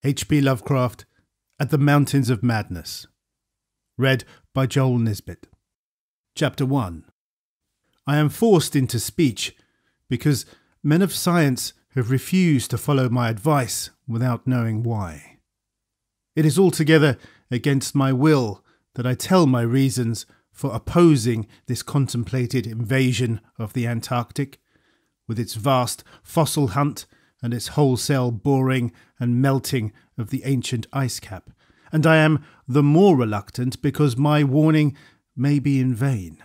H.P. Lovecraft, At the Mountains of Madness. Read by Joel Nisbet. Chapter 1. I am forced into speech because men of science have refused to follow my advice without knowing why. It is altogether against my will that I tell my reasons for opposing this contemplated invasion of the Antarctic, with its vast fossil hunt and its wholesale boring and melting of the ancient ice cap, and I am the more reluctant because my warning may be in vain.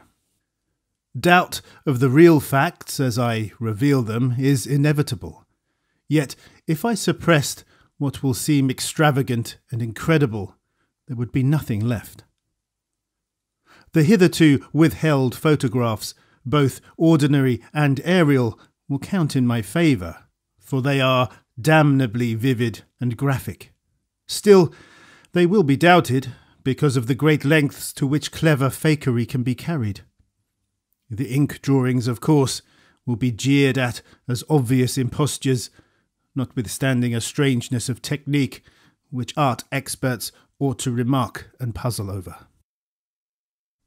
Doubt of the real facts as I reveal them is inevitable, yet if I suppressed what will seem extravagant and incredible, there would be nothing left. The hitherto withheld photographs, both ordinary and aerial, will count in my favour, for they are damnably vivid and graphic. Still, they will be doubted because of the great lengths to which clever fakery can be carried. The ink drawings, of course, will be jeered at as obvious impostures, notwithstanding a strangeness of technique which art experts ought to remark and puzzle over.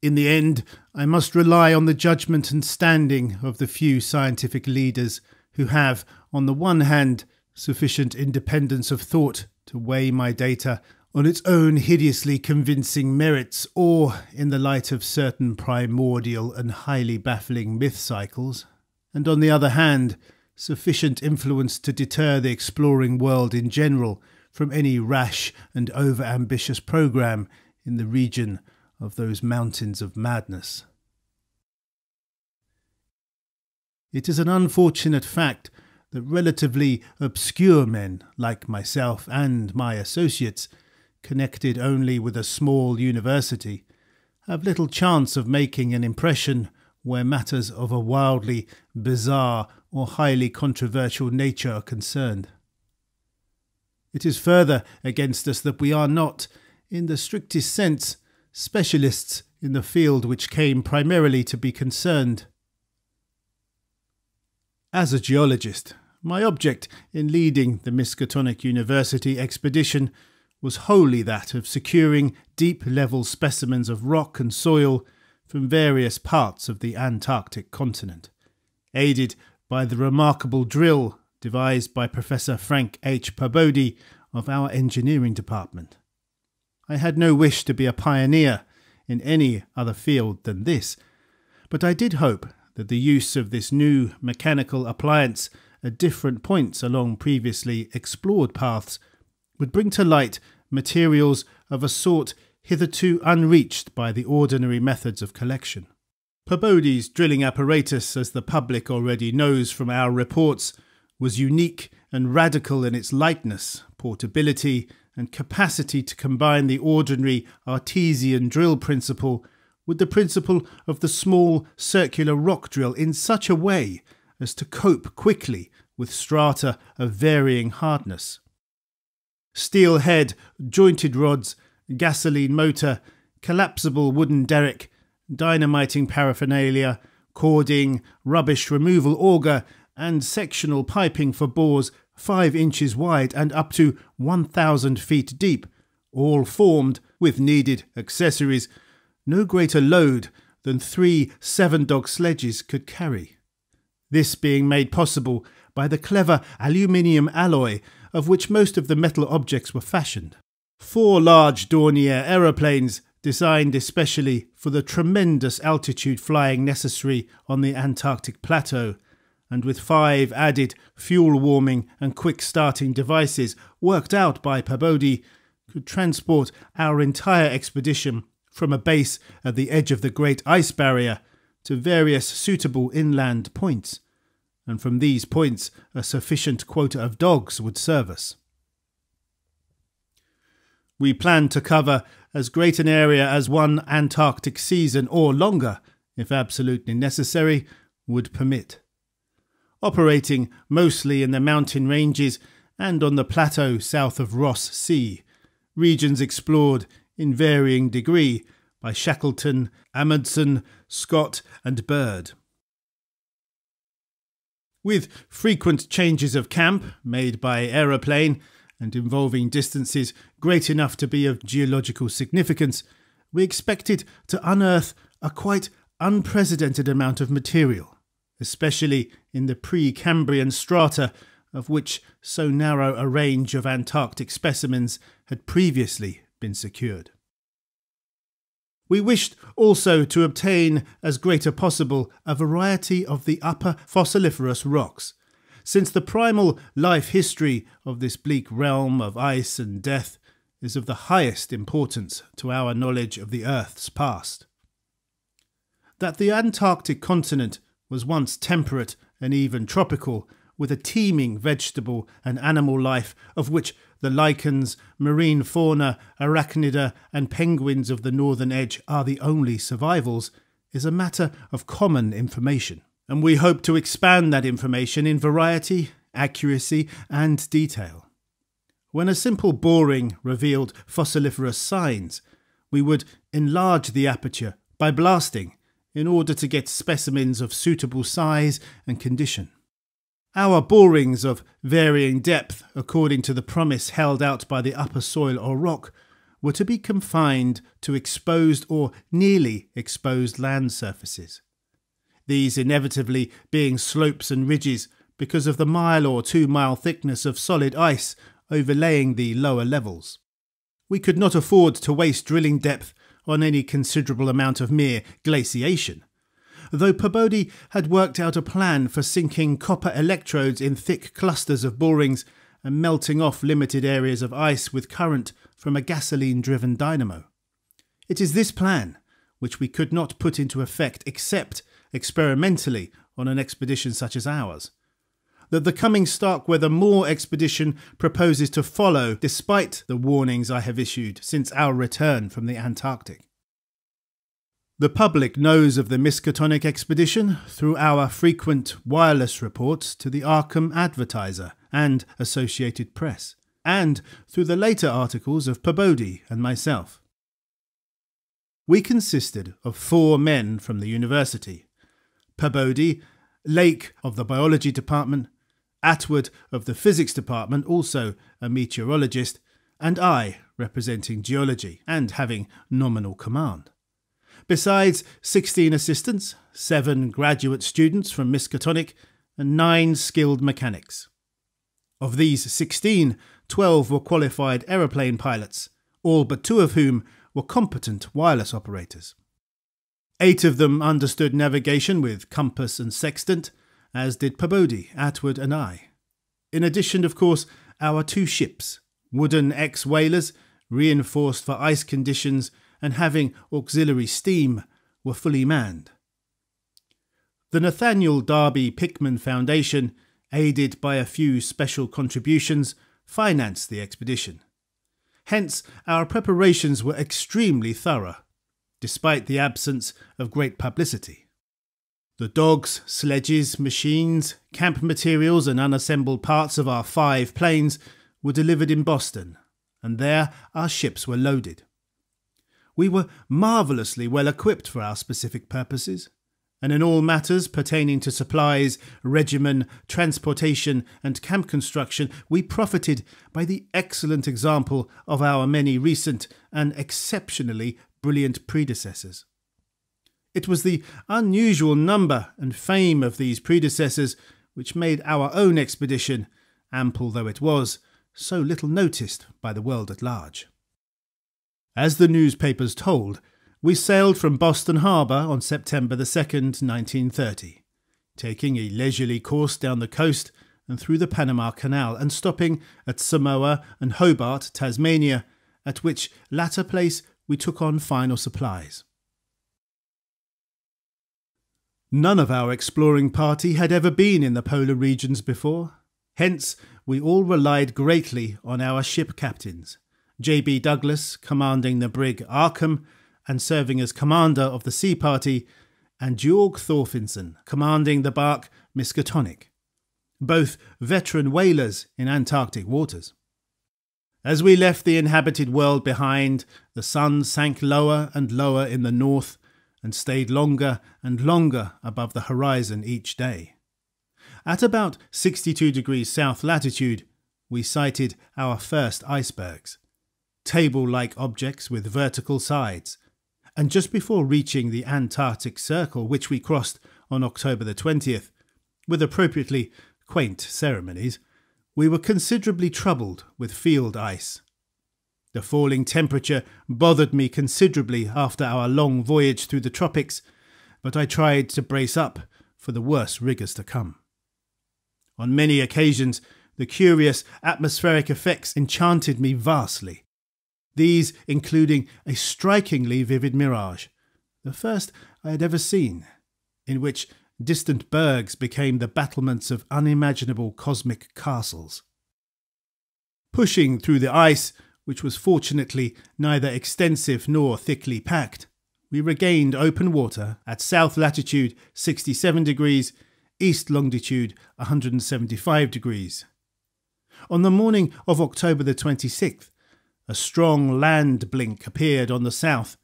In the end, I must rely on the judgment and standing of the few scientific leaders who have, on the one hand, sufficient independence of thought to weigh my data on its own hideously convincing merits, or in the light of certain primordial and highly baffling myth cycles, and on the other hand, sufficient influence to deter the exploring world in general from any rash and over-ambitious program in the region of those mountains of madness. It is an unfortunate fact that relatively obscure men like myself and my associates, connected only with a small university, have little chance of making an impression where matters of a wildly bizarre or highly controversial nature are concerned. It is further against us that we are not, in the strictest sense, specialists in the field which came primarily to be concerned. As a geologist, my object in leading the Miskatonic University expedition was wholly that of securing deep-level specimens of rock and soil from various parts of the Antarctic continent, aided by the remarkable drill devised by Professor Frank H. Peabody of our engineering department. I had no wish to be a pioneer in any other field than this, but I did hope that the use of this new mechanical appliance at different points along previously explored paths would bring to light materials of a sort hitherto unreached by the ordinary methods of collection. Peabody's drilling apparatus, as the public already knows from our reports, was unique and radical in its lightness, portability, and capacity to combine the ordinary artesian drill principle with the principle of the small circular rock drill in such a way as to cope quickly with strata of varying hardness. Steel head, jointed rods, gasoline motor, collapsible wooden derrick, dynamiting paraphernalia, cording, rubbish removal auger, and sectional piping for bores 5 inches wide and up to 1,000 feet deep, all formed, with needed accessories, no greater load than 3 7-dog sledges could carry. This being made possible by the clever aluminium alloy of which most of the metal objects were fashioned. 4 large Dornier aeroplanes, designed especially for the tremendous altitude flying necessary on the Antarctic plateau, and with 5 added fuel warming and quick starting devices worked out by Peabody, could transport our entire expedition from a base at the edge of the Great Ice Barrier to various suitable inland points, and from these points a sufficient quota of dogs would serve us. We planned to cover as great an area as one Antarctic season or longer, if absolutely necessary, would permit. Operating mostly in the mountain ranges and on the plateau south of Ross Sea, regions explored in varying degree by Shackleton, Amundsen, Scott and Bird. With frequent changes of camp made by aeroplane and involving distances great enough to be of geological significance, we expected to unearth a quite unprecedented amount of material, especially in the pre-Cambrian strata, of which so narrow a range of Antarctic specimens had previously been secured. We wished also to obtain as great as possible a variety of the upper fossiliferous rocks, since the primal life history of this bleak realm of ice and death is of the highest importance to our knowledge of the Earth's past. That the Antarctic continent was once temperate and even tropical, with a teeming vegetable and animal life of which the lichens, marine fauna, arachnida and penguins of the northern edge are the only survivals, is a matter of common information, and we hope to expand that information in variety, accuracy and detail. When a simple boring revealed fossiliferous signs, we would enlarge the aperture by blasting in order to get specimens of suitable size and condition. Our borings of varying depth, according to the promise held out by the upper soil or rock, were to be confined to exposed or nearly exposed land surfaces, these inevitably being slopes and ridges because of the 1 or 2 mile thickness of solid ice overlaying the lower levels. We could not afford to waste drilling depth on any considerable amount of mere glaciation, though Peabody had worked out a plan for sinking copper electrodes in thick clusters of borings and melting off limited areas of ice with current from a gasoline-driven dynamo. It is this plan, which we could not put into effect except experimentally on an expedition such as ours, that the coming Starkweather Moor expedition proposes to follow, despite the warnings I have issued since our return from the Antarctic. The public knows of the Miskatonic expedition through our frequent wireless reports to the Arkham Advertiser and Associated Press, and through the later articles of Peabody and myself. We consisted of 4 men from the university: Peabody, Lake of the biology department, Atwood of the physics department, also a meteorologist, and I, representing geology and having nominal command. Besides 16 assistants, 7 graduate students from Miskatonic, and 9 skilled mechanics. Of these 16, 12 were qualified aeroplane pilots, all but 2 of whom were competent wireless operators. 8 of them understood navigation with compass and sextant, as did Peabody, Atwood and I. In addition, of course, our 2 ships, wooden ex-whalers, reinforced for ice conditions and having auxiliary steam, were fully manned. The Nathaniel Darby Pickman Foundation, aided by a few special contributions, financed the expedition. Hence, our preparations were extremely thorough, despite the absence of great publicity. The dogs, sledges, machines, camp materials and unassembled parts of our 5 planes were delivered in Boston, and there our ships were loaded. We were marvellously well equipped for our specific purposes, and in all matters pertaining to supplies, regimen, transportation and camp construction, we profited by the excellent example of our many recent and exceptionally brilliant predecessors. It was the unusual number and fame of these predecessors which made our own expedition, ample though it was, so little noticed by the world at large. As the newspapers told, we sailed from Boston Harbour on September the 2nd, 1930, taking a leisurely course down the coast and through the Panama Canal and stopping at Samoa and Hobart, Tasmania, at which latter place we took on final supplies. None of our exploring party had ever been in the polar regions before, hence we all relied greatly on our ship captains, J.B. Douglas commanding the brig Arkham and serving as commander of the sea party, and Georg Thorfinson commanding the bark Miskatonic, both veteran whalers in Antarctic waters. As we left the inhabited world behind, the sun sank lower and lower in the north and stayed longer and longer above the horizon each day. At about 62 degrees south latitude, we sighted our first icebergs, table-like objects with vertical sides, and just before reaching the Antarctic Circle, which we crossed on October the 20th, with appropriately quaint ceremonies, we were considerably troubled with field ice. The falling temperature bothered me considerably after our long voyage through the tropics, but I tried to brace up for the worst rigours to come. On many occasions, the curious atmospheric effects enchanted me vastly, these including a strikingly vivid mirage, the first I had ever seen, in which distant bergs became the battlements of unimaginable cosmic castles. Pushing through the ice, which was fortunately neither extensive nor thickly packed, we regained open water at south latitude 67 degrees, east longitude 175 degrees. On the morning of October the 26th, a strong land blink appeared on the south,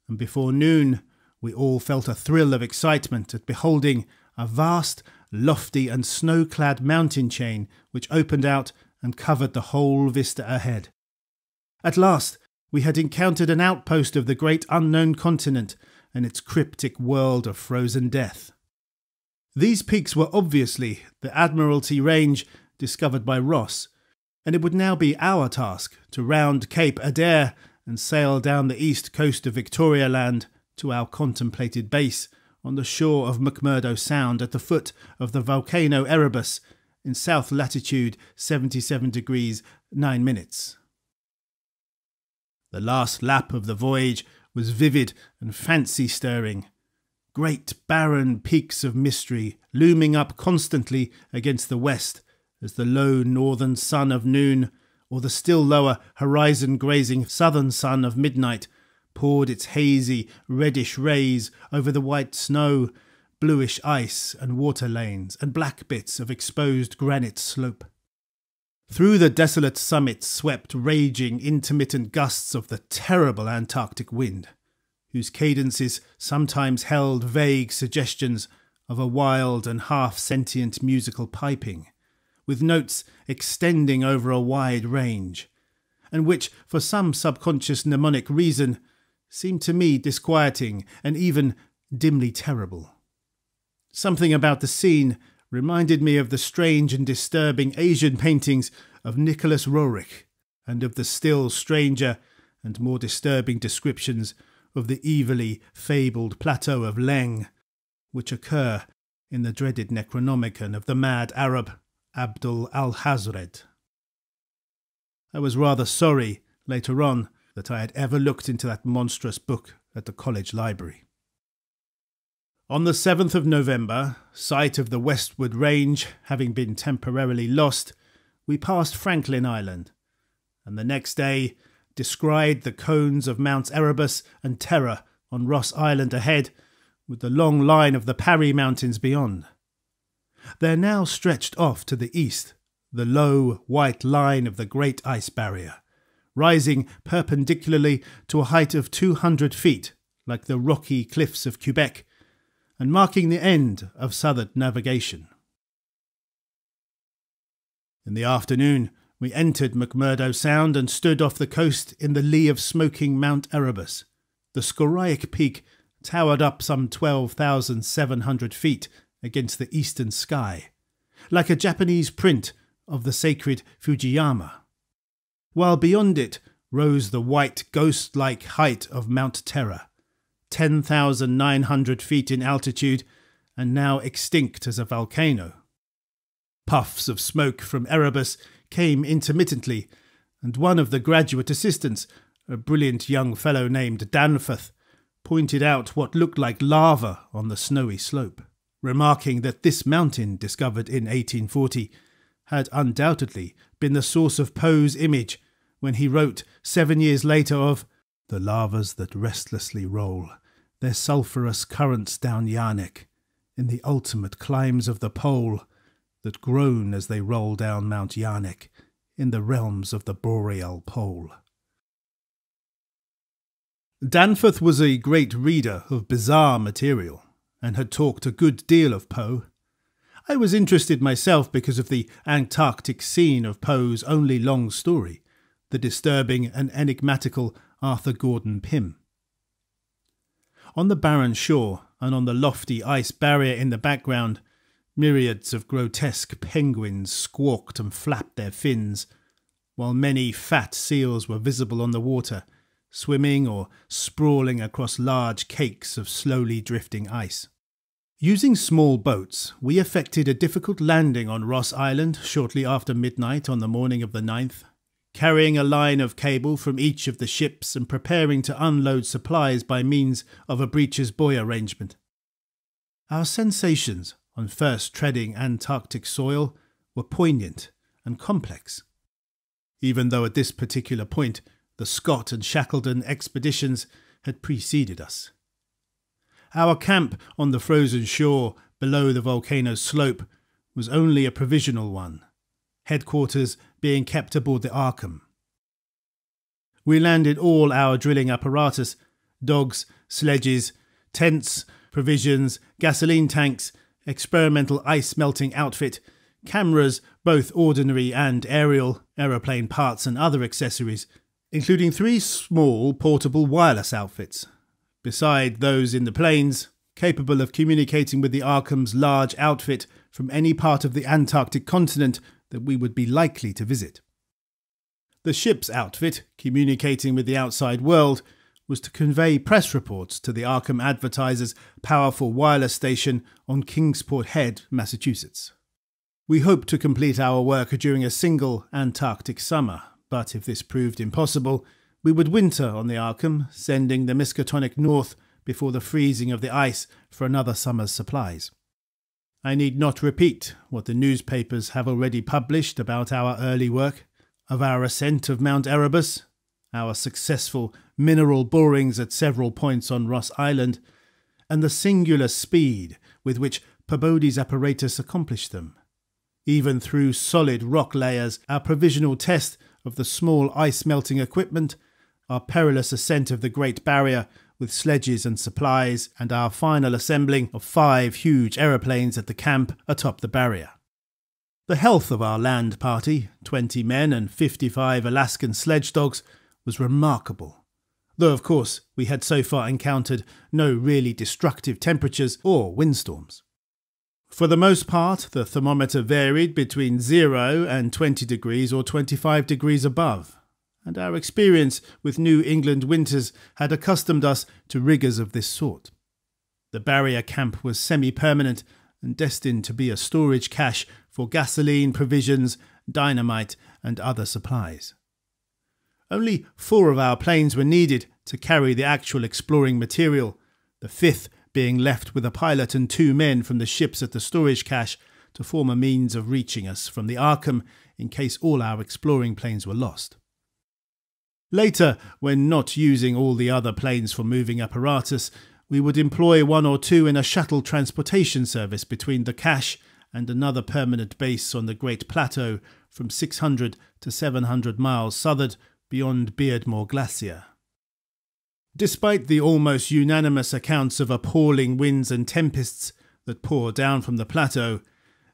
and before noon we all felt a thrill of excitement at beholding a vast, lofty and snow-clad mountain chain which opened out and covered the whole vista ahead. At last, we had encountered an outpost of the great unknown continent and its cryptic world of frozen death. These peaks were obviously the Admiralty Range discovered by Ross, and it would now be our task to round Cape Adair and sail down the east coast of Victoria Land to our contemplated base on the shore of McMurdo Sound at the foot of the volcano Erebus in south latitude 77 degrees 9 minutes. The last lap of the voyage was vivid and fancy-stirring. Great barren peaks of mystery looming up constantly against the west as the low northern sun of noon, or the still lower horizon-grazing southern sun of midnight, poured its hazy, reddish rays over the white snow, bluish ice and water lanes, and black bits of exposed granite slope. Through the desolate summits swept raging, intermittent gusts of the terrible Antarctic wind, whose cadences sometimes held vague suggestions of a wild and half-sentient musical piping, with notes extending over a wide range, and which, for some subconscious mnemonic reason, seemed to me disquieting and even dimly terrible. Something about the scene reminded me of the strange and disturbing Asian paintings of Nicholas Roerich, and of the still stranger and more disturbing descriptions of the evilly fabled plateau of Leng, which occur in the dreaded Necronomicon of the mad Arab Abdul al-Hazred. I was rather sorry, later on, that I had ever looked into that monstrous book at the college library. On the 7th of November, sight of the westward range having been temporarily lost, we passed Franklin Island, and the next day descried the cones of Mounts Erebus and Terror on Ross Island ahead, with the long line of the Parry Mountains beyond. There now stretched off to the east the low, white line of the Great Ice Barrier, rising perpendicularly to a height of 200 feet, like the rocky cliffs of Quebec, and marking the end of southern navigation. In the afternoon, we entered McMurdo Sound and stood off the coast in the lee of smoking Mount Erebus. The scoriae peak towered up some 12,700 feet against the eastern sky, like a Japanese print of the sacred Fujiyama, while beyond it rose the white ghost-like height of Mount Terror, 10,900 feet in altitude and now extinct as a volcano. Puffs of smoke from Erebus came intermittently, and one of the graduate assistants, a brilliant young fellow named Danforth, pointed out what looked like lava on the snowy slope, remarking that this mountain, discovered in 1840, had undoubtedly been the source of Poe's image when he wrote 7 years later of "the lavas that restlessly roll their sulphurous currents down Yarnek in the ultimate climes of the pole, that groan as they roll down Mount Yarnek in the realms of the boreal pole." Danforth was a great reader of bizarre material, and had talked a good deal of Poe. I was interested myself because of the Antarctic scene of Poe's only long story, the disturbing and enigmatical Arthur Gordon Pym. On the barren shore and on the lofty ice barrier in the background, myriads of grotesque penguins squawked and flapped their fins, while many fat seals were visible on the water, swimming or sprawling across large cakes of slowly drifting ice. Using small boats, we effected a difficult landing on Ross Island shortly after midnight on the morning of the 9th, carrying a line of cable from each of the ships and preparing to unload supplies by means of a breeches buoy arrangement. Our sensations on first treading Antarctic soil were poignant and complex. Even though at this particular point the Scott and Shackleton expeditions had preceded us. Our camp on the frozen shore below the volcano's slope was only a provisional one, headquarters being kept aboard the Arkham. We landed all our drilling apparatus, dogs, sledges, tents, provisions, gasoline tanks, experimental ice melting outfit, cameras, both ordinary and aerial, aeroplane parts and other accessories, including 3 small portable wireless outfits, beside those in the planes, capable of communicating with the Arkham's large outfit from any part of the Antarctic continent that we would be likely to visit. The ship's outfit, communicating with the outside world, was to convey press reports to the Arkham Advertiser's powerful wireless station on Kingsport Head, Massachusetts. We hoped to complete our work during a single Antarctic summer, but if this proved impossible, we would winter on the Arkham, sending the Miskatonic north before the freezing of the ice for another summer's supplies. I need not repeat what the newspapers have already published about our early work, of our ascent of Mount Erebus, our successful mineral borings at several points on Ross Island, and the singular speed with which Peabody's apparatus accomplished them. Even through solid rock layers, our provisional test of the small ice-melting equipment, our perilous ascent of the Great Barrier with sledges and supplies, and our final assembling of 5 huge aeroplanes at the camp atop the barrier. The health of our land party, 20 men and 55 Alaskan sledge dogs, was remarkable, though of course we had so far encountered no really destructive temperatures or windstorms. For the most part, the thermometer varied between 0 and 20 degrees or 25 degrees above, and our experience with New England winters had accustomed us to rigours of this sort. The barrier camp was semi-permanent and destined to be a storage cache for gasoline, provisions, dynamite and other supplies. Only 4 of our planes were needed to carry the actual exploring material, the 5th being left with a pilot and 2 men from the ships at the storage cache to form a means of reaching us from the Arkham in case all our exploring planes were lost. Later, when not using all the other planes for moving apparatus, we would employ 1 or 2 in a shuttle transportation service between the cache and another permanent base on the Great Plateau from 600 to 700 miles southward beyond Beardmore Glacier. Despite the almost unanimous accounts of appalling winds and tempests that pour down from the plateau,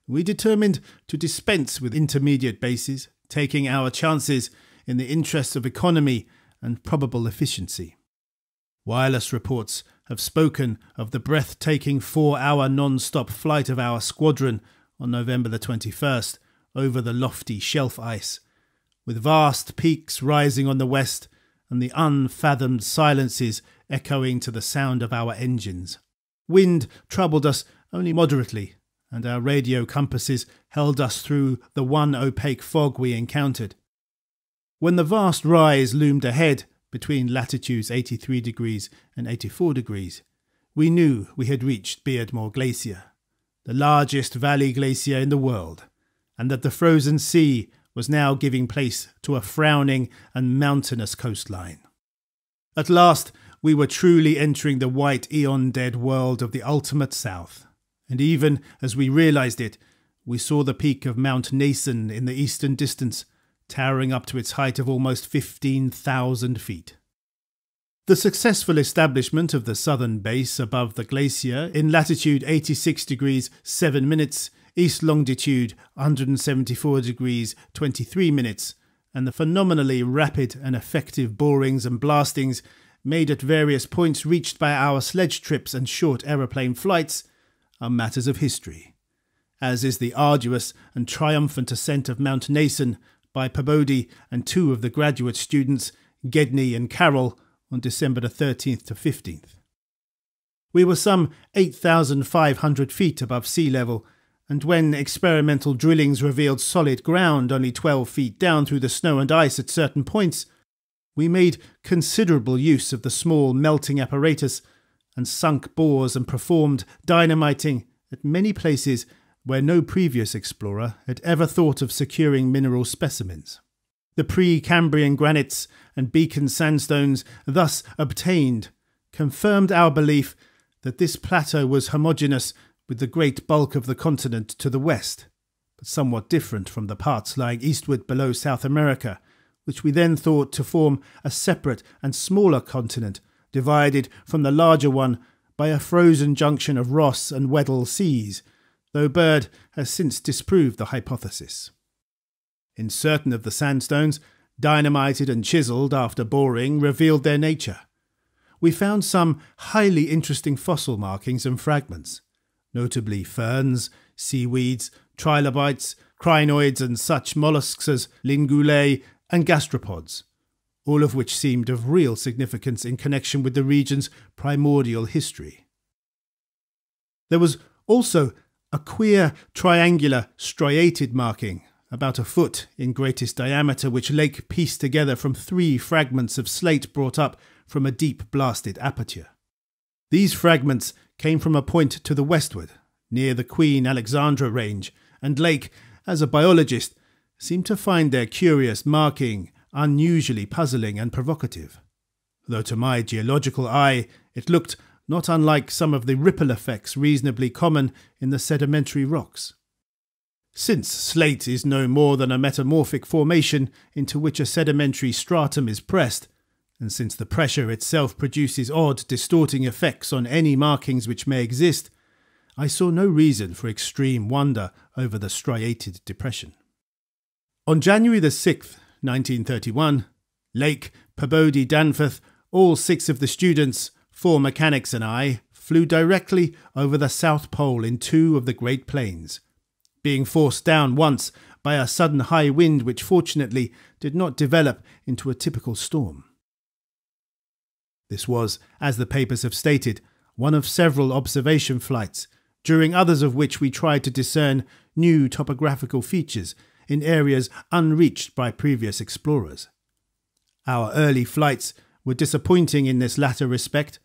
we determined to dispense with intermediate bases, taking our chances in the interests of economy and probable efficiency. Wireless reports have spoken of the breathtaking 4-hour non-stop flight of our squadron on November the 21st over the lofty shelf ice, with vast peaks rising on the west and the unfathomed silences echoing to the sound of our engines. Wind troubled us only moderately, and our radio compasses held us through the one opaque fog we encountered. When the vast rise loomed ahead between latitudes 83 degrees and 84 degrees, we knew we had reached Beardmore Glacier, the largest valley glacier in the world, and that the frozen sea was now giving place to a frowning and mountainous coastline. At last, we were truly entering the white eon-dead world of the ultimate south, and even as we realised it, we saw the peak of Mount Nason in the eastern distance, towering up to its height of almost 15,000 feet. The successful establishment of the southern base above the glacier in latitude 86 degrees 7 minutes east longitude 174 degrees 23 minutes, and the phenomenally rapid and effective borings and blastings made at various points reached by our sledge trips and short aeroplane flights are matters of history, as is the arduous and triumphant ascent of Mount Nason by Peabody and two of the graduate students, Gedney and Carroll, on December the 13th to 15th. We were some 8,500 feet above sea level, and when experimental drillings revealed solid ground only 12 feet down through the snow and ice at certain points, we made considerable use of the small melting apparatus and sunk bores and performed dynamiting at many places where no previous explorer had ever thought of securing mineral specimens. The pre-Cambrian granites and Beacon sandstones thus obtained confirmed our belief that this plateau was homogeneous with the great bulk of the continent to the west, but somewhat different from the parts lying eastward below South America, which we then thought to form a separate and smaller continent divided from the larger one by a frozen junction of Ross and Weddell seas, though Bird has since disproved the hypothesis. In certain of the sandstones, dynamited and chiselled after boring, revealed their nature. We found some highly interesting fossil markings and fragments, notably ferns, seaweeds, trilobites, crinoids and such molluscs as lingulae and gastropods, all of which seemed of real significance in connection with the region's primordial history. There was also a queer triangular striated marking, about a foot in greatest diameter, which Lake pieced together from 3 fragments of slate brought up from a deep blasted aperture. These fragments came from a point to the westward, near the Queen Alexandra Range, and Lake, as a biologist, seemed to find their curious marking unusually puzzling and provocative, though to my geological eye it looked not unlike some of the ripple effects reasonably common in the sedimentary rocks. Since slate is no more than a metamorphic formation into which a sedimentary stratum is pressed, and since the pressure itself produces odd, distorting effects on any markings which may exist, I saw no reason for extreme wonder over the striated depression. On January the 6th, 1931, Lake, Peabody, Danforth, all 6 of the students, 4 mechanics and I, flew directly over the South Pole in 2 of the Great Plains, being forced down once by a sudden high wind which fortunately did not develop into a typical storm. This was, as the papers have stated, one of several observation flights, during others of which we tried to discern new topographical features in areas unreached by previous explorers. Our early flights were disappointing in this latter respect,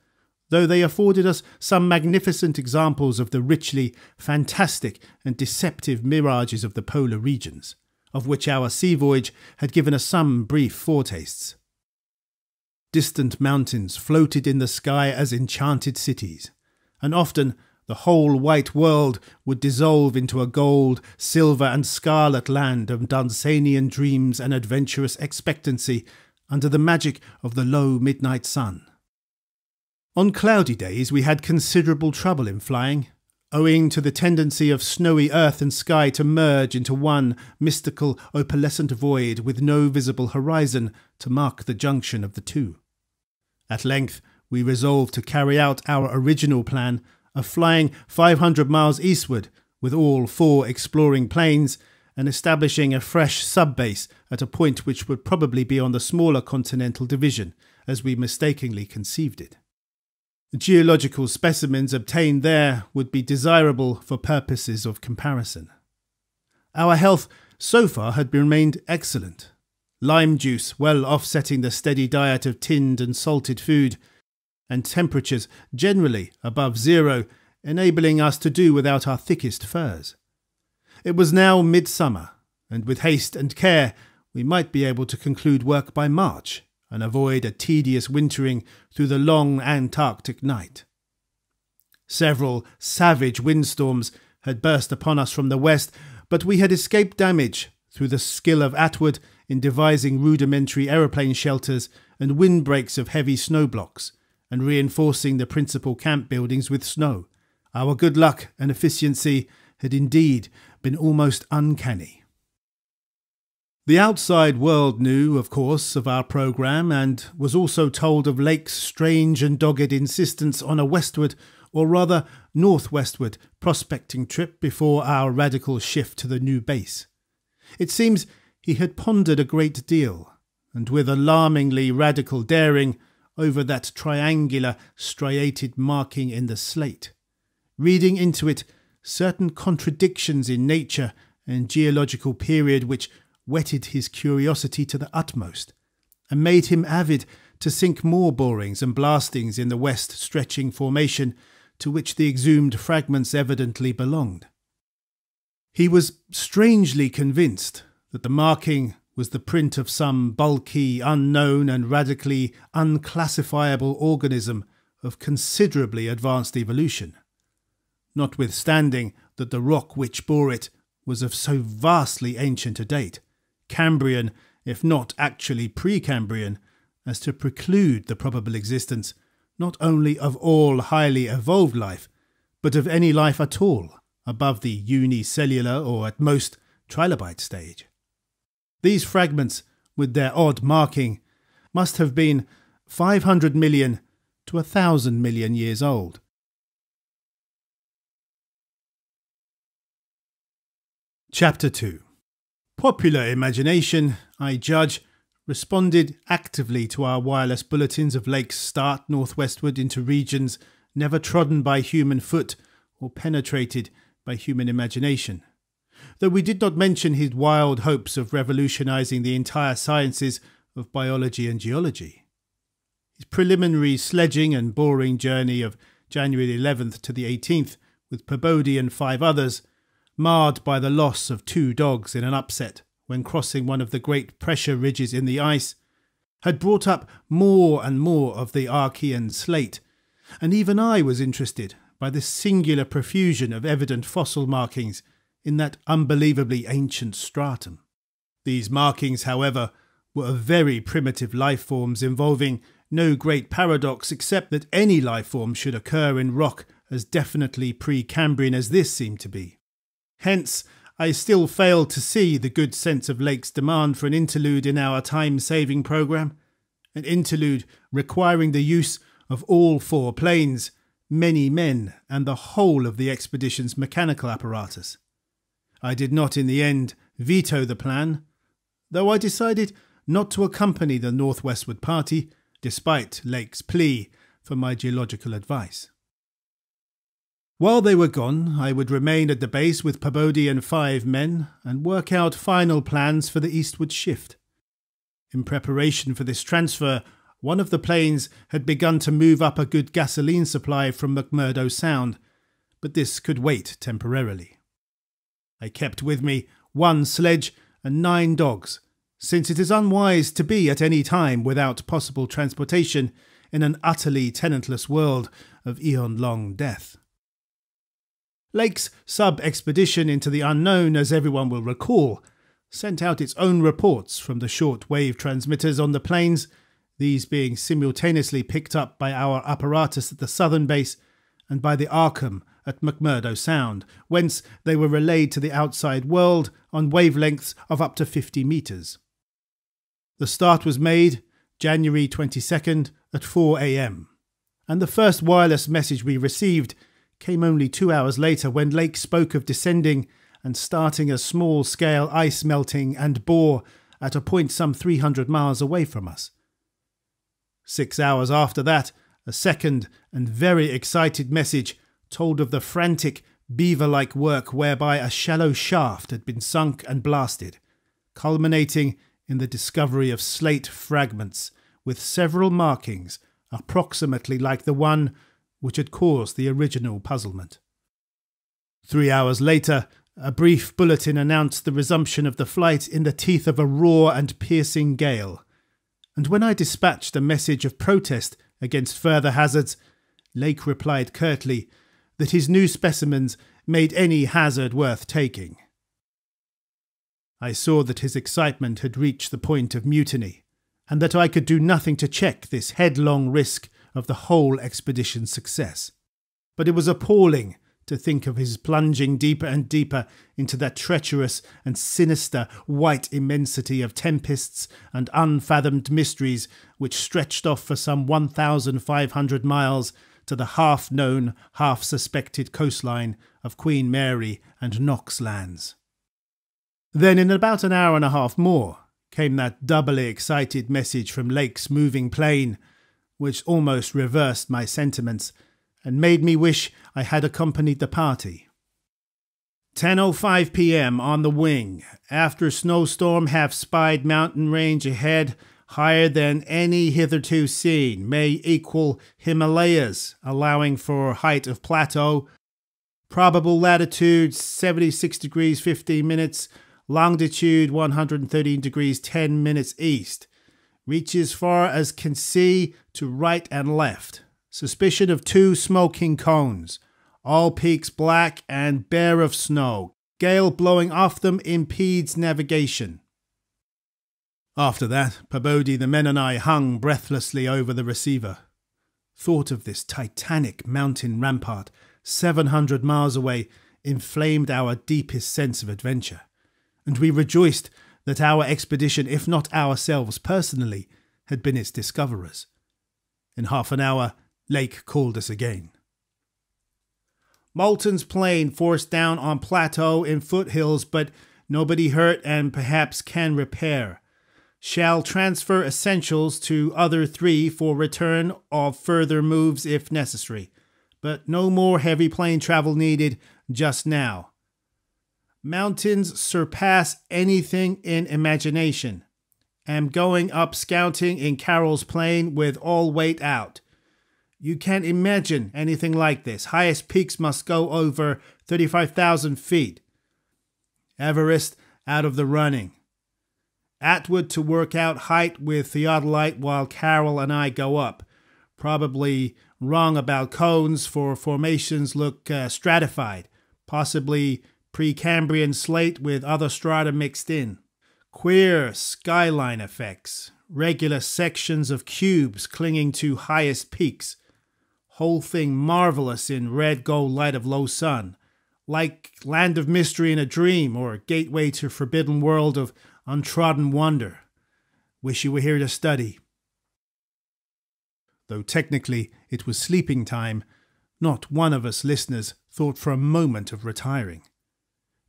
though they afforded us some magnificent examples of the richly fantastic and deceptive mirages of the polar regions, of which our sea voyage had given us some brief foretastes. Distant mountains floated in the sky as enchanted cities, and often the whole white world would dissolve into a gold, silver and scarlet land of Dunsanian dreams and adventurous expectancy under the magic of the low midnight sun. On cloudy days we had considerable trouble in flying, owing to the tendency of snowy earth and sky to merge into one mystical opalescent void with no visible horizon to mark the junction of the two. At length we resolved to carry out our original plan of flying 500 miles eastward with all 4 exploring planes and establishing a fresh sub-base at a point which would probably be on the smaller continental division, as we mistakenly conceived it. The geological specimens obtained there would be desirable for purposes of comparison. Our health so far had remained excellent, lime juice well offsetting the steady diet of tinned and salted food, and temperatures generally above 0, enabling us to do without our thickest furs. It was now midsummer, and with haste and care we might be able to conclude work by March and avoid a tedious wintering through the long Antarctic night. Several savage windstorms had burst upon us from the west, but we had escaped damage through the skill of Atwood in devising rudimentary aeroplane shelters and windbreaks of heavy snow blocks, and reinforcing the principal camp buildings with snow. Our good luck and efficiency had indeed been almost uncanny. The outside world knew, of course, of our programme and was also told of Lake's strange and dogged insistence on a westward, or rather northwestward, prospecting trip before our radical shift to the new base. It seems he had pondered a great deal, and with alarmingly radical daring, over that triangular striated marking in the slate, reading into it certain contradictions in nature and geological period which whetted his curiosity to the utmost, and made him avid to sink more borings and blastings in the west stretching formation to which the exhumed fragments evidently belonged. He was strangely convinced that the marking was the print of some bulky, unknown and radically unclassifiable organism of considerably advanced evolution, notwithstanding that the rock which bore it was of so vastly ancient a date, Cambrian, if not actually Precambrian, as to preclude the probable existence not only of all highly evolved life, but of any life at all above the unicellular or at most trilobite stage. These fragments, with their odd marking, must have been 500 million to 1,000 million years old. Chapter 2. Popular imagination, I judge, responded actively to our wireless bulletins of Lake's start northwestward into regions never trodden by human foot or penetrated by human imagination, though we did not mention his wild hopes of revolutionizing the entire sciences of biology and geology. His preliminary sledging and boring journey of January 11th to the 18th with Peabody and 5 others, marred by the loss of 2 dogs in an upset when crossing one of the great pressure ridges in the ice, had brought up more and more of the Archean slate, and even I was interested by the singular profusion of evident fossil markings in that unbelievably ancient stratum. These markings, however, were of very primitive life forms involving no great paradox except that any life form should occur in rock as definitely Precambrian as this seemed to be. Hence, I still failed to see the good sense of Lake's demand for an interlude in our time-saving programme, an interlude requiring the use of all 4 planes, many men, and the whole of the expedition's mechanical apparatus. I did not in the end veto the plan, though I decided not to accompany the northwestward party, despite Lake's plea for my geological advice. While they were gone, I would remain at the base with Peabody and 5 men and work out final plans for the eastward shift. In preparation for this transfer, one of the planes had begun to move up a good gasoline supply from McMurdo Sound, but this could wait temporarily. I kept with me 1 sledge and 9 dogs, since it is unwise to be at any time without possible transportation in an utterly tenantless world of eon-long death. Lake's sub-expedition into the unknown, as everyone will recall, sent out its own reports from the short-wave transmitters on the plains, these being simultaneously picked up by our apparatus at the southern base and by the Arkham at McMurdo Sound, whence they were relayed to the outside world on wavelengths of up to 50 metres. The start was made January 22nd at 4 a.m, and the first wireless message we received came only 2 hours later when Lake spoke of descending and starting a small-scale ice melting and bore at a point some 300 miles away from us. 6 hours after that, a second and very excited message told of the frantic, beaver-like work whereby a shallow shaft had been sunk and blasted, culminating in the discovery of slate fragments with several markings approximately like the one which had caused the original puzzlement. 3 hours later, a brief bulletin announced the resumption of the flight in the teeth of a raw and piercing gale, and when I dispatched a message of protest against further hazards, Lake replied curtly that his new specimens made any hazard worth taking. I saw that his excitement had reached the point of mutiny, and that I could do nothing to check this headlong risk of the whole expedition's success. But it was appalling to think of his plunging deeper and deeper into that treacherous and sinister white immensity of tempests and unfathomed mysteries which stretched off for some 1,500 miles to the half-known, half-suspected coastline of Queen Mary and Knox lands. Then in about an hour and a half more came that doubly excited message from Lake's moving plane, which almost reversed my sentiments and made me wish I had accompanied the party. 10:05 p.m. on the wing. After snowstorm, have spied mountain range ahead, higher than any hitherto seen, may equal Himalayas, allowing for height of plateau. Probable latitude 76 degrees 15 minutes, longitude 113 degrees 10 minutes east. Reaches far as can see to right and left. Suspicion of 2 smoking cones. All peaks black and bare of snow. Gale blowing off them impedes navigation. After that, Pabodie, the men and I hung breathlessly over the receiver. Thought of this titanic mountain rampart 700 miles away inflamed our deepest sense of adventure, and we rejoiced that our expedition, if not ourselves personally, had been its discoverers. In half an hour, Lake called us again. Moulton's plane forced down on plateau in foothills, but nobody hurt and perhaps can repair. Shall transfer essentials to other 3 for return of further moves if necessary, but no more heavy plane travel needed just now. Mountains surpass anything in imagination. Am going up scouting in Carroll's plane with all weight out. You can't imagine anything like this. Highest peaks must go over 35,000 feet. Everest out of the running. Atwood to work out height with theodolite while Carroll and I go up. Probably wrong about cones, for formations look stratified. Possibly Precambrian slate with other strata mixed in. Queer skyline effects. Regular sections of cubes clinging to highest peaks. Whole thing marvelous in red gold light of low sun. Like land of mystery in a dream, or gateway to forbidden world of untrodden wonder. Wish you were here to study. Though technically it was sleeping time, not one of us listeners thought for a moment of retiring.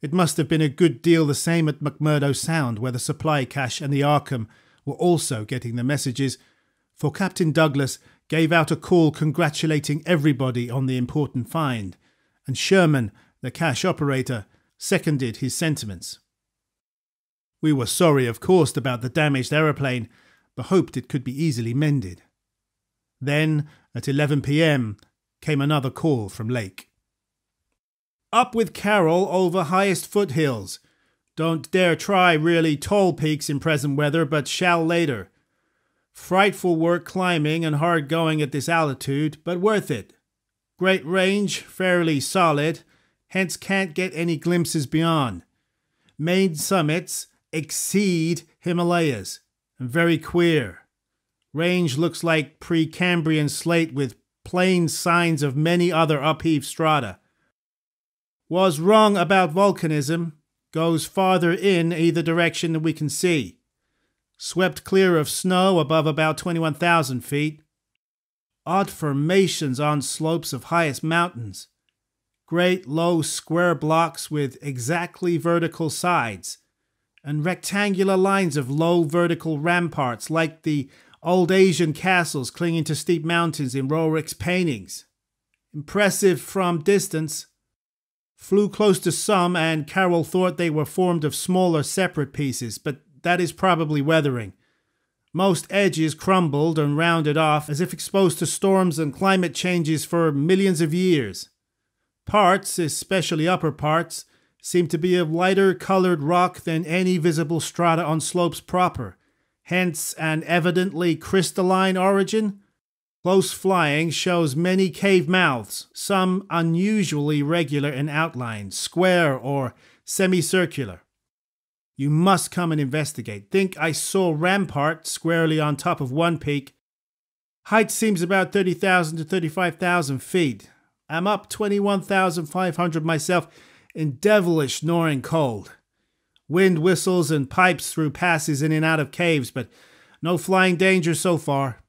It must have been a good deal the same at McMurdo Sound, where the supply cache and the Arkham were also getting the messages, for Captain Douglas gave out a call congratulating everybody on the important find, and Sherman, the cache operator, seconded his sentiments. We were sorry, of course, about the damaged aeroplane, but hoped it could be easily mended. Then, at 11 p.m, came another call from Lake. Up with Carroll over highest foothills. Don't dare try really tall peaks in present weather, but shall later. Frightful work climbing and hard going at this altitude, but worth it. Great range, fairly solid, hence can't get any glimpses beyond. Main summits exceed Himalayas, and very queer. Range looks like Precambrian slate with plain signs of many other upheaved strata. Was wrong about volcanism, goes farther in either direction than we can see. Swept clear of snow above about 21,000 feet. Odd formations on slopes of highest mountains. Great low square blocks with exactly vertical sides, and rectangular lines of low vertical ramparts like the old Asian castles clinging to steep mountains in Roerich's paintings. Impressive from distance. Flew close to some, and Carroll thought they were formed of smaller separate pieces, but that is probably weathering. Most edges crumbled and rounded off as if exposed to storms and climate changes for millions of years. Parts, especially upper parts, seem to be of lighter colored rock than any visible strata on slopes proper, hence an evidently crystalline origin. Close flying shows many cave mouths, some unusually regular in outline, square or semicircular. You must come and investigate. Think I saw rampart squarely on top of one peak. Height seems about 30,000 to 35,000 feet. Am up 21,500 myself in devilish gnawing cold. Wind whistles and pipes through passes in and out of caves, but no flying danger so far.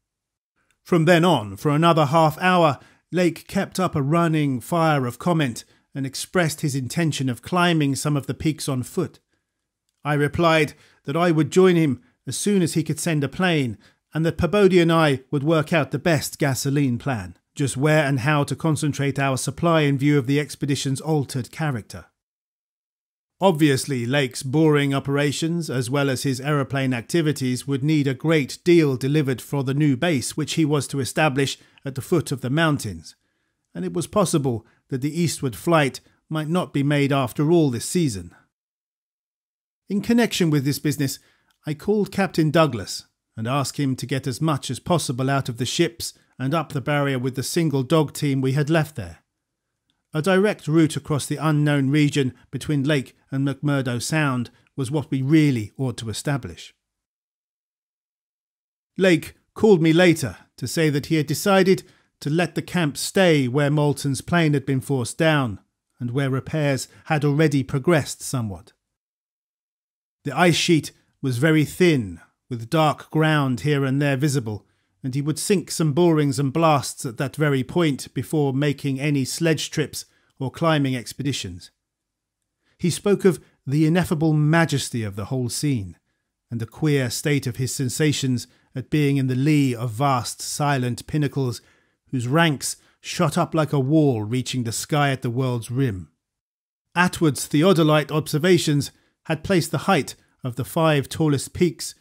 From then on, for another half hour, Lake kept up a running fire of comment and expressed his intention of climbing some of the peaks on foot. I replied that I would join him as soon as he could send a plane, and that Peabody and I would work out the best gasoline plan, just where and how to concentrate our supply in view of the expedition's altered character. Obviously, Lake's boring operations, as well as his aeroplane activities, would need a great deal delivered for the new base which he was to establish at the foot of the mountains, and it was possible that the eastward flight might not be made after all this season. In connection with this business, I called Captain Douglas and asked him to get as much as possible out of the ships and up the barrier with the single dog team we had left there. A direct route across the unknown region between Lake and McMurdo Sound was what we really ought to establish. Lake called me later to say that he had decided to let the camp stay where Moulton's plane had been forced down and where repairs had already progressed somewhat. The ice sheet was very thin, with dark ground here and there visible, and he would sink some borings and blasts at that very point before making any sledge trips or climbing expeditions. He spoke of the ineffable majesty of the whole scene, and the queer state of his sensations at being in the lee of vast silent pinnacles whose ranks shot up like a wall reaching the sky at the world's rim. Atwood's theodolite observations had placed the height of the 5 tallest peaks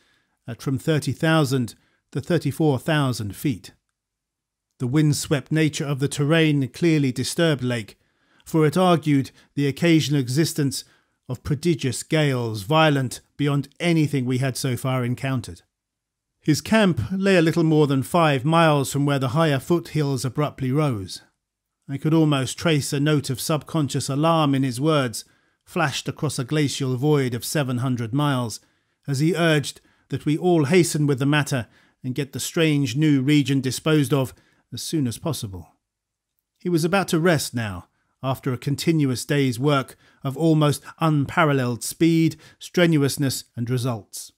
at from 30,000 to 34,000 feet. The windswept nature of the terrain clearly disturbed Lake, for it argued the occasional existence of prodigious gales violent beyond anything we had so far encountered. His camp lay a little more than 5 miles from where the higher foothills abruptly rose. I could almost trace a note of subconscious alarm in his words, flashed across a glacial void of 700 miles, as he urged that we all hasten with the matter and get the strange new region disposed of as soon as possible. He was about to rest now, after a continuous day's work of almost unparalleled speed, strenuousness, and results.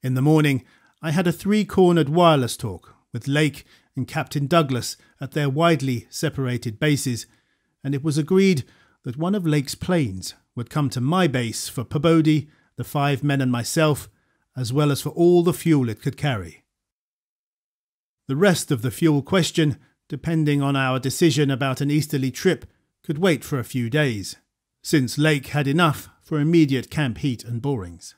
In the morning, I had a 3-cornered wireless talk with Lake and Captain Douglas at their widely separated bases, and it was agreed that one of Lake's planes would come to my base for Peabody, the 5 men and myself, as well as for all the fuel it could carry. The rest of the fuel question, depending on our decision about an easterly trip, could wait for a few days, since Lake had enough for immediate camp heat and borings.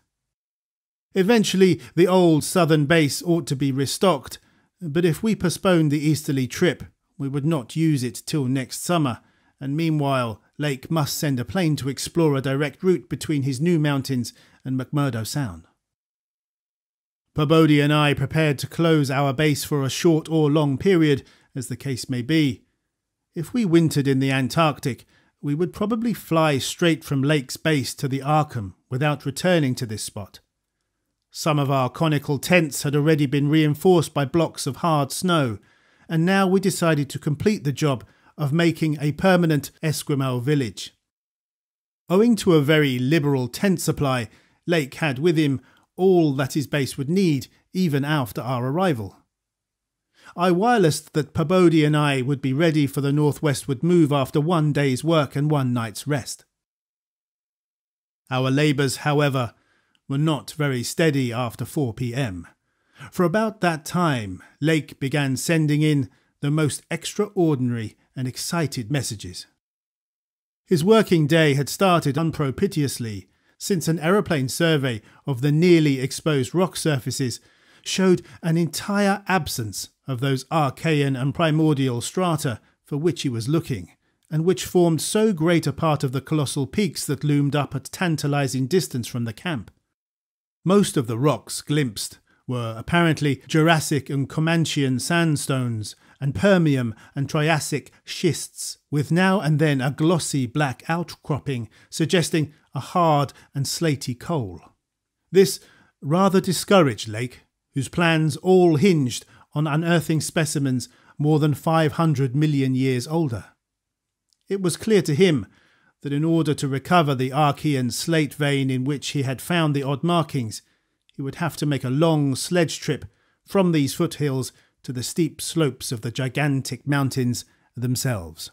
Eventually, the old southern base ought to be restocked, but if we postponed the easterly trip, we would not use it till next summer, and meanwhile Lake must send a plane to explore a direct route between his new mountains and McMurdo Sound. Peabody and I prepared to close our base for a short or long period, as the case may be. If we wintered in the Antarctic, we would probably fly straight from Lake's base to the Arkham without returning to this spot. Some of our conical tents had already been reinforced by blocks of hard snow, and now we decided to complete the job of making a permanent Esquimaux village. Owing to a very liberal tent supply, Lake had with him all that his base would need, even after our arrival. I wirelessed that Peabody and I would be ready for the northwestward move after 1 day's work and 1 night's rest. Our labours, however, were not very steady after 4 p.m. For about that time, Lake began sending in the most extraordinary and excited messages. His working day had started unpropitiously, since an aeroplane survey of the nearly exposed rock surfaces showed an entire absence of those Archean and primordial strata for which he was looking, and which formed so great a part of the colossal peaks that loomed up at tantalizing distance from the camp. Most of the rocks glimpsed were apparently Jurassic and Comanchean sandstones and Permian and Triassic schists, with now and then a glossy black outcropping suggesting a hard and slaty coal. This rather discouraged Lake, whose plans all hinged on unearthing specimens more than 500 million years older. It was clear to him that in order to recover the Archean slate vein in which he had found the odd markings, he would have to make a long sledge trip from these foothills to the steep slopes of the gigantic mountains themselves.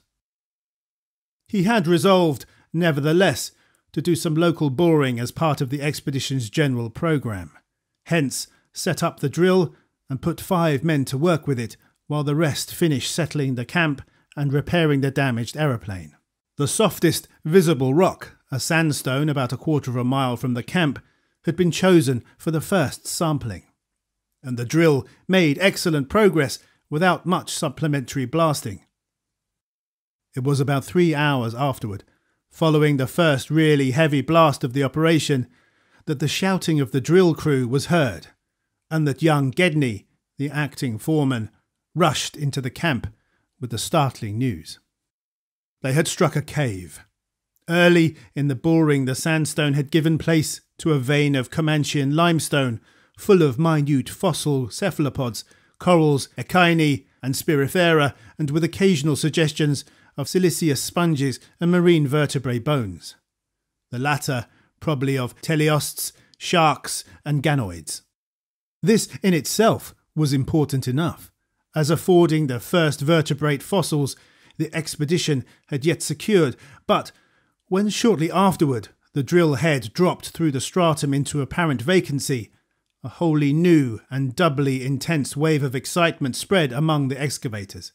He had resolved, nevertheless, to do some local boring as part of the expedition's general programme, hence set up the drill and put 5 men to work with it while the rest finished settling the camp and repairing the damaged aeroplane. The softest visible rock, a sandstone about 1/4 of a mile from the camp, had been chosen for the first sampling, and the drill made excellent progress without much supplementary blasting. It was about 3 hours afterward, following the first really heavy blast of the operation, that the shouting of the drill crew was heard, and that young Gedney, the acting foreman, rushed into the camp with the startling news. They had struck a cave. Early in the boring, the sandstone had given place to a vein of Comanchian limestone full of minute fossil cephalopods, corals, echini and spirifera, and with occasional suggestions of siliceous sponges and marine vertebrate bones. The latter probably of teleosts, sharks and ganoids. This in itself was important enough, as affording the first vertebrate fossils the expedition had yet secured, but when shortly afterward the drill head dropped through the stratum into apparent vacancy, a wholly new and doubly intense wave of excitement spread among the excavators.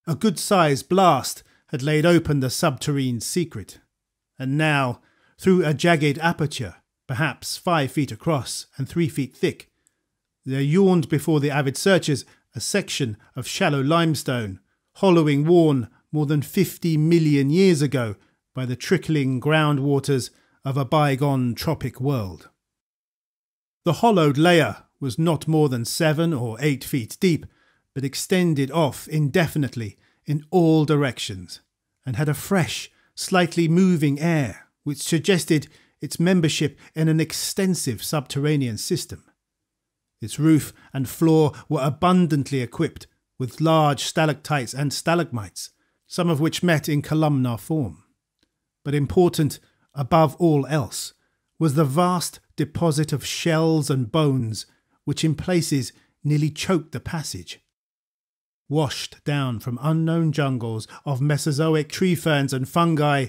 A good-sized blast had laid open the subterrane secret, and now, through a jagged aperture, perhaps 5 feet across and 3 feet thick, there yawned before the avid searchers a section of shallow limestone, hollowing worn more than 50 million years ago by the trickling groundwaters of a bygone tropic world. The hollowed layer was not more than 7 or 8 feet deep, but extended off indefinitely in all directions, and had a fresh, slightly moving air which suggested its membership in an extensive subterranean system. Its roof and floor were abundantly equipped with large stalactites and stalagmites, some of which met in columnar form. But important, above all else, was the vast deposit of shells and bones which in places nearly choked the passage. Washed down from unknown jungles of Mesozoic tree ferns and fungi,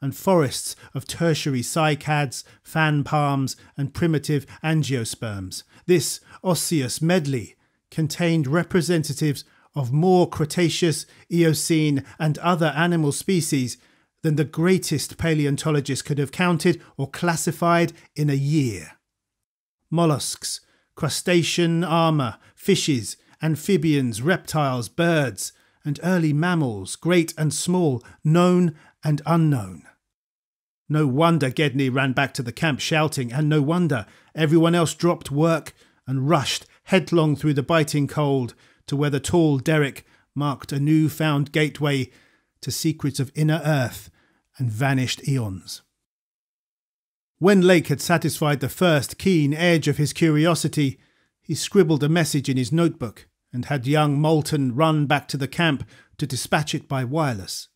and forests of tertiary cycads, fan palms and primitive angiosperms, this osseous medley contained representatives of more Cretaceous, Eocene and other animal species than the greatest paleontologists could have counted or classified in a year. Mollusks, crustacean armour, fishes, amphibians, reptiles, birds, and early mammals, great and small, known and unknown. No wonder Gedney ran back to the camp shouting, and no wonder everyone else dropped work and rushed headlong through the biting cold to where the tall derrick marked a new-found gateway to secrets of inner earth and vanished eons. When Lake had satisfied the first keen edge of his curiosity, he scribbled a message in his notebook and had young Moulton run back to the camp to dispatch it by wireless.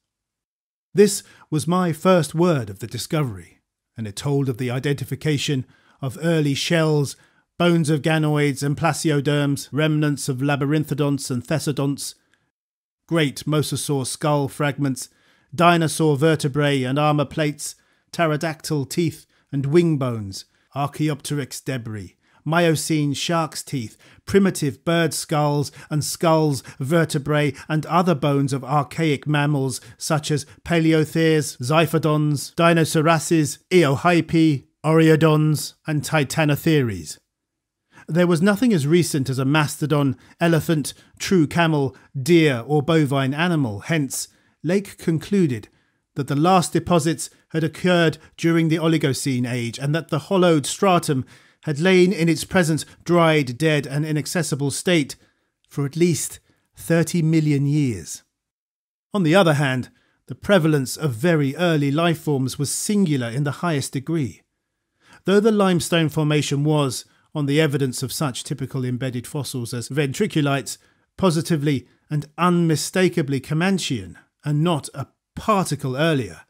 This was my first word of the discovery, and it told of the identification of early shells, bones of ganoids and plasioderms, remnants of labyrinthodonts and thesodonts, great mosasaur skull fragments, dinosaur vertebrae and armour plates, pterodactyl teeth and wing bones, Archaeopteryx debris, Miocene shark's teeth, primitive bird skulls and skulls, vertebrae and other bones of archaic mammals such as Paleotheres, Xiphodons, Dinosaurices, Eohypi, Oreodons and Titanotheres. There was nothing as recent as a mastodon, elephant, true camel, deer or bovine animal, hence Lake concluded that the last deposits had occurred during the Oligocene age and that the hollowed stratum had lain in its present dried, dead and inaccessible state for at least 30 million years. On the other hand, the prevalence of very early life forms was singular in the highest degree. Though the limestone formation was, on the evidence of such typical embedded fossils as ventriculites, positively and unmistakably Comanchean, and not a particle earlier.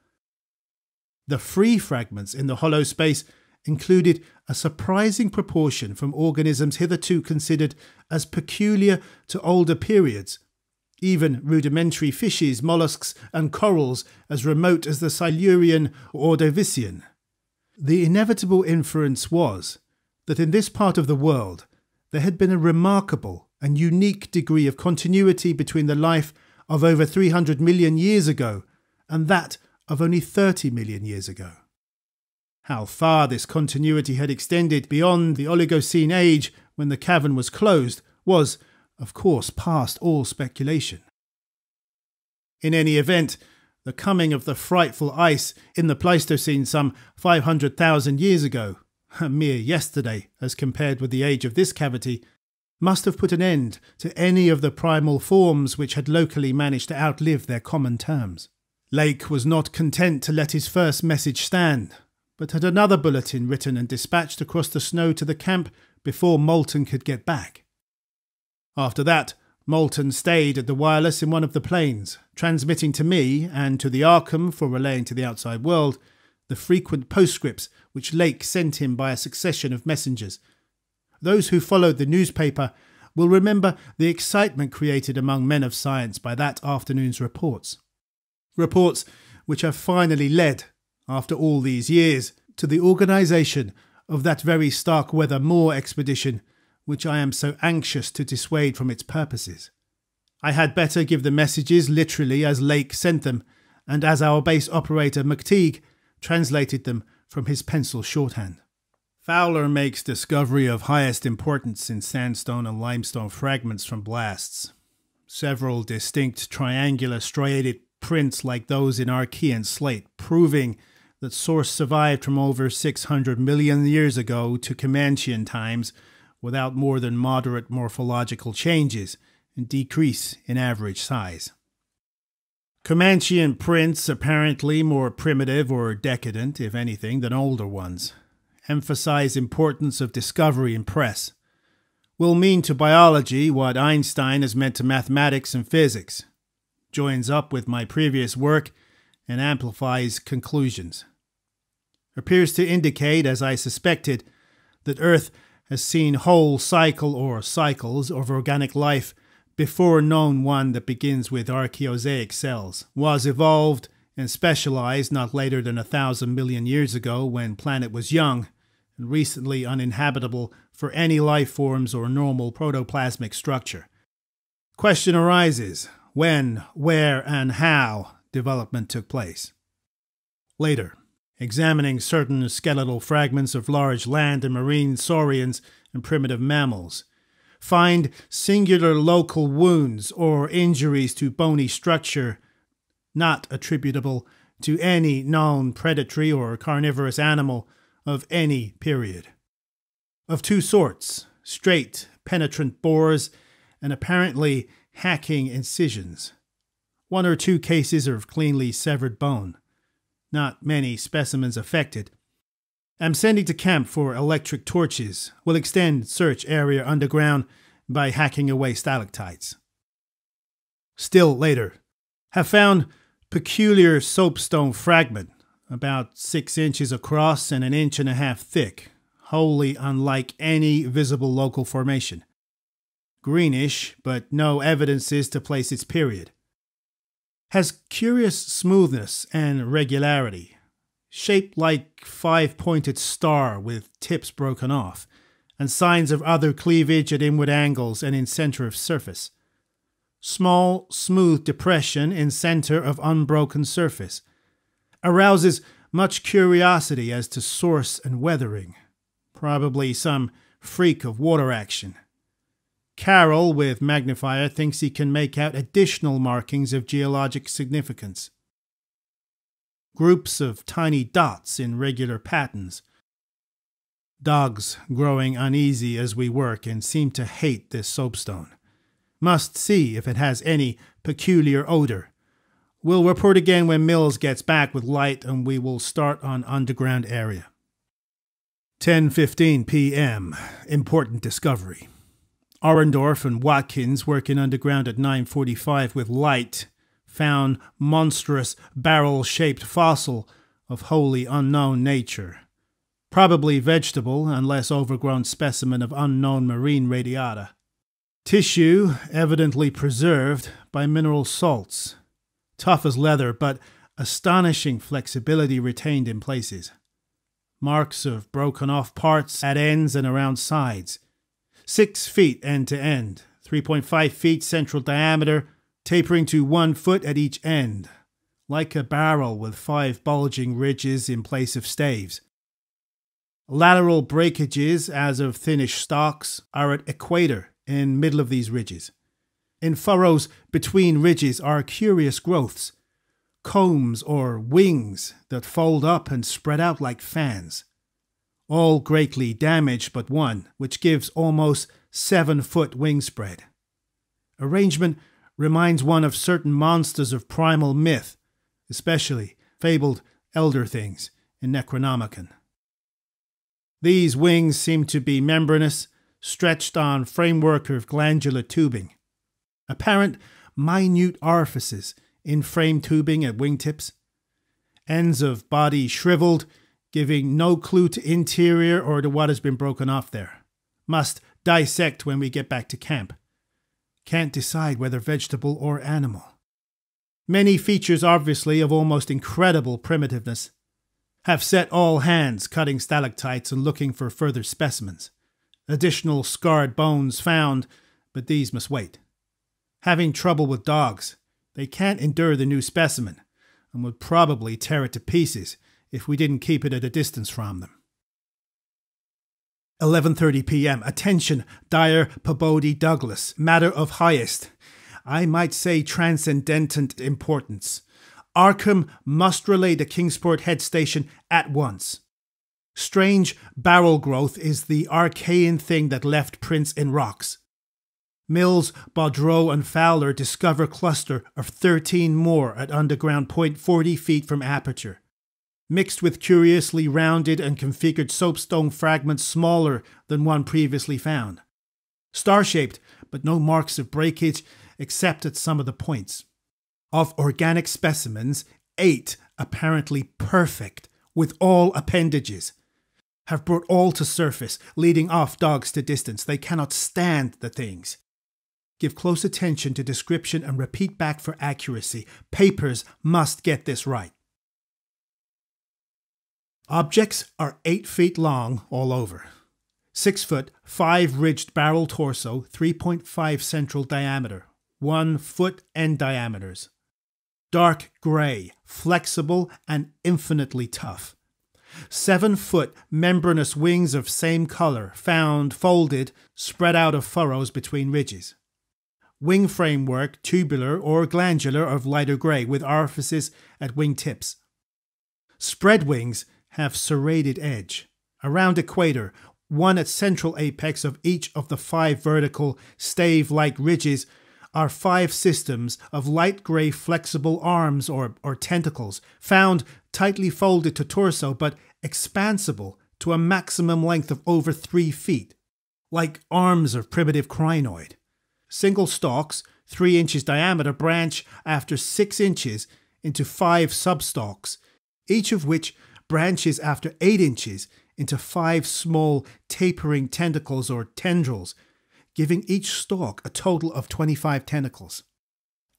The free fragments in the hollow space included a surprising proportion from organisms hitherto considered as peculiar to older periods, even rudimentary fishes, mollusks, and corals as remote as the Silurian or Ordovician. The inevitable inference was that in this part of the world there had been a remarkable and unique degree of continuity between the life of over 300 million years ago and that of only 30 million years ago. How far this continuity had extended beyond the Oligocene age when the cavern was closed was, of course, past all speculation. In any event, the coming of the frightful ice in the Pleistocene some 500,000 years ago, a mere yesterday as compared with the age of this cavity, must have put an end to any of the primal forms which had locally managed to outlive their common terms. Lake was not content to let his first message stand, but had another bulletin written and dispatched across the snow to the camp before Moulton could get back. After that, Moulton stayed at the wireless in one of the planes, transmitting to me and to the Arkham for relaying to the outside world the frequent postscripts which Lake sent him by a succession of messengers. Those who followed the newspaper will remember the excitement created among men of science by that afternoon's reports. Reports which have finally led, after all these years, to the organisation of that very Starkweather Moor expedition which I am so anxious to dissuade from its purposes. I had better give the messages literally as Lake sent them, and as our base operator McTeague translated them from his pencil shorthand. Fowler makes discovery of highest importance in sandstone and limestone fragments from blasts. Several distinct triangular striated prints like those in Archean slate, proving that source survived from over 600 million years ago to Comanchean times without more than moderate morphological changes and decrease in average size. Comanchean prints apparently more primitive or decadent, if anything, than older ones. Emphasize importance of discovery and press. Will mean to biology what Einstein has meant to mathematics and physics. Joins up with my previous work and amplifies conclusions. Appears to indicate, as I suspected, that Earth has seen whole cycle or cycles of organic life before known one that begins with archaeozoic cells, was evolved and specialized not later than 1,000 million years ago when planet was young and recently uninhabitable for any life forms or normal protoplasmic structure. Question arises, when, where, and how development took place. Later, examining certain skeletal fragments of large land and marine saurians and primitive mammals, find singular local wounds or injuries to bony structure not attributable to any known predatory or carnivorous animal of any period. Of two sorts, straight, penetrant bores and apparently hacking incisions. One or two cases of cleanly severed bone. Not many specimens affected. Am sending to camp for electric torches. Will extend search area underground by hacking away stalactites. Still later, have found peculiar soapstone fragment, about 6 inches across and 1.5 inches thick, wholly unlike any visible local formation. Greenish, but no evidences to place its period. Has curious smoothness and regularity, shaped like 5-pointed star with tips broken off, and signs of other cleavage at inward angles and in center of surface. Small, smooth depression in center of unbroken surface. Arouses much curiosity as to source and weathering. Probably some freak of water action. Carroll, with magnifier, thinks he can make out additional markings of geologic significance. Groups of tiny dots in regular patterns. Dogs growing uneasy as we work and seem to hate this soapstone. Must see if it has any peculiar odor. We'll report again when Mills gets back with light and we will start on underground area. 10:15 p.m. Important discovery. Orendorff and Watkins, working underground at 9:45 with light, found monstrous barrel-shaped fossil of wholly unknown nature. Probably vegetable, unless overgrown specimen of unknown marine radiata. Tissue evidently preserved by mineral salts. Tough as leather, but astonishing flexibility retained in places. Marks of broken off parts at ends and around sides. 6 feet end to end, 3.5 feet central diameter, tapering to 1 foot at each end, like a barrel with 5 bulging ridges in place of staves. Lateral breakages, as of thinnish stalks, are at equator in middle of these ridges. In furrows between ridges are curious growths, combs or wings that fold up and spread out like fans. All greatly damaged but one, which gives almost 7-foot wing spread. Arrangement reminds one of certain monsters of primal myth, especially fabled elder things in Necronomicon. These wings seem to be membranous, stretched on framework of glandular tubing. Apparent minute orifices in frame tubing at wingtips. Ends of body shriveled, giving no clue to interior or to what has been broken off there. Must dissect when we get back to camp. Can't decide whether vegetable or animal. Many features obviously of almost incredible primitiveness. Have set all hands cutting stalactites and looking for further specimens. Additional scarred bones found, but these must wait. Having trouble with dogs. They can't endure the new specimen, and would probably tear it to pieces if we didn't keep it at a distance from them. 11:30 p.m. Attention, Dyer Peabody Douglas. Matter of highest, I might say transcendent importance. Arkham must relay to Kingsport Head Station at once. Strange barrel growth is the archaean thing that left prints in rocks. Mills, Baudreau and Fowler discover cluster of 13 more at underground point 40 feet from aperture. Mixed with curiously rounded and configured soapstone fragments smaller than one previously found. Star-shaped, but no marks of breakage except at some of the points. Of organic specimens, 8 apparently perfect, with all appendages. Have brought all to surface, leading off dogs to distance. They cannot stand the things. Give close attention to description and repeat back for accuracy. Papers must get this right. Objects are 8 feet long all over. 6 foot, 5 ridged barrel torso, 3.5 central diameter, 1 foot end diameters. Dark grey, flexible and infinitely tough. 7-foot membranous wings of same color, found folded, spread out of furrows between ridges. Wing framework, tubular or glandular of lighter grey with orifices at wing tips. Spread wings have serrated edge. Around equator, one at central apex of each of the 5 vertical stave-like ridges are 5 systems of light grey flexible arms or tentacles, found tightly folded to torso but expansible to a maximum length of over 3 feet, like arms of primitive crinoid. Single stalks, 3 inches diameter, branch after 6 inches into 5 substalks, each of which branches after 8 inches into 5 small tapering tentacles or tendrils, giving each stalk a total of 25 tentacles.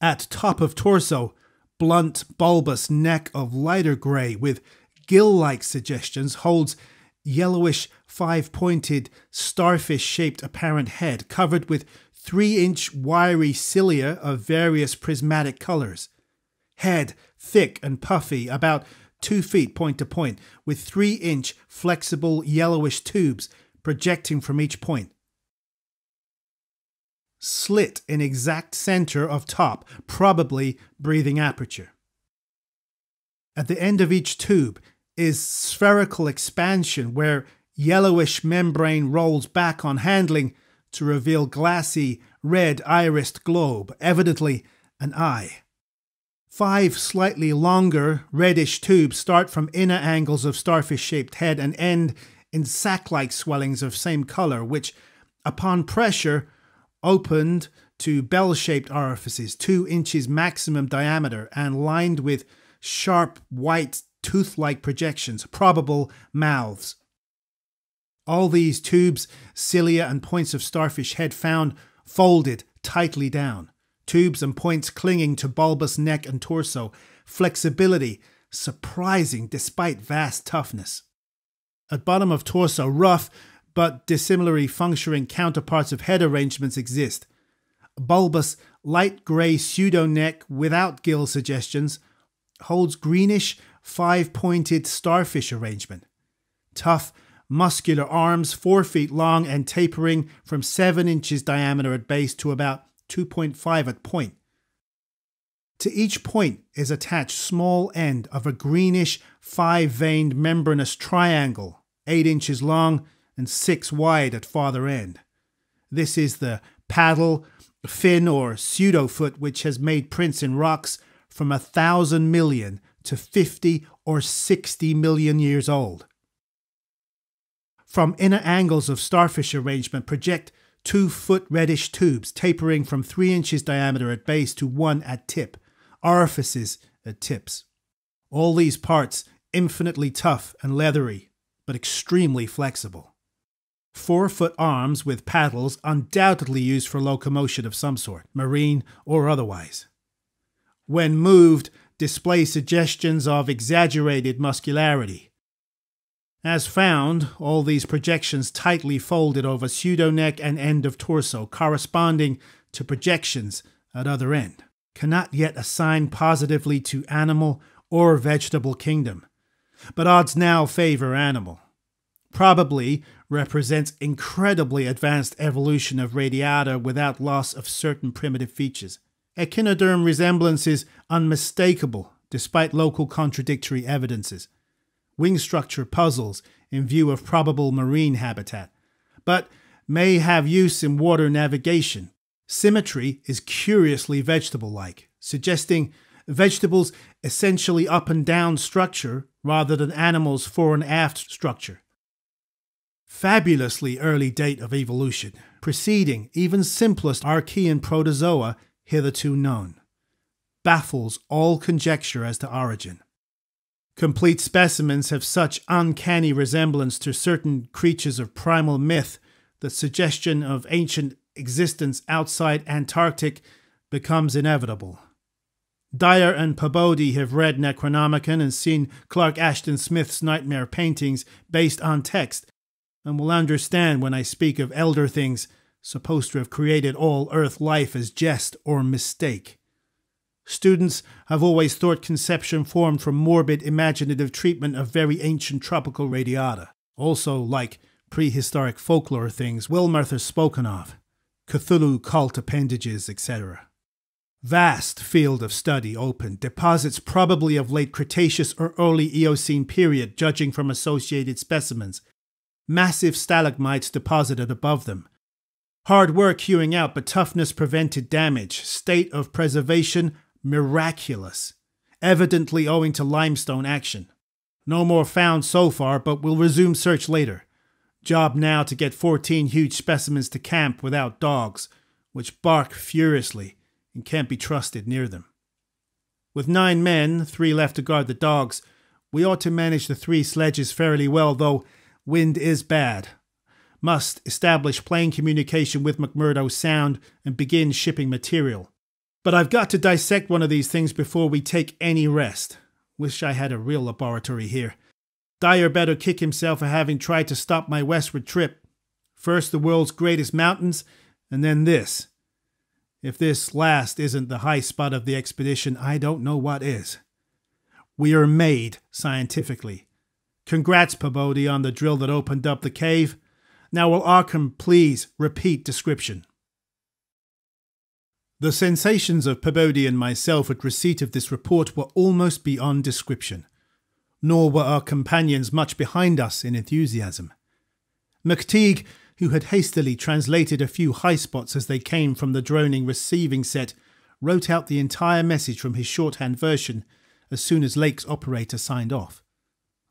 At top of torso, blunt, bulbous neck of lighter grey with gill-like suggestions holds yellowish, 5-pointed, starfish-shaped apparent head covered with 3-inch wiry cilia of various prismatic colours. Head thick and puffy, about 2 feet point to point, with 3-inch flexible yellowish tubes projecting from each point. Slit in exact center of top, probably breathing aperture. At the end of each tube is spherical expansion where yellowish membrane rolls back on handling to reveal glassy, red irised globe, evidently an eye. 5 slightly longer, reddish tubes start from inner angles of starfish-shaped head and end in sac-like swellings of same color, which, upon pressure, opened to bell-shaped orifices 2 inches maximum diameter and lined with sharp white tooth-like projections, probable mouths. All these tubes, cilia and points of starfish head found folded tightly down. Tubes and points clinging to bulbous neck and torso. Flexibility surprising despite vast toughness. At bottom of torso, rough but dissimilarly functioning counterparts of head arrangements exist. Bulbous, light grey pseudo-neck without gill suggestions holds greenish, 5-pointed starfish arrangement. Tough, muscular arms, 4 feet long and tapering from 7 inches diameter at base to about 2.5 at point. To each point is attached small end of a greenish, 5-veined membranous triangle, 8 inches long and 6 wide at farther end. This is the paddle, fin or pseudofoot which has made prints in rocks from 1,000 million to 50 or 60 million years old. From inner angles of starfish arrangement project 2-foot reddish tubes tapering from 3 inches diameter at base to 1 at tip, orifices at tips. All these parts infinitely tough and leathery, but extremely flexible. 4-foot arms with paddles undoubtedly used for locomotion of some sort, marine or otherwise. When moved, display suggestions of exaggerated muscularity. As found, all these projections tightly folded over pseudo-neck and end of torso, corresponding to projections at other end. Cannot yet assign positively to animal or vegetable kingdom, but odds now favor animal. Probably represents incredibly advanced evolution of radiata without loss of certain primitive features. Echinoderm resemblance is unmistakable despite local contradictory evidences. Wing structure puzzles in view of probable marine habitat, but may have use in water navigation. Symmetry is curiously vegetable-like, suggesting vegetables essentially up and down structure rather than animals fore and aft structure. Fabulously early date of evolution, preceding even simplest Archean protozoa hitherto known. Baffles all conjecture as to origin. Complete specimens have such uncanny resemblance to certain creatures of primal myth that suggestion of ancient existence outside Antarctic becomes inevitable. Dyer and Peabody have read Necronomicon and seen Clark Ashton Smith's nightmare paintings based on text, and will understand when I speak of elder things supposed to have created all Earth life as jest or mistake. Students have always thought conception formed from morbid imaginative treatment of very ancient tropical radiata, also like prehistoric folklore things Wilmarth has spoken of, Cthulhu cult appendages, etc. Vast field of study open, deposits probably of late Cretaceous or early Eocene period judging from associated specimens, massive stalagmites deposited above them. Hard work hewing out, but toughness prevented damage. State of preservation miraculous, evidently owing to limestone action. No more found so far, but we'll resume search later. Job now to get 14 huge specimens to camp without dogs, which bark furiously and can't be trusted near them. With 9 men, 3 left to guard the dogs, we ought to manage the 3 sledges fairly well, though wind is bad. Must establish plane communication with McMurdo Sound and begin shipping material. But I've got to dissect one of these things before we take any rest. Wish I had a real laboratory here. Dyer better kick himself for having tried to stop my westward trip. First the world's greatest mountains, and then this. If this last isn't the high spot of the expedition, I don't know what is. We are made, scientifically. Congrats, Peabody, on the drill that opened up the cave. Now will Arkham please repeat description? The sensations of Peabody and myself at receipt of this report were almost beyond description. Nor were our companions much behind us in enthusiasm. McTeague, who had hastily translated a few high spots as they came from the droning receiving set, wrote out the entire message from his shorthand version as soon as Lake's operator signed off.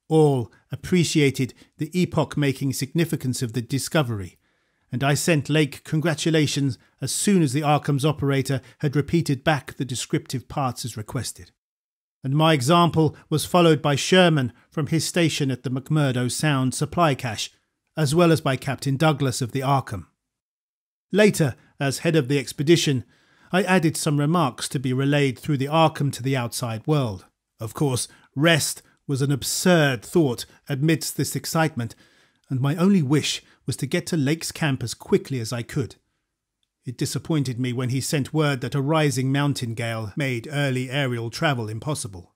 All appreciated the epoch-making significance of the discovery, and I sent Lake congratulations as soon as the Arkham's operator had repeated back the descriptive parts as requested. And my example was followed by Sherman from his station at the McMurdo Sound supply cache, as well as by Captain Douglas of the Arkham. Later, as head of the expedition, I added some remarks to be relayed through the Arkham to the outside world. Of course, rest was an absurd thought amidst this excitement, and my only wish was to get to Lake's camp as quickly as I could. It disappointed me when he sent word that a rising mountain gale made early aerial travel impossible.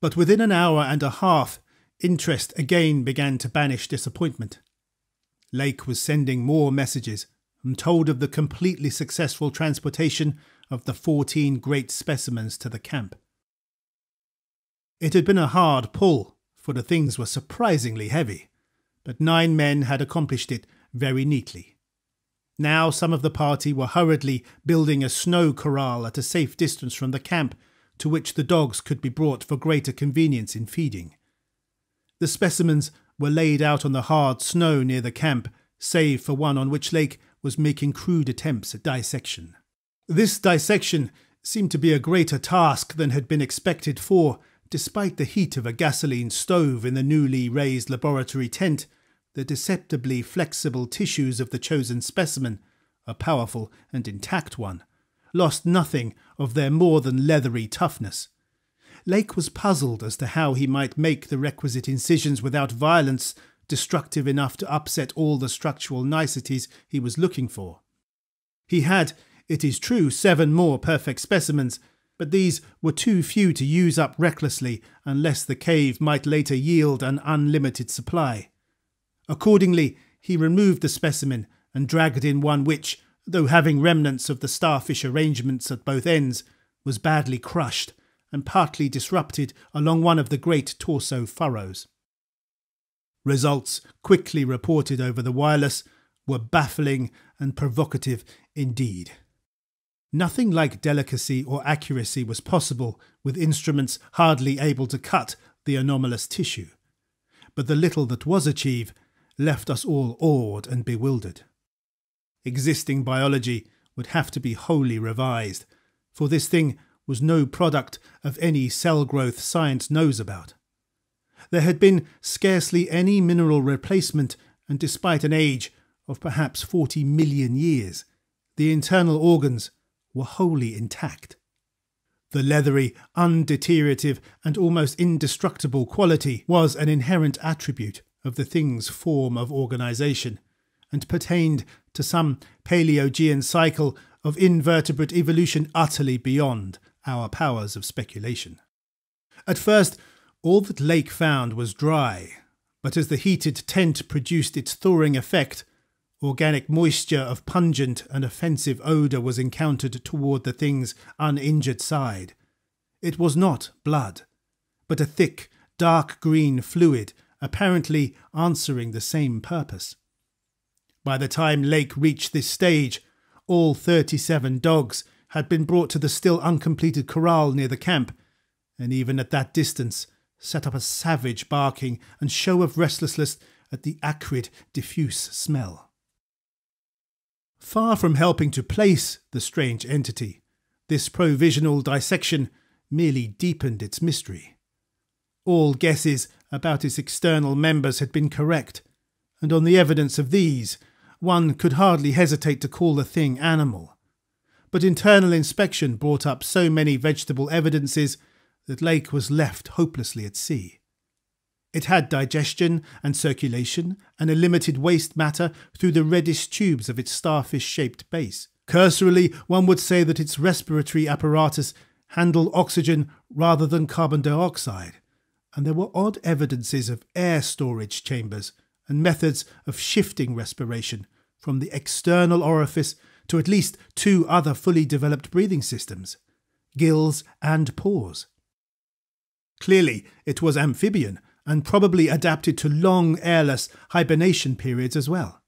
But within an hour and a half, interest again began to banish disappointment. Lake was sending more messages and told of the completely successful transportation of the 14 great specimens to the camp. It had been a hard pull, for the things were surprisingly heavy, but 9 men had accomplished it very neatly. Now some of the party were hurriedly building a snow corral at a safe distance from the camp, to which the dogs could be brought for greater convenience in feeding. The specimens were laid out on the hard snow near the camp, save for one on which Lake was making crude attempts at dissection. This dissection seemed to be a greater task than had been expected, for, despite the heat of a gasoline stove in the newly raised laboratory tent, the deceptively flexible tissues of the chosen specimen, a powerful and intact one, lost nothing of their more than leathery toughness. Lake was puzzled as to how he might make the requisite incisions without violence destructive enough to upset all the structural niceties he was looking for. He had, it is true, 7 more perfect specimens, but these were too few to use up recklessly unless the cave might later yield an unlimited supply. Accordingly, he removed the specimen and dragged in one which, though having remnants of the starfish arrangements at both ends, was badly crushed and partly disrupted along one of the great torso furrows. Results, quickly reported over the wireless, were baffling and provocative indeed. Nothing like delicacy or accuracy was possible with instruments hardly able to cut the anomalous tissue, but the little that was achieved left us all awed and bewildered. Existing biology would have to be wholly revised, for this thing was no product of any cell growth science knows about. There had been scarcely any mineral replacement, and despite an age of perhaps 40 million years, the internal organs were wholly intact. The leathery, undeteriorative, and almost indestructible quality was an inherent attribute of the thing's form of organisation, and pertained to some Paleogean cycle of invertebrate evolution utterly beyond our powers of speculation. At first, all that Lake found was dry, but as the heated tent produced its thawing effect, organic moisture of pungent and offensive odour was encountered toward the thing's uninjured side. It was not blood, but a thick, dark green fluid, apparently answering the same purpose. By the time Lake reached this stage, all 37 dogs had been brought to the still uncompleted corral near the camp, and even at that distance set up a savage barking and show of restlessness at the acrid, diffuse smell. Far from helping to place the strange entity, this provisional dissection merely deepened its mystery. All guesses about its external members had been correct, and on the evidence of these, one could hardly hesitate to call the thing animal. But internal inspection brought up so many vegetable evidences that Lake was left hopelessly at sea. It had digestion and circulation and a limited waste matter through the reddish tubes of its starfish-shaped base. Cursorily, one would say that its respiratory apparatus handled oxygen rather than carbon dioxide, and there were odd evidences of air storage chambers and methods of shifting respiration from the external orifice to at least 2 other fully developed breathing systems, gills and pores. Clearly, it was amphibian and probably adapted to long airless hibernation periods as well.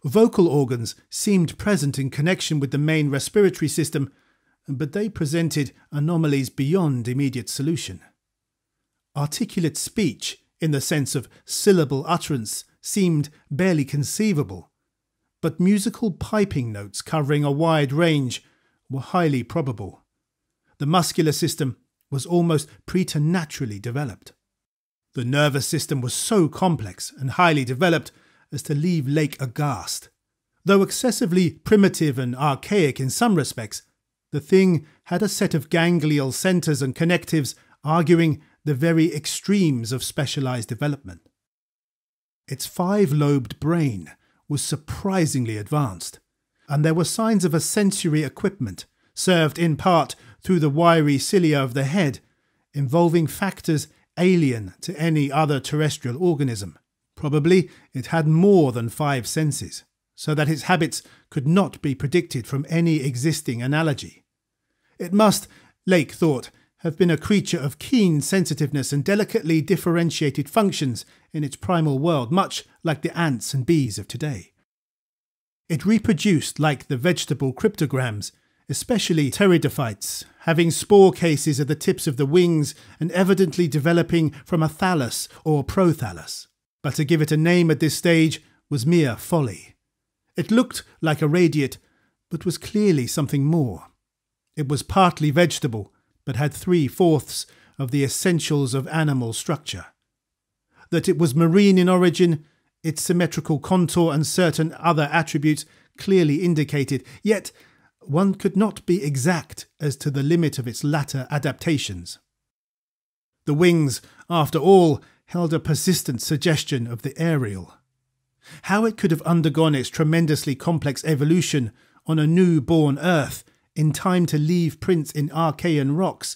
Vocal organs seemed present in connection with the main respiratory system, but they presented anomalies beyond immediate solution. Articulate speech, in the sense of syllable utterance, seemed barely conceivable, but musical piping notes covering a wide range were highly probable. The muscular system was almost preternaturally developed. The nervous system was so complex and highly developed as to leave Lake aghast. Though excessively primitive and archaic in some respects, the thing had a set of ganglial centres and connectives arguing the very extremes of specialised development. Its 5-lobed brain was surprisingly advanced, and there were signs of a sensory equipment, served in part through the wiry cilia of the head, involving factors alien to any other terrestrial organism. Probably it had more than 5 senses, so that its habits could not be predicted from any existing analogy. It must, Lake thought, have been a creature of keen sensitiveness and delicately differentiated functions in its primal world, much like the ants and bees of today. It reproduced like the vegetable cryptograms, especially pteridophytes, having spore cases at the tips of the wings and evidently developing from a thallus or prothallus. But to give it a name at this stage was mere folly. It looked like a radiate, but was clearly something more. It was partly vegetable, but had 3/4 of the essentials of animal structure. That it was marine in origin, its symmetrical contour and certain other attributes clearly indicated, yet one could not be exact as to the limit of its latter adaptations. The wings, after all, held a persistent suggestion of the aerial. How it could have undergone its tremendously complex evolution on a new-born Earth in time to leave prints in Archean rocks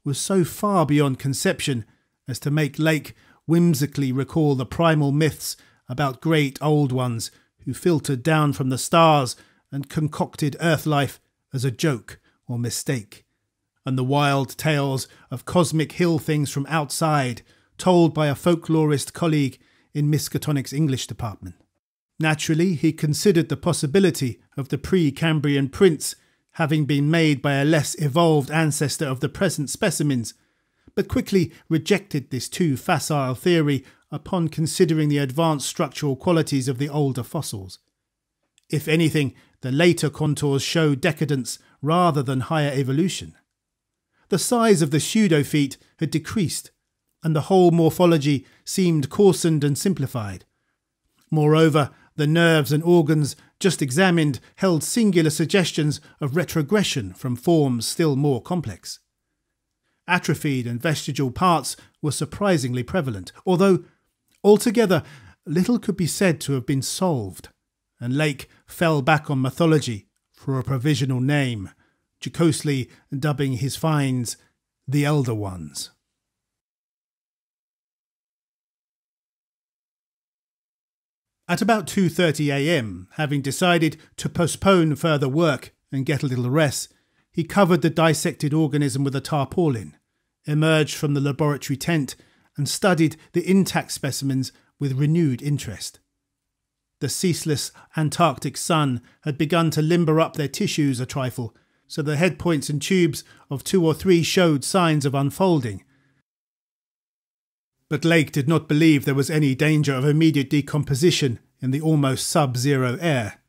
was so far beyond conception as to make Lake whimsically recall the primal myths about great old ones who filtered down from the stars and concocted Earth life as a joke or mistake, and the wild tales of cosmic hill things from outside told by a folklorist colleague in Miskatonic's English department. Naturally, he considered the possibility of the pre-Cambrian prints having been made by a less evolved ancestor of the present specimens, but quickly rejected this too facile theory upon considering the advanced structural qualities of the older fossils. If anything, the later contours show decadence rather than higher evolution. The size of the pseudofeet had decreased, and the whole morphology seemed coarsened and simplified. Moreover, the nerves and organs just examined held singular suggestions of retrogression from forms still more complex. Atrophied and vestigial parts were surprisingly prevalent, although altogether little could be said to have been solved, and Lake fell back on mythology for a provisional name, jocosely dubbing his finds the Elder Ones. At about 2:30 a.m, having decided to postpone further work and get a little rest, he covered the dissected organism with a tarpaulin, emerged from the laboratory tent and studied the intact specimens with renewed interest. The ceaseless Antarctic sun had begun to limber up their tissues a trifle, so the head points and tubes of 2 or 3 showed signs of unfolding. But Lake did not believe there was any danger of immediate decomposition in the almost sub-zero air.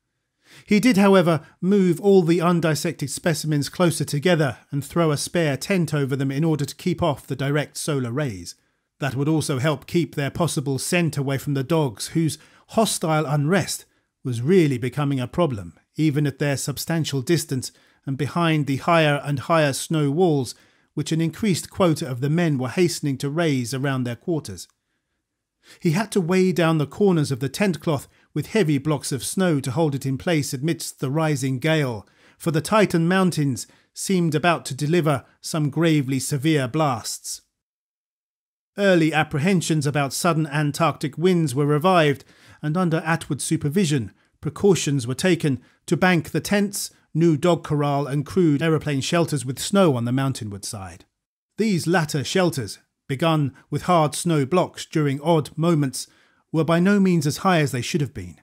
He did, however, move all the undissected specimens closer together and throw a spare tent over them in order to keep off the direct solar rays. That would also help keep their possible scent away from the dogs, whose hostile unrest was really becoming a problem, even at their substantial distance and behind the higher and higher snow walls which an increased quota of the men were hastening to raise around their quarters. He had to weigh down the corners of the tent cloth with heavy blocks of snow to hold it in place amidst the rising gale, for the Titan Mountains seemed about to deliver some gravely severe blasts. Early apprehensions about sudden Antarctic winds were revived, and under Atwood's supervision, precautions were taken to bank the tents, new dog corral and crude aeroplane shelters with snow on the mountainward side. These latter shelters, begun with hard snow blocks during odd moments, were by no means as high as they should have been,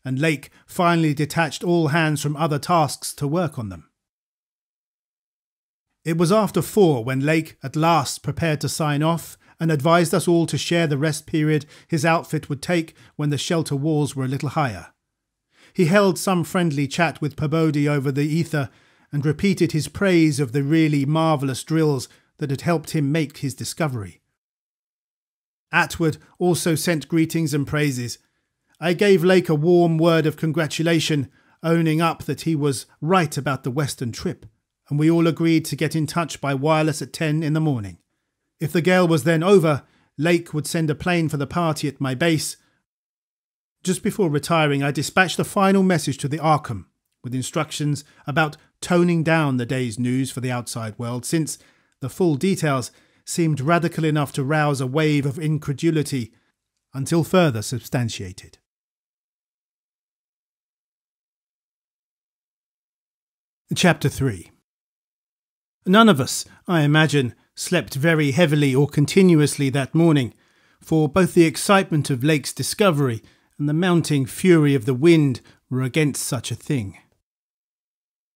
and Lake finally detached all hands from other tasks to work on them. It was after 4 when Lake at last prepared to sign off and advised us all to share the rest period his outfit would take when the shelter walls were a little higher. He held some friendly chat with Pabodie over the ether and repeated his praise of the really marvellous drills that had helped him make his discovery. Atwood also sent greetings and praises. I gave Lake a warm word of congratulation, owning up that he was right about the western trip, and we all agreed to get in touch by wireless at 10 in the morning. If the gale was then over, Lake would send a plane for the party at my base. Just before retiring, I dispatched a final message to the Arkham, with instructions about toning down the day's news for the outside world, since the full details seemed radical enough to rouse a wave of incredulity until further substantiated. Chapter 3. None of us, I imagine, slept very heavily or continuously that morning, for both the excitement of Lake's discovery and the mounting fury of the wind were against such a thing.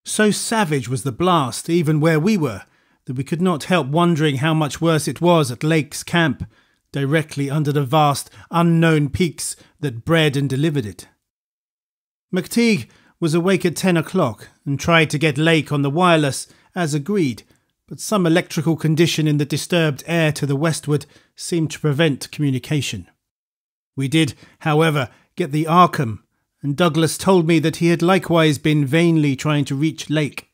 So savage was the blast, even where we were, that we could not help wondering how much worse it was at Lake's camp, directly under the vast, unknown peaks that bred and delivered it. McTeague was awake at 10 o'clock and tried to get Lake on the wireless, as agreed, but some electrical condition in the disturbed air to the westward seemed to prevent communication. We did, however, get the Arkham, and Douglas told me that he had likewise been vainly trying to reach Lake.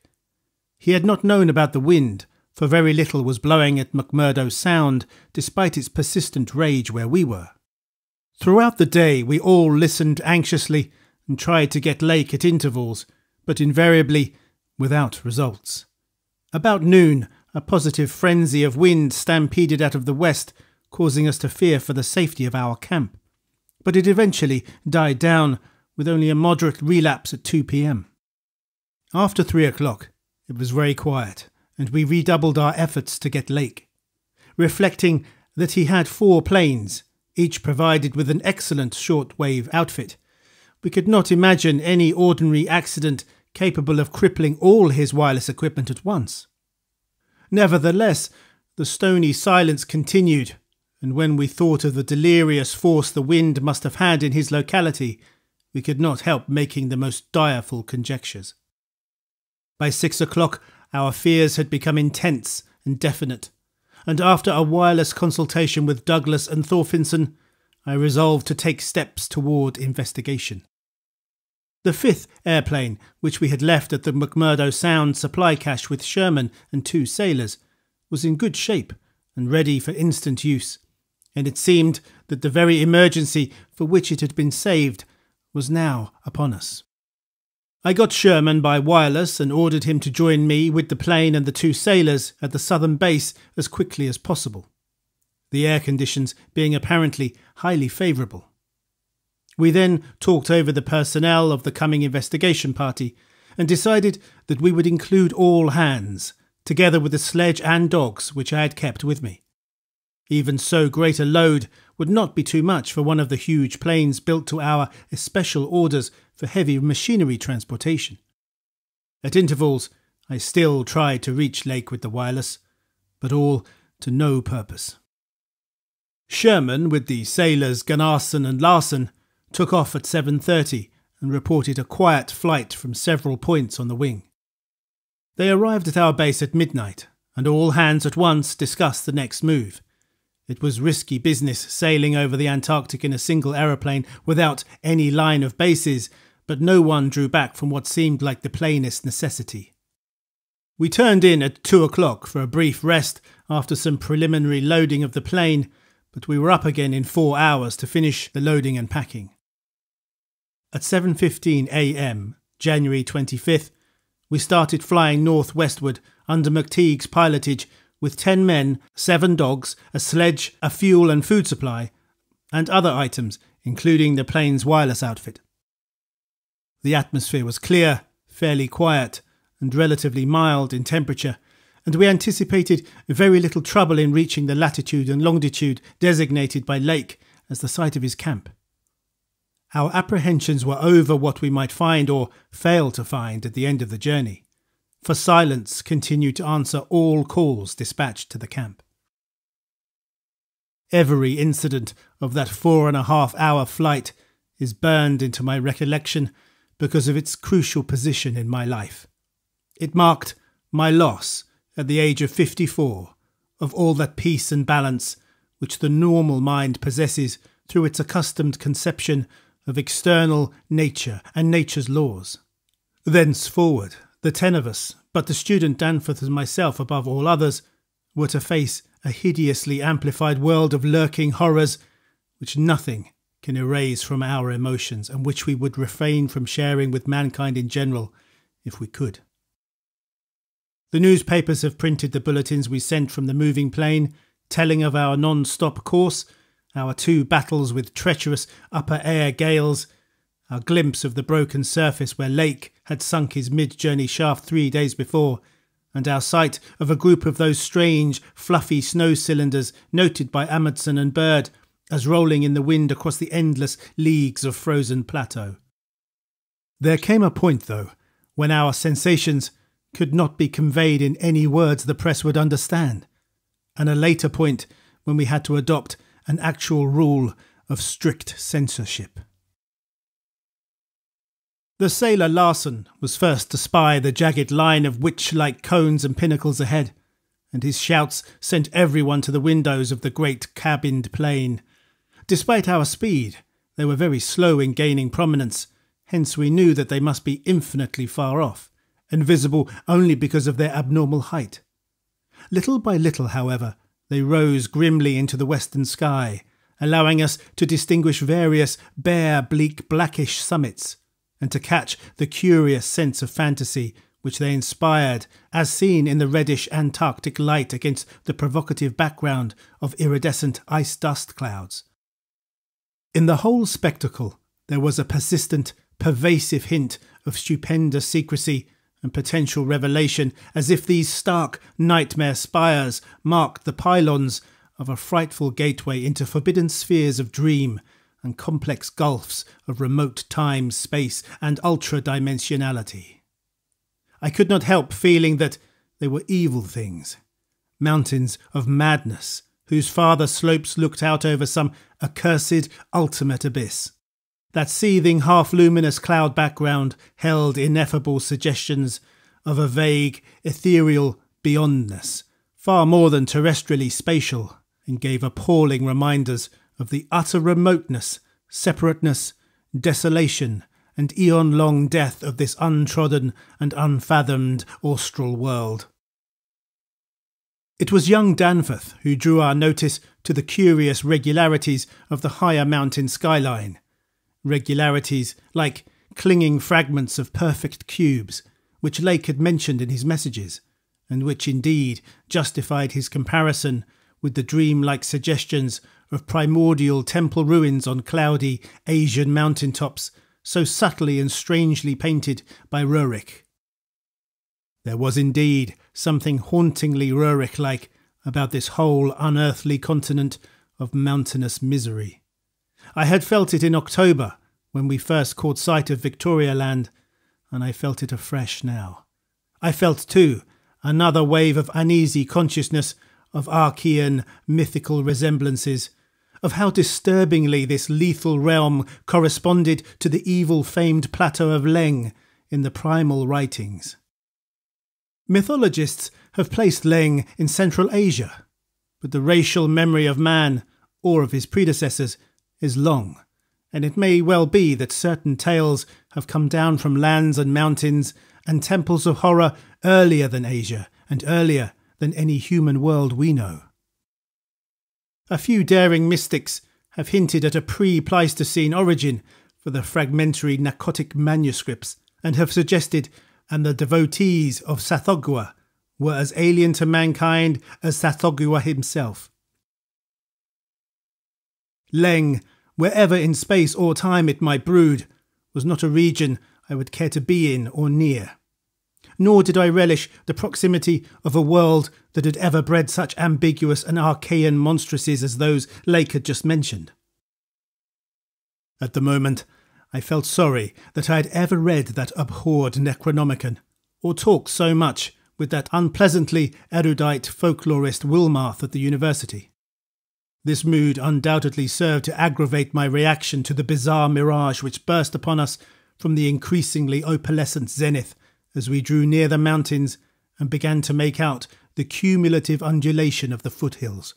He had not known about the wind, for very little was blowing at McMurdo Sound, despite its persistent rage where we were. Throughout the day we all listened anxiously and tried to get Lake at intervals, but invariably without results. About noon, a positive frenzy of wind stampeded out of the west, causing us to fear for the safety of our camp. But it eventually died down, with only a moderate relapse at 2 p.m. After 3 o'clock, it was very quiet, and we redoubled our efforts to get Lake. Reflecting that he had 4 planes, each provided with an excellent short-wave outfit, we could not imagine any ordinary accident capable of crippling all his wireless equipment at once. Nevertheless, the stony silence continued, and when we thought of the delirious force the wind must have had in his locality, we could not help making the most direful conjectures. By 6 o'clock, our fears had become intense and definite, and after a wireless consultation with Douglas and Thorfinson, I resolved to take steps toward investigation. The 5th airplane, which we had left at the McMurdo Sound supply cache with Sherman and 2 sailors, was in good shape and ready for instant use, and it seemed that the very emergency for which it had been saved was now upon us. I got Sherman by wireless and ordered him to join me with the plane and the 2 sailors at the southern base as quickly as possible, the air conditions being apparently highly favourable. We then talked over the personnel of the coming investigation party and decided that we would include all hands, together with the sledge and dogs which I had kept with me. Even so great a load would not be too much for one of the huge planes built to our especial orders for heavy machinery transportation. At intervals, I still tried to reach Lake with the wireless, but all to no purpose. Sherman, with the sailors Gunnarsson and Larson, took off at 7:30 and reported a quiet flight from several points on the wing. They arrived at our base at midnight, and all hands at once discussed the next move. It was risky business sailing over the Antarctic in a single aeroplane without any line of bases, but no one drew back from what seemed like the plainest necessity. We turned in at 2 o'clock for a brief rest after some preliminary loading of the plane, but we were up again in 4 hours to finish the loading and packing. At 7:15 a.m., January 25th, we started flying northwestward under McTeague's pilotage with 10 men, 7 dogs, a sledge, a fuel and food supply, and other items, including the plane's wireless outfit. The atmosphere was clear, fairly quiet, and relatively mild in temperature, and we anticipated very little trouble in reaching the latitude and longitude designated by Lake as the site of his camp. Our apprehensions were over what we might find or fail to find at the end of the journey, for silence continued to answer all calls dispatched to the camp. Every incident of that 4.5-hour flight is burned into my recollection, because of its crucial position in my life. It marked my loss at the age of 54 of all that peace and balance which the normal mind possesses through its accustomed conception of external nature and nature's laws. Thenceforward, the 10 of us, but the student Danforth and myself above all others, were to face a hideously amplified world of lurking horrors which nothing can erase from our emotions and which we would refrain from sharing with mankind in general if we could. The newspapers have printed the bulletins we sent from the moving plane, telling of our non-stop course, our 2 battles with treacherous upper air gales, our glimpse of the broken surface where Lake had sunk his mid-journey shaft 3 days before, and our sight of a group of those strange, fluffy snow cylinders noted by Amundsen and Bird as rolling in the wind across the endless leagues of frozen plateau. There came a point, though, when our sensations could not be conveyed in any words the press would understand, and a later point when we had to adopt an actual rule of strict censorship. The sailor Larsen was first to spy the jagged line of witch-like cones and pinnacles ahead, and his shouts sent everyone to the windows of the great cabined plane. Despite our speed, they were very slow in gaining prominence, hence we knew that they must be infinitely far off, and visible only because of their abnormal height. Little by little, however, they rose grimly into the western sky, allowing us to distinguish various bare, bleak, blackish summits, and to catch the curious sense of fantasy which they inspired, as seen in the reddish Antarctic light against the provocative background of iridescent ice dust clouds. In the whole spectacle there was a persistent, pervasive hint of stupendous secrecy and potential revelation, as if these stark nightmare spires marked the pylons of a frightful gateway into forbidden spheres of dream and complex gulfs of remote time, space, and ultra-dimensionality. I could not help feeling that they were evil things, mountains of madness, whose farther slopes looked out over some accursed ultimate abyss. That seething half-luminous cloud background held ineffable suggestions of a vague, ethereal beyondness, far more than terrestrially spatial, and gave appalling reminders of the utter remoteness, separateness, desolation, and eon-long death of this untrodden and unfathomed austral world. It was young Danforth who drew our notice to the curious regularities of the higher mountain skyline, regularities like clinging fragments of perfect cubes, which Lake had mentioned in his messages, and which indeed justified his comparison with the dream-like suggestions of primordial temple ruins on cloudy Asian mountain tops, so subtly and strangely painted by Roerich. There was indeed something hauntingly Roerich-like about this whole unearthly continent of mountainous misery. I had felt it in October, when we first caught sight of Victoria Land, and I felt it afresh now. I felt, too, another wave of uneasy consciousness of Archean mythical resemblances, of how disturbingly this lethal realm corresponded to the evil-famed plateau of Leng in the primal writings. Mythologists have placed Leng in Central Asia, but the racial memory of man, or of his predecessors, is long, and it may well be that certain tales have come down from lands and mountains and temples of horror earlier than Asia and earlier than any human world we know. A few daring mystics have hinted at a pre-Pleistocene origin for the fragmentary Nakotic manuscripts and have suggested and the devotees of Sathogwa were as alien to mankind as Sathogwa himself. Leng, wherever in space or time it might brood, was not a region I would care to be in or near. Nor did I relish the proximity of a world that had ever bred such ambiguous and archaean monstrosities as those Lake had just mentioned. At the moment, I felt sorry that I had ever read that abhorred Necronomicon, or talked so much with that unpleasantly erudite folklorist Wilmarth at the university. This mood undoubtedly served to aggravate my reaction to the bizarre mirage which burst upon us from the increasingly opalescent zenith as we drew near the mountains and began to make out the cumulative undulation of the foothills.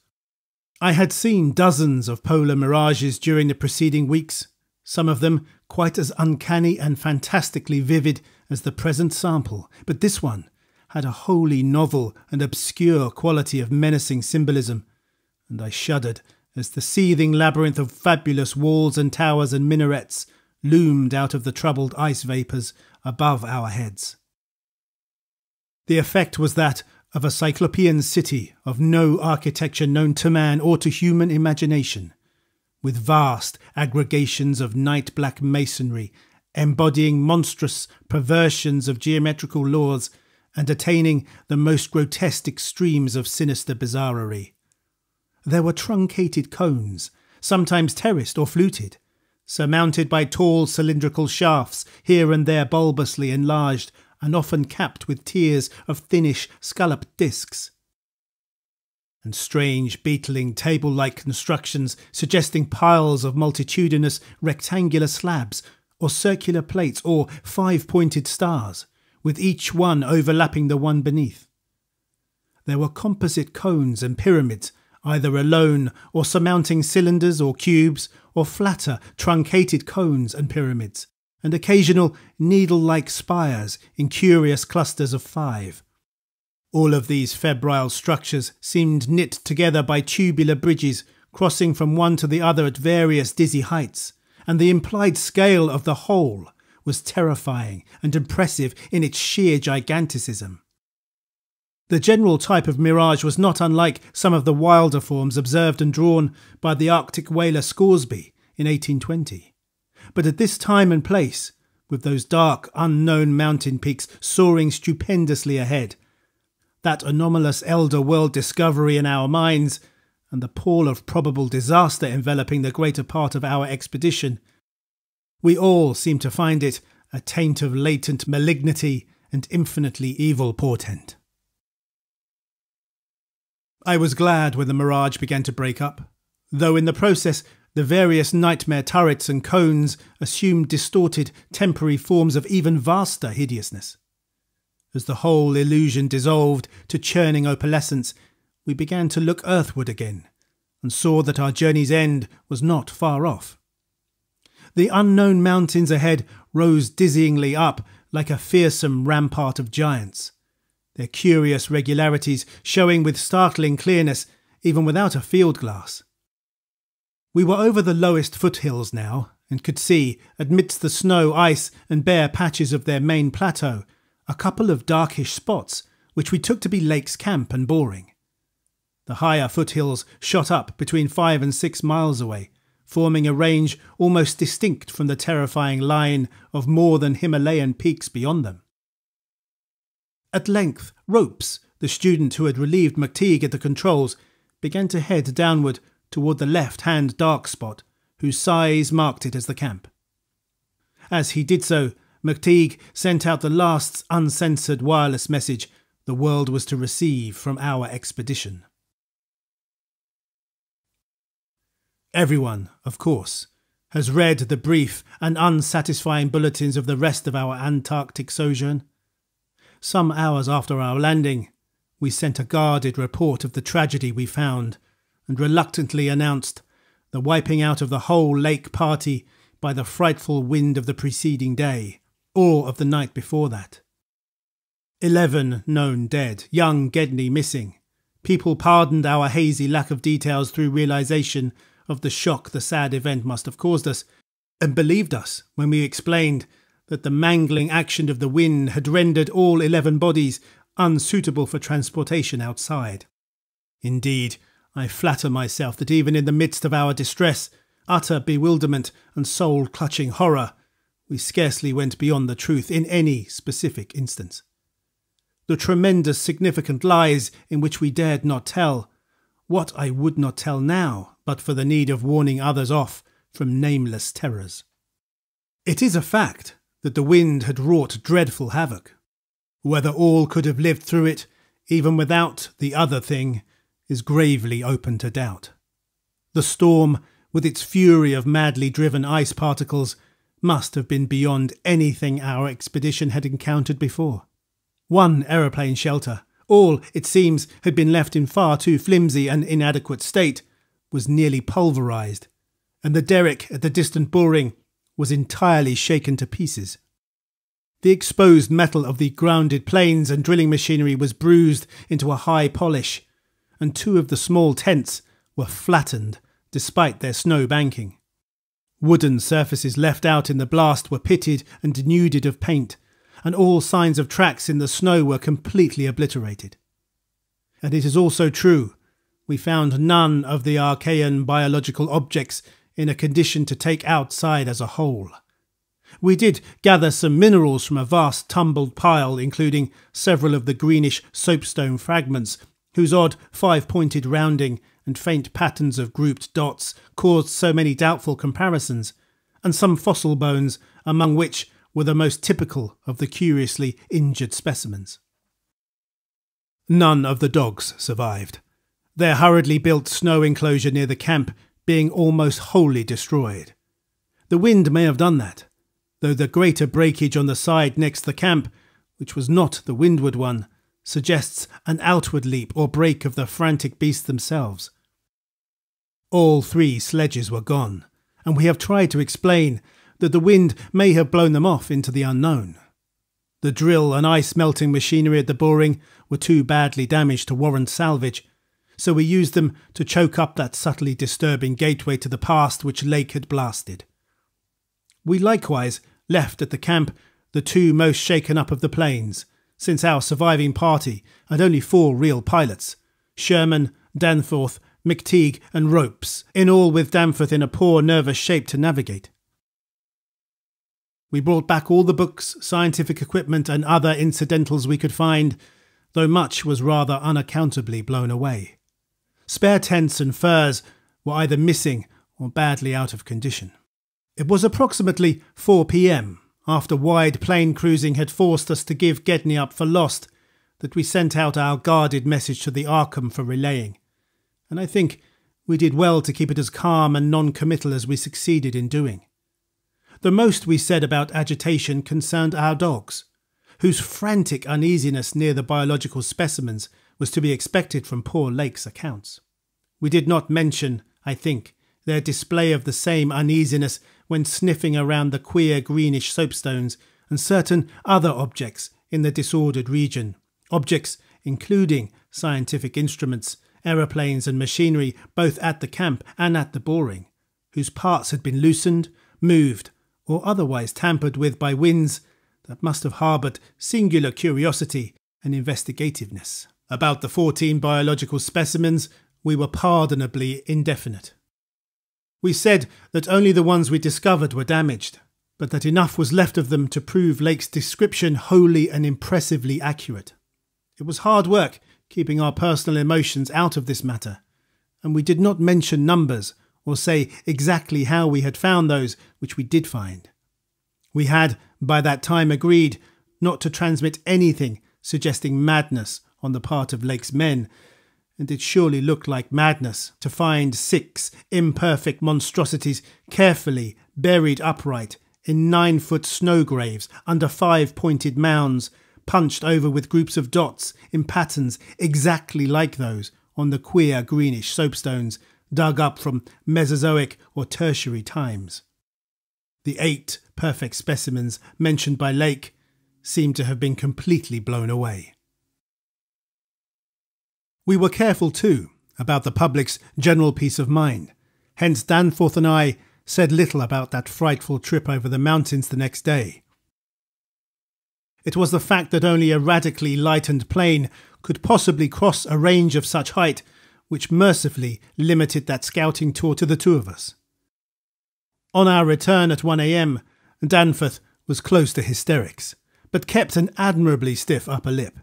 I had seen dozens of polar mirages during the preceding weeks, some of them quite as uncanny and fantastically vivid as the present sample, but this one had a wholly novel and obscure quality of menacing symbolism, and I shuddered as the seething labyrinth of fabulous walls and towers and minarets loomed out of the troubled ice vapours above our heads. The effect was that of a cyclopean city of no architecture known to man or to human imagination, with vast aggregations of night-black masonry embodying monstrous perversions of geometrical laws and attaining the most grotesque extremes of sinister bizarrerie. There were truncated cones, sometimes terraced or fluted, surmounted by tall cylindrical shafts, here and there bulbously enlarged and often capped with tiers of thinnish scalloped discs, and strange beetling table-like constructions suggesting piles of multitudinous rectangular slabs or circular plates or five-pointed stars, with each one overlapping the one beneath. There were composite cones and pyramids, either alone or surmounting cylinders or cubes, or flatter, truncated cones and pyramids, and occasional needle-like spires in curious clusters of 5. All of these febrile structures seemed knit together by tubular bridges crossing from one to the other at various dizzy heights, and the implied scale of the whole was terrifying and impressive in its sheer giganticism. The general type of mirage was not unlike some of the wilder forms observed and drawn by the Arctic whaler Scoresby in 1820. But at this time and place, with those dark, unknown mountain peaks soaring stupendously ahead, that anomalous elder world discovery in our minds, and the pall of probable disaster enveloping the greater part of our expedition, we all seemed to find it a taint of latent malignity and infinitely evil portent. I was glad when the mirage began to break up, though in the process the various nightmare turrets and cones assumed distorted, temporary forms of even vaster hideousness. As the whole illusion dissolved to churning opalescence, we began to look earthward again, and saw that our journey's end was not far off. The unknown mountains ahead rose dizzyingly up like a fearsome rampart of giants, their curious regularities showing with startling clearness even without a field glass. We were over the lowest foothills now, and could see, amidst the snow, ice and bare patches of their main plateau, a couple of darkish spots which we took to be Lakes Camp and Boring. The higher foothills shot up between 5 and 6 miles away, forming a range almost distinct from the terrifying line of more than Himalayan peaks beyond them. At length, Ropes, the student who had relieved McTeague at the controls, began to head downward toward the left-hand dark spot, whose size marked it as the camp. As he did so, McTeague sent out the last uncensored wireless message the world was to receive from our expedition. Everyone, of course, has read the brief and unsatisfying bulletins of the rest of our Antarctic sojourn. Some hours after our landing, we sent a guarded report of the tragedy we found, and reluctantly announced the wiping out of the whole lake party by the frightful wind of the preceding day, or of the night before that. 11 known dead, young Gedney missing. People pardoned our hazy lack of details through realization of the shock the sad event must have caused us, and believed us when we explained that the mangling action of the wind had rendered all 11 bodies unsuitable for transportation outside. Indeed, I flatter myself that even in the midst of our distress, utter bewilderment and soul-clutching horror, we scarcely went beyond the truth in any specific instance. The tremendous significant lies in which we dared not tell, what I would not tell now but for the need of warning others off from nameless terrors. It is a fact that the wind had wrought dreadful havoc. Whether all could have lived through it, even without the other thing, is gravely open to doubt. The storm, with its fury of madly driven ice particles, must have been beyond anything our expedition had encountered before. One aeroplane shelter, all, it seems, had been left in far too flimsy and inadequate state, was nearly pulverised, and the derrick at the distant mooring was entirely shaken to pieces. The exposed metal of the grounded planes and drilling machinery was bruised into a high polish, and two of the small tents were flattened despite their snow banking. Wooden surfaces left out in the blast were pitted and denuded of paint, and all signs of tracks in the snow were completely obliterated. And it is also true, we found none of the archaean biological objects in a condition to take outside as a whole. We did gather some minerals from a vast tumbled pile, including several of the greenish soapstone fragments, whose odd five-pointed rounding and faint patterns of grouped dots caused so many doubtful comparisons, and some fossil bones, among which were the most typical of the curiously injured specimens. None of the dogs survived, their hurriedly built snow enclosure near the camp being almost wholly destroyed. The wind may have done that, though the greater breakage on the side next the camp, which was not the windward one, suggests an outward leap or break of the frantic beasts themselves. All three sledges were gone, and we have tried to explain that the wind may have blown them off into the unknown. The drill and ice-melting machinery at the boring were too badly damaged to warrant salvage, so we used them to choke up that subtly disturbing gateway to the past which Lake had blasted. We likewise left at the camp the two most shaken up of the planes, since our surviving party had only 4 real pilots, Sherman, Danforth, McTeague and Ropes, in all with Danforth in a poor nervous shape to navigate. We brought back all the books, scientific equipment and other incidentals we could find, though much was rather unaccountably blown away. Spare tents and furs were either missing or badly out of condition. It was approximately 4 p.m, after wide plane cruising had forced us to give Gedney up for lost, that we sent out our guarded message to the Arkham for relaying, and I think we did well to keep it as calm and non-committal as we succeeded in doing. The most we said about agitation concerned our dogs, whose frantic uneasiness near the biological specimens was to be expected from poor Lake's accounts. We did not mention, I think, their display of the same uneasiness when sniffing around the queer greenish soapstones and certain other objects in the disordered region, objects including scientific instruments, aeroplanes and machinery both at the camp and at the boring, whose parts had been loosened, moved, or otherwise tampered with by winds that must have harboured singular curiosity and investigativeness. About the 14 biological specimens, we were pardonably indefinite. We said that only the ones we discovered were damaged, but that enough was left of them to prove Lake's description wholly and impressively accurate. It was hard work keeping our personal emotions out of this matter, and we did not mention numbers or say exactly how we had found those which we did find. We had, by that time, agreed not to transmit anything suggesting madness on the part of Lake's men, and it surely looked like madness to find 6 imperfect monstrosities carefully buried upright in 9-foot snow graves under 5-pointed mounds, punched over with groups of dots in patterns exactly like those on the queer greenish soapstones dug up from Mesozoic or Tertiary times. The 8 perfect specimens mentioned by Lake seemed to have been completely blown away. We were careful too about the public's general peace of mind, hence Danforth and I said little about that frightful trip over the mountains the next day. It was the fact that only a radically lightened plane could possibly cross a range of such height which mercifully limited that scouting tour to the 2 of us. On our return at 1 a.m, Danforth was close to hysterics, but kept an admirably stiff upper lip.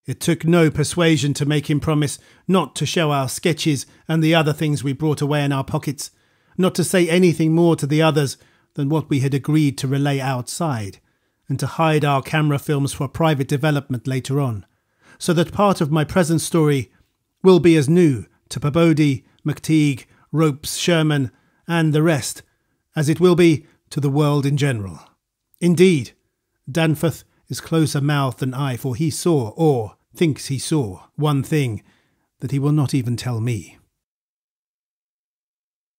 It took no persuasion to make him promise not to show our sketches and the other things we brought away in our pockets, not to say anything more to the others than what we had agreed to relay outside, and to hide our camera films for private development later on, so that part of my present story will be as new to Peabody, McTeague, Ropes, Sherman, and the rest, as it will be to the world in general. Indeed, Danforth is closer-mouthed than I, for he saw, or thinks he saw, one thing that he will not even tell me.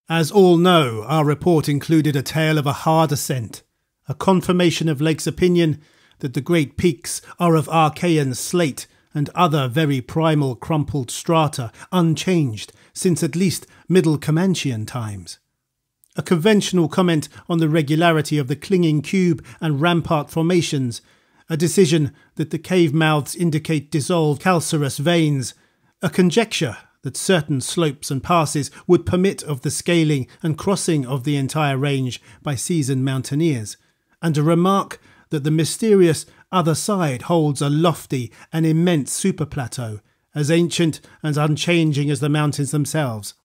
As all know, our report included a tale of a hard ascent, a confirmation of Lake's opinion that the great peaks are of Archean slate and other very primal crumpled strata, unchanged since at least Middle Comanchean times. A conventional comment on the regularity of the clinging cube and rampart formations, a decision that the cave mouths indicate dissolved calcareous veins, a conjecture that certain slopes and passes would permit of the scaling and crossing of the entire range by seasoned mountaineers, and a remark that the mysterious other side holds a lofty and immense superplateau, as ancient and unchanging as the mountains themselves.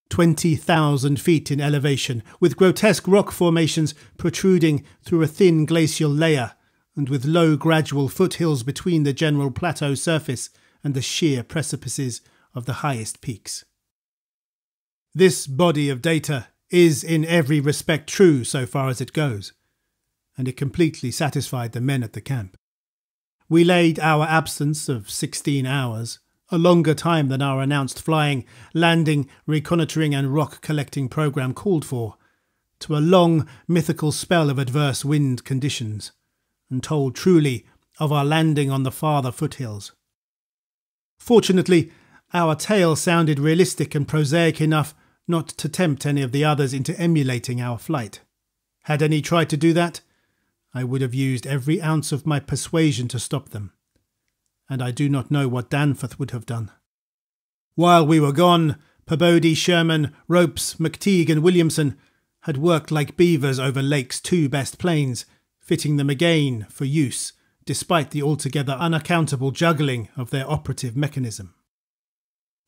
20,000 feet in elevation, with grotesque rock formations protruding through a thin glacial layer, and with low gradual foothills between the general plateau surface and the sheer precipices of the highest peaks. This body of data is in every respect true so far as it goes, and it completely satisfied the men at the camp. We laid our absence of 16 hours, a longer time than our announced flying, landing, reconnoitring and rock collecting program called for, to a long mythical spell of adverse wind conditions, and told truly of our landing on the farther foothills. Fortunately, our tale sounded realistic and prosaic enough not to tempt any of the others into emulating our flight. Had any tried to do that, I would have used every ounce of my persuasion to stop them, and I do not know what Danforth would have done. While we were gone, Peabody, Sherman, Ropes, McTeague and Williamson had worked like beavers over Lake's two best planes, fitting them again for use, despite the altogether unaccountable juggling of their operative mechanism.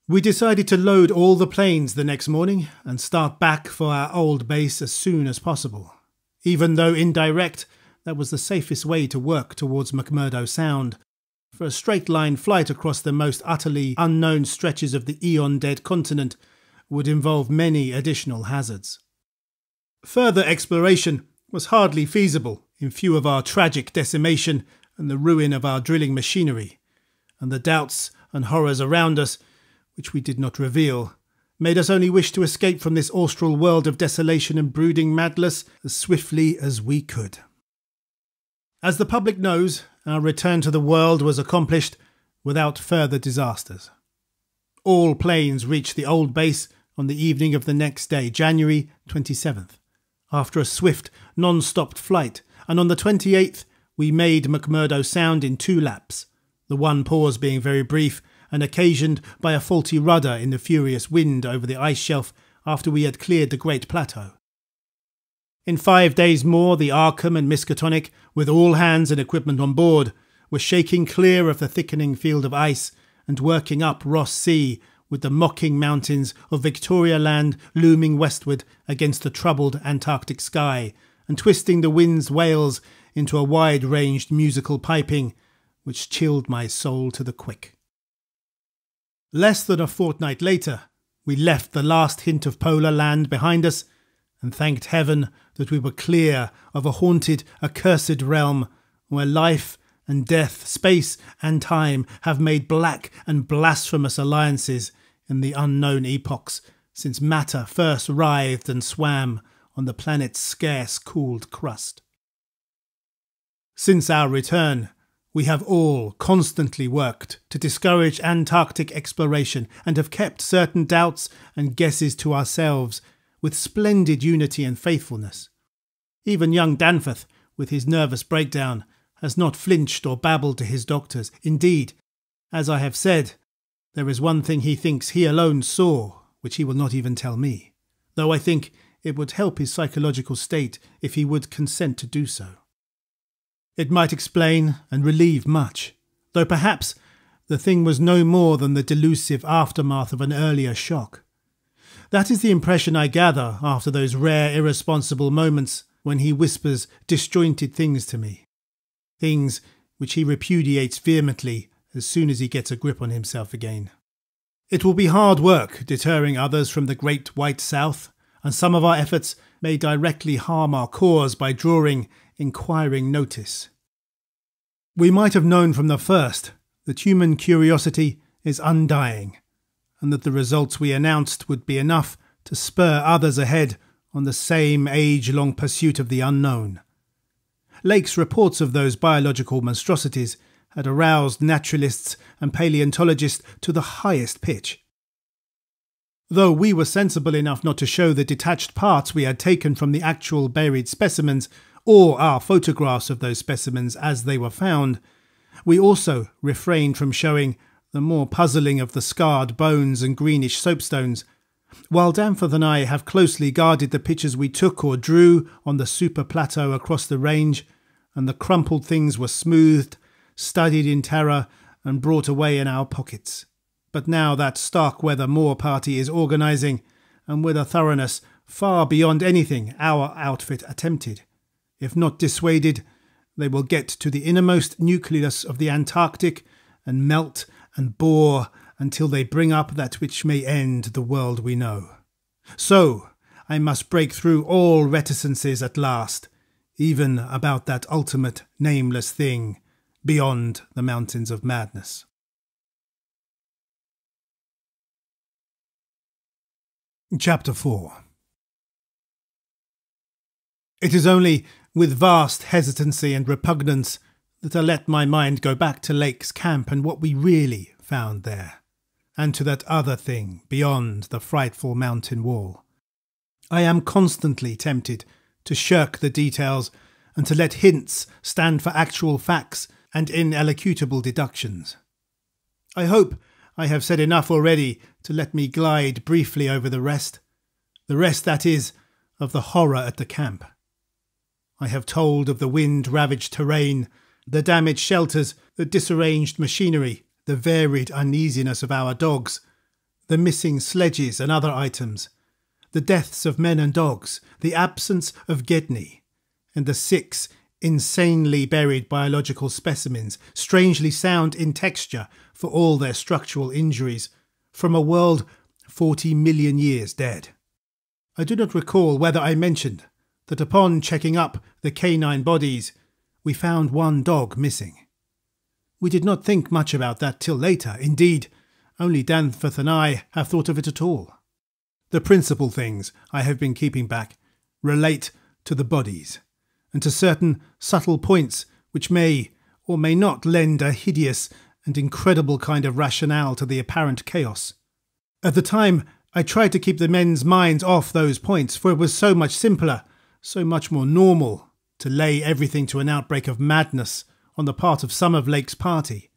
We decided to load all the planes the next morning and start back for our old base as soon as possible. Even though indirect, that was the safest way to work towards McMurdo Sound, for a straight-line flight across the most utterly unknown stretches of the eon-dead continent would involve many additional hazards. Further exploration was hardly feasible in view of our tragic decimation and the ruin of our drilling machinery, and the doubts and horrors around us, which we did not reveal, made us only wish to escape from this austral world of desolation and brooding madness as swiftly as we could. As the public knows, our return to the world was accomplished without further disasters. All planes reached the old base on the evening of the next day, January 27th, after a swift, non-stopped flight, and on the 28th we made McMurdo Sound in 2 laps, the one pause being very brief and occasioned by a faulty rudder in the furious wind over the ice shelf after we had cleared the Great Plateau. In 5 days more, the Arkham and Miskatonic, with all hands and equipment on board, were shaking clear of the thickening field of ice and working up Ross Sea with the mocking mountains of Victoria Land looming westward against the troubled Antarctic sky and twisting the wind's wails into a wide-ranged musical piping which chilled my soul to the quick. Less than a fortnight later, we left the last hint of polar land behind us and thanked heaven that we were clear of a haunted, accursed realm where life and death, space and time have made black and blasphemous alliances in the unknown epochs since matter first writhed and swam on the planet's scarce cooled crust. Since our return, we have all constantly worked to discourage Antarctic exploration and have kept certain doubts and guesses to ourselves with splendid unity and faithfulness. Even young Danforth, with his nervous breakdown, has not flinched or babbled to his doctors. Indeed, as I have said, there is one thing he thinks he alone saw, which he will not even tell me, though I think it would help his psychological state if he would consent to do so. It might explain and relieve much, though perhaps the thing was no more than the delusive aftermath of an earlier shock. That is the impression I gather after those rare irresponsible moments when he whispers disjointed things to me, things which he repudiates vehemently as soon as he gets a grip on himself again. It will be hard work deterring others from the great white South, and some of our efforts may directly harm our cause by drawing inquiring notice. We might have known from the first that human curiosity is undying, and that the results we announced would be enough to spur others ahead on the same age-long pursuit of the unknown. Lake's reports of those biological monstrosities had aroused naturalists and paleontologists to the highest pitch. Though we were sensible enough not to show the detached parts we had taken from the actual buried specimens or our photographs of those specimens as they were found, we also refrained from showing the more puzzling of the scarred bones and greenish soapstones, while Danforth and I have closely guarded the pictures we took or drew on the super plateau across the range, and the crumpled things were smoothed, studied in terror, and brought away in our pockets. But now that Starkweather Moor party is organising, and with a thoroughness far beyond anything our outfit attempted. If not dissuaded, they will get to the innermost nucleus of the Antarctic and melt and bore until they bring up that which may end the world we know. So I must break through all reticences at last, even about that ultimate nameless thing beyond the mountains of madness. Chapter 4. It is only with vast hesitancy and repugnance that I let my mind go back to Lake's camp and what we really found there, and to that other thing beyond the frightful mountain wall. I am constantly tempted to shirk the details and to let hints stand for actual facts and inelucutable deductions. I hope I have said enough already to let me glide briefly over the rest, that is, of the horror at the camp. I have told of the wind-ravaged terrain, the damaged shelters, the disarranged machinery, the varied uneasiness of our dogs, the missing sledges and other items, the deaths of men and dogs, the absence of Gedney, and the 6 insanely buried biological specimens, strangely sound in texture for all their structural injuries, from a world 40 million years dead. I do not recall whether I mentioned that upon checking up the canine bodies, we found one dog missing. We did not think much about that till later. Indeed, only Danforth and I have thought of it at all. The principal things I have been keeping back relate to the bodies, and to certain subtle points which may or may not lend a hideous and incredible kind of rationale to the apparent chaos. At the time, I tried to keep the men's minds off those points, for it was so much simpler, so much more normal, to lay everything to an outbreak of madness on the part of some of Lake's party.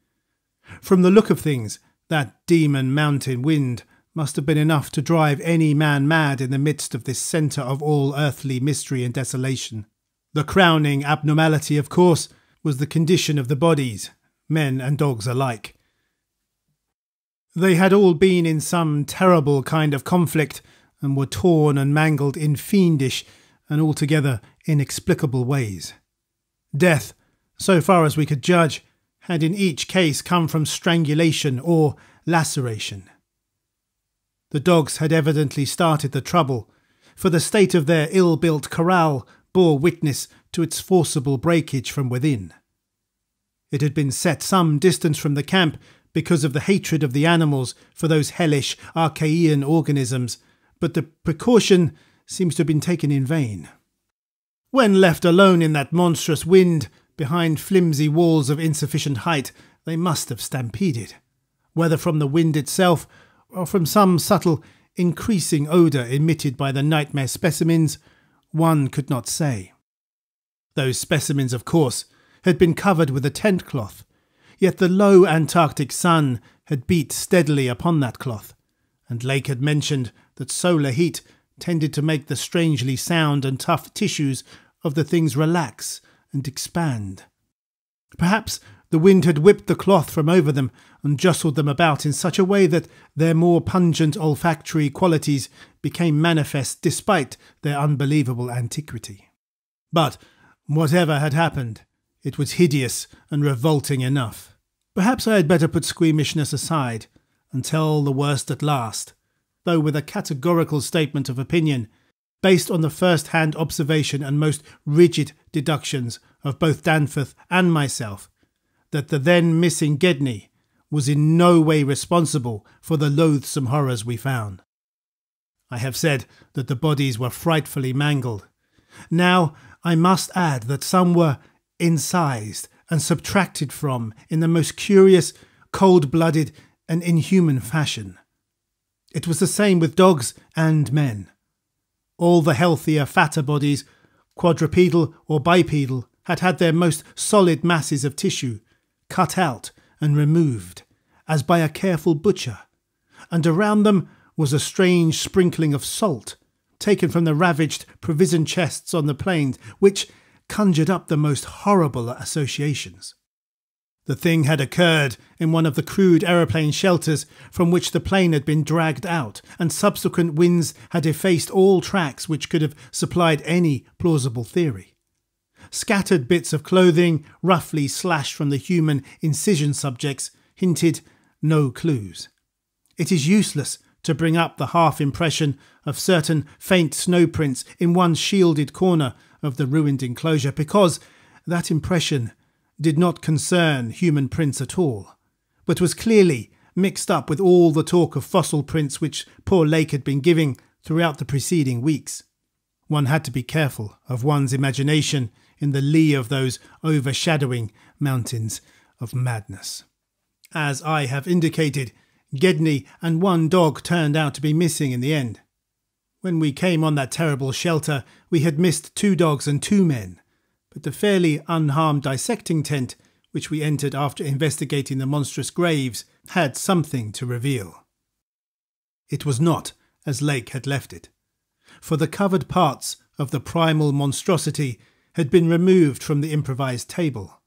From the look of things, that demon mountain wind must have been enough to drive any man mad in the midst of this centre of all earthly mystery and desolation. The crowning abnormality, of course, was the condition of the bodies, men and dogs alike. They had all been in some terrible kind of conflict, and were torn and mangled in fiendish and altogether inexplicable ways. Death, so far as we could judge, had in each case come from strangulation or laceration. The dogs had evidently started the trouble, for the state of their ill-built corral bore witness to its forcible breakage from within. It had been set some distance from the camp because of the hatred of the animals for those hellish Archaean organisms, but the precaution seems to have been taken in vain. When left alone in that monstrous wind, behind flimsy walls of insufficient height, they must have stampeded, whether from the wind itself or from some subtle, increasing odour emitted by the nightmare specimens, one could not say. Those specimens, of course, had been covered with a tent cloth, yet the low Antarctic sun had beat steadily upon that cloth, and Lake had mentioned that solar heat tended to make the strangely sound and tough tissues of the things relax and expand. Perhaps the wind had whipped the cloth from over them and jostled them about in such a way that their more pungent olfactory qualities became manifest despite their unbelievable antiquity. But whatever had happened, it was hideous and revolting enough. Perhaps I had better put squeamishness aside and tell the worst at last, though with a categorical statement of opinion based on the first-hand observation and most rigid deductions of both Danforth and myself, that the then missing Gedney was in no way responsible for the loathsome horrors we found. I have said that the bodies were frightfully mangled. Now, I must add that some were incised and subtracted from in the most curious, cold-blooded and inhuman fashion. It was the same with dogs and men. All the healthier, fatter bodies, quadrupedal or bipedal, had had their most solid masses of tissue cut out and removed, as by a careful butcher, and around them was a strange sprinkling of salt, taken from the ravaged provision chests on the plains, which conjured up the most horrible associations. The thing had occurred in one of the crude aeroplane shelters from which the plane had been dragged out, and subsequent winds had effaced all tracks which could have supplied any plausible theory. Scattered bits of clothing, roughly slashed from the human incision subjects, hinted no clues. It is useless to bring up the half-impression of certain faint snowprints in one shielded corner of the ruined enclosure, because that impression did not concern human prints at all, but was clearly mixed up with all the talk of fossil prints which poor Lake had been giving throughout the preceding weeks. One had to be careful of one's imagination in the lee of those overshadowing mountains of madness. As I have indicated, Gedney and one dog turned out to be missing in the end. When we came on that terrible shelter, we had missed 2 dogs and 2 men, but the fairly unharmed dissecting tent, which we entered after investigating the monstrous graves, had something to reveal. It was not as Lake had left it, for the covered parts of the primal monstrosity had been removed from the improvised table.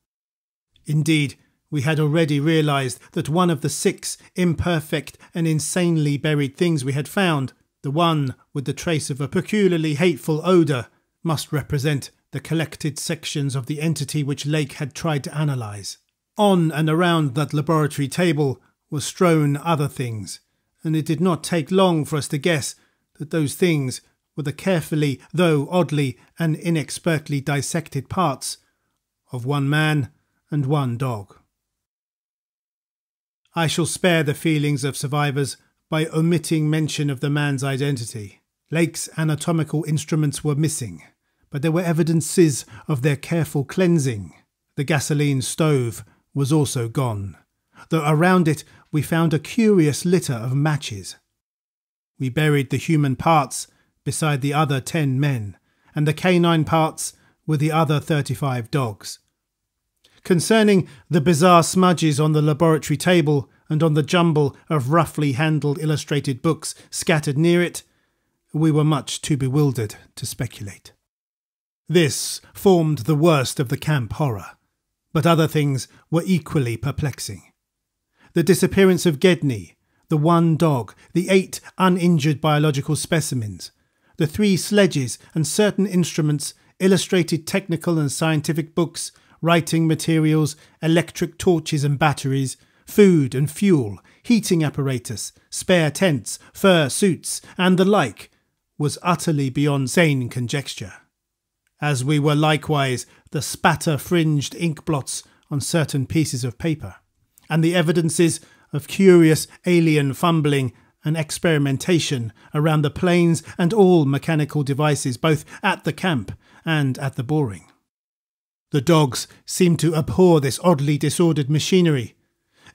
Indeed, we had already realised that one of the 6 imperfect and insanely buried things we had found, the one with the trace of a peculiarly hateful odour, must represent the collected sections of the entity which Lake had tried to analyse. On and around that laboratory table were strewn other things, and it did not take long for us to guess that those things were the carefully, though oddly and inexpertly dissected parts of 1 man and 1 dog. I shall spare the feelings of survivors by omitting mention of the man's identity. Lake's anatomical instruments were missing, but there were evidences of their careful cleansing. The gasoline stove was also gone, though around it we found a curious litter of matches. We buried the human parts beside the other 10 men, and the canine parts with the other 35 dogs. Concerning the bizarre smudges on the laboratory table and on the jumble of roughly handled illustrated books scattered near it, we were much too bewildered to speculate. This formed the worst of the camp horror, but other things were equally perplexing. The disappearance of Gedney, the 1 dog, the 8 uninjured biological specimens, the 3 sledges and certain instruments, illustrated technical and scientific books, writing materials, electric torches and batteries, food and fuel, heating apparatus, spare tents, fur suits, and the like, was utterly beyond sane conjecture, as we were likewise the spatter-fringed ink blots on certain pieces of paper, and the evidences of curious alien fumbling and experimentation around the planes and all mechanical devices both at the camp and at the boring. The dogs seemed to abhor this oddly disordered machinery.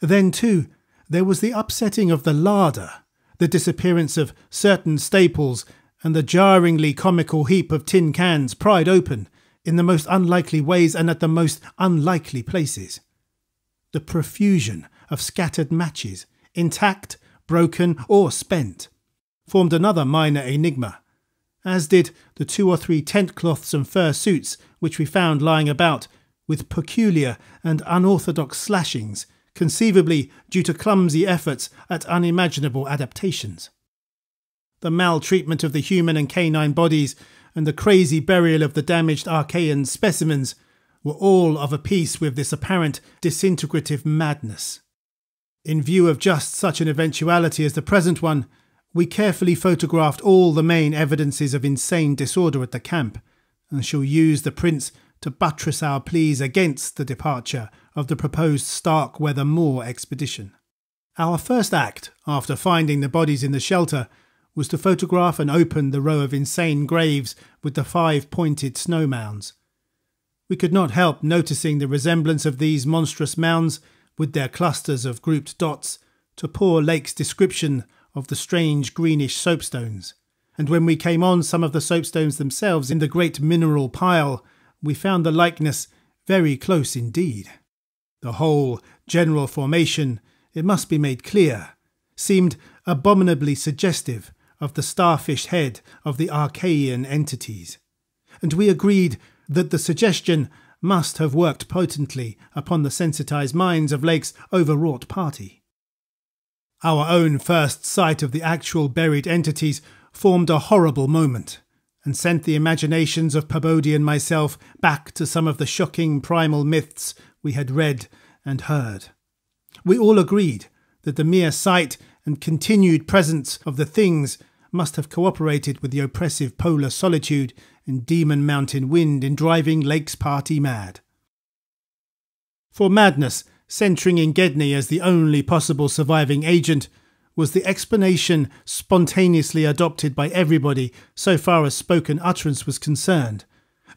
Then, too, there was the upsetting of the larder, the disappearance of certain staples, and the jarringly comical heap of tin cans pried open in the most unlikely ways and at the most unlikely places. The profusion of scattered matches, intact, broken, or spent, formed another minor enigma, as did the 2 or 3 tent cloths and fur suits which we found lying about, with peculiar and unorthodox slashings, conceivably due to clumsy efforts at unimaginable adaptations. The maltreatment of the human and canine bodies and the crazy burial of the damaged Archaean specimens were all of a piece with this apparent disintegrative madness. In view of just such an eventuality as the present one, We carefully photographed all the main evidences of insane disorder at the camp, and shall use the prints to buttress our pleas against the departure of the proposed Starkweather Moor expedition. Our first act, after finding the bodies in the shelter, was to photograph and open the row of insane graves with the 5-pointed snow mounds. We could not help noticing the resemblance of these monstrous mounds, with their clusters of grouped dots, to poor Lake's description of the strange greenish soapstones, and when we came on some of the soapstones themselves in the great mineral pile, we found the likeness very close indeed. The whole general formation, it must be made clear, seemed abominably suggestive of the starfish head of the Archaean entities, and we agreed that the suggestion must have worked potently upon the sensitized minds of Lake's overwrought party. Our own first sight of the actual buried entities formed a horrible moment, and sent the imaginations of Pabodie and myself back to some of the shocking primal myths we had read and heard. We all agreed that the mere sight and continued presence of the things must have cooperated with the oppressive polar solitude and demon mountain wind in driving Lake's party mad. For madness, centering in Gedney as the only possible surviving agent, was the explanation spontaneously adopted by everybody so far as spoken utterance was concerned,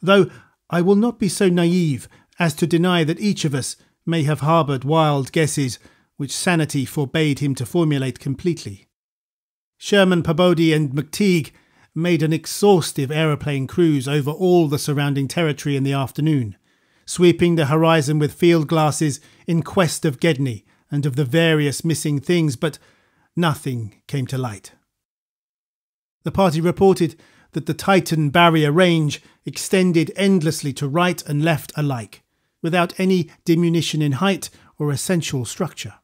though I will not be so naive as to deny that each of us may have harboured wild guesses which sanity forbade him to formulate completely. Sherman, Pabodie and McTeague made an exhaustive aeroplane cruise over all the surrounding territory in the afternoon, sweeping the horizon with field glasses in quest of Gedney and of the various missing things, but nothing came to light. The party reported that the Titan Barrier Range extended endlessly to right and left alike, without any diminution in height or essential structure.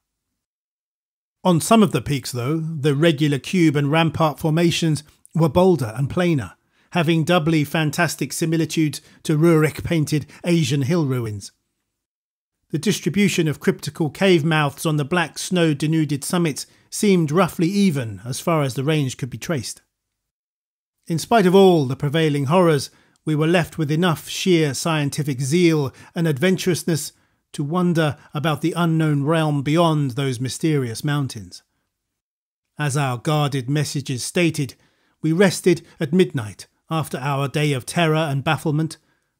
On some of the peaks, though, the regular cube and rampart formations were bolder and plainer, having doubly fantastic similitudes to Rurik-painted Asian hill ruins. The distribution of cryptical cave mouths on the black snow-denuded summits seemed roughly even as far as the range could be traced. In spite of all the prevailing horrors, we were left with enough sheer scientific zeal and adventurousness to wonder about the unknown realm beyond those mysterious mountains. As our guarded messages stated, we rested at midnight after our day of terror and bafflement,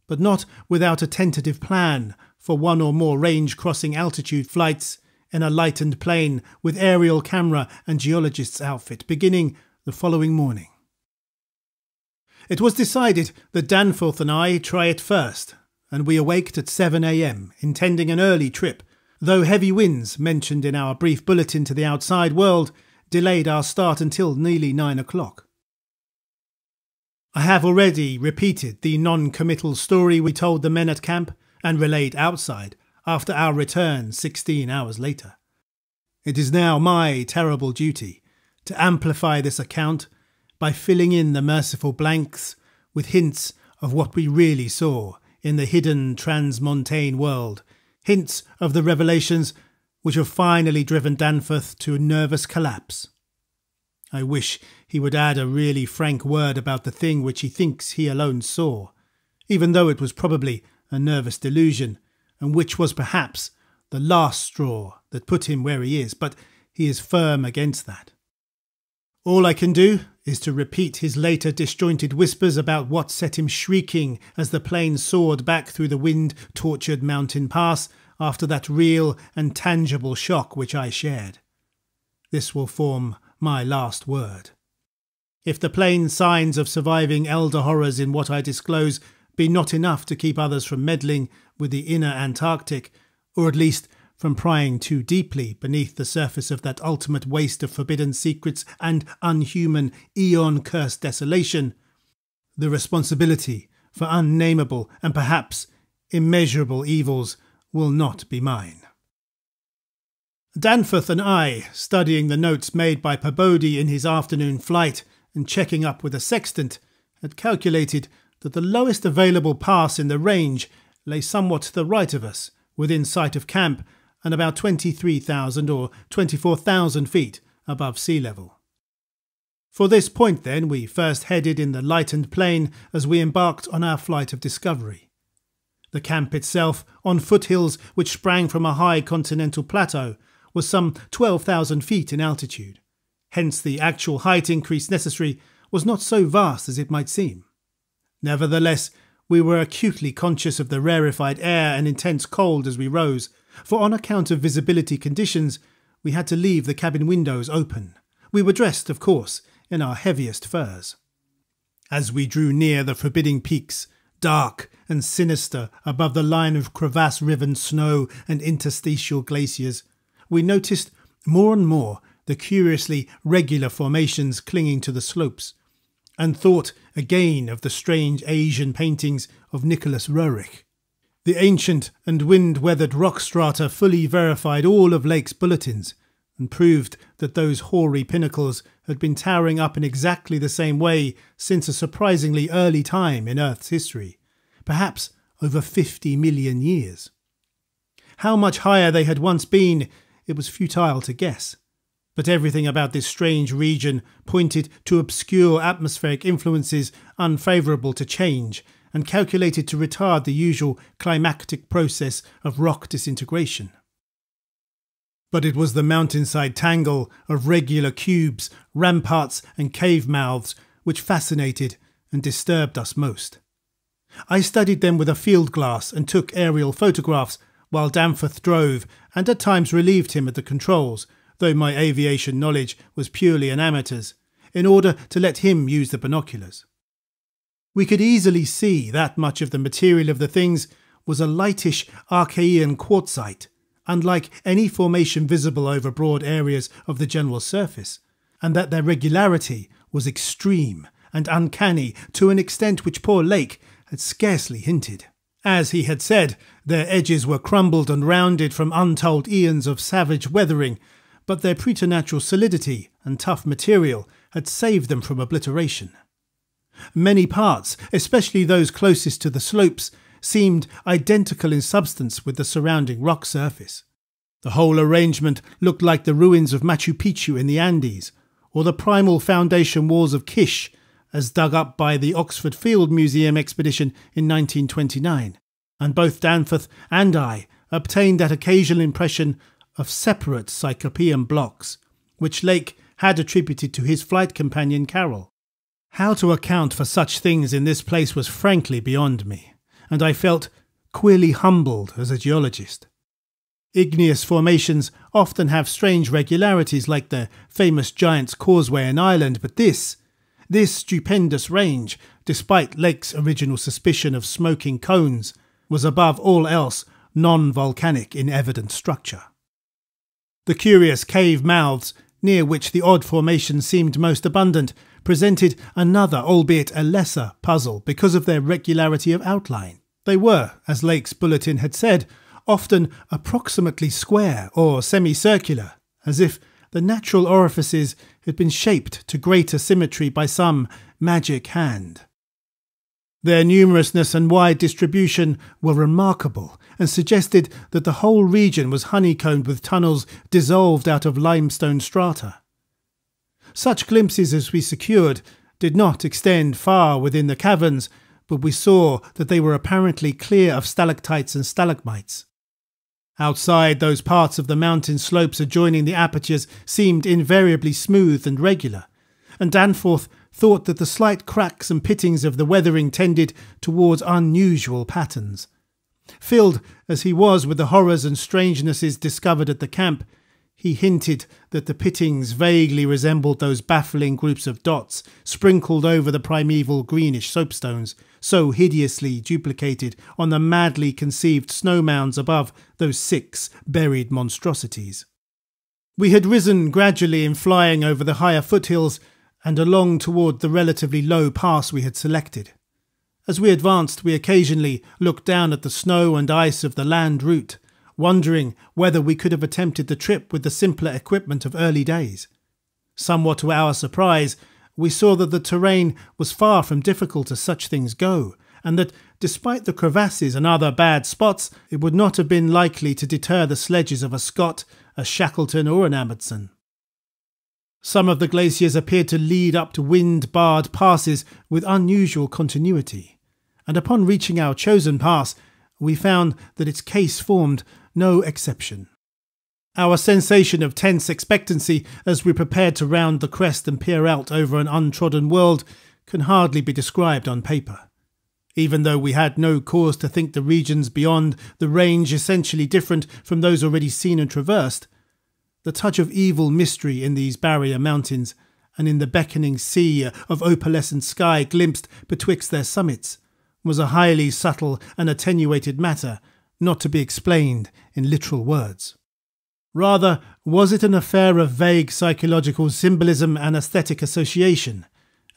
but not without a tentative plan for one or more range-crossing altitude flights in a lightened plane with aerial camera and geologist's outfit beginning the following morning. It was decided that Danforth and I try it first, and we awaked at 7 a.m, intending an early trip, though heavy winds mentioned in our brief bulletin to the outside world delayed our start until nearly 9 o'clock. I have already repeated the non-committal story we told the men at camp and relayed outside after our return 16 hours later. It is now my terrible duty to amplify this account by filling in the merciful blanks with hints of what we really saw in the hidden transmontane world, hints of the revelations which have finally driven Danforth to a nervous collapse. I wish he would add a really frank word about the thing which he thinks he alone saw, even though it was probably a nervous delusion, and which was perhaps the last straw that put him where he is, but he is firm against that. All I can do is to repeat his later disjointed whispers about what set him shrieking as the plane soared back through the wind-tortured mountain pass after that real and tangible shock which I shared. This will form my last word. If the plain signs of surviving elder horrors in what I disclose be not enough to keep others from meddling with the inner Antarctic, or at least from prying too deeply beneath the surface of that ultimate waste of forbidden secrets and unhuman, eon-cursed desolation, the responsibility for unnameable and perhaps immeasurable evils will not be mine. Danforth and I, studying the notes made by Pabodie in his afternoon flight and checking up with a sextant, had calculated that the lowest available pass in the range lay somewhat to the right of us, within sight of camp, and about 23,000 or 24,000 feet above sea level. For this point, then, we first headed in the lightened plain as we embarked on our flight of discovery. The camp itself, on foothills which sprang from a high continental plateau, was some 12,000 feet in altitude. Hence the actual height increase necessary was not so vast as it might seem. Nevertheless, we were acutely conscious of the rarefied air and intense cold as we rose, for on account of visibility conditions, we had to leave the cabin windows open. We were dressed, of course, in our heaviest furs. As we drew near the forbidding peaks, dark and sinister above the line of crevasse-riven snow and interstitial glaciers, we noticed more and more the curiously regular formations clinging to the slopes, and thought again of the strange Asian paintings of Nicholas Roerich. The ancient and wind-weathered rock strata fully verified all of Lake's bulletins, and proved that those hoary pinnacles had been towering up in exactly the same way since a surprisingly early time in Earth's history, perhaps over 50 million years. How much higher they had once been, it was futile to guess, but everything about this strange region pointed to obscure atmospheric influences unfavourable to change and calculated to retard the usual climactic process of rock disintegration. But it was the mountainside tangle of regular cubes, ramparts and cave mouths which fascinated and disturbed us most. I studied them with a field glass and took aerial photographs while Danforth drove and at times relieved him at the controls, though my aviation knowledge was purely an amateur's, in order to let him use the binoculars. We could easily see that much of the material of the things was a lightish Archean quartzite, unlike any formation visible over broad areas of the general surface, and that their regularity was extreme and uncanny to an extent which poor Lake had scarcely hinted. As he had said, their edges were crumbled and rounded from untold eons of savage weathering, but their preternatural solidity and tough material had saved them from obliteration. Many parts, especially those closest to the slopes, seemed identical in substance with the surrounding rock surface. The whole arrangement looked like the ruins of Machu Picchu in the Andes, or the primal foundation walls of Kish, as dug up by the Oxford Field Museum expedition in 1929, and both Danforth and I obtained that occasional impression of separate Cyclopean blocks, which Lake had attributed to his flight companion Carroll. How to account for such things in this place was frankly beyond me, and I felt queerly humbled as a geologist. Igneous formations often have strange regularities like the famous Giant's Causeway in Ireland, but this stupendous range, despite Lake's original suspicion of smoking cones, was above all else non-volcanic in evident structure. The curious cave mouths, near which the odd formations seemed most abundant, presented another, albeit a lesser, puzzle because of their regularity of outline. They were, as Lake's bulletin had said, often approximately square or semicircular, as if the natural orifices had been shaped to greater symmetry by some magic hand. Their numerousness and wide distribution were remarkable and suggested that the whole region was honeycombed with tunnels dissolved out of limestone strata. Such glimpses as we secured did not extend far within the caverns, but we saw that they were apparently clear of stalactites and stalagmites. Outside, those parts of the mountain slopes adjoining the apertures seemed invariably smooth and regular, and Danforth thought that the slight cracks and pittings of the weathering tended towards unusual patterns. Filled as he was with the horrors and strangenesses discovered at the camp, he hinted that the pittings vaguely resembled those baffling groups of dots sprinkled over the primeval greenish soapstones, so hideously duplicated on the madly conceived snow mounds above those 6 buried monstrosities. We had risen gradually in flying over the higher foothills and along toward the relatively low pass we had selected. As we advanced, we occasionally looked down at the snow and ice of the land route, wondering whether we could have attempted the trip with the simpler equipment of early days. Somewhat to our surprise, we saw that the terrain was far from difficult as such things go, and that, despite the crevasses and other bad spots, it would not have been likely to deter the sledges of a Scott, a Shackleton or an Amundsen. Some of the glaciers appeared to lead up to wind-barred passes with unusual continuity, and upon reaching our chosen pass, we found that its case formed no exception. Our sensation of tense expectancy as we prepared to round the crest and peer out over an untrodden world can hardly be described on paper. Even though we had no cause to think the regions beyond the range essentially different from those already seen and traversed, the touch of evil mystery in these barrier mountains and in the beckoning sea of opalescent sky glimpsed betwixt their summits was a highly subtle and attenuated matter not to be explained in literal words. Rather, was it an affair of vague psychological symbolism and aesthetic association,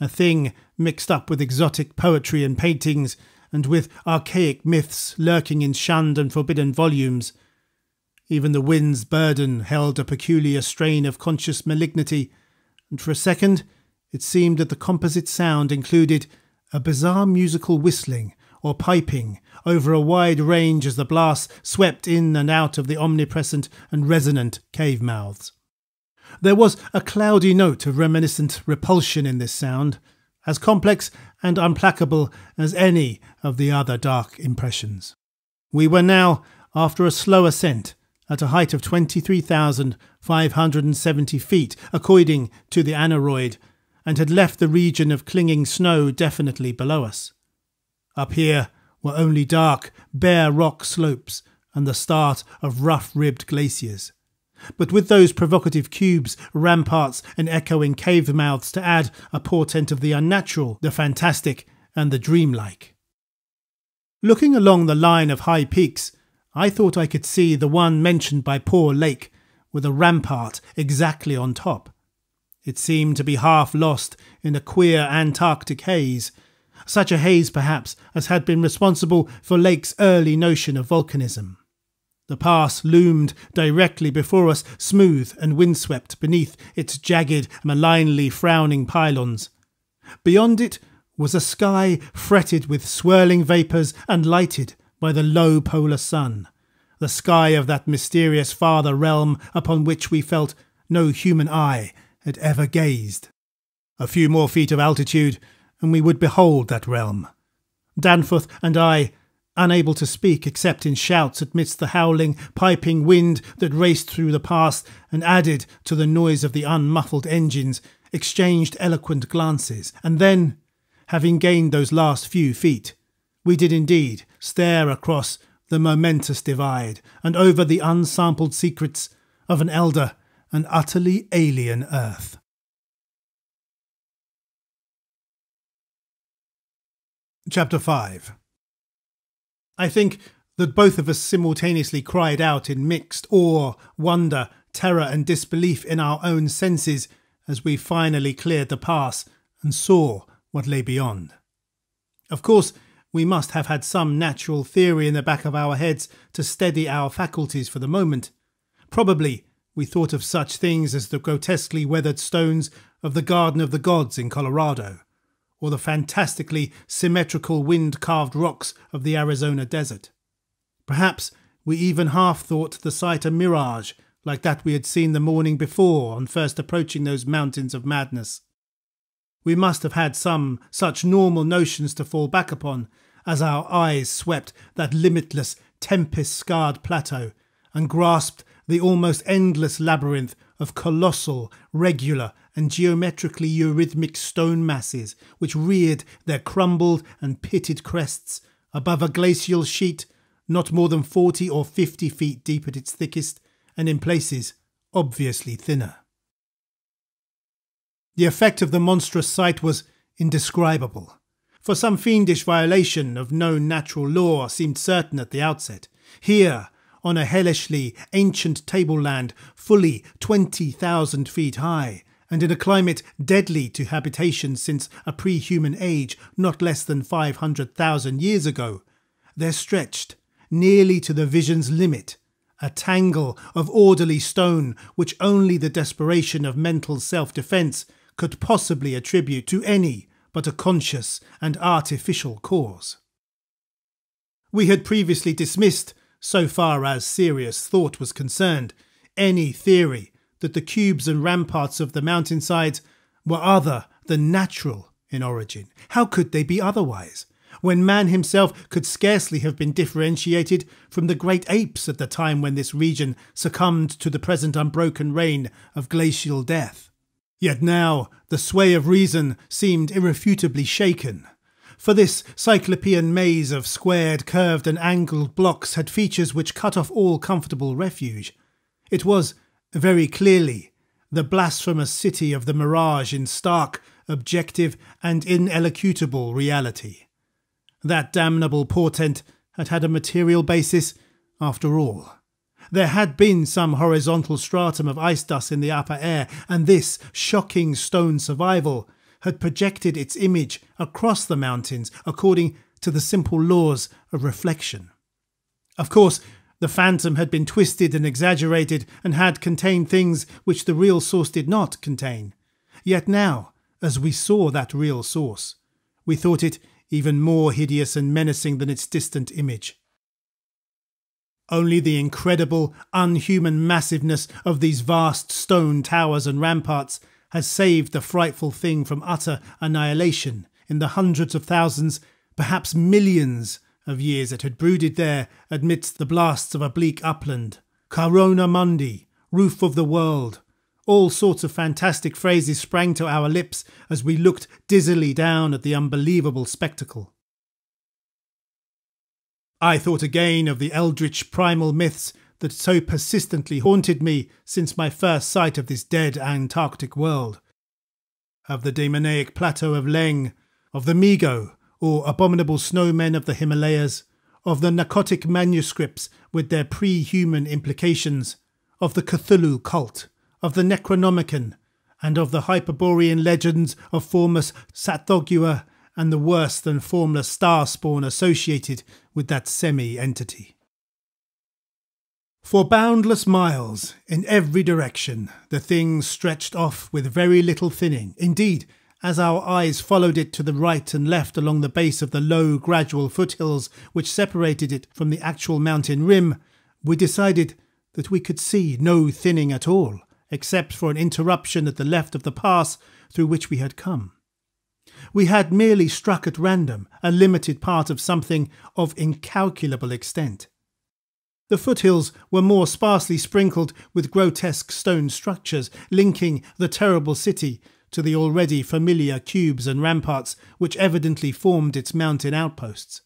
a thing mixed up with exotic poetry and paintings, and with archaic myths lurking in shunned and forbidden volumes? Even the wind's burden held a peculiar strain of conscious malignity, and for a second it seemed that the composite sound included a bizarre musical whistling or piping over a wide range as the blast swept in and out of the omnipresent and resonant cave mouths. There was a cloudy note of reminiscent repulsion in this sound, as complex and implacable as any of the other dark impressions. We were now, after a slow ascent, at a height of 23,570 feet, according to the aneroid, and had left the region of clinging snow definitely below us. Up here were only dark, bare rock slopes and the start of rough-ribbed glaciers, but with those provocative cubes, ramparts and echoing cave mouths to add a portent of the unnatural, the fantastic and the dreamlike. Looking along the line of high peaks, I thought I could see the one mentioned by Poor Lake, with a rampart exactly on top. It seemed to be half lost in a queer Antarctic haze, such a haze perhaps as had been responsible for Lake's early notion of volcanism. The pass loomed directly before us, smooth and windswept beneath its jagged, malignly frowning pylons. Beyond it was a sky fretted with swirling vapours and lighted by the low polar sun, the sky of that mysterious farther realm upon which we felt no human eye had ever gazed. A few more feet of altitude, and we would behold that realm. Danforth and I, unable to speak except in shouts amidst the howling, piping wind that raced through the pass and added to the noise of the unmuffled engines, exchanged eloquent glances, and then, having gained those last few feet, we did indeed stare across the momentous divide and over the unsampled secrets of an elder and utterly alien earth. Chapter 5. I think that both of us simultaneously cried out in mixed awe, wonder, terror and disbelief in our own senses as we finally cleared the pass and saw what lay beyond. Of course, we must have had some natural theory in the back of our heads to steady our faculties for the moment. Probably we thought of such things as the grotesquely weathered stones of the Garden of the Gods in Colorado, or the fantastically symmetrical wind-carved rocks of the Arizona desert. Perhaps we even half thought the sight a mirage, like that we had seen the morning before on first approaching those mountains of madness. We must have had some such normal notions to fall back upon as our eyes swept that limitless, tempest-scarred plateau and grasped the almost endless labyrinth of colossal, regular and geometrically eurythmic stone masses which reared their crumbled and pitted crests above a glacial sheet not more than 40 or 50 feet deep at its thickest, and in places obviously thinner. The effect of the monstrous sight was indescribable, for some fiendish violation of known natural law seemed certain at the outset. Here, on a hellishly ancient tableland fully 20,000 feet high, and in a climate deadly to habitation since a pre-human age not less than 500,000 years ago, there stretched, nearly to the vision's limit, a tangle of orderly stone which only the desperation of mental self-defence could possibly attribute to any but a conscious and artificial cause. We had previously dismissed, so far as serious thought was concerned, any theory that the cubes and ramparts of the mountainsides were other than natural in origin. How could they be otherwise, when man himself could scarcely have been differentiated from the great apes at the time when this region succumbed to the present unbroken reign of glacial death? Yet now the sway of reason seemed irrefutably shaken, for this cyclopean maze of squared, curved and angled blocks had features which cut off all comfortable refuge. It was, very clearly, the blasphemous city of the mirage in stark, objective and inelucutable reality. That damnable portent had had a material basis after all. There had been some horizontal stratum of ice dust in the upper air, and this shocking stone survival had projected its image across the mountains according to the simple laws of reflection. Of course, the phantom had been twisted and exaggerated and had contained things which the real source did not contain. Yet now, as we saw that real source, we thought it even more hideous and menacing than its distant image. Only the incredible, unhuman massiveness of these vast stone towers and ramparts has saved the frightful thing from utter annihilation in the hundreds of thousands, perhaps millions of years it had brooded there amidst the blasts of a bleak upland. Corona Mundi, roof of the world. All sorts of fantastic phrases sprang to our lips as we looked dizzily down at the unbelievable spectacle. I thought again of the eldritch primal myths that so persistently haunted me since my first sight of this dead Antarctic world. Of the demoniac plateau of Leng, of the Migo, or abominable snowmen of the Himalayas, of the narcotic manuscripts with their pre-human implications, of the Cthulhu cult, of the Necronomicon, and of the Hyperborean legends of formless Sathogua and the worse than formless star spawn associated with that semi-entity. For boundless miles, in every direction, the thing stretched off with very little thinning. Indeed, as our eyes followed it to the right and left along the base of the low, gradual foothills which separated it from the actual mountain rim, we decided that we could see no thinning at all, except for an interruption at the left of the pass through which we had come. We had merely struck at random a limited part of something of incalculable extent. The foothills were more sparsely sprinkled with grotesque stone structures linking the terrible city to the already familiar cubes and ramparts which evidently formed its mountain outposts.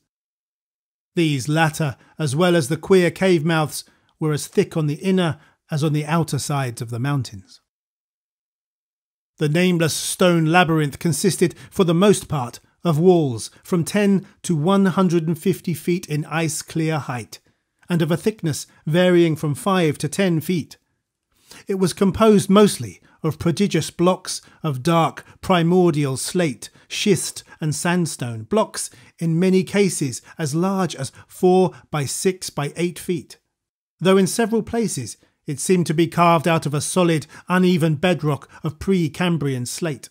These latter, as well as the queer cave mouths, were as thick on the inner as on the outer sides of the mountains. The nameless stone labyrinth consisted, for the most part, of walls from 10 to 150 feet in ice-clear height, and of a thickness varying from 5 to 10 feet. It was composed mostly of prodigious blocks of dark primordial slate, schist and sandstone, blocks in many cases as large as 4 by 6 by 8 feet, though in several places it seemed to be carved out of a solid, uneven bedrock of pre-Cambrian slate.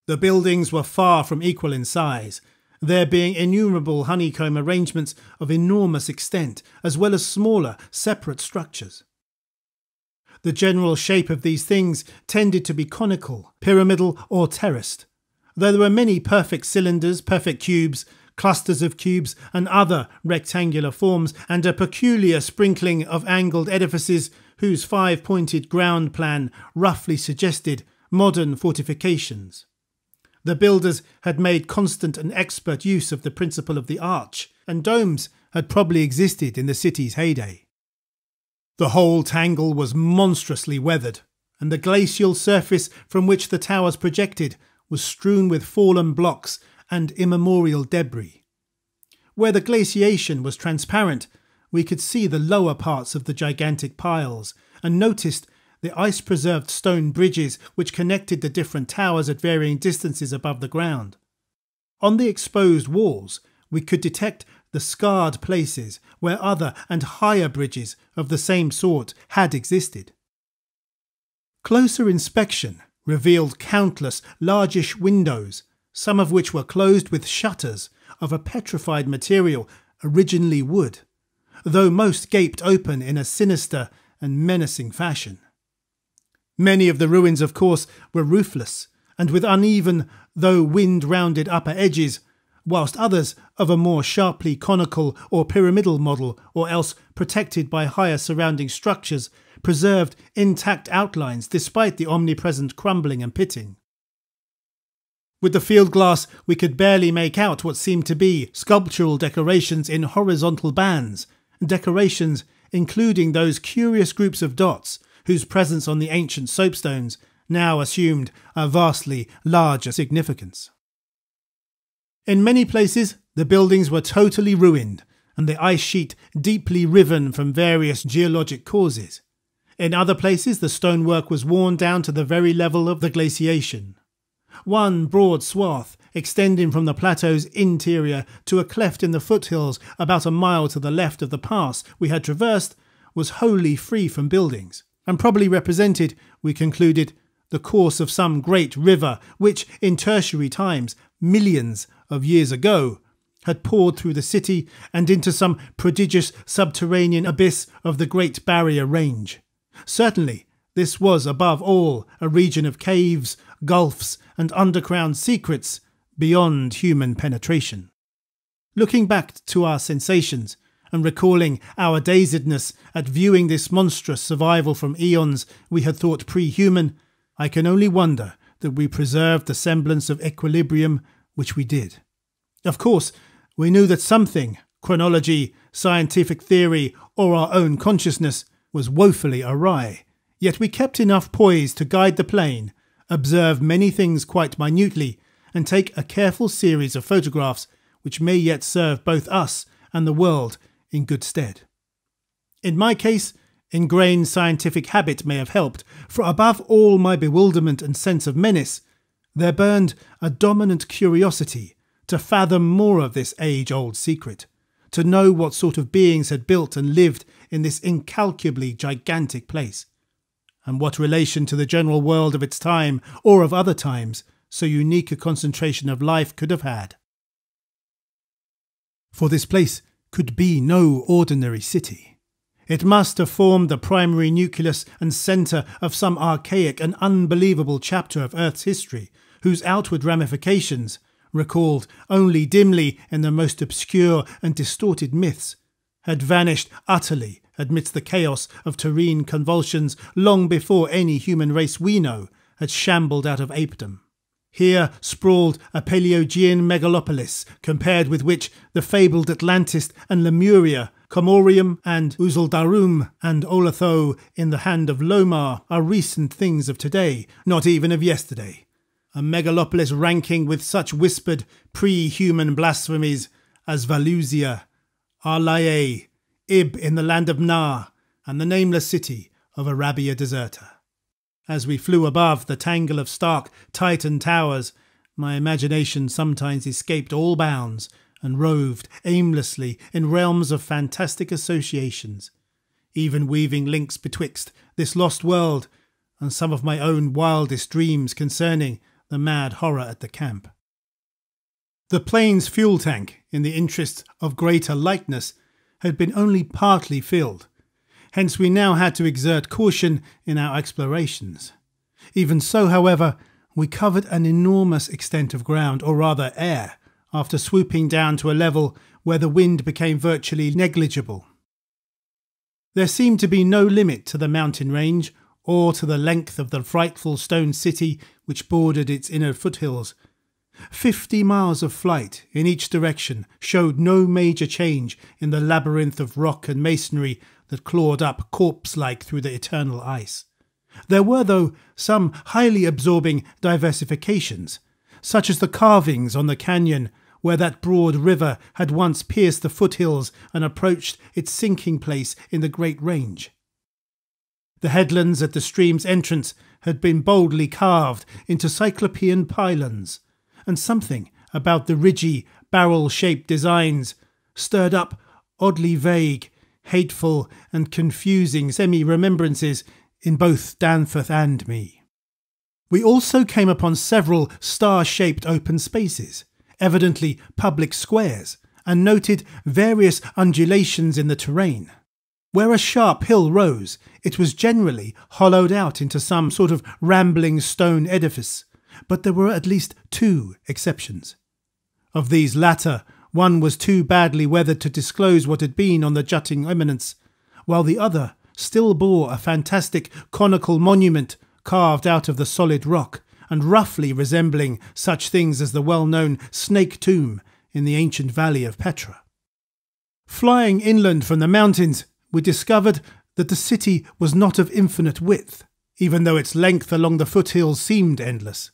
The buildings were far from equal in size, there being innumerable honeycomb arrangements of enormous extent, as well as smaller, separate structures. The general shape of these things tended to be conical, pyramidal or terraced, though there were many perfect cylinders, perfect cubes, clusters of cubes and other rectangular forms, and a peculiar sprinkling of angled edifices whose five-pointed ground plan roughly suggested modern fortifications. The builders had made constant and expert use of the principle of the arch, and domes had probably existed in the city's heyday. The whole tangle was monstrously weathered, and the glacial surface from which the towers projected was strewn with fallen blocks and immemorial debris. Where the glaciation was transparent, we could see the lower parts of the gigantic piles, and noticed the ice-preserved stone bridges which connected the different towers at varying distances above the ground. On the exposed walls, we could detect the scarred places where other and higher bridges of the same sort had existed. Closer inspection revealed countless largish windows, some of which were closed with shutters of a petrified material, originally wood, though most gaped open in a sinister and menacing fashion. Many of the ruins, of course, were roofless and with uneven, though wind-rounded upper edges, whilst others of a more sharply conical or pyramidal model, or else protected by higher surrounding structures, preserved intact outlines despite the omnipresent crumbling and pitting. With the field glass, we could barely make out what seemed to be sculptural decorations in horizontal bands, decorations including those curious groups of dots whose presence on the ancient soapstones now assumed a vastly larger significance. In many places, the buildings were totally ruined, and the ice sheet deeply riven from various geologic causes. In other places, the stonework was worn down to the very level of the glaciation. One broad swath, extending from the plateau's interior to a cleft in the foothills about a mile to the left of the pass we had traversed, was wholly free from buildings, and probably represented, we concluded, the course of some great river which, in tertiary times, millions of years ago, had poured through the city and into some prodigious subterranean abyss of the Great Barrier Range. Certainly, this was above all a region of caves, gulfs, and underground secrets beyond human penetration. Looking back to our sensations and recalling our dazedness at viewing this monstrous survival from eons we had thought pre-human, I can only wonder that we preserved the semblance of equilibrium which we did. Of course, we knew that something, chronology, scientific theory, or our own consciousness, was woefully awry, yet we kept enough poise to guide the plane, observe many things quite minutely, and take a careful series of photographs which may yet serve both us and the world in good stead. In my case, ingrained scientific habit may have helped, for above all my bewilderment and sense of menace, there burned a dominant curiosity to fathom more of this age-old secret, to know what sort of beings had built and lived in this incalculably gigantic place, and what relation to the general world of its time, or of other times, so unique a concentration of life could have had. For this place could be no ordinary city. It must have formed the primary nucleus and centre of some archaic and unbelievable chapter of Earth's history, whose outward ramifications, recalled only dimly in the most obscure and distorted myths, had vanished utterly amidst the chaos of terrene convulsions long before any human race we know had shambled out of apedom. Here sprawled a Paleogean megalopolis, compared with which the fabled Atlantis and Lemuria, Comorium and Uzuldarum and Olatho in the hand of Lomar are recent things of today, not even of yesterday. A megalopolis ranking with such whispered pre-human blasphemies as Valusia, Arlae, Ib in the land of Na, and the nameless city of Arabia Deserta. As we flew above the tangle of stark Titan towers, my imagination sometimes escaped all bounds and roved aimlessly in realms of fantastic associations, even weaving links betwixt this lost world and some of my own wildest dreams concerning the mad horror at the camp. The plane's fuel tank, in the interest of greater lightness, had been only partly filled. Hence we now had to exert caution in our explorations. Even so, however, we covered an enormous extent of ground, or rather air, after swooping down to a level where the wind became virtually negligible. There seemed to be no limit to the mountain range, or to the length of the frightful stone city which bordered its inner foothills. 50 miles of flight in each direction showed no major change in the labyrinth of rock and masonry that clawed up corpse-like through the eternal ice. There were, though, some highly absorbing diversifications, such as the carvings on the canyon where that broad river had once pierced the foothills and approached its sinking place in the Great Range. The headlands at the stream's entrance had been boldly carved into cyclopean pylons, and something about the ridgy, barrel-shaped designs stirred up oddly vague, hateful and confusing semi-remembrances in both Danforth and me. We also came upon several star-shaped open spaces, evidently public squares, and noted various undulations in the terrain. Where a sharp hill rose, it was generally hollowed out into some sort of rambling stone edifice, but there were at least 2 exceptions. Of these latter, one was too badly weathered to disclose what had been on the jutting eminence, while the other still bore a fantastic conical monument carved out of the solid rock, and roughly resembling such things as the well-known Snake Tomb in the ancient valley of Petra. Flying inland from the mountains, we discovered that the city was not of infinite width, even though its length along the foothills seemed endless.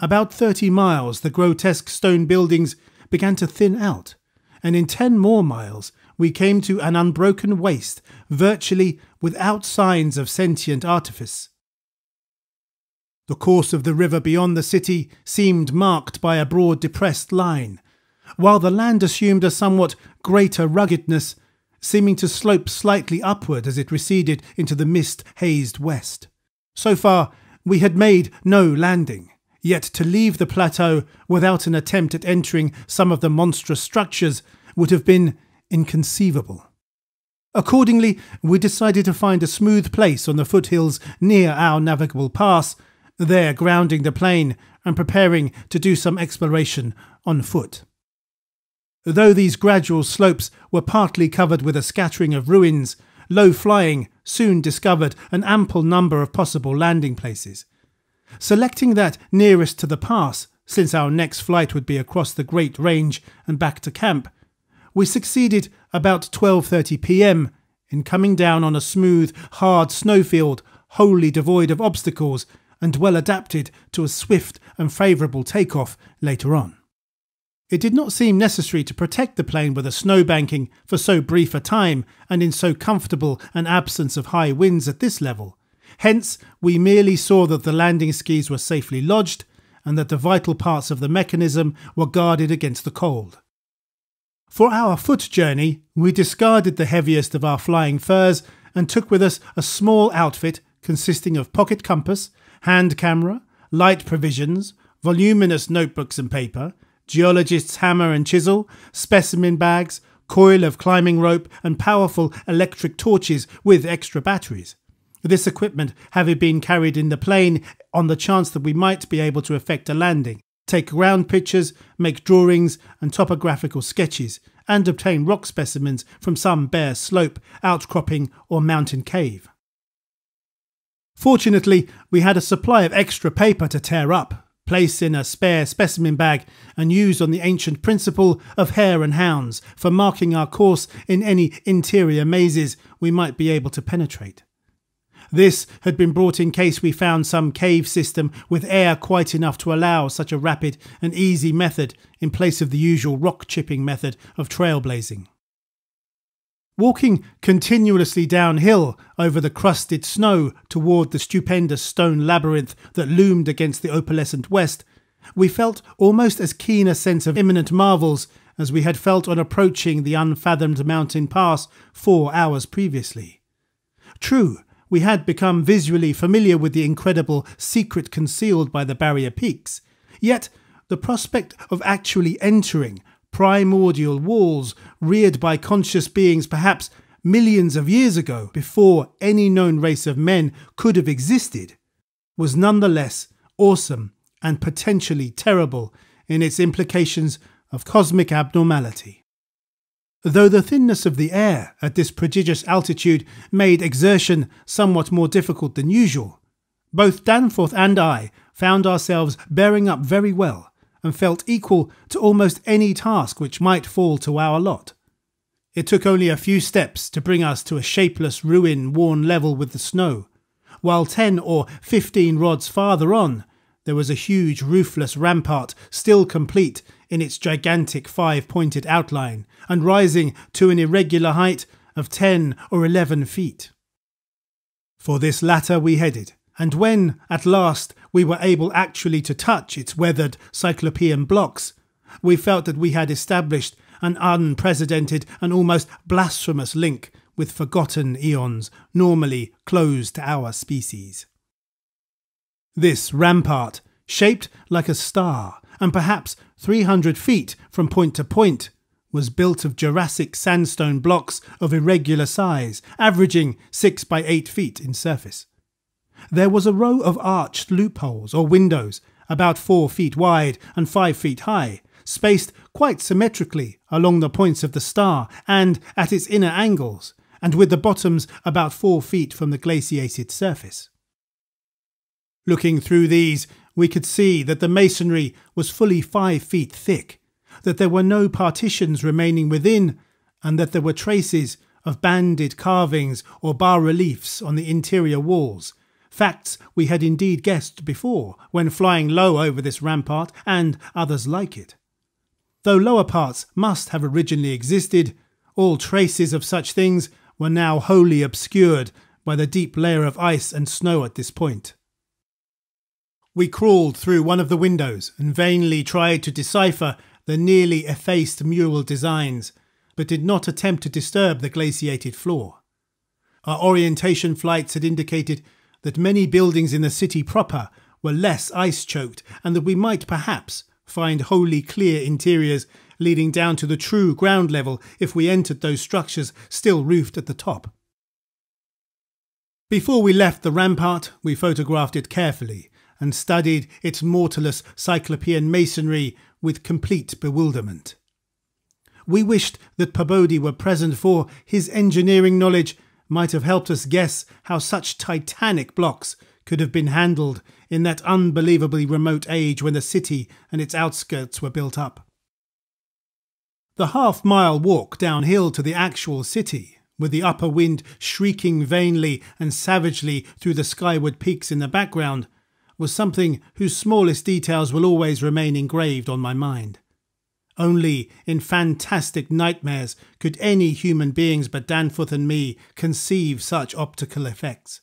About 30 miles, the grotesque stone buildings began to thin out, and in 10 more miles we came to an unbroken waste, virtually without signs of sentient artifice. The course of the river beyond the city seemed marked by a broad depressed line, while the land assumed a somewhat greater ruggedness, seeming to slope slightly upward as it receded into the mist-hazed west. So far, we had made no landing, yet to leave the plateau without an attempt at entering some of the monstrous structures would have been inconceivable. Accordingly, we decided to find a smooth place on the foothills near our navigable pass, there grounding the plane and preparing to do some exploration on foot. Though these gradual slopes were partly covered with a scattering of ruins, low flying soon discovered an ample number of possible landing places. Selecting that nearest to the pass, since our next flight would be across the Great Range and back to camp, we succeeded about 12:30 p.m. in coming down on a smooth, hard snowfield, wholly devoid of obstacles and well adapted to a swift and favourable takeoff later on. It did not seem necessary to protect the plane with a snowbanking for so brief a time and in so comfortable an absence of high winds at this level. Hence, we merely saw that the landing skis were safely lodged and that the vital parts of the mechanism were guarded against the cold. For our foot journey, we discarded the heaviest of our flying furs and took with us a small outfit consisting of pocket compass, hand camera, light provisions, voluminous notebooks and paper, geologist's hammer and chisel, specimen bags, coil of climbing rope and powerful electric torches with extra batteries. This equipment having been carried in the plane on the chance that we might be able to effect a landing, take ground pictures, make drawings and topographical sketches, and obtain rock specimens from some bare slope, outcropping or mountain cave. Fortunately, we had a supply of extra paper to tear up, place in a spare specimen bag and use on the ancient principle of hare and hounds for marking our course in any interior mazes we might be able to penetrate. This had been brought in case we found some cave system with air quite enough to allow such a rapid and easy method in place of the usual rock-chipping method of trailblazing. Walking continuously downhill over the crusted snow toward the stupendous stone labyrinth that loomed against the opalescent west, we felt almost as keen a sense of imminent marvels as we had felt on approaching the unfathomed mountain pass 4 hours previously. True, we had become visually familiar with the incredible secret concealed by the barrier peaks, yet the prospect of actually entering primordial walls reared by conscious beings perhaps millions of years ago, before any known race of men could have existed, was nonetheless awesome and potentially terrible in its implications of cosmic abnormality. Though the thinness of the air at this prodigious altitude made exertion somewhat more difficult than usual, both Danforth and I found ourselves bearing up very well and felt equal to almost any task which might fall to our lot. It took only a few steps to bring us to a shapeless ruin worn level with the snow, while 10 or 15 rods farther on there was a huge roofless rampart still complete in its gigantic 5-pointed outline and rising to an irregular height of 10 or 11 feet. For this latter we headed, and when, at last, we were able actually to touch its weathered cyclopean blocks, we felt that we had established an unprecedented and almost blasphemous link with forgotten eons normally closed to our species. This rampart, shaped like a star and perhaps 300 feet from point to point, was built of Jurassic sandstone blocks of irregular size, averaging 6 by 8 feet in surface. There was a row of arched loopholes or windows, about 4 feet wide and 5 feet high, spaced quite symmetrically along the points of the star and at its inner angles, and with the bottoms about 4 feet from the glaciated surface. Looking through these, we could see that the masonry was fully 5 feet thick, that there were no partitions remaining within, and that there were traces of banded carvings or bas-reliefs on the interior walls, facts we had indeed guessed before when flying low over this rampart and others like it. Though lower parts must have originally existed, all traces of such things were now wholly obscured by the deep layer of ice and snow at this point. We crawled through one of the windows and vainly tried to decipher the nearly effaced mural designs, but did not attempt to disturb the glaciated floor. Our orientation flights had indicated that many buildings in the city proper were less ice-choked, and that we might perhaps find wholly clear interiors leading down to the true ground level if we entered those structures still roofed at the top. Before we left the rampart, we photographed it carefully and studied its mortarless cyclopean masonry with complete bewilderment. We wished that Pabodie were present, for his engineering knowledge might have helped us guess how such titanic blocks could have been handled in that unbelievably remote age when the city and its outskirts were built up. The half-mile walk downhill to the actual city, with the upper wind shrieking vainly and savagely through the skyward peaks in the background, was something whose smallest details will always remain engraved on my mind. Only in fantastic nightmares could any human beings but Danforth and me conceive such optical effects.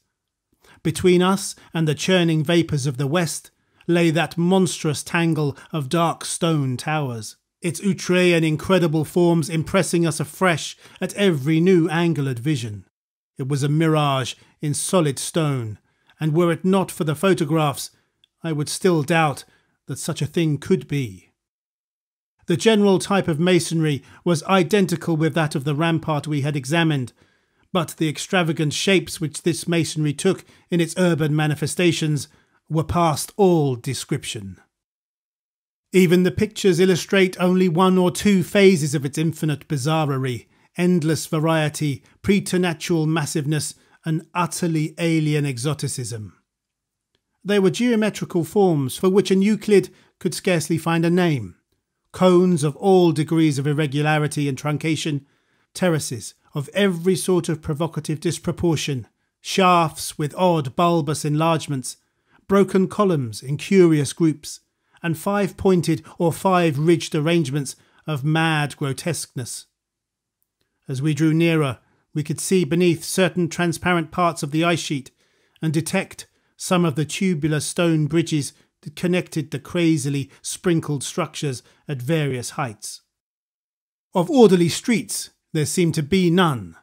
Between us and the churning vapours of the west lay that monstrous tangle of dark stone towers, its outre and incredible forms impressing us afresh at every new angle of vision. It was a mirage in solid stone, and were it not for the photographs, I would still doubt that such a thing could be. The general type of masonry was identical with that of the rampart we had examined, but the extravagant shapes which this masonry took in its urban manifestations were past all description. Even the pictures illustrate only 1 or 2 phases of its infinite bizarrerie, endless variety, preternatural massiveness, and utterly alien exoticism. They were geometrical forms for which an Euclid could scarcely find a name. Cones of all degrees of irregularity and truncation, terraces of every sort of provocative disproportion, shafts with odd bulbous enlargements, broken columns in curious groups, and 5-pointed or 5-ridged arrangements of mad grotesqueness. As we drew nearer, we could see beneath certain transparent parts of the ice sheet and detect some of the tubular stone bridges that connected the crazily sprinkled structures at various heights. Of orderly streets there seemed to be none,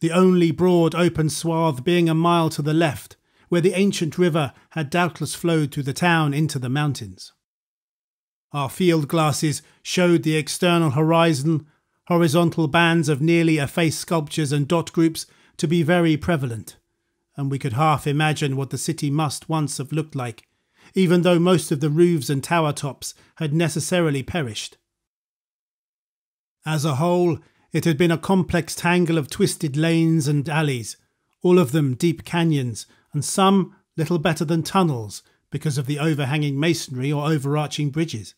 the only broad open swath being a mile to the left, where the ancient river had doubtless flowed through the town into the mountains. Our field glasses showed the external horizon, horizontal bands of nearly effaced sculptures and dot groups to be very prevalent, and we could half imagine what the city must once have looked like, even though most of the roofs and tower tops had necessarily perished. As a whole, it had been a complex tangle of twisted lanes and alleys, all of them deep canyons, and some little better than tunnels because of the overhanging masonry or overarching bridges.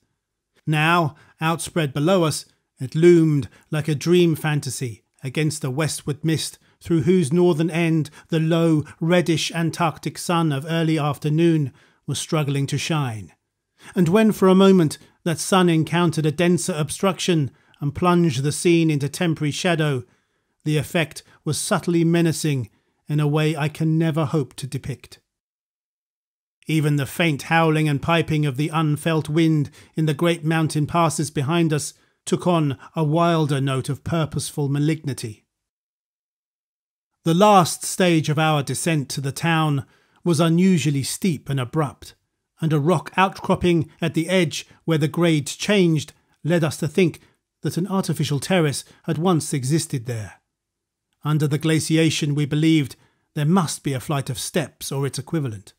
Now, outspread below us, it loomed like a dream fantasy against the westward mist through whose northern end the low, reddish Antarctic sun of early afternoon was struggling to shine. And when for a moment that sun encountered a denser obstruction and plunged the scene into temporary shadow, the effect was subtly menacing in a way I can never hope to depict. Even the faint howling and piping of the unfelt wind in the great mountain passes behind us took on a wilder note of purposeful malignity. The last stage of our descent to the town was unusually steep and abrupt, and a rock outcropping at the edge where the grades changed led us to think that an artificial terrace had once existed there. Under the glaciation, we believed there must be a flight of steps or its equivalent.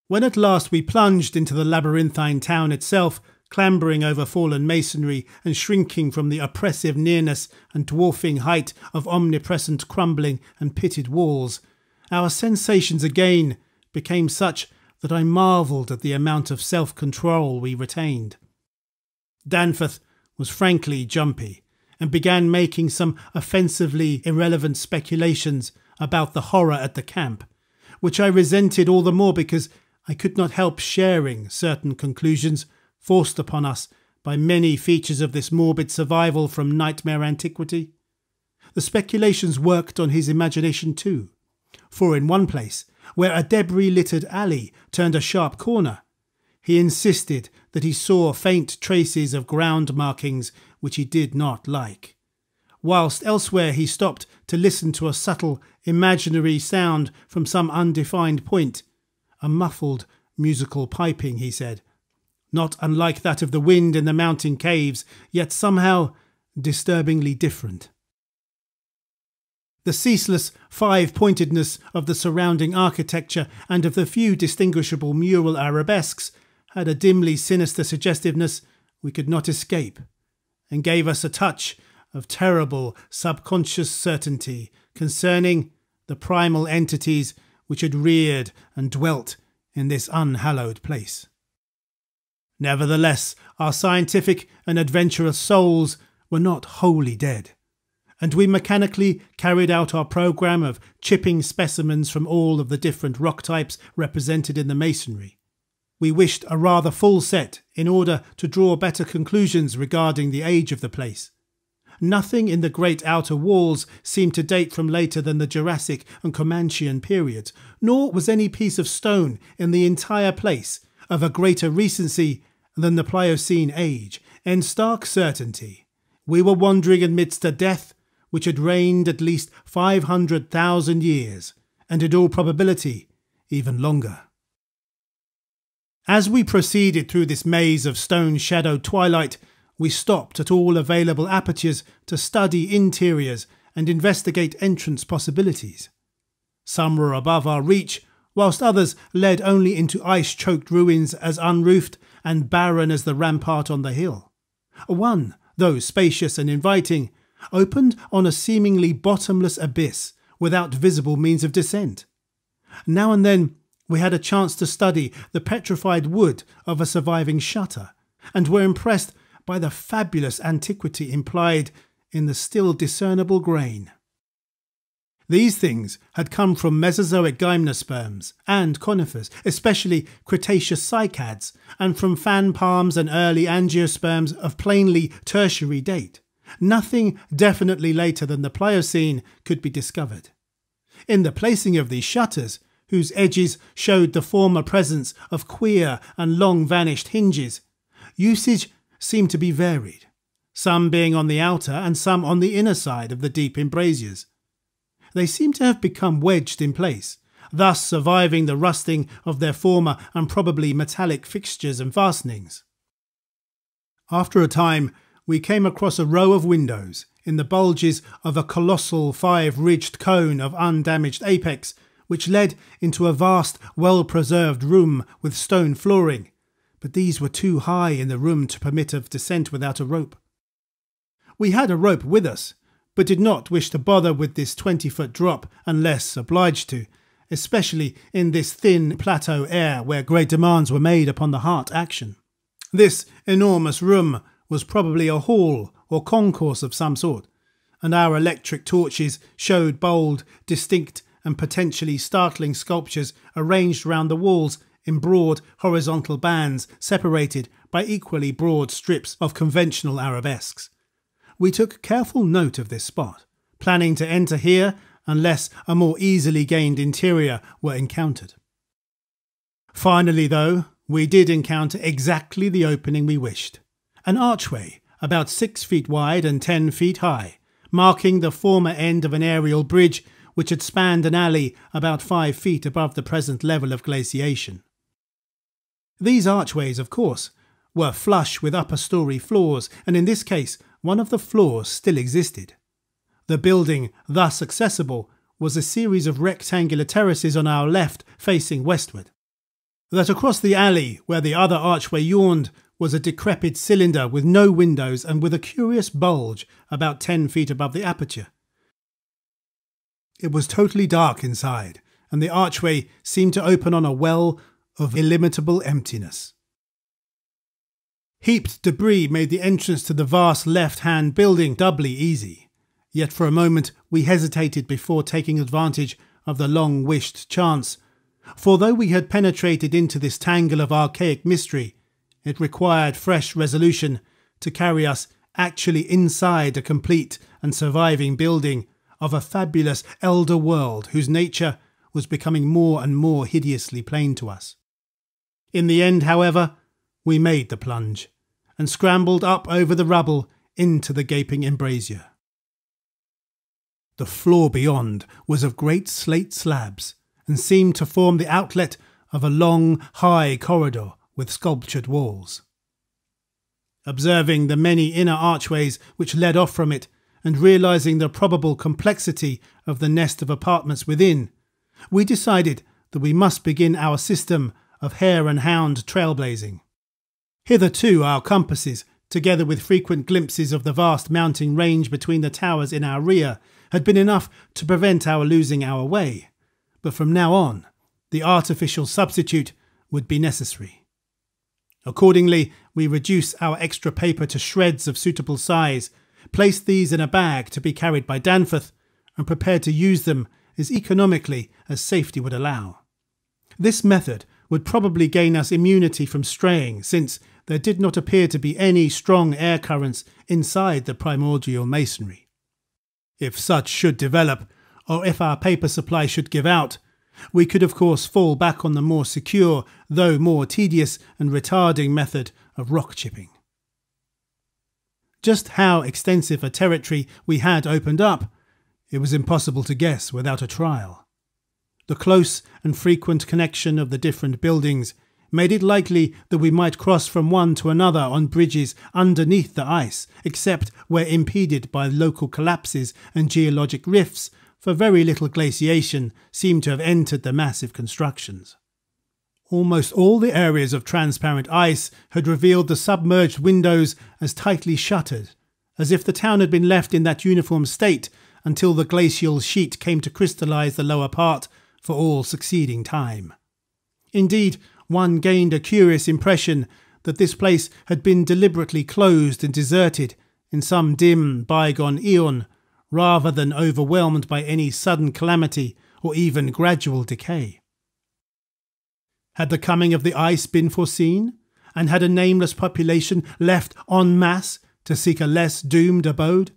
When at last we plunged into the labyrinthine town itself, clambering over fallen masonry and shrinking from the oppressive nearness and dwarfing height of omnipresent crumbling and pitted walls, our sensations again became such that I marvelled at the amount of self-control we retained. Danforth was frankly jumpy, and began making some offensively irrelevant speculations about the horror at the camp, which I resented all the more because I could not help sharing certain conclusions forced upon us by many features of this morbid survival from nightmare antiquity. The speculations worked on his imagination too, for in one place, where a debris-littered alley turned a sharp corner, he insisted that he saw faint traces of ground markings which he did not like, whilst elsewhere he stopped to listen to a subtle, imaginary sound from some undefined point, a muffled musical piping, he said, not unlike that of the wind in the mountain caves, yet somehow disturbingly different. The ceaseless five-pointedness of the surrounding architecture and of the few distinguishable mural arabesques had a dimly sinister suggestiveness we could not escape, and gave us a touch of terrible subconscious certainty concerning the primal entities which had reared and dwelt in this unhallowed place. Nevertheless, our scientific and adventurous souls were not wholly dead, and we mechanically carried out our programme of chipping specimens from all of the different rock types represented in the masonry. We wished a rather full set in order to draw better conclusions regarding the age of the place. Nothing in the great outer walls seemed to date from later than the Jurassic and Comanchean periods, nor was any piece of stone in the entire place of a greater recency than the Pliocene age. In stark certainty, we were wandering amidst a death which had reigned at least 500,000 years, and in all probability even longer. As we proceeded through this maze of stone-shadowed twilight, we stopped at all available apertures to study interiors and investigate entrance possibilities. Some were above our reach, whilst others led only into ice-choked ruins as unroofed and barren as the rampart on the hill. One, though spacious and inviting, opened on a seemingly bottomless abyss without visible means of descent. Now and then we had a chance to study the petrified wood of a surviving shutter, and were impressed by the fabulous antiquity implied in the still discernible grain. These things had come from Mesozoic gymnosperms and conifers, especially Cretaceous cycads, and from fan palms and early angiosperms of plainly tertiary date. Nothing definitely later than the Pliocene could be discovered. In the placing of these shutters, whose edges showed the former presence of queer and long-vanished hinges, usage seemed to be varied, some being on the outer and some on the inner side of the deep embrasures. They seem to have become wedged in place, thus surviving the rusting of their former and probably metallic fixtures and fastenings. After a time, we came across a row of windows in the bulges of a colossal five-ridged cone of undamaged apex, which led into a vast, well-preserved room with stone flooring, but these were too high in the room to permit of descent without a rope. We had a rope with us, but did not wish to bother with this 20-foot drop unless obliged to, especially in this thin plateau air where great demands were made upon the heart action. This enormous room was probably a hall or concourse of some sort, and our electric torches showed bold, distinct and potentially startling sculptures arranged round the walls in broad horizontal bands separated by equally broad strips of conventional arabesques. We took careful note of this spot, planning to enter here unless a more easily gained interior were encountered. Finally, though, we did encounter exactly the opening we wished. An archway about 6 feet wide and 10 feet high, marking the former end of an aerial bridge which had spanned an alley about 5 feet above the present level of glaciation. These archways, of course, were flush with upper-storey floors, and in this case, one of the floors still existed. The building, thus accessible, was a series of rectangular terraces on our left facing westward. That across the alley, where the other archway yawned, was a decrepit cylinder with no windows and with a curious bulge about 10 feet above the aperture. It was totally dark inside, and the archway seemed to open on a well of illimitable emptiness. Heaped debris made the entrance to the vast left-hand building doubly easy, yet for a moment we hesitated before taking advantage of the long-wished chance, for though we had penetrated into this tangle of archaic mystery, it required fresh resolution to carry us actually inside a complete and surviving building of a fabulous elder world whose nature was becoming more and more hideously plain to us. In the end, however, we made the plunge and scrambled up over the rubble into the gaping embrasure. The floor beyond was of great slate slabs and seemed to form the outlet of a long, high corridor with sculptured walls. Observing the many inner archways which led off from it, and realizing the probable complexity of the nest of apartments within, we decided that we must begin our system of hare and hound trailblazing. Hitherto our compasses, together with frequent glimpses of the vast mountain range between the towers in our rear, had been enough to prevent our losing our way, but from now on the artificial substitute would be necessary. Accordingly, we reduced our extra paper to shreds of suitable size, placed these in a bag to be carried by Danforth, and prepared to use them as economically as safety would allow. This method would probably gain us immunity from straying, since there did not appear to be any strong air currents inside the primordial masonry. If such should develop, or if our paper supply should give out, we could of course fall back on the more secure, though more tedious and retarding method of rock chipping. Just how extensive a territory we had opened up, it was impossible to guess without a trial. The close and frequent connection of the different buildings made it likely that we might cross from one to another on bridges underneath the ice, except where impeded by local collapses and geologic rifts, for very little glaciation seemed to have entered the massive constructions. Almost all the areas of transparent ice had revealed the submerged windows as tightly shuttered, as if the town had been left in that uniform state until the glacial sheet came to crystallize the lower part for all succeeding time. Indeed, one gained a curious impression that this place had been deliberately closed and deserted in some dim bygone eon, rather than overwhelmed by any sudden calamity or even gradual decay. Had the coming of the ice been foreseen, and had a nameless population left en masse to seek a less doomed abode?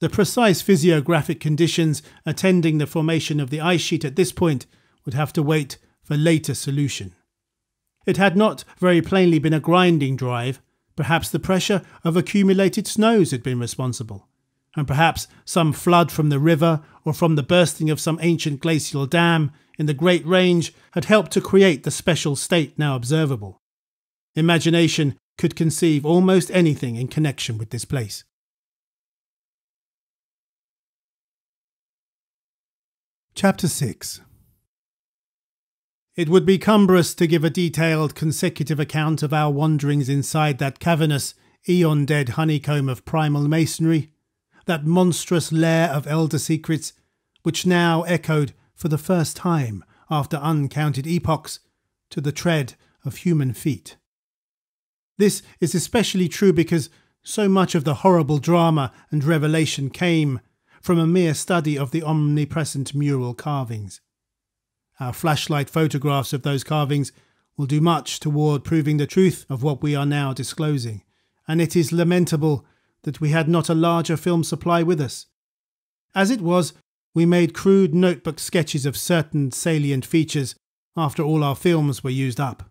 The precise physiographic conditions attending the formation of the ice sheet at this point would have to wait for later solution. It had not very plainly been a grinding drive. Perhaps the pressure of accumulated snows had been responsible, and perhaps some flood from the river or from the bursting of some ancient glacial dam in the Great Range had helped to create the special state now observable. Imagination could conceive almost anything in connection with this place. Chapter 6. It would be cumbrous to give a detailed consecutive account of our wanderings inside that cavernous, eon-dead honeycomb of primal masonry, that monstrous lair of elder secrets, which now echoed for the first time after uncounted epochs to the tread of human feet. This is especially true because so much of the horrible drama and revelation came from a mere study of the omnipresent mural carvings. Our flashlight photographs of those carvings will do much toward proving the truth of what we are now disclosing, and it is lamentable that we had not a larger film supply with us. As it was, we made crude notebook sketches of certain salient features after all our films were used up.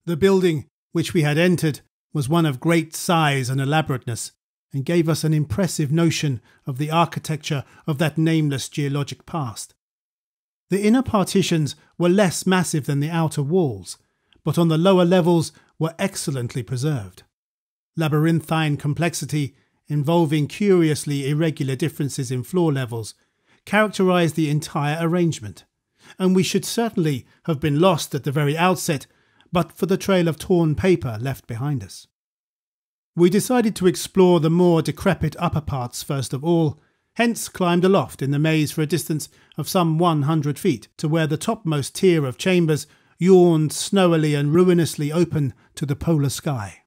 The building which we had entered was one of great size and elaborateness, and gave us an impressive notion of the architecture of that nameless geologic past. The inner partitions were less massive than the outer walls, but on the lower levels were excellently preserved. Labyrinthine complexity, involving curiously irregular differences in floor levels, characterised the entire arrangement, and we should certainly have been lost at the very outset but for the trail of torn paper left behind us. We decided to explore the more decrepit upper parts first of all, hence climbed aloft in the maze for a distance of some 100 feet to where the topmost tier of chambers yawned snowily and ruinously open to the polar sky.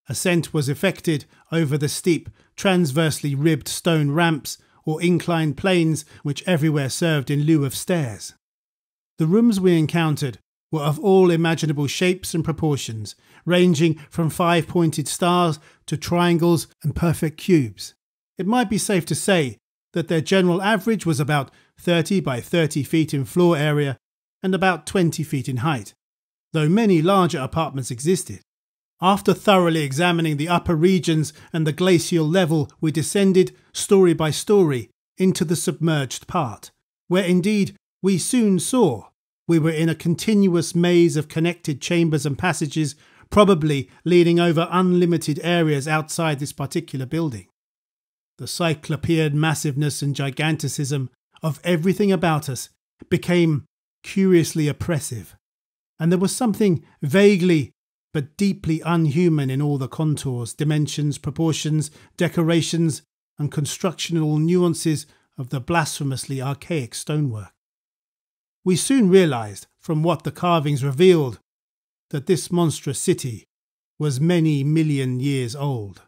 Ascent was effected over the steep, transversely ribbed stone ramps or inclined planes which everywhere served in lieu of stairs. The rooms we encountered were of all imaginable shapes and proportions, ranging from 5-pointed stars to triangles and perfect cubes. It might be safe to say that their general average was about 30 by 30 feet in floor area and about 20 feet in height, though many larger apartments existed. After thoroughly examining the upper regions and the glacial level, we descended, story by story, into the submerged part, where indeed we soon saw we were in a continuous maze of connected chambers and passages, probably leading over unlimited areas outside this particular building. The cyclopean massiveness and giganticism of everything about us became curiously oppressive, and there was something vaguely but deeply unhuman in all the contours, dimensions, proportions, decorations, and constructional nuances of the blasphemously archaic stonework. We soon realised, from what the carvings revealed, that this monstrous city was many million years old.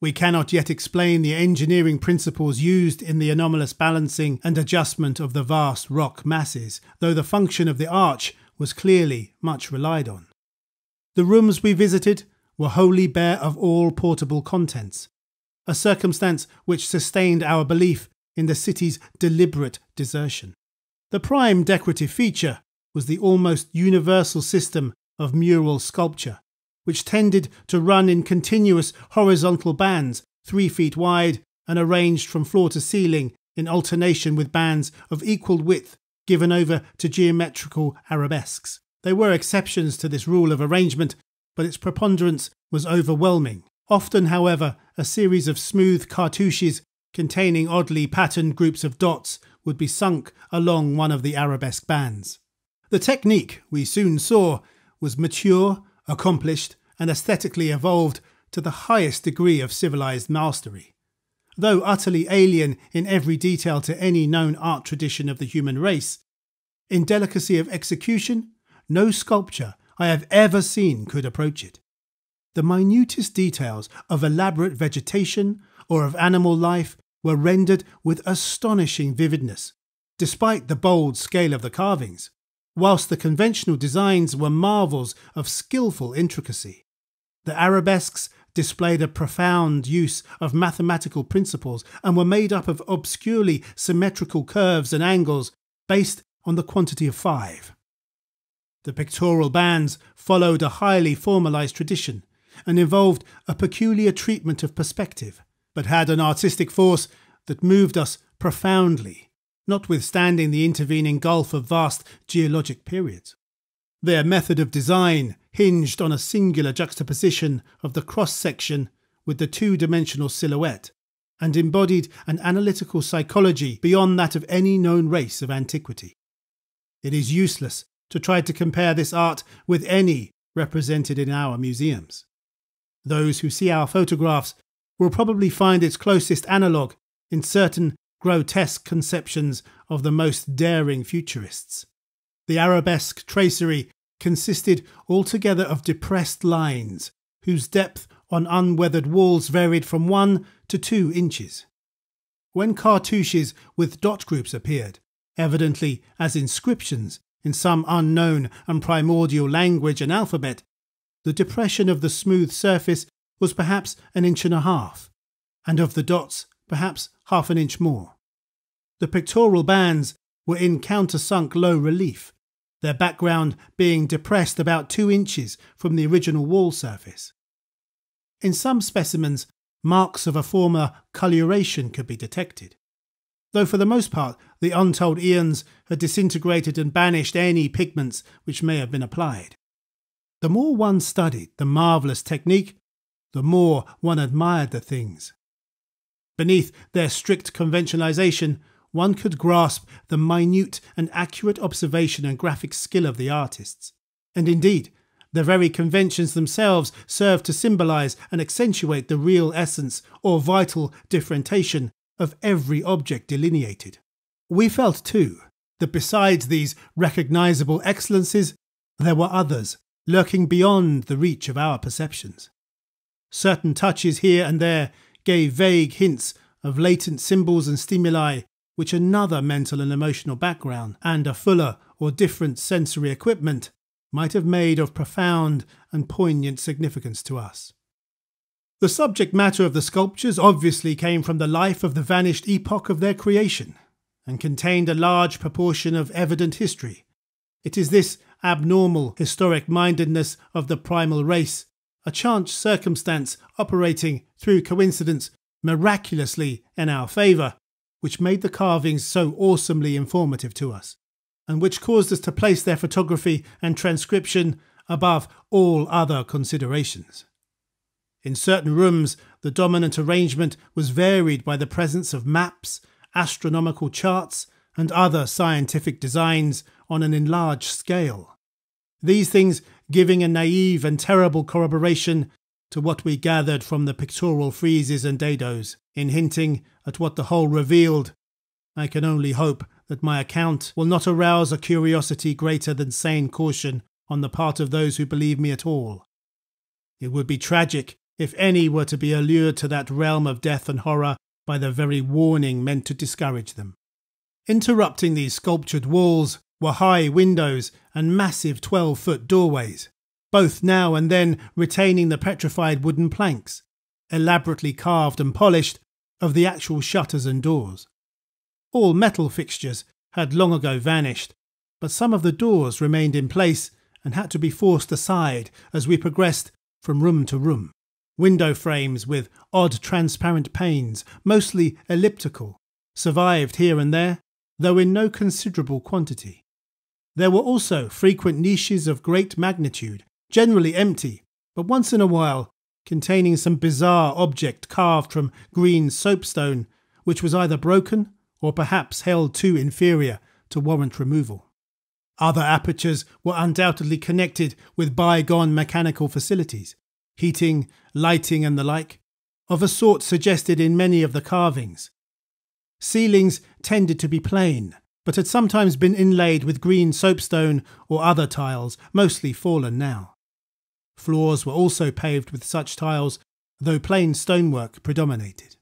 We cannot yet explain the engineering principles used in the anomalous balancing and adjustment of the vast rock masses, though the function of the arch was clearly much relied on. The rooms we visited were wholly bare of all portable contents, a circumstance which sustained our belief in the city's deliberate desertion. The prime decorative feature was the almost universal system of mural sculpture, which tended to run in continuous horizontal bands 3 feet wide and arranged from floor to ceiling in alternation with bands of equal width given over to geometrical arabesques. There were exceptions to this rule of arrangement, but its preponderance was overwhelming. Often, however, a series of smooth cartouches containing oddly patterned groups of dots would be sunk along one of the arabesque bands. The technique, we soon saw, was mature, accomplished, and aesthetically evolved to the highest degree of civilized mastery. Though utterly alien in every detail to any known art tradition of the human race, in delicacy of execution, no sculpture I have ever seen could approach it. The minutest details of elaborate vegetation or of animal life were rendered with astonishing vividness, despite the bold scale of the carvings, whilst the conventional designs were marvels of skillful intricacy. The arabesques displayed a profound use of mathematical principles and were made up of obscurely symmetrical curves and angles based on the quantity of 5. The pictorial bands followed a highly formalised tradition and involved a peculiar treatment of perspective, but had an artistic force that moved us profoundly, notwithstanding the intervening gulf of vast geologic periods. Their method of design hinged on a singular juxtaposition of the cross-section with the two-dimensional silhouette, and embodied an analytical psychology beyond that of any known race of antiquity. It is useless to try to compare this art with any represented in our museums. Those who see our photographs will probably find its closest analogue in certain grotesque conceptions of the most daring futurists. The arabesque tracery consisted altogether of depressed lines, whose depth on unweathered walls varied from 1 to 2 inches. When cartouches with dot groups appeared, evidently as inscriptions in some unknown and primordial language and alphabet, the depression of the smooth surface was perhaps 1.5 inches, and of the dots perhaps 1/2 inch more. The pictorial bands were in countersunk low relief, their background being depressed about 2 inches from the original wall surface. In some specimens, marks of a former coloration could be detected, though for the most part the untold eons had disintegrated and banished any pigments which may have been applied. The more one studied the marvellous technique, the more one admired the things. Beneath their strict conventionalization, one could grasp the minute and accurate observation and graphic skill of the artists. And indeed, the very conventions themselves serve to symbolize and accentuate the real essence or vital differentiation of every object delineated. We felt, too, that besides these recognizable excellences, there were others lurking beyond the reach of our perceptions. Certain touches here and there gave vague hints of latent symbols and stimuli which another mental and emotional background and a fuller or different sensory equipment might have made of profound and poignant significance to us. The subject matter of the sculptures obviously came from the life of the vanished epoch of their creation and contained a large proportion of evident history. It is this abnormal historic mindedness of the primal race, a chance circumstance operating through coincidence miraculously in our favour, which made the carvings so awesomely informative to us, and which caused us to place their photography and transcription above all other considerations. In certain rooms, the dominant arrangement was varied by the presence of maps, astronomical charts, and other scientific designs on an enlarged scale. These things giving a naive and terrible corroboration to what we gathered from the pictorial friezes and dados, in hinting at what the whole revealed. I can only hope that my account will not arouse a curiosity greater than sane caution on the part of those who believe me at all. It would be tragic if any were to be allured to that realm of death and horror by the very warning meant to discourage them. Interrupting these sculptured walls were high windows and massive 12-foot doorways, both now and then retaining the petrified wooden planks, elaborately carved and polished, of the actual shutters and doors. All metal fixtures had long ago vanished, but some of the doors remained in place and had to be forced aside as we progressed from room to room. Window frames with odd transparent panes, mostly elliptical, survived here and there, though in no considerable quantity. There were also frequent niches of great magnitude, generally empty, but once in a while containing some bizarre object carved from green soapstone, which was either broken or perhaps held too inferior to warrant removal. Other apertures were undoubtedly connected with bygone mechanical facilities, heating, lighting and the like, of a sort suggested in many of the carvings. Ceilings tended to be plain, but had sometimes been inlaid with green soapstone or other tiles, mostly fallen now. Floors were also paved with such tiles, though plain stonework predominated.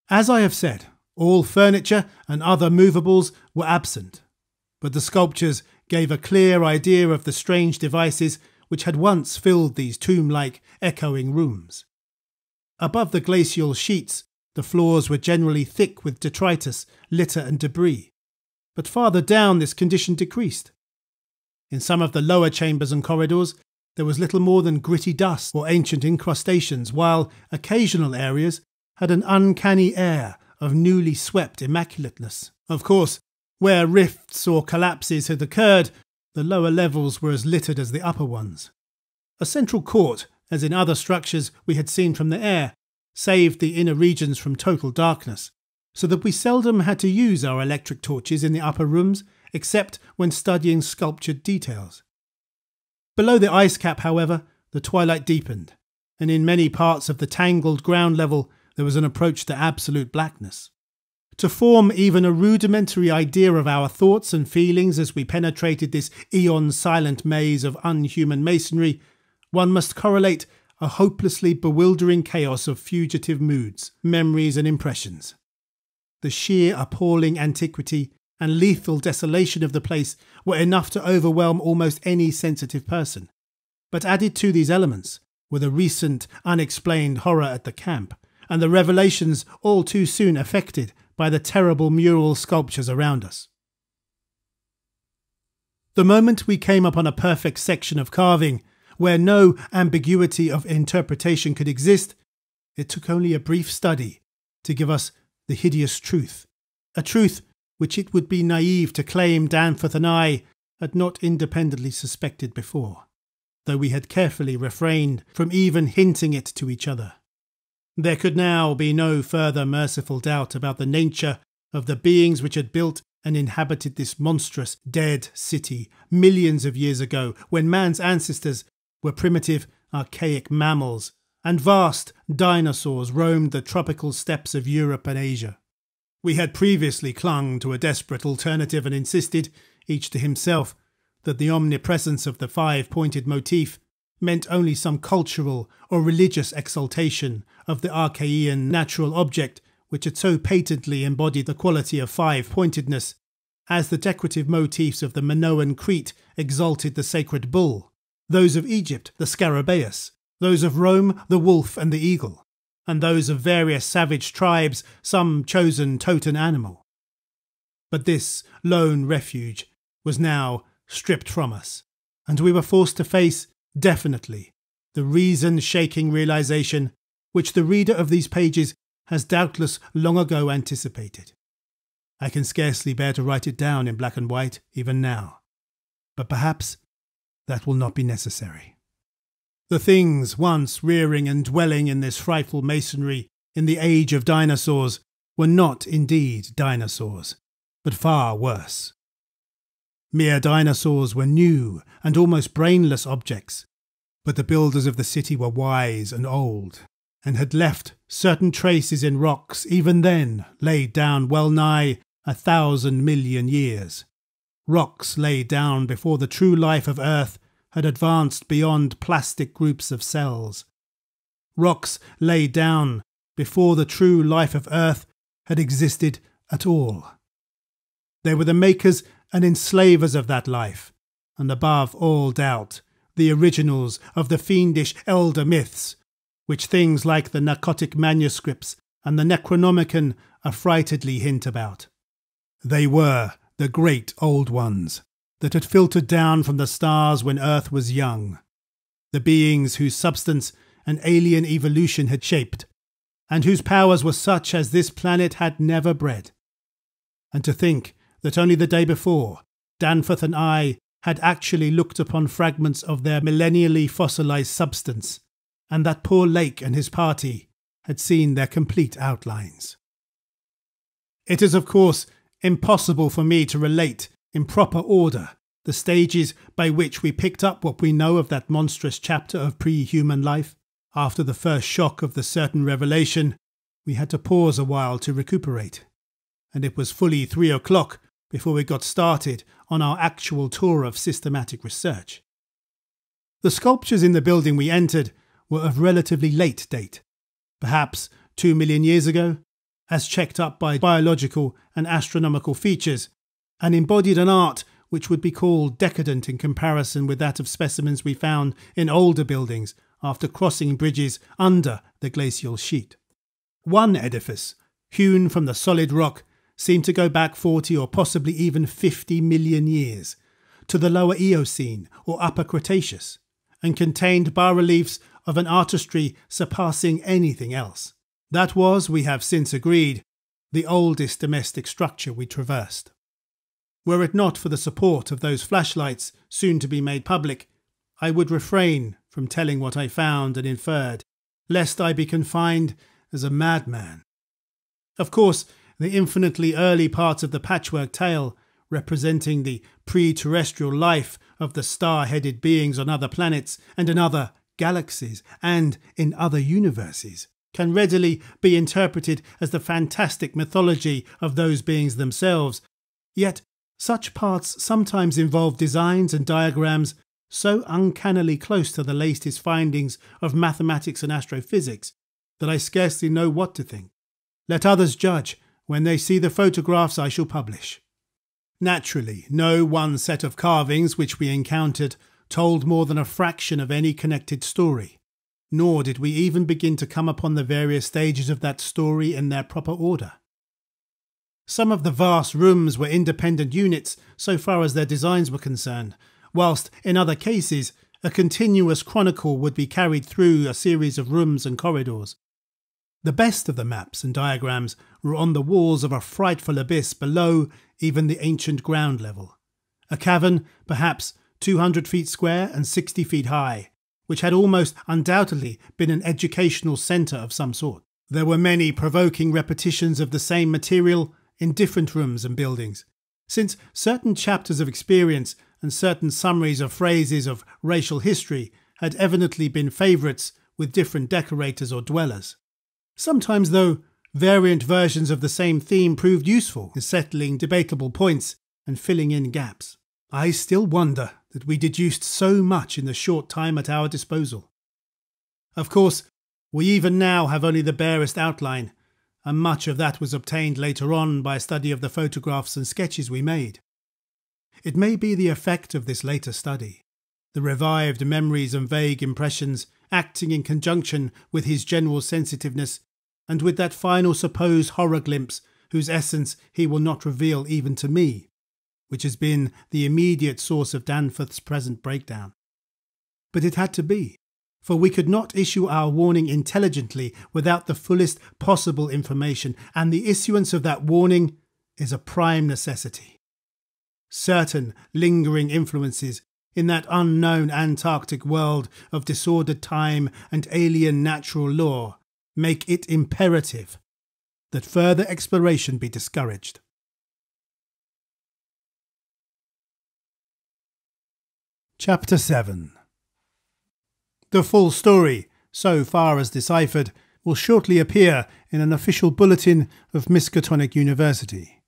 As I have said, all furniture and other movables were absent, but the sculptures gave a clear idea of the strange devices which had once filled these tomb-like echoing rooms. Above the glacial sheets, the floors were generally thick with detritus, litter and debris, but farther down this condition decreased. In some of the lower chambers and corridors, there was little more than gritty dust or ancient incrustations, while occasional areas had an uncanny air of newly swept immaculateness. Of course, where rifts or collapses had occurred, the lower levels were as littered as the upper ones. A central court, as in other structures we had seen from the air, saved the inner regions from total darkness, so that we seldom had to use our electric torches in the upper rooms, except when studying sculptured details. Below the ice cap, however, the twilight deepened, and in many parts of the tangled ground level there was an approach to absolute blackness. To form even a rudimentary idea of our thoughts and feelings as we penetrated this eon-silent maze of unhuman masonry, one must correlate a hopelessly bewildering chaos of fugitive moods, memories and impressions. The sheer appalling antiquity and lethal desolation of the place were enough to overwhelm almost any sensitive person. But added to these elements were the recent unexplained horror at the camp, and the revelations all too soon effected by the terrible mural sculptures around us. The moment we came upon a perfect section of carving, where no ambiguity of interpretation could exist, it took only a brief study to give us the hideous truth, a truth which it would be naive to claim Danforth and I had not independently suspected before. though we had carefully refrained from even hinting it to each other. There could now be no further merciful doubt about the nature of the beings which had built and inhabited this monstrous dead city millions of years ago, when man's ancestors were primitive, archaic mammals, and vast dinosaurs roamed the tropical steppes of Europe and Asia. We had previously clung to a desperate alternative and insisted, each to himself, that the omnipresence of the five-pointed motif meant only some cultural or religious exaltation of the Archaean natural object which had so patently embodied the quality of five-pointedness, as the decorative motifs of the Minoan Crete exalted the sacred bull, those of Egypt the scarabaeus, those of Rome the wolf and the eagle, and those of various savage tribes some chosen totem animal. But this lone refuge was now stripped from us, and we were forced to face, definitely, the reason-shaking realization which the reader of these pages has doubtless long ago anticipated. I can scarcely bear to write it down in black and white even now, but perhaps that will not be necessary. The things once rearing and dwelling in this frightful masonry in the age of dinosaurs were not indeed dinosaurs, but far worse. Mere dinosaurs were new and almost brainless objects, but the builders of the city were wise and old, and had left certain traces in rocks even then laid down well nigh 1,000 million years. Rocks laid down before the true life of Earth had advanced beyond plastic groups of cells. Rocks laid down before the true life of Earth had existed at all. They were the makers and enslavers of that life, and above all doubt, the originals of the fiendish elder myths, which things like the narcotic manuscripts and the Necronomicon affrightedly hint about. They were the great old ones that had filtered down from the stars when Earth was young, the beings whose substance an alien evolution had shaped, and whose powers were such as this planet had never bred. And to think that only the day before, Danforth and I had actually looked upon fragments of their millennially fossilized substance, and that poor Lake and his party had seen their complete outlines. It is, of course, impossible for me to relate in proper order the stages by which we picked up what we know of that monstrous chapter of pre-human life. After the first shock of the certain revelation, we had to pause a while to recuperate, and it was fully 3 o'clock before we got started on our actual tour of systematic research. The sculptures in the building we entered were of relatively late date, perhaps 2 million years ago, as checked up by biological and astronomical features, and embodied an art which would be called decadent in comparison with that of specimens we found in older buildings after crossing bridges under the glacial sheet. One edifice, hewn from the solid rock, seemed to go back 40 or possibly even 50 million years, to the lower Eocene or Upper Cretaceous, and contained bas-reliefs of an artistry surpassing anything else. That was, we have since agreed, the oldest domestic structure we traversed. Were it not for the support of those flashlights soon to be made public, I would refrain from telling what I found and inferred, lest I be confined as a madman. Of course, the infinitely early parts of the patchwork tale, representing the pre-terrestrial life of the star-headed beings on other planets and in other galaxies and in other universes, can readily be interpreted as the fantastic mythology of those beings themselves, yet such parts sometimes involve designs and diagrams so uncannily close to the latest findings of mathematics and astrophysics that I scarcely know what to think. Let others judge when they see the photographs I shall publish. Naturally, no one set of carvings which we encountered told more than a fraction of any connected story, nor did we even begin to come upon the various stages of that story in their proper order. Some of the vast rooms were independent units so far as their designs were concerned, whilst in other cases a continuous chronicle would be carried through a series of rooms and corridors. The best of the maps and diagrams were on the walls of a frightful abyss below even the ancient ground level, a cavern perhaps 200 feet square and 60 feet high, which had almost undoubtedly been an educational centre of some sort. There were many provoking repetitions of the same material in different rooms and buildings, since certain chapters of experience and certain summaries of phrases of racial history had evidently been favourites with different decorators or dwellers. Sometimes, though, variant versions of the same theme proved useful in settling debatable points and filling in gaps. I still wonder that we deduced so much in the short time at our disposal. Of course, we even now have only the barest outline, and much of that was obtained later on by a study of the photographs and sketches we made. It may be the effect of this later study, the revived memories and vague impressions acting in conjunction with his general sensitiveness and with that final supposed horror glimpse whose essence he will not reveal even to me, which has been the immediate source of Danforth's present breakdown. But it had to be, for we could not issue our warning intelligently without the fullest possible information, and the issuance of that warning is a prime necessity. Certain lingering influences in that unknown Antarctic world of disordered time and alien natural law make it imperative that further exploration be discouraged. Chapter 7. The full story, so far as deciphered, will shortly appear in an official bulletin of Miskatonic University.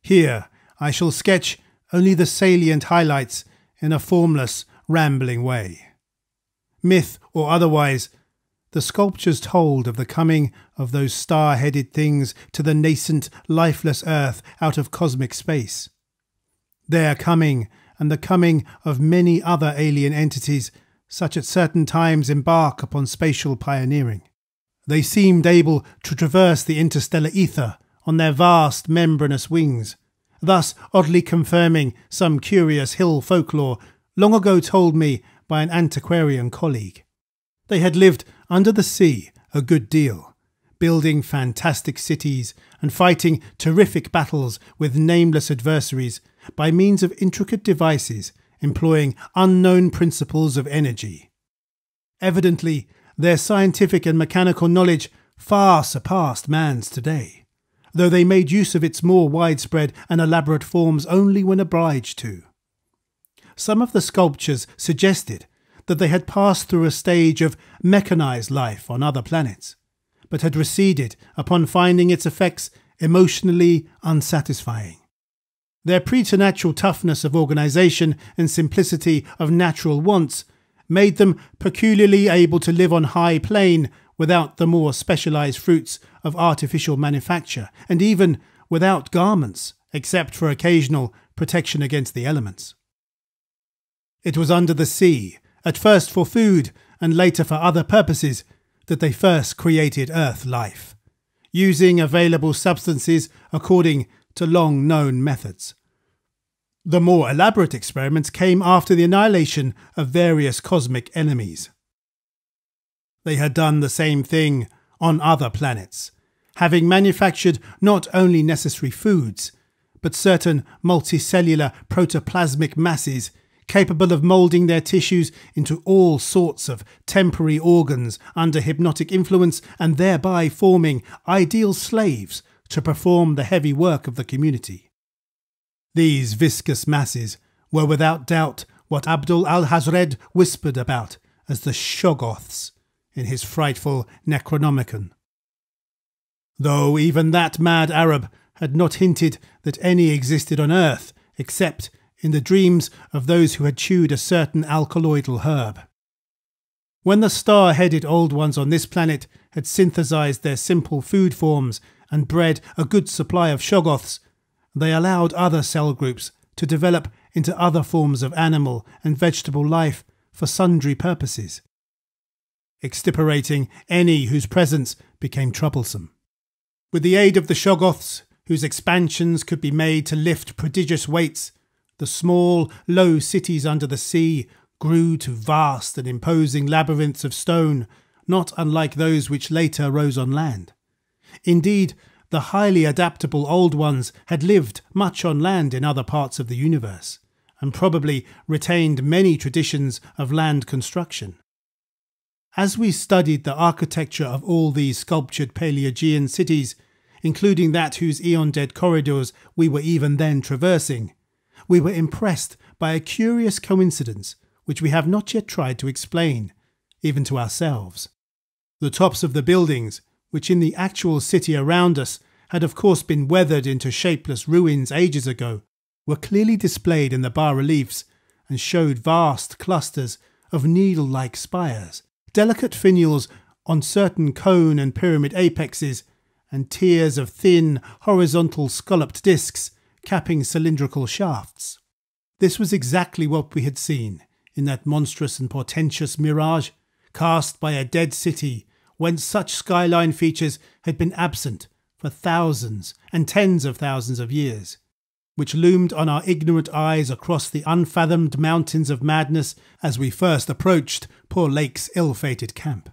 Here I shall sketch only the salient highlights in a formless, rambling way. Myth or otherwise, the sculptures told of the coming of those star-headed things to the nascent, lifeless Earth out of cosmic space. Their coming and the coming of many other alien entities such at certain times embark upon spatial pioneering. They seemed able to traverse the interstellar ether on their vast membranous wings, thus oddly confirming some curious hill folklore long ago told me by an antiquarian colleague. They had lived under the sea a good deal, building fantastic cities and fighting terrific battles with nameless adversaries by means of intricate devices employing unknown principles of energy. Evidently, their scientific and mechanical knowledge far surpassed man's today, though they made use of its more widespread and elaborate forms only when obliged to. Some of the sculptures suggested that they had passed through a stage of mechanized life on other planets, but had receded upon finding its effects emotionally unsatisfying. Their preternatural toughness of organization and simplicity of natural wants made them peculiarly able to live on high plane without the more specialized fruits of artificial manufacture, and even without garments, except for occasional protection against the elements. It was under the sea, at first for food and later for other purposes, that they first created Earth life, using available substances according to long-known methods. The more elaborate experiments came after the annihilation of various cosmic enemies. They had done the same thing on other planets, having manufactured not only necessary foods, but certain multicellular protoplasmic masses capable of moulding their tissues into all sorts of temporary organs under hypnotic influence and thereby forming ideal slaves to perform the heavy work of the community. These viscous masses were without doubt what Abdul al-Hazred whispered about as the Shoggoths in his frightful Necronomicon. Though even that mad Arab had not hinted that any existed on Earth except in the dreams of those who had chewed a certain alkaloidal herb. When the star-headed old ones on this planet had synthesized their simple food forms and bred a good supply of Shoggoths, they allowed other cell groups to develop into other forms of animal and vegetable life for sundry purposes, extirpating any whose presence became troublesome. With the aid of the Shoggoths, whose expansions could be made to lift prodigious weights, the small, low cities under the sea grew to vast and imposing labyrinths of stone, not unlike those which later rose on land. Indeed, the highly adaptable old ones had lived much on land in other parts of the universe, and probably retained many traditions of land construction. As we studied the architecture of all these sculptured Paleogean cities, including that whose eon-dead corridors we were even then traversing, we were impressed by a curious coincidence which we have not yet tried to explain, even to ourselves. The tops of the buildings, which in the actual city around us had of course been weathered into shapeless ruins ages ago, were clearly displayed in the bas-reliefs and showed vast clusters of needle-like spires, delicate finials on certain cone and pyramid apexes, and tiers of thin, horizontal scalloped discs capping cylindrical shafts. This was exactly what we had seen in that monstrous and portentous mirage, cast by a dead city whence such skyline features had been absent for thousands and tens of thousands of years, which loomed on our ignorant eyes across the unfathomed mountains of madness as we first approached poor Lake's ill-fated camp.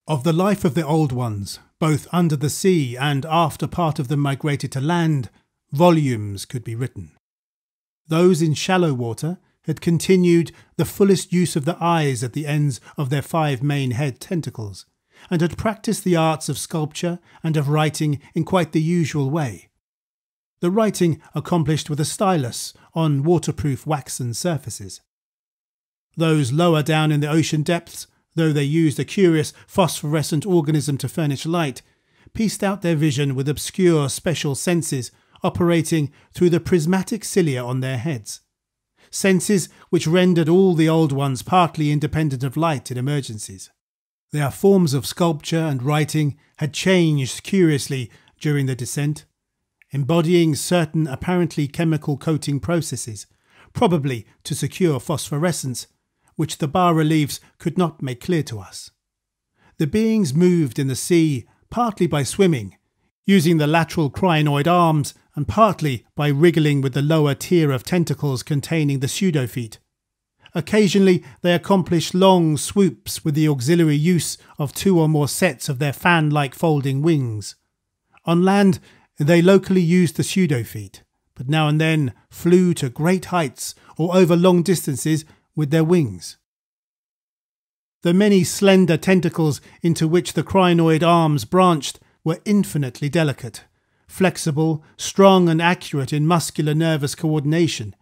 Of the life of the old ones, both under the sea and after part of them migrated to land, volumes could be written. Those in shallow water had continued the fullest use of the eyes at the ends of their 5 main head tentacles, and had practised the arts of sculpture and of writing in quite the usual way. The writing accomplished with a stylus on waterproof waxen surfaces. Those lower down in the ocean depths, though they used a curious phosphorescent organism to furnish light, pieced out their vision with obscure special senses operating through the prismatic cilia on their heads. Senses which rendered all the old ones partly independent of light in emergencies. Their forms of sculpture and writing had changed curiously during the descent, embodying certain apparently chemical coating processes, probably to secure phosphorescence, which the bas-reliefs could not make clear to us. The beings moved in the sea partly by swimming, using the lateral crinoid arms, and partly by wriggling with the lower tier of tentacles containing the pseudofeet. Occasionally they accomplished long swoops with the auxiliary use of 2 or more sets of their fan-like folding wings. On land they locally used the pseudofeet, but now and then flew to great heights or over long distances with their wings. The many slender tentacles into which the crinoid arms branched were infinitely delicate, flexible, strong and accurate in muscular nervous coordination,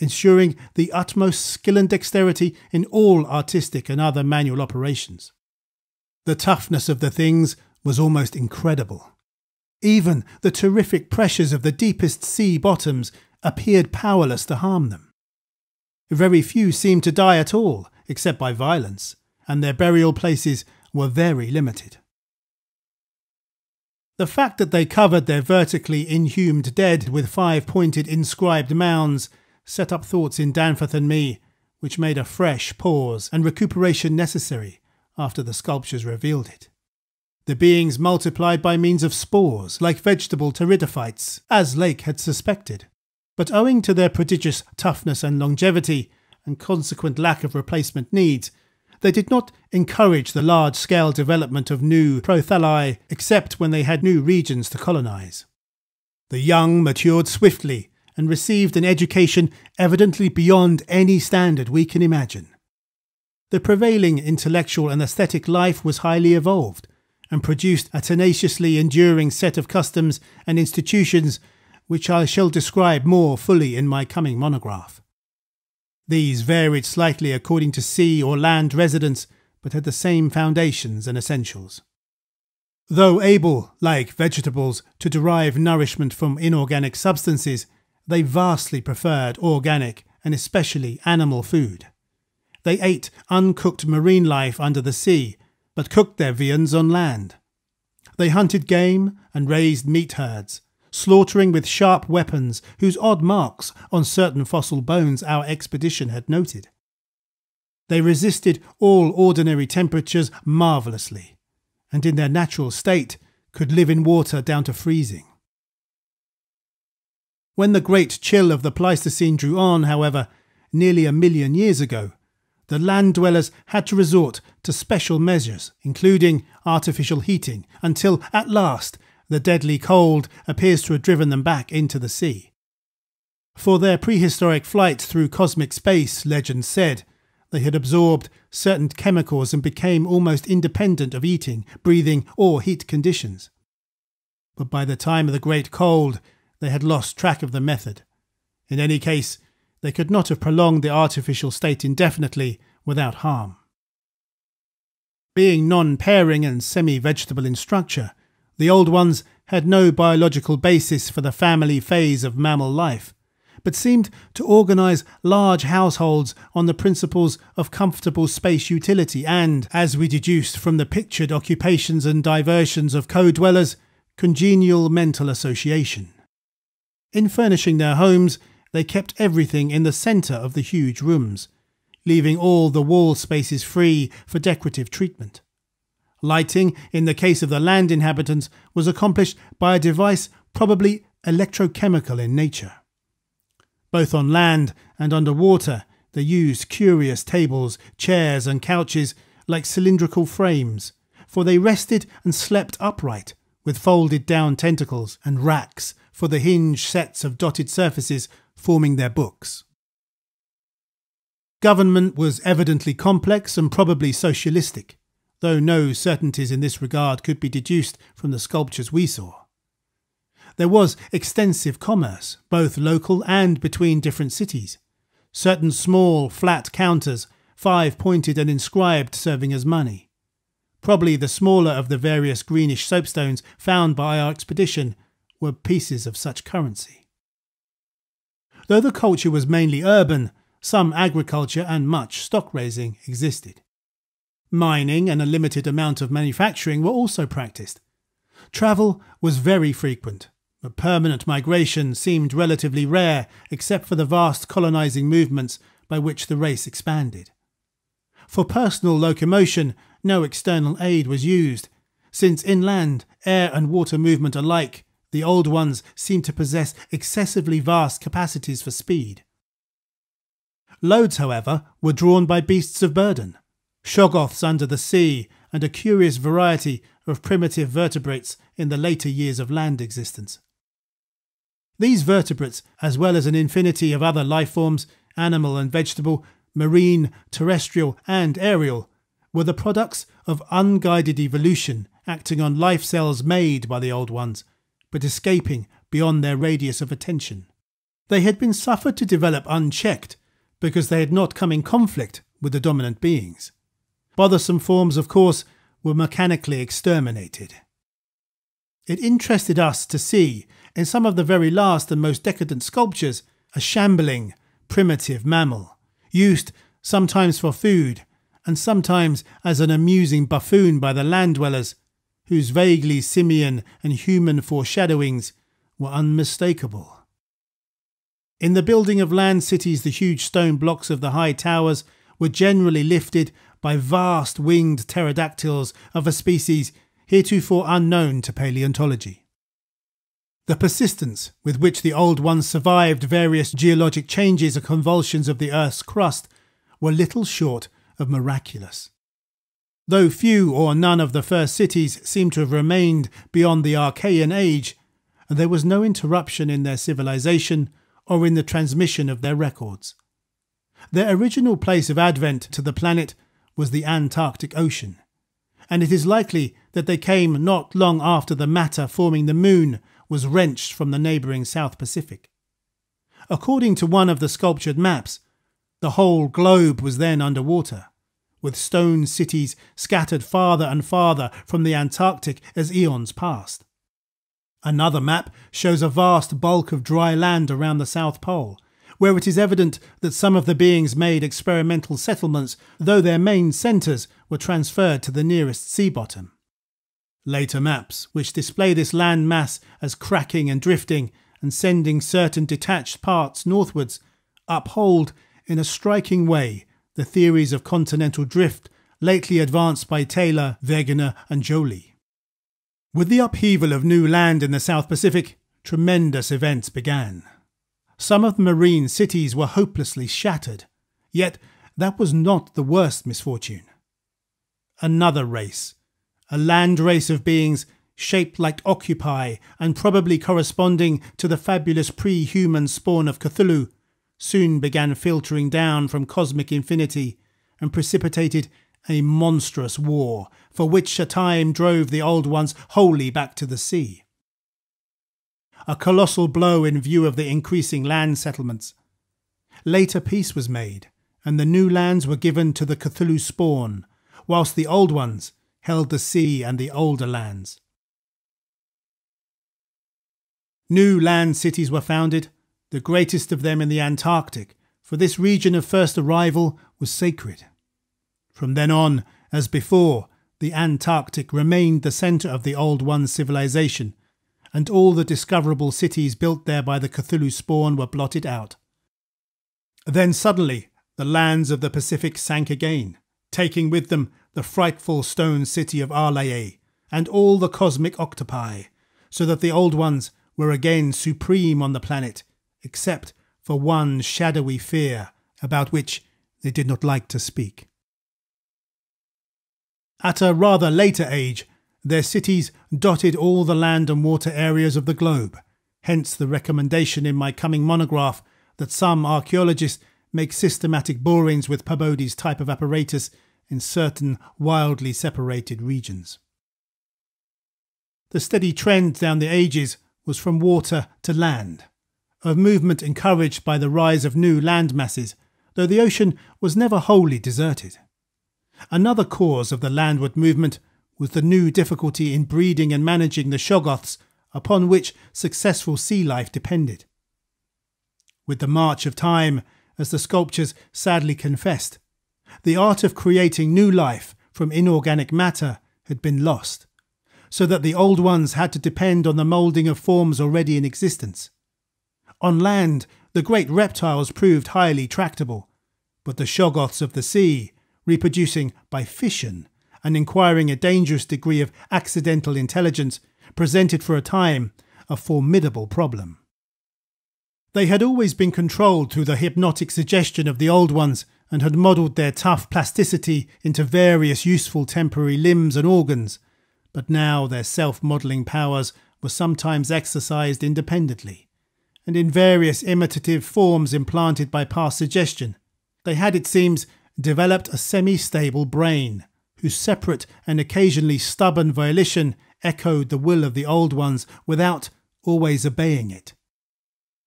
ensuring the utmost skill and dexterity in all artistic and other manual operations. The toughness of the things was almost incredible. Even the terrific pressures of the deepest sea bottoms appeared powerless to harm them. Very few seemed to die at all, except by violence, and their burial places were very limited. The fact that they covered their vertically inhumed dead with 5-pointed inscribed mounds set up thoughts in Danforth and me, which made a fresh pause and recuperation necessary after the sculptures revealed it. The beings multiplied by means of spores, like vegetable pteridophytes, as Lake had suspected, but owing to their prodigious toughness and longevity, and consequent lack of replacement needs, they did not encourage the large-scale development of new prothalli except when they had new regions to colonize. The young matured swiftly and received an education evidently beyond any standard we can imagine. The prevailing intellectual and aesthetic life was highly evolved and produced a tenaciously enduring set of customs and institutions which I shall describe more fully in my coming monograph. These varied slightly according to sea or land residence, but had the same foundations and essentials. Though able, like vegetables, to derive nourishment from inorganic substances, they vastly preferred organic and especially animal food. They ate uncooked marine life under the sea, but cooked their viands on land. They hunted game and raised meat herds, slaughtering with sharp weapons whose odd marks on certain fossil bones our expedition had noted. They resisted all ordinary temperatures marvellously, and in their natural state could live in water down to freezing. When the great chill of the Pleistocene drew on, however, nearly 1 million years ago, the land dwellers had to resort to special measures, including artificial heating, until at last the deadly cold appears to have driven them back into the sea. For their prehistoric flight through cosmic space, legend said, they had absorbed certain chemicals and became almost independent of eating, breathing, or heat conditions. But by the time of the Great Cold, they had lost track of the method. In any case, they could not have prolonged the artificial state indefinitely without harm. Being non-pairing and semi-vegetable in structure, the Old Ones had no biological basis for the family phase of mammal life, but seemed to organise large households on the principles of comfortable space utility and, as we deduced from the pictured occupations and diversions of co-dwellers, congenial mental association. In furnishing their homes, they kept everything in the centre of the huge rooms, leaving all the wall spaces free for decorative treatment. Lighting, in the case of the land inhabitants, was accomplished by a device probably electrochemical in nature. Both on land and underwater, they used curious tables, chairs and couches like cylindrical frames, for they rested and slept upright, with folded down tentacles and racks for the hinged sets of dotted surfaces forming their books. Government was evidently complex and probably socialistic, though no certainties in this regard could be deduced from the sculptures we saw. There was extensive commerce, both local and between different cities. Certain small, flat counters, 5-pointed and inscribed, serving as money. Probably the smaller of the various greenish soapstones found by our expedition were pieces of such currency. Though the culture was mainly urban, some agriculture and much stock raising existed. Mining and a limited amount of manufacturing were also practiced. Travel was very frequent, but permanent migration seemed relatively rare except for the vast colonising movements by which the race expanded. For personal locomotion, no external aid was used, since inland, air and water movement alike, the Old Ones seemed to possess excessively vast capacities for speed. Loads, however, were drawn by beasts of burden, shoggoths under the sea, and a curious variety of primitive vertebrates in the later years of land existence. These vertebrates, as well as an infinity of other life forms, animal and vegetable, marine, terrestrial and aerial, were the products of unguided evolution acting on life cells made by the Old Ones, but escaping beyond their radius of attention. They had been suffered to develop unchecked because they had not come in conflict with the dominant beings. Bothersome forms, of course, were mechanically exterminated. It interested us to see, in some of the very last and most decadent sculptures, a shambling, primitive mammal, used sometimes for food and sometimes as an amusing buffoon by the land dwellers, whose vaguely simian and human foreshadowings were unmistakable. In the building of land cities, the huge stone blocks of the high towers were generally lifted by vast winged pterodactyls of a species heretofore unknown to paleontology. The persistence with which the Old Ones survived various geologic changes and convulsions of the Earth's crust were little short of miraculous. Though few or none of the first cities seem to have remained beyond the Archaean age, there was no interruption in their civilization or in the transmission of their records. Their original place of advent to the planet was the Antarctic Ocean, and it is likely that they came not long after the matter forming the moon was wrenched from the neighbouring South Pacific. According to one of the sculptured maps, the whole globe was then underwater, with stone cities scattered farther and farther from the Antarctic as eons passed. Another map shows a vast bulk of dry land around the South Pole, where it is evident that some of the beings made experimental settlements, though their main centres were transferred to the nearest sea bottom. Later maps, which display this land mass as cracking and drifting and sending certain detached parts northwards, uphold in a striking way the theories of continental drift lately advanced by Taylor, Wegener and Joly. With the upheaval of new land in the South Pacific, tremendous events began. Some of the marine cities were hopelessly shattered, yet that was not the worst misfortune. Another race, a land race of beings shaped like Occupy and probably corresponding to the fabulous pre-human spawn of Cthulhu, soon began filtering down from cosmic infinity and precipitated a monstrous war for which a time drove the Old Ones wholly back to the sea. A colossal blow in view of the increasing land settlements. Later peace was made, and the new lands were given to the Cthulhu spawn, whilst the Old Ones held the sea and the older lands. New land cities were founded, the greatest of them in the Antarctic, for this region of first arrival was sacred. From then on, as before, the Antarctic remained the centre of the Old One's civilization, and all the discoverable cities built there by the Cthulhu spawn were blotted out. Then suddenly, the lands of the Pacific sank again, taking with them the frightful stone city of Arlaye and all the cosmic octopi, so that the Old Ones were again supreme on the planet, except for one shadowy fear about which they did not like to speak. At a rather later age, their cities dotted all the land and water areas of the globe, hence the recommendation in my coming monograph that some archaeologists make systematic borings with Peabody's type of apparatus in certain wildly separated regions. The steady trend down the ages was from water to land, a movement encouraged by the rise of new land masses, though the ocean was never wholly deserted. Another cause of the landward movement was the new difficulty in breeding and managing the shoggoths upon which successful sea life depended. With the march of time, as the sculptures sadly confessed, the art of creating new life from inorganic matter had been lost, so that the Old Ones had to depend on the moulding of forms already in existence. On land, the great reptiles proved highly tractable, but the shoggoths of the sea, reproducing by fission and acquiring a dangerous degree of accidental intelligence, presented for a time a formidable problem. They had always been controlled through the hypnotic suggestion of the Old Ones and had modelled their tough plasticity into various useful temporary limbs and organs, but now their self-modelling powers were sometimes exercised independently, and in various imitative forms implanted by past suggestion. They had, it seems, developed a semi-stable brain, whose separate and occasionally stubborn volition echoed the will of the Old Ones without always obeying it.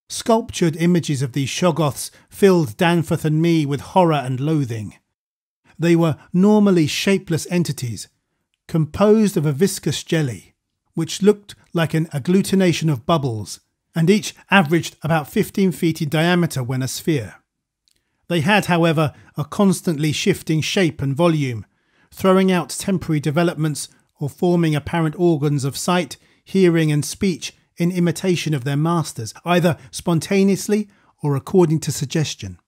Sculptured images of these shoggoths filled Danforth and me with horror and loathing. They were normally shapeless entities, composed of a viscous jelly, which looked like an agglutination of bubbles, and each averaged about 15 feet in diameter when a sphere. They had, however, a constantly shifting shape and volume, throwing out temporary developments or forming apparent organs of sight, hearing and speech in imitation of their masters, either spontaneously or according to suggestion.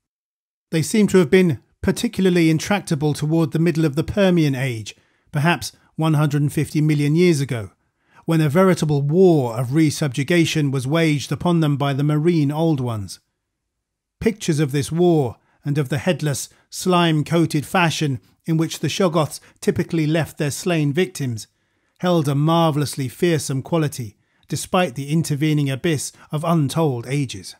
They seem to have been particularly intractable toward the middle of the Permian Age, perhaps 150 million years ago, when a veritable war of resubjugation was waged upon them by the marine Old Ones. Pictures of this war and of the headless, slime-coated fashion in which the shoggoths typically left their slain victims held a marvellously fearsome quality, despite the intervening abyss of untold ages.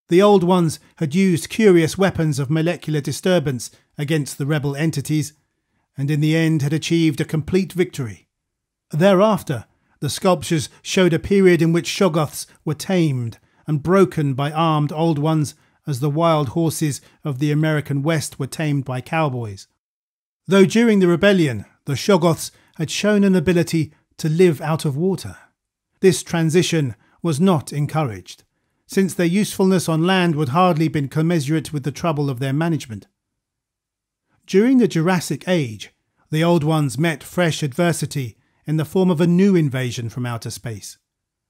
The Old Ones had used curious weapons of molecular disturbance against the rebel entities, and in the end had achieved a complete victory. Thereafter, the sculptures showed a period in which shoggoths were tamed and broken by armed Old Ones, as the wild horses of the American West were tamed by cowboys. Though during the rebellion, the shoggoths had shown an ability to live out of water. This transition was not encouraged, since their usefulness on land would hardly have been commensurate with the trouble of their management. During the Jurassic Age, the Old Ones met fresh adversity in the form of a new invasion from outer space,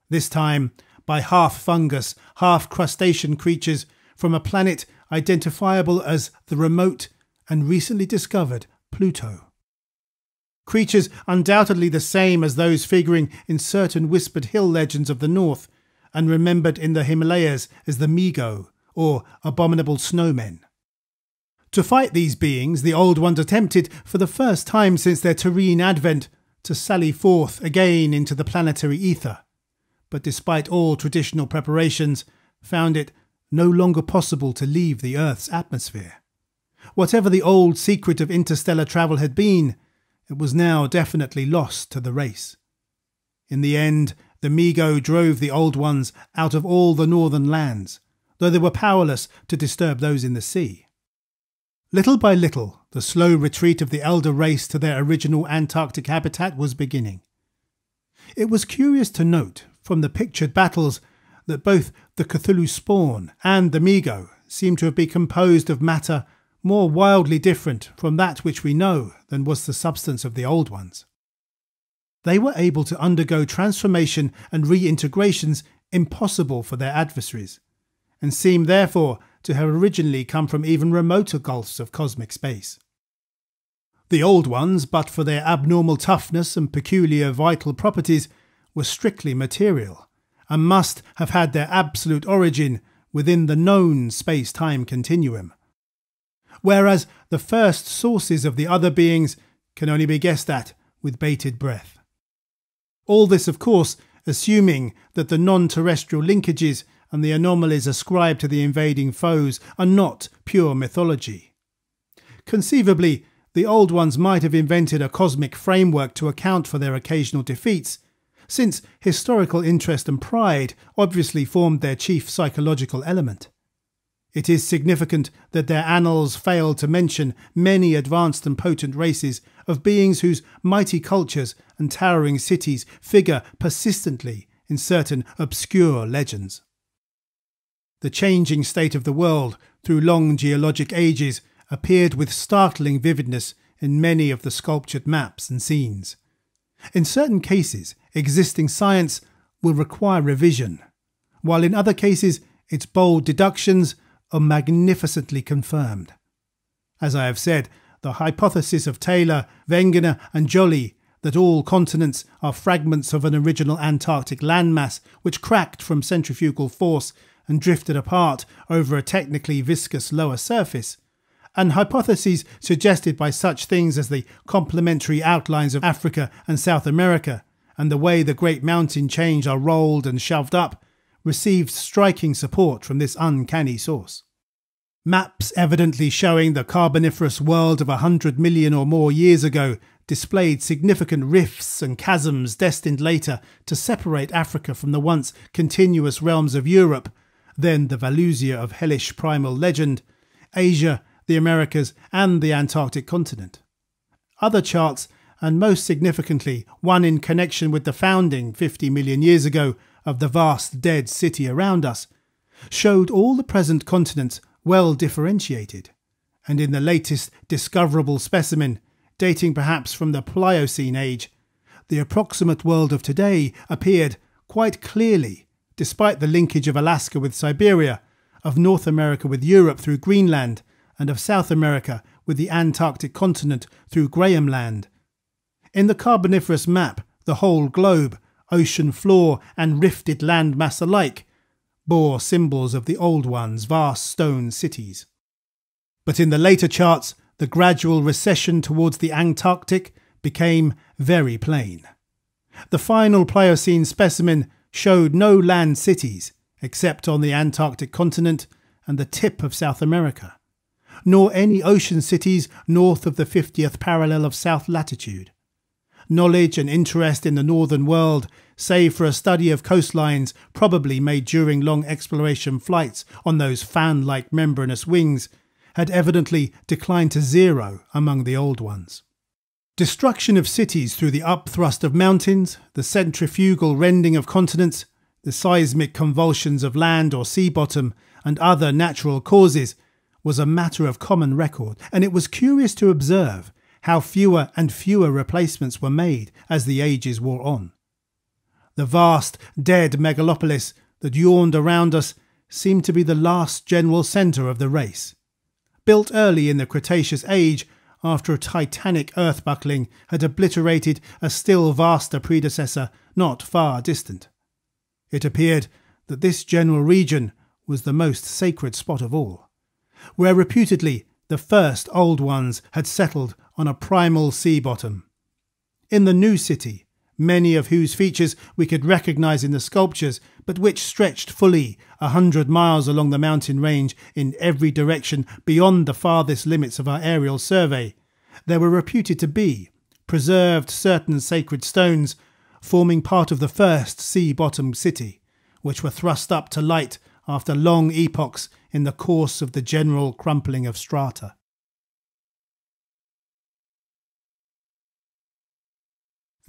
this time by half fungus, half crustacean creatures from a planet identifiable as the remote and recently discovered Pluto. Creatures undoubtedly the same as those figuring in certain whispered hill legends of the north and remembered in the Himalayas as the Migo, or abominable snowmen. To fight these beings, the Old Ones attempted, for the first time since their terrene advent, to sally forth again into the planetary ether, but despite all traditional preparations, found it no longer possible to leave the Earth's atmosphere. Whatever the old secret of interstellar travel had been, it was now definitely lost to the race. In the end, the Mi-Go drove the Old Ones out of all the northern lands, though they were powerless to disturb those in the sea. Little by little, the slow retreat of the elder race to their original Antarctic habitat was beginning. It was curious to note from the pictured battles that both the Cthulhu spawn and the Mi-Go seem to have been composed of matter more wildly different from that which we know than was the substance of the Old Ones. They were able to undergo transformation and reintegrations impossible for their adversaries, and seem therefore to have originally come from even remoter gulfs of cosmic space. The Old Ones, but for their abnormal toughness and peculiar vital properties, were strictly material, and must have had their absolute origin within the known space-time continuum, whereas the first sources of the other beings can only be guessed at with bated breath. All this, of course, assuming that the non-terrestrial linkages and the anomalies ascribed to the invading foes are not pure mythology. Conceivably, the Old Ones might have invented a cosmic framework to account for their occasional defeats, since historical interest and pride obviously formed their chief psychological element. It is significant that their annals fail to mention many advanced and potent races of beings whose mighty cultures and towering cities figure persistently in certain obscure legends. The changing state of the world through long geologic ages appeared with startling vividness in many of the sculptured maps and scenes. In certain cases, existing science will require revision, while in other cases its bold deductions are magnificently confirmed. As I have said, the hypothesis of Taylor, Wegener and Joly that all continents are fragments of an original Antarctic landmass which cracked from centrifugal force and drifted apart over a technically viscous lower surface, and hypotheses suggested by such things as the complementary outlines of Africa and South America and the way the great mountain chains are rolled and shoved up, received striking support from this uncanny source. Maps evidently showing the Carboniferous world of 100 million or more years ago displayed significant rifts and chasms destined later to separate Africa from the once continuous realms of Europe, then the Valusia of hellish primal legend, Asia, the Americas and the Antarctic continent. Other charts, and most significantly one in connection with the founding 50 million years ago of the vast dead city around us, showed all the present continents well differentiated, and in the latest discoverable specimen, dating perhaps from the Pliocene age, the approximate world of today appeared quite clearly, despite the linkage of Alaska with Siberia, of North America with Europe through Greenland, and of South America with the Antarctic continent through Graham Land. In the Carboniferous map, the whole globe, ocean floor and rifted land mass alike, bore symbols of the Old Ones' vast stone cities. But in the later charts, the gradual recession towards the Antarctic became very plain. The final Pliocene specimen showed no land cities, except on the Antarctic continent and the tip of South America, nor any ocean cities north of the 50th parallel of south latitude. Knowledge and interest in the northern world, save for a study of coastlines probably made during long exploration flights on those fan-like membranous wings, had evidently declined to zero among the Old Ones. Destruction of cities through the upthrust of mountains, the centrifugal rending of continents, the seismic convulsions of land or sea bottom, and other natural causes was a matter of common record, and it was curious to observe how fewer and fewer replacements were made as the ages wore on. The vast, dead megalopolis that yawned around us seemed to be the last general centre of the race. Built early in the Cretaceous age, after a titanic earth-buckling had obliterated a still vaster predecessor not far distant. It appeared that this general region was the most sacred spot of all, where reputedly the first Old Ones had settled on a primal sea bottom. In the new city, many of whose features we could recognise in the sculptures, but which stretched fully 100 miles along the mountain range in every direction beyond the farthest limits of our aerial survey, there were reputed to be preserved certain sacred stones forming part of the first sea-bottom city, which were thrust up to light after long epochs in the course of the general crumpling of strata.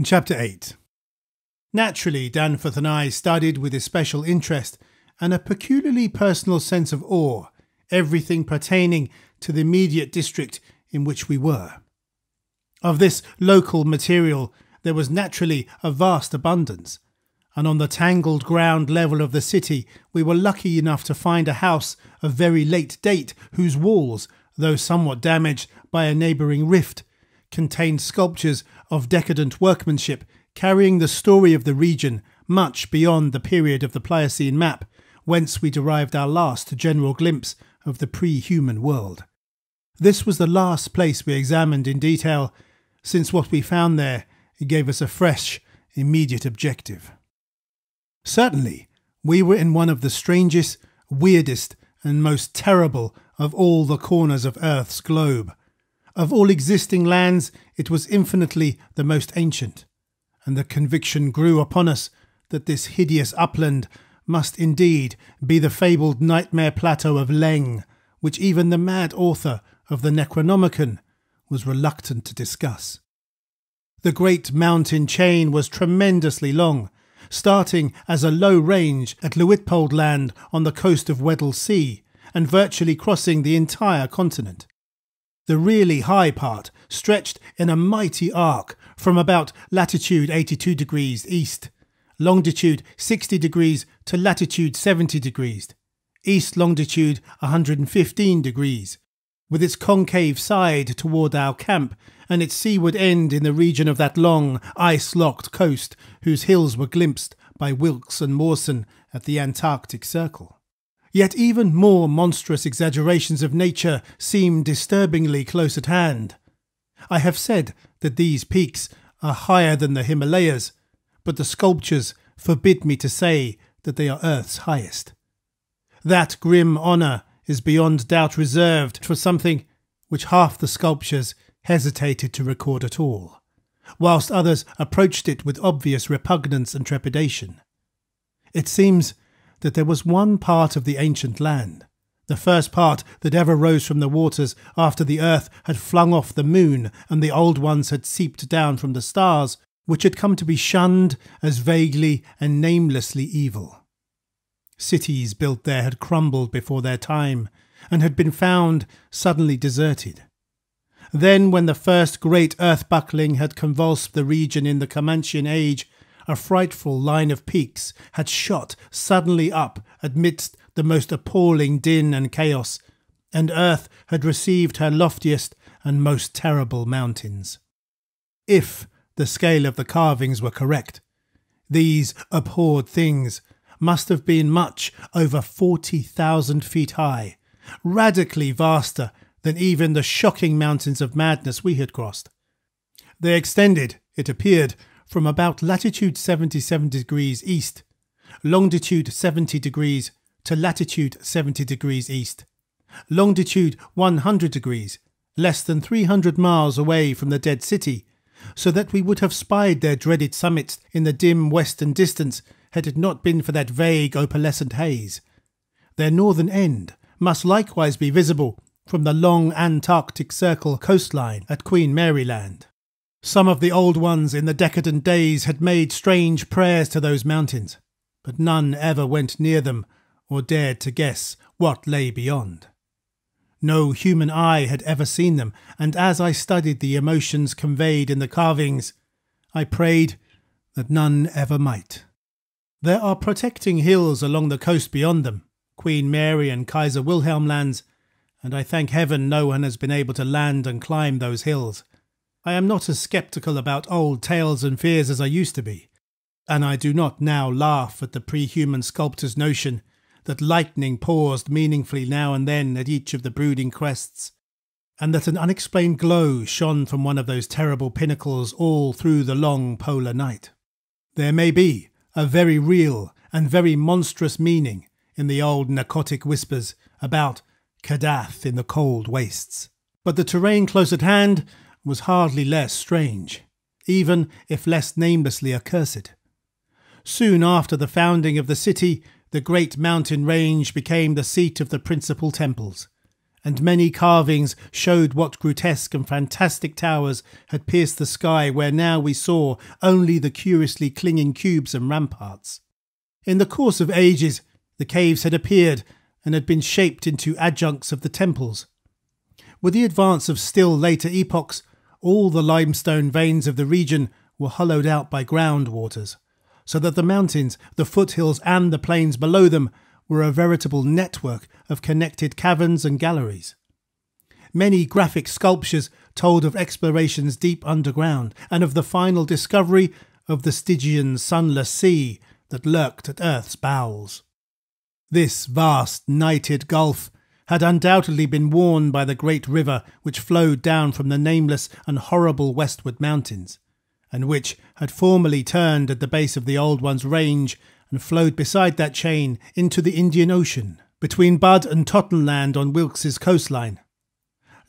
Chapter 8. Naturally, Danforth and I studied with especial interest and a peculiarly personal sense of awe everything pertaining to the immediate district in which we were. Of this local material there was naturally a vast abundance, and on the tangled ground level of the city we were lucky enough to find a house of very late date whose walls, though somewhat damaged by a neighbouring rift, contained sculptures of decadent workmanship carrying the story of the region much beyond the period of the Pliocene map, whence we derived our last general glimpse of the pre-human world. This was the last place we examined in detail, since what we found there gave us a fresh, immediate objective. Certainly, we were in one of the strangest, weirdest, and most terrible of all the corners of Earth's globe. Of all existing lands, it was infinitely the most ancient, and the conviction grew upon us that this hideous upland must indeed be the fabled nightmare plateau of Leng, which even the mad author of the Necronomicon was reluctant to discuss. The great mountain chain was tremendously long, starting as a low range at Luitpold Land on the coast of Weddell Sea, and virtually crossing the entire continent. The really high part stretched in a mighty arc from about latitude 82 degrees east, longitude 60 degrees to latitude 70 degrees, east longitude 115 degrees, with its concave side toward our camp and its seaward end in the region of that long, ice-locked coast whose hills were glimpsed by Wilkes and Mawson at the Antarctic Circle. Yet even more monstrous exaggerations of nature seem disturbingly close at hand. I have said that these peaks are higher than the Himalayas, but the sculptures forbid me to say that they are Earth's highest. That grim honour is beyond doubt reserved for something which half the sculptures hesitated to record at all, whilst others approached it with obvious repugnance and trepidation. It seems that there was one part of the ancient land, the first part that ever rose from the waters after the earth had flung off the moon and the old ones had seeped down from the stars, which had come to be shunned as vaguely and namelessly evil. Cities built there had crumbled before their time and had been found suddenly deserted. Then, when the first great earth-buckling had convulsed the region in the Comanchean age, a frightful line of peaks had shot suddenly up amidst the most appalling din and chaos, and earth had received her loftiest and most terrible mountains. If the scale of the carvings were correct, these abhorred things must have been much over 40,000 feet high, radically vaster than even the shocking mountains of madness we had crossed. They extended, it appeared, from about latitude 77 degrees east, longitude 70 degrees to latitude 70 degrees east, longitude 100 degrees, less than 300 miles away from the dead city, so that we would have spied their dreaded summits in the dim western distance had it not been for that vague opalescent haze. Their northern end must likewise be visible from the long Antarctic Circle coastline at Queen Mary Land. Some of the old ones in the decadent days had made strange prayers to those mountains, but none ever went near them or dared to guess what lay beyond. No human eye had ever seen them, and as I studied the emotions conveyed in the carvings, I prayed that none ever might. There are protecting hills along the coast beyond them, Queen Mary and Kaiser Wilhelm lands, and I thank heaven no one has been able to land and climb those hills. I am not as sceptical about old tales and fears as I used to be, and I do not now laugh at the pre-human sculptor's notion that lightning paused meaningfully now and then at each of the brooding crests, and that an unexplained glow shone from one of those terrible pinnacles all through the long polar night. There may be a very real and very monstrous meaning in the old narcotic whispers about Kadath in the cold wastes, but the terrain close at hand was hardly less strange, even if less namelessly accursed. Soon after the founding of the city, the great mountain range became the seat of the principal temples, and many carvings showed what grotesque and fantastic towers had pierced the sky where now we saw only the curiously clinging cubes and ramparts. In the course of ages, the caves had appeared and had been shaped into adjuncts of the temples. With the advance of still later epochs, all the limestone veins of the region were hollowed out by groundwaters, so that the mountains, the foothills and the plains below them were a veritable network of connected caverns and galleries. Many graphic sculptures told of explorations deep underground and of the final discovery of the Stygian sunless sea that lurked at Earth's bowels. This vast nighted gulf had undoubtedly been worn by the great river which flowed down from the nameless and horrible westward mountains, and which had formerly turned at the base of the Old One's range and flowed beside that chain into the Indian Ocean, between Bud and Tottenland on Wilkes's coastline.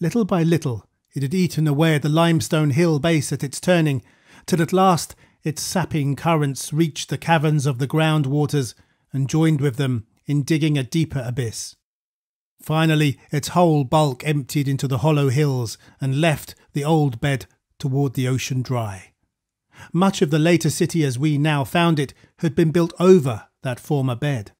Little by little it had eaten away at the limestone hill base at its turning, till at last its sapping currents reached the caverns of the groundwaters and joined with them in digging a deeper abyss. Finally, its whole bulk emptied into the hollow hills and left the old bed toward the ocean dry. Much of the later city as we now found it had been built over that former bed.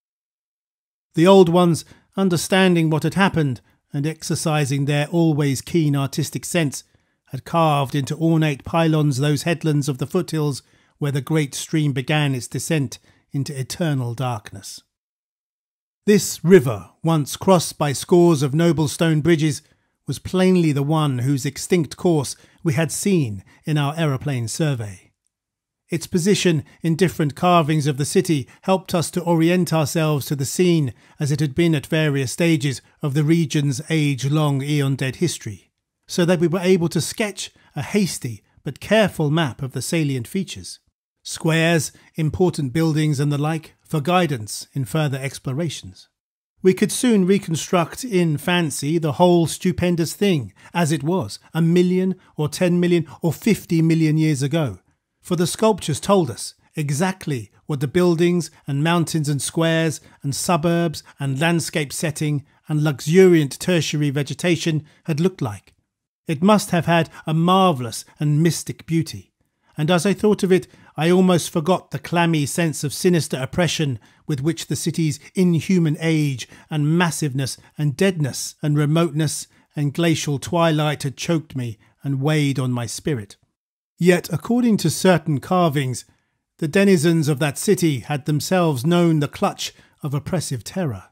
The old ones, understanding what had happened and exercising their always keen artistic sense, had carved into ornate pylons those headlands of the foothills where the great stream began its descent into eternal darkness. This river, once crossed by scores of noble stone bridges, was plainly the one whose extinct course we had seen in our aeroplane survey. Its position in different carvings of the city helped us to orient ourselves to the scene as it had been at various stages of the region's age-long eon-dead history, so that we were able to sketch a hasty but careful map of the salient features, squares, important buildings and the like, for guidance in further explorations. We could soon reconstruct in fancy the whole stupendous thing as it was 1 million or 10 million or 50 million years ago, for the sculptures told us exactly what the buildings and mountains and squares and suburbs and landscape setting and luxuriant tertiary vegetation had looked like. It must have had a marvellous and mystic beauty, and as I thought of it, I almost forgot the clammy sense of sinister oppression with which the city's inhuman age and massiveness and deadness and remoteness and glacial twilight had choked me and weighed on my spirit. Yet, according to certain carvings, the denizens of that city had themselves known the clutch of oppressive terror.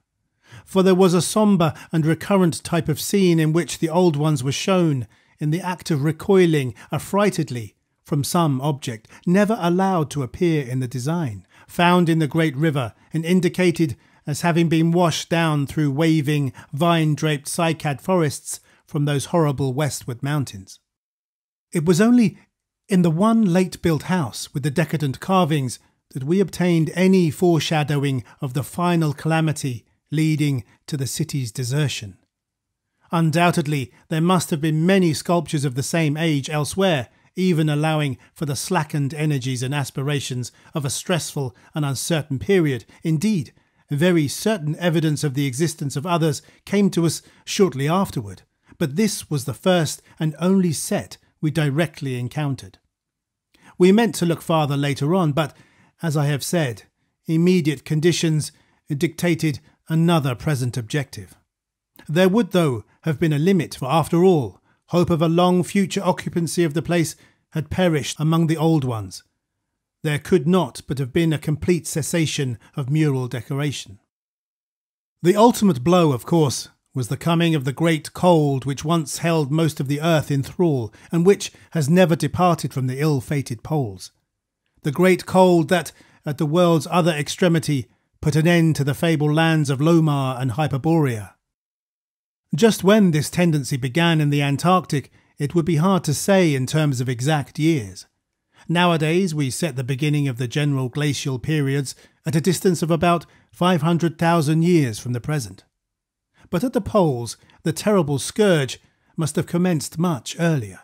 For there was a sombre and recurrent type of scene in which the old ones were shown in the act of recoiling affrightedly from some object never allowed to appear in the design, found in the great river and indicated as having been washed down through waving, vine-draped cycad forests from those horrible westward mountains. It was only in the one late-built house with the decadent carvings that we obtained any foreshadowing of the final calamity leading to the city's desertion. Undoubtedly, there must have been many sculptures of the same age elsewhere, even allowing for the slackened energies and aspirations of a stressful and uncertain period. Indeed, very certain evidence of the existence of others came to us shortly afterward, but this was the first and only set we directly encountered. We meant to look farther later on, but, as I have said, immediate conditions dictated another present objective. There would, though, have been a limit, for after all, hope of a long future occupancy of the place had perished among the old ones. There could not but have been a complete cessation of mural decoration. The ultimate blow, of course, was the coming of the great cold which once held most of the earth in thrall, and which has never departed from the ill-fated poles. The great cold that, at the world's other extremity, put an end to the fabled lands of Lomar and Hyperborea. Just when this tendency began in the Antarctic, it would be hard to say in terms of exact years. Nowadays, we set the beginning of the general glacial periods at a distance of about 500,000 years from the present. But at the poles, the terrible scourge must have commenced much earlier.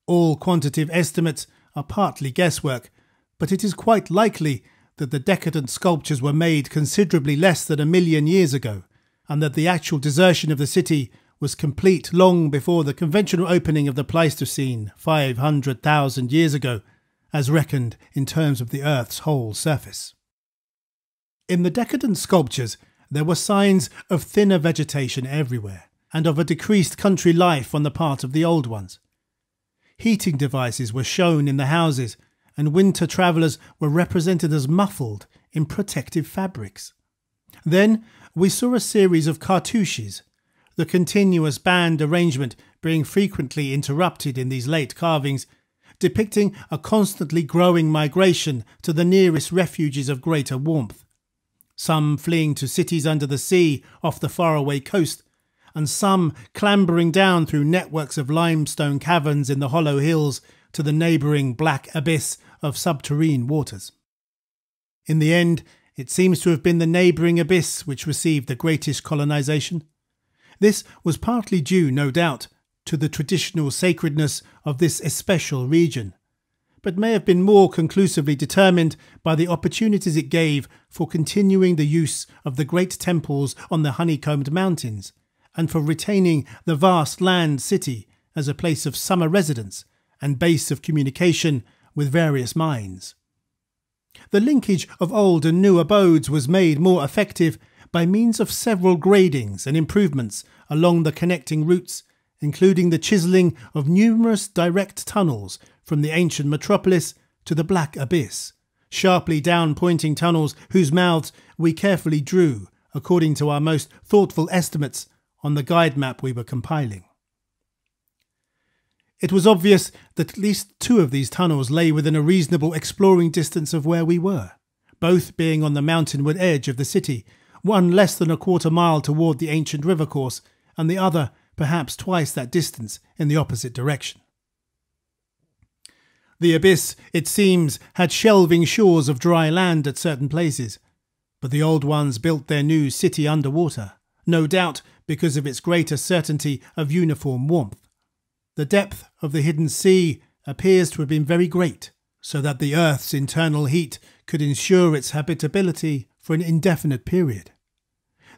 All quantitative estimates are partly guesswork, but it is quite likely that the decadent sculptures were made considerably less than 1,000,000 years ago, and that the actual desertion of the city was complete long before the conventional opening of the Pleistocene 500,000 years ago, as reckoned in terms of the Earth's whole surface. In the decadent sculptures, there were signs of thinner vegetation everywhere, and of a decreased country life on the part of the old ones. Heating devices were shown in the houses, and winter travellers were represented as muffled in protective fabrics. Then we saw a series of cartouches, the continuous band arrangement being frequently interrupted in these late carvings, depicting a constantly growing migration to the nearest refuges of greater warmth, some fleeing to cities under the sea off the faraway coast, and some clambering down through networks of limestone caverns in the hollow hills to the neighbouring black abyss of subterranean waters. In the end, it seems to have been the neighbouring abyss which received the greatest colonisation. This was partly due, no doubt, to the traditional sacredness of this especial region, but may have been more conclusively determined by the opportunities it gave for continuing the use of the great temples on the honeycombed mountains, and for retaining the vast land city as a place of summer residence and base of communication with various minds. The linkage of old and new abodes was made more effective by means of several gradings and improvements along the connecting routes, including the chiselling of numerous direct tunnels from the ancient metropolis to the Black Abyss, sharply down-pointing tunnels whose mouths we carefully drew, according to our most thoughtful estimates, on the guide map we were compiling. It was obvious that at least 2 of these tunnels lay within a reasonable exploring distance of where we were, both being on the mountainward edge of the city, one less than a quarter mile toward the ancient river course, and the other perhaps twice that distance in the opposite direction. The abyss, it seems, had shelving shores of dry land at certain places, but the old ones built their new city underwater, no doubt because of its greater certainty of uniform warmth. The depth of the hidden sea appears to have been very great, so that the Earth's internal heat could ensure its habitability for an indefinite period.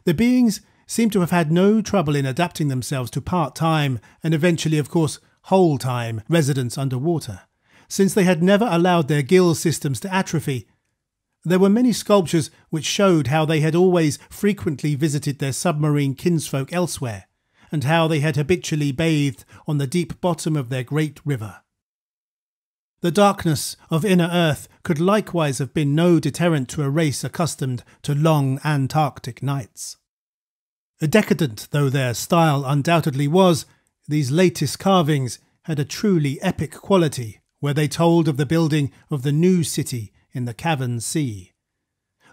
The beings seem to have had no trouble in adapting themselves to part-time and eventually, of course, whole-time residence underwater, since they had never allowed their gill systems to atrophy. There were many sculptures which showed how they had always frequently visited their submarine kinsfolk elsewhere, and how they had habitually bathed on the deep bottom of their great river. The darkness of inner Earth could likewise have been no deterrent to a race accustomed to long Antarctic nights. Decadent though their style undoubtedly was, these latest carvings had a truly epic quality where they told of the building of the new city in the cavern sea.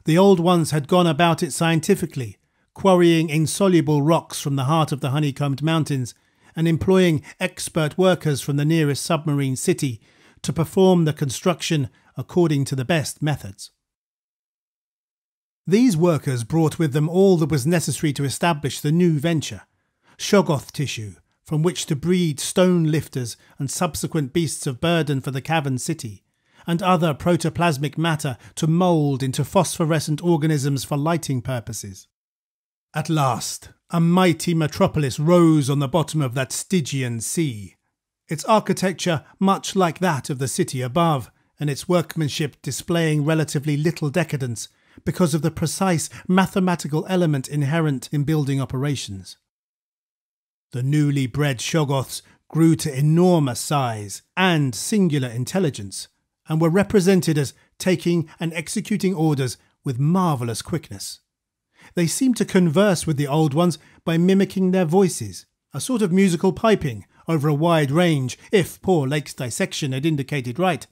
The old ones had gone about it scientifically, quarrying insoluble rocks from the heart of the honeycombed mountains and employing expert workers from the nearest submarine city to perform the construction according to the best methods. These workers brought with them all that was necessary to establish the new venture: shoggoth tissue, from which to breed stone lifters and subsequent beasts of burden for the cavern city, and other protoplasmic matter to mould into phosphorescent organisms for lighting purposes. At last, a mighty metropolis rose on the bottom of that Stygian sea, its architecture much like that of the city above, and its workmanship displaying relatively little decadence because of the precise mathematical element inherent in building operations. The newly bred shoggoths grew to enormous size and singular intelligence, and were represented as taking and executing orders with marvellous quickness. They seemed to converse with the old ones by mimicking their voices, a sort of musical piping over a wide range, if poor Lake's dissection had indicated right,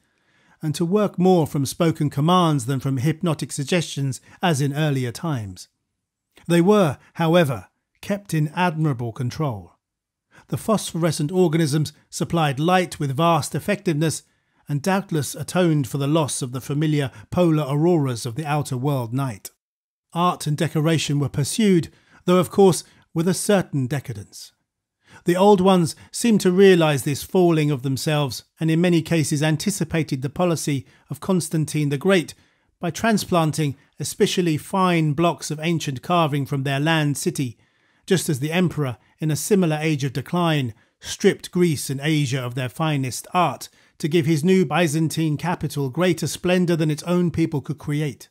and to work more from spoken commands than from hypnotic suggestions as in earlier times. They were, however, kept in admirable control. The phosphorescent organisms supplied light with vast effectiveness and doubtless atoned for the loss of the familiar polar auroras of the outer world night. Art and decoration were pursued, though of course with a certain decadence. The Old Ones seemed to realise this falling of themselves and in many cases anticipated the policy of Constantine the Great by transplanting especially fine blocks of ancient carving from their land city, just as the emperor, in a similar age of decline, stripped Greece and Asia of their finest art to give his new Byzantine capital greater splendour than its own people could create.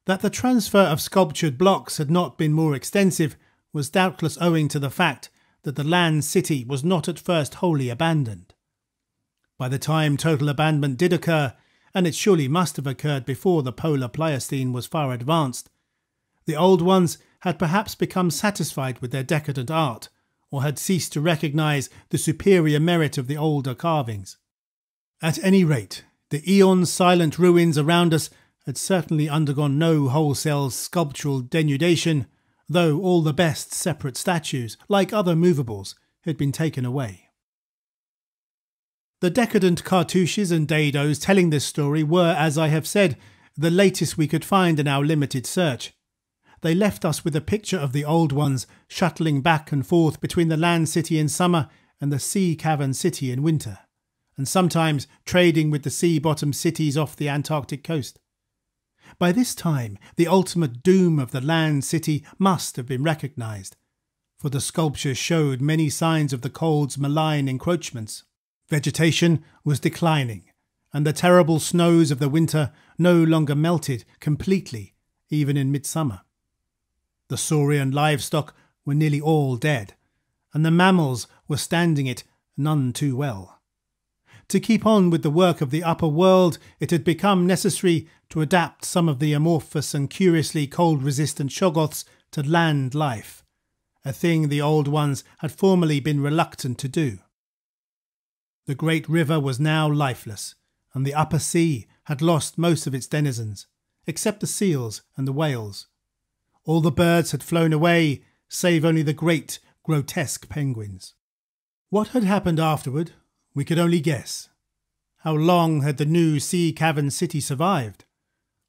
That the transfer of sculptured blocks had not been more extensive was doubtless owing to the fact that the land city was not at first wholly abandoned. By the time total abandonment did occur, and it surely must have occurred before the polar Pleistocene was far advanced, the Old Ones had perhaps become satisfied with their decadent art, or had ceased to recognise the superior merit of the older carvings. At any rate, the eon-silent ruins around us had certainly undergone no wholesale sculptural denudation, though all the best separate statues, like other movables, had been taken away. The decadent cartouches and dados telling this story were, as I have said, the latest we could find in our limited search. They left us with a picture of the Old Ones shuttling back and forth between the land city in summer and the sea cavern city in winter, and sometimes trading with the sea-bottom cities off the Antarctic coast. By this time, the ultimate doom of the land city must have been recognised, for the sculptures showed many signs of the cold's malign encroachments. Vegetation was declining, and the terrible snows of the winter no longer melted completely, even in midsummer. The saurian livestock were nearly all dead, and the mammals were standing it none too well. To keep on with the work of the upper world, it had become necessary to adapt some of the amorphous and curiously cold-resistant shoggoths to land life, a thing the Old Ones had formerly been reluctant to do. The great river was now lifeless, and the upper sea had lost most of its denizens, except the seals and the whales. All the birds had flown away, save only the great, grotesque penguins. What had happened afterward, we could only guess. How long had the new sea cavern city survived?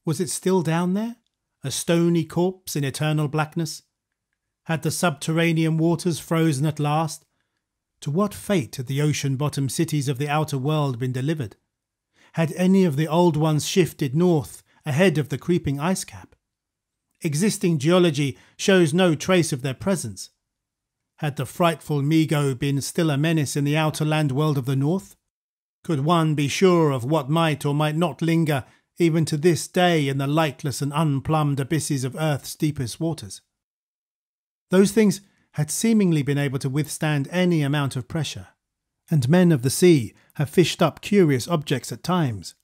Was it still down there, a stony corpse in eternal blackness? Had the subterranean waters frozen at last? To what fate had the ocean-bottom cities of the outer world been delivered? Had any of the Old Ones shifted north ahead of the creeping ice cap? Existing geology shows no trace of their presence. Had the frightful Migo been still a menace in the outer land world of the north? Could one be sure of what might or might not linger even to this day in the lightless and unplumbed abysses of Earth's deepest waters? Those things had seemingly been able to withstand any amount of pressure, and men of the sea have fished up curious objects at times.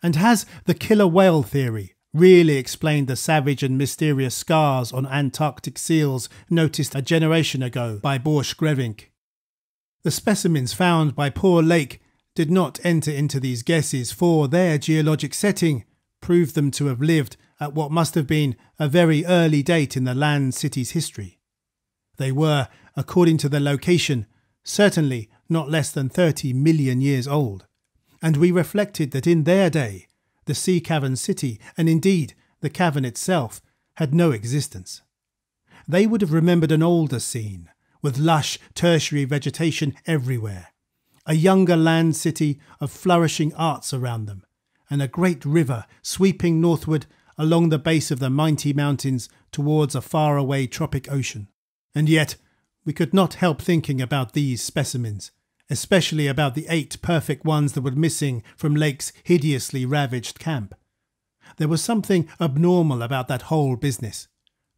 And has the killer whale theory really explained the savage and mysterious scars on Antarctic seals noticed a generation ago by Borchgrevink? The specimens found by Poor Lake did not enter into these guesses, for their geologic setting proved them to have lived at what must have been a very early date in the land city's history. They were, according to their location, certainly not less than 30 million years old, and we reflected that in their day the sea cavern city, and indeed the cavern itself, had no existence. They would have remembered an older scene, with lush tertiary vegetation everywhere, a younger land city of flourishing arts around them, and a great river sweeping northward along the base of the mighty mountains towards a faraway tropic ocean. And yet we could not help thinking about these specimens, especially about the 8 perfect ones that were missing from Lake's hideously ravaged camp. There was something abnormal about that whole business.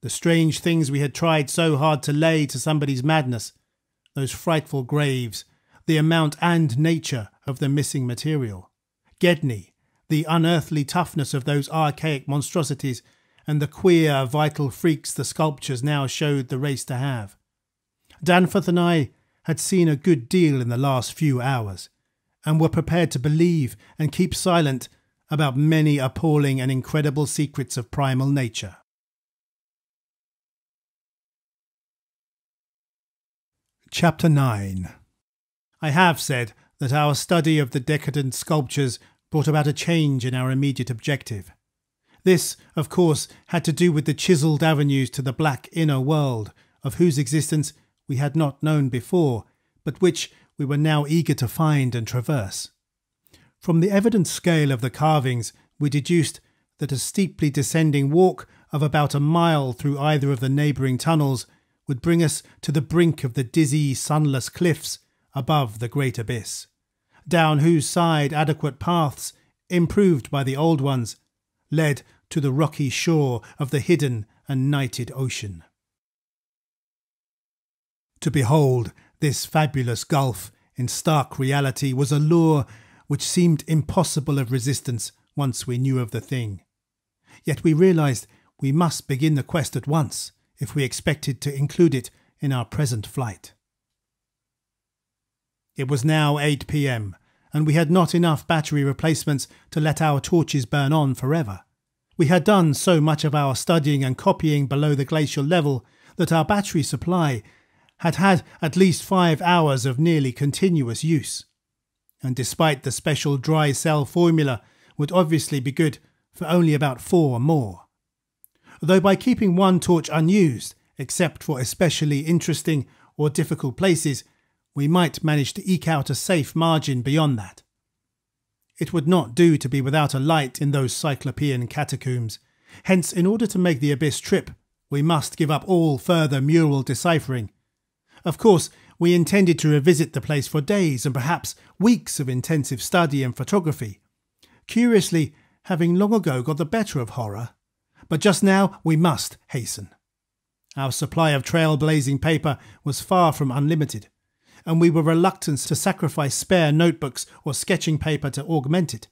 The strange things we had tried so hard to lay to somebody's madness, those frightful graves, the amount and nature of the missing material, Gedney, the unearthly toughness of those archaic monstrosities, and the queer vital freaks the sculptures now showed the race to have. Danforth and I had seen a good deal in the last few hours, and were prepared to believe and keep silent about many appalling and incredible secrets of primal nature. Chapter 9. I have said that our study of the decadent sculptures brought about a change in our immediate objective. This, of course, had to do with the chiselled avenues to the black inner world, of whose existence we had not known before, but which we were now eager to find and traverse. From the evident scale of the carvings, we deduced that a steeply descending walk of about a mile through either of the neighbouring tunnels would bring us to the brink of the dizzy, sunless cliffs above the great abyss, down whose side adequate paths, improved by the old ones, led to the rocky shore of the hidden and nighted ocean. To behold this fabulous gulf in stark reality was a lure which seemed impossible of resistance once we knew of the thing. Yet we realised we must begin the quest at once if we expected to include it in our present flight. It was now 8 p.m, and we had not enough battery replacements to let our torches burn on forever. We had done so much of our studying and copying below the glacial level that our battery supply had had at least 5 hours of nearly continuous use, and despite the special dry cell formula would obviously be good for only about 4 more. Though by keeping one torch unused, except for especially interesting or difficult places, we might manage to eke out a safe margin beyond that. It would not do to be without a light in those Cyclopean catacombs. Hence, in order to make the abyss trip, we must give up all further mural deciphering. Of course, we intended to revisit the place for days and perhaps weeks of intensive study and photography, curiously having long ago got the better of horror. But just now we must hasten. Our supply of trailblazing paper was far from unlimited, and we were reluctant to sacrifice spare notebooks or sketching paper to augment it.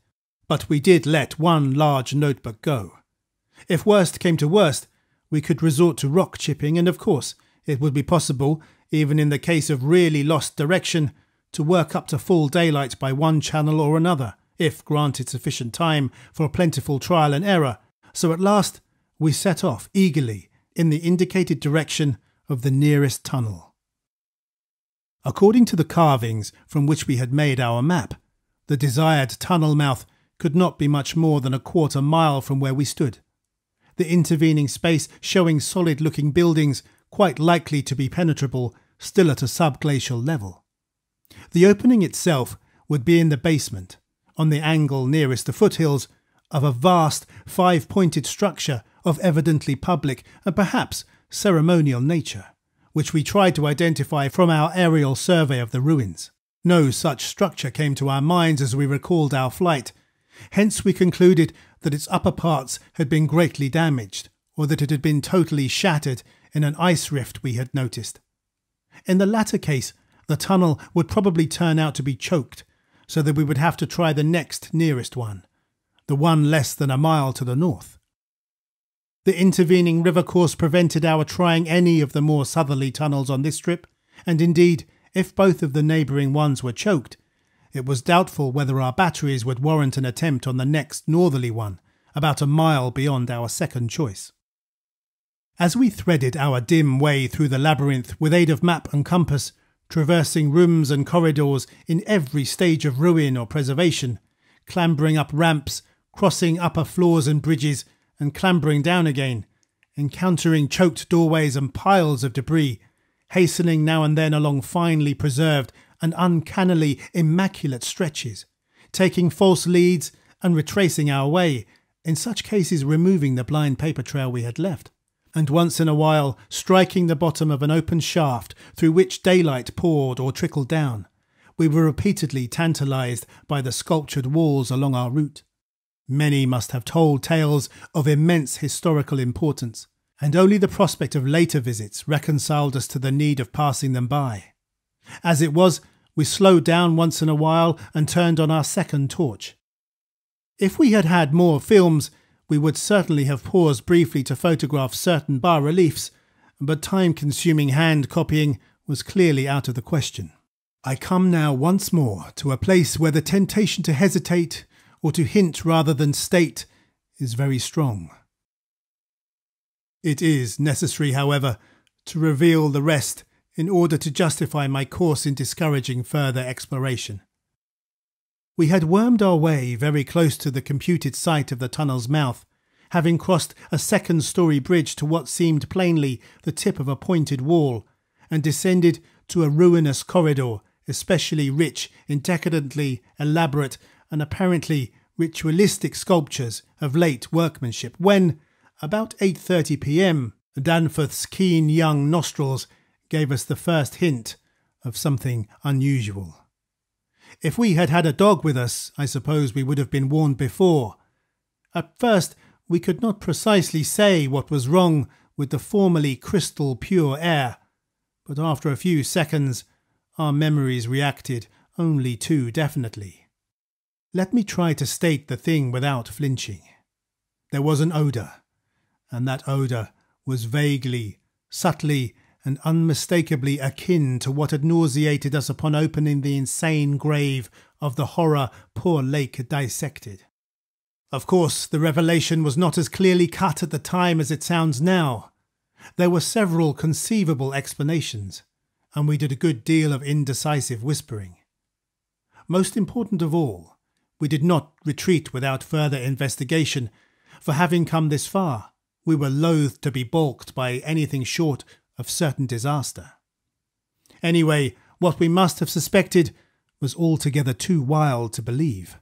But we did let one large notebook go. If worst came to worst, we could resort to rock chipping, and of course it would be possible, even in the case of really lost direction, to work up to full daylight by one channel or another, if granted sufficient time for plentiful trial and error. So at last we set off eagerly in the indicated direction of the nearest tunnel. According to the carvings from which we had made our map, the desired tunnel mouth could not be much more than a quarter mile from where we stood, the intervening space showing solid-looking buildings quite likely to be penetrable still at a subglacial level. The opening itself would be in the basement, on the angle nearest the foothills, of a vast five-pointed structure of evidently public and perhaps ceremonial nature, which we tried to identify from our aerial survey of the ruins. No such structure came to our minds as we recalled our flight. Hence we concluded that its upper parts had been greatly damaged, or that it had been totally shattered in an ice rift we had noticed. In the latter case, the tunnel would probably turn out to be choked, so that we would have to try the next nearest one, the one less than a mile to the north. The intervening river course prevented our trying any of the more southerly tunnels on this trip, and indeed, if both of the neighbouring ones were choked, it was doubtful whether our batteries would warrant an attempt on the next northerly one, about a mile beyond our second choice. As we threaded our dim way through the labyrinth with aid of map and compass, traversing rooms and corridors in every stage of ruin or preservation, clambering up ramps, crossing upper floors and bridges, and clambering down again, encountering choked doorways and piles of debris, hastening now and then along finely preserved and uncannily immaculate stretches, taking false leads and retracing our way, in such cases removing the blind paper trail we had left, and once in a while striking the bottom of an open shaft through which daylight poured or trickled down. We were repeatedly tantalised by the sculptured walls along our route. Many must have told tales of immense historical importance, and only the prospect of later visits reconciled us to the need of passing them by. As it was, we slowed down once in a while and turned on our second torch. If we had had more films, we would certainly have paused briefly to photograph certain bas-reliefs, but time-consuming hand copying was clearly out of the question. I come now once more to a place where the temptation to hesitate, or to hint rather than state, is very strong. It is necessary, however, to reveal the rest in order to justify my course in discouraging further exploration. We had wormed our way very close to the computed site of the tunnel's mouth, having crossed a second-story bridge to what seemed plainly the tip of a pointed wall, and descended to a ruinous corridor, especially rich in decadently elaborate and apparently ritualistic sculptures of late workmanship, when, about 8:30 p.m, Danforth's keen young nostrils gave us the first hint of something unusual. If we had had a dog with us, I suppose we would have been warned before. At first, we could not precisely say what was wrong with the formerly crystal pure air, but after a few seconds, our memories reacted only too definitely. Let me try to state the thing without flinching. There was an odour, and that odour was vaguely, subtly, and unmistakably akin to what had nauseated us upon opening the insane grave of the horror poor Lake had dissected. Of course, the revelation was not as clearly cut at the time as it sounds now. There were several conceivable explanations, and we did a good deal of indecisive whispering. Most important of all, we did not retreat without further investigation, for having come this far, we were loath to be balked by anything short of certain disaster. Anyway, what we must have suspected was altogether too wild to believe.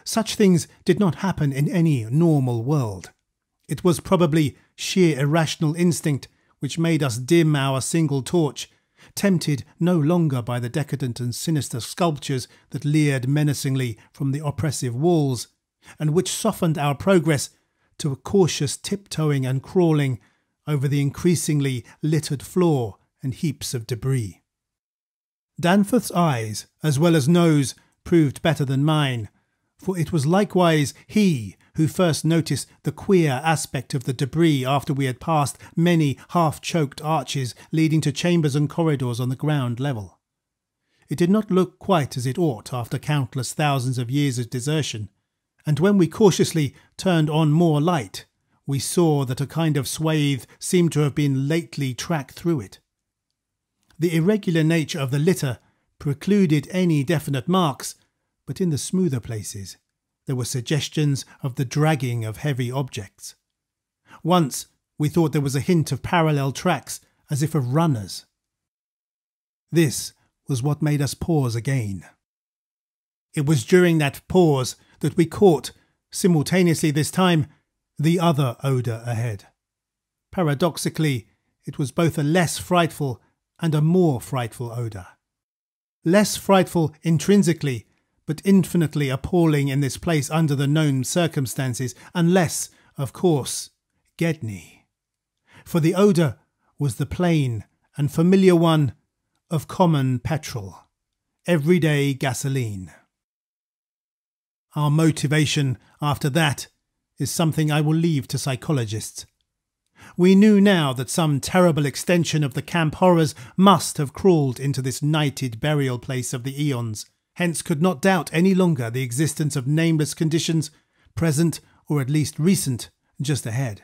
Such things did not happen in any normal world. It was probably sheer irrational instinct which made us dim our single torch, tempted no longer by the decadent and sinister sculptures that leered menacingly from the oppressive walls, and which softened our progress to a cautious tiptoeing and crawling over the increasingly littered floor and heaps of debris. Danforth's eyes, as well as nose, proved better than mine, for it was likewise he who first noticed the queer aspect of the debris after we had passed many half-choked arches leading to chambers and corridors on the ground level. It did not look quite as it ought after countless thousands of years of desertion, and when we cautiously turned on more light, we saw that a kind of swathe seemed to have been lately tracked through it. The irregular nature of the litter precluded any definite marks, but in the smoother places there were suggestions of the dragging of heavy objects. Once we thought there was a hint of parallel tracks, as if of runners. This was what made us pause again. It was during that pause that we caught, simultaneously this time, the other odour ahead. Paradoxically, it was both a less frightful and a more frightful odour. Less frightful intrinsically, but infinitely appalling in this place under the known circumstances, and less, of course, Gedney. For the odour was the plain and familiar one of common petrol, everyday gasoline. Our motivation after that is something I will leave to psychologists. We knew now that some terrible extension of the camp horrors must have crawled into this nighted burial place of the eons, hence could not doubt any longer the existence of nameless conditions, present or at least recent, just ahead.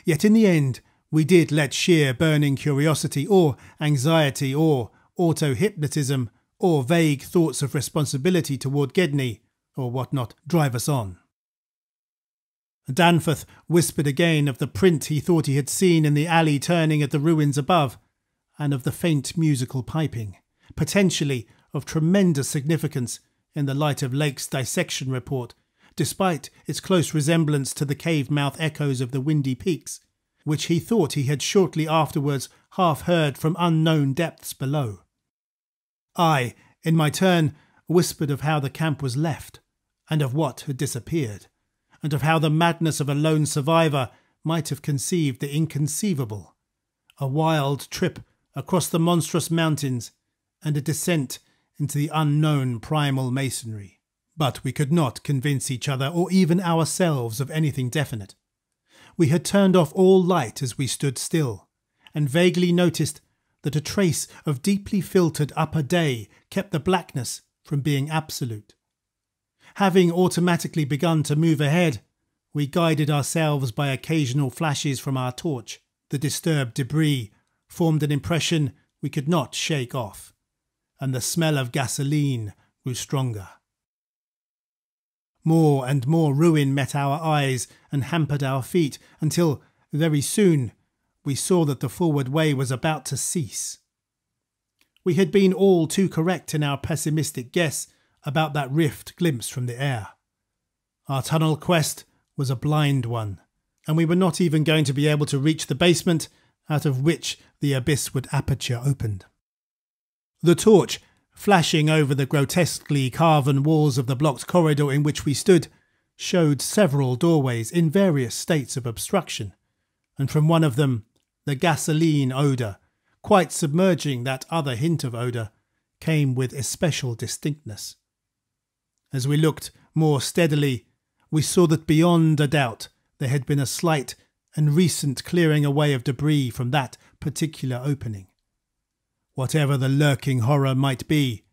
Yet in the end, we did let sheer burning curiosity or anxiety or auto-hypnotism or vague thoughts of responsibility toward Gedney or whatnot drive us on. Danforth whispered again of the print he thought he had seen in the alley turning at the ruins above, and of the faint musical piping, potentially of tremendous significance in the light of Lake's dissection report, despite its close resemblance to the cave-mouth echoes of the windy peaks, which he thought he had shortly afterwards half heard from unknown depths below. I, in my turn, whispered of how the camp was left, and of what had disappeared, and of how the madness of a lone survivor might have conceived the inconceivable, a wild trip across the monstrous mountains, and a descent into the unknown primal masonry. But we could not convince each other or even ourselves of anything definite. We had turned off all light as we stood still, and vaguely noticed that a trace of deeply filtered upper day kept the blackness from being absolute. Having automatically begun to move ahead, we guided ourselves by occasional flashes from our torch. The disturbed debris formed an impression we could not shake off, and the smell of gasoline grew stronger. More and more ruin met our eyes and hampered our feet until, very soon, we saw that the forward way was about to cease. We had been all too correct in our pessimistic guess about that rift glimpsed from the air. Our tunnel quest was a blind one, and we were not even going to be able to reach the basement out of which the abyssward aperture opened. The torch, flashing over the grotesquely carven walls of the blocked corridor in which we stood, showed several doorways in various states of obstruction, and from one of them the gasoline odour, quite submerging that other hint of odour, came with especial distinctness. As we looked more steadily, we saw that beyond a doubt there had been a slight and recent clearing away of debris from that particular opening. Whatever the lurking horror might be,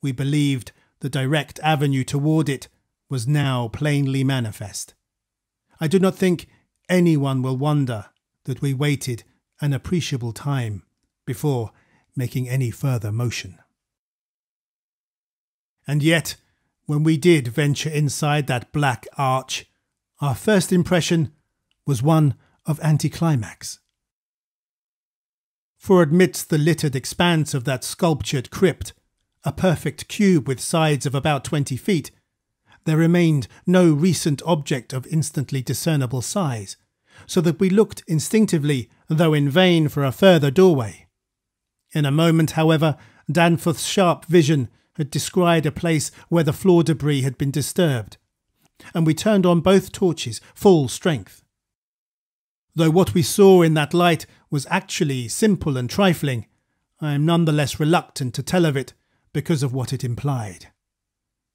we believed the direct avenue toward it was now plainly manifest. I do not think anyone will wonder that we waited an appreciable time before making any further motion. And yet, when we did venture inside that black arch, our first impression was one of anticlimax. For amidst the littered expanse of that sculptured crypt, a perfect cube with sides of about 20 feet, there remained no recent object of instantly discernible size, so that we looked instinctively, though in vain, for a further doorway. In a moment, however, Danforth's sharp vision had descried a place where the floor debris had been disturbed, and we turned on both torches full strength. Though what we saw in that light was actually simple and trifling, I am none the less reluctant to tell of it because of what it implied.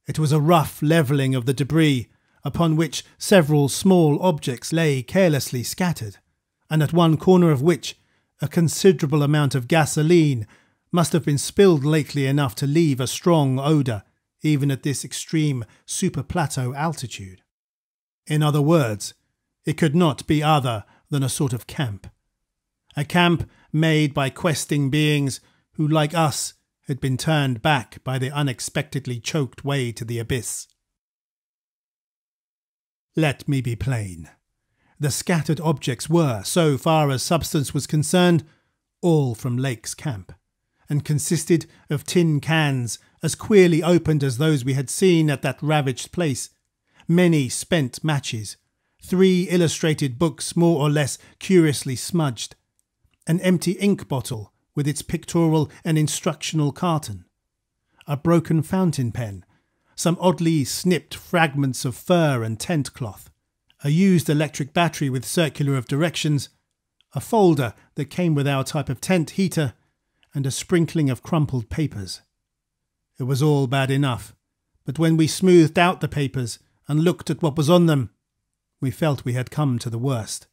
It was a rough levelling of the debris, upon which several small objects lay carelessly scattered, and at one corner of which a considerable amount of gasoline must have been spilled lately enough to leave a strong odour, even at this extreme super-plateau altitude. In other words, it could not be other than a sort of camp. A camp made by questing beings who, like us, had been turned back by the unexpectedly choked way to the abyss. Let me be plain. The scattered objects were, so far as substance was concerned, all from Lake's camp, and consisted of tin cans as queerly opened as those we had seen at that ravaged place, many spent matches, 3 illustrated books more or less curiously smudged, an empty ink bottle with its pictorial and instructional carton, a broken fountain pen, some oddly snipped fragments of fur and tent cloth, a used electric battery with circular of directions, a folder that came with our type of tent heater, and a sprinkling of crumpled papers. It was all bad enough, but when we smoothed out the papers and looked at what was on them, we felt we had come to the worst.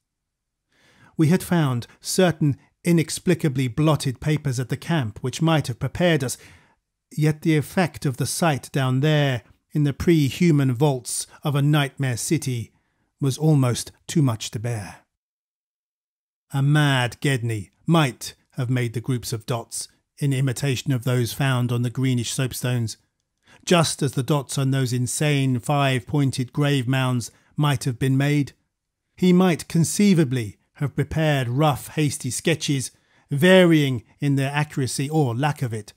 We had found certain inexplicably blotted papers at the camp which might have prepared us, yet the effect of the sight down there in the pre-human vaults of a nightmare city was almost too much to bear. A mad Gedney might have made the groups of dots in imitation of those found on the greenish soapstones, just as the dots on those insane 5-pointed grave mounds might have been made. He might conceivably have prepared rough, hasty sketches, varying in their accuracy or lack of it,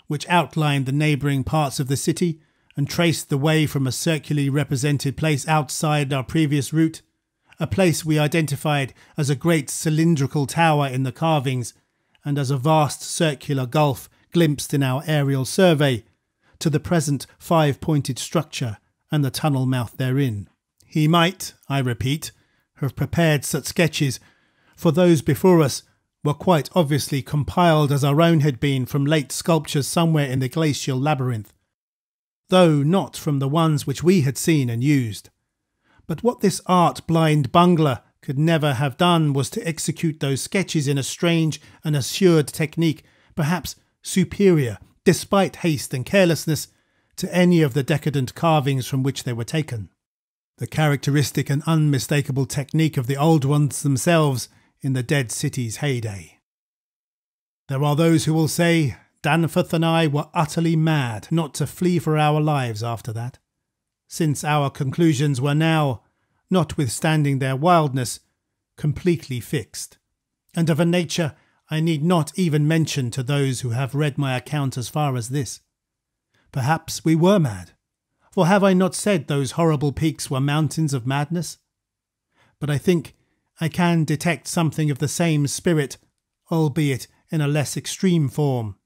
which outlined the neighbouring parts of the city and traced the way from a circularly represented place outside our previous route, a place we identified as a great cylindrical tower in the carvings and as a vast circular gulf glimpsed in our aerial survey, to the present 5-pointed structure and the tunnel mouth therein. He might, I repeat, have prepared such sketches, for those before us were quite obviously compiled as our own had been from late sculptures somewhere in the glacial labyrinth, though not from the ones which we had seen and used. But what this art-blind bungler could never have done was to execute those sketches in a strange and assured technique, perhaps superior, despite haste and carelessness, to any of the decadent carvings from which they were taken. The characteristic and unmistakable technique of the old ones themselves in the dead city's heyday. There are those who will say Danforth and I were utterly mad not to flee for our lives after that, since our conclusions were now, notwithstanding their wildness, completely fixed, and of a nature I need not even mention to those who have read my account as far as this. Perhaps we were mad, for have I not said those horrible peaks were mountains of madness? But I think I can detect something of the same spirit, albeit in a less extreme form,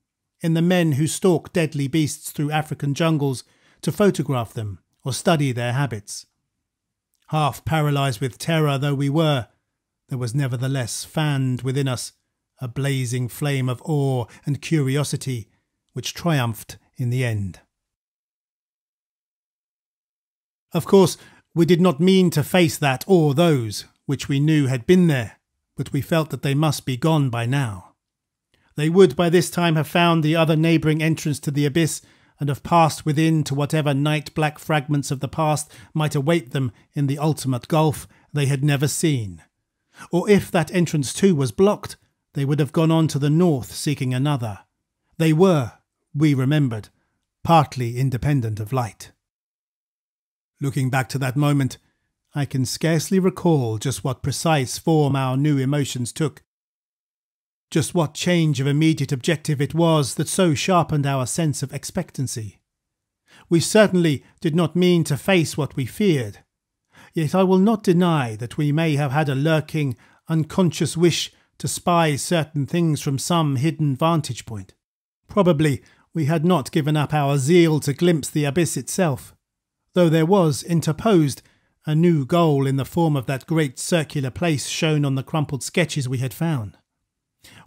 in the men who stalk deadly beasts through African jungles to photograph them or study their habits. Half paralysed with terror though we were, there was nevertheless fanned within us a blazing flame of awe and curiosity which triumphed in the end. Of course, we did not mean to face that or those which we knew had been there, but we felt that they must be gone by now. They would by this time have found the other neighbouring entrance to the abyss and have passed within to whatever night-black fragments of the past might await them in the ultimate gulf they had never seen. Or if that entrance too was blocked, they would have gone on to the north seeking another. They were, we remembered, partly independent of light. Looking back to that moment, I can scarcely recall just what precise form our new emotions took, just what change of immediate objective it was that so sharpened our sense of expectancy. We certainly did not mean to face what we feared, yet I will not deny that we may have had a lurking, unconscious wish to spy certain things from some hidden vantage point. Probably we had not given up our zeal to glimpse the abyss itself, though there was interposed a new goal in the form of that great circular place shown on the crumpled sketches we had found.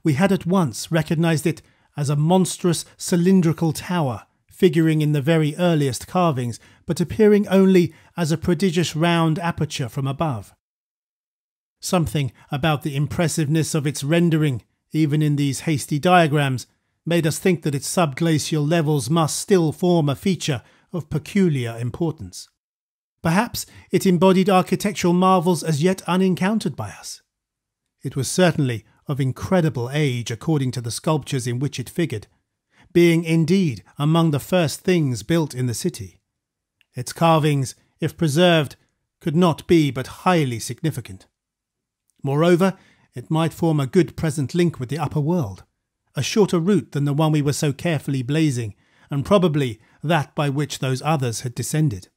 We had at once recognised it as a monstrous cylindrical tower figuring in the very earliest carvings, but appearing only as a prodigious round aperture from above. Something about the impressiveness of its rendering, even in these hasty diagrams, made us think that its subglacial levels must still form a feature of peculiar importance. Perhaps it embodied architectural marvels as yet unencountered by us. It was certainly of incredible age according to the sculptures in which it figured, being indeed among the first things built in the city. Its carvings, if preserved, could not be but highly significant. Moreover, it might form a good present link with the upper world, a shorter route than the one we were so carefully blazing, and probably that by which those others had descended.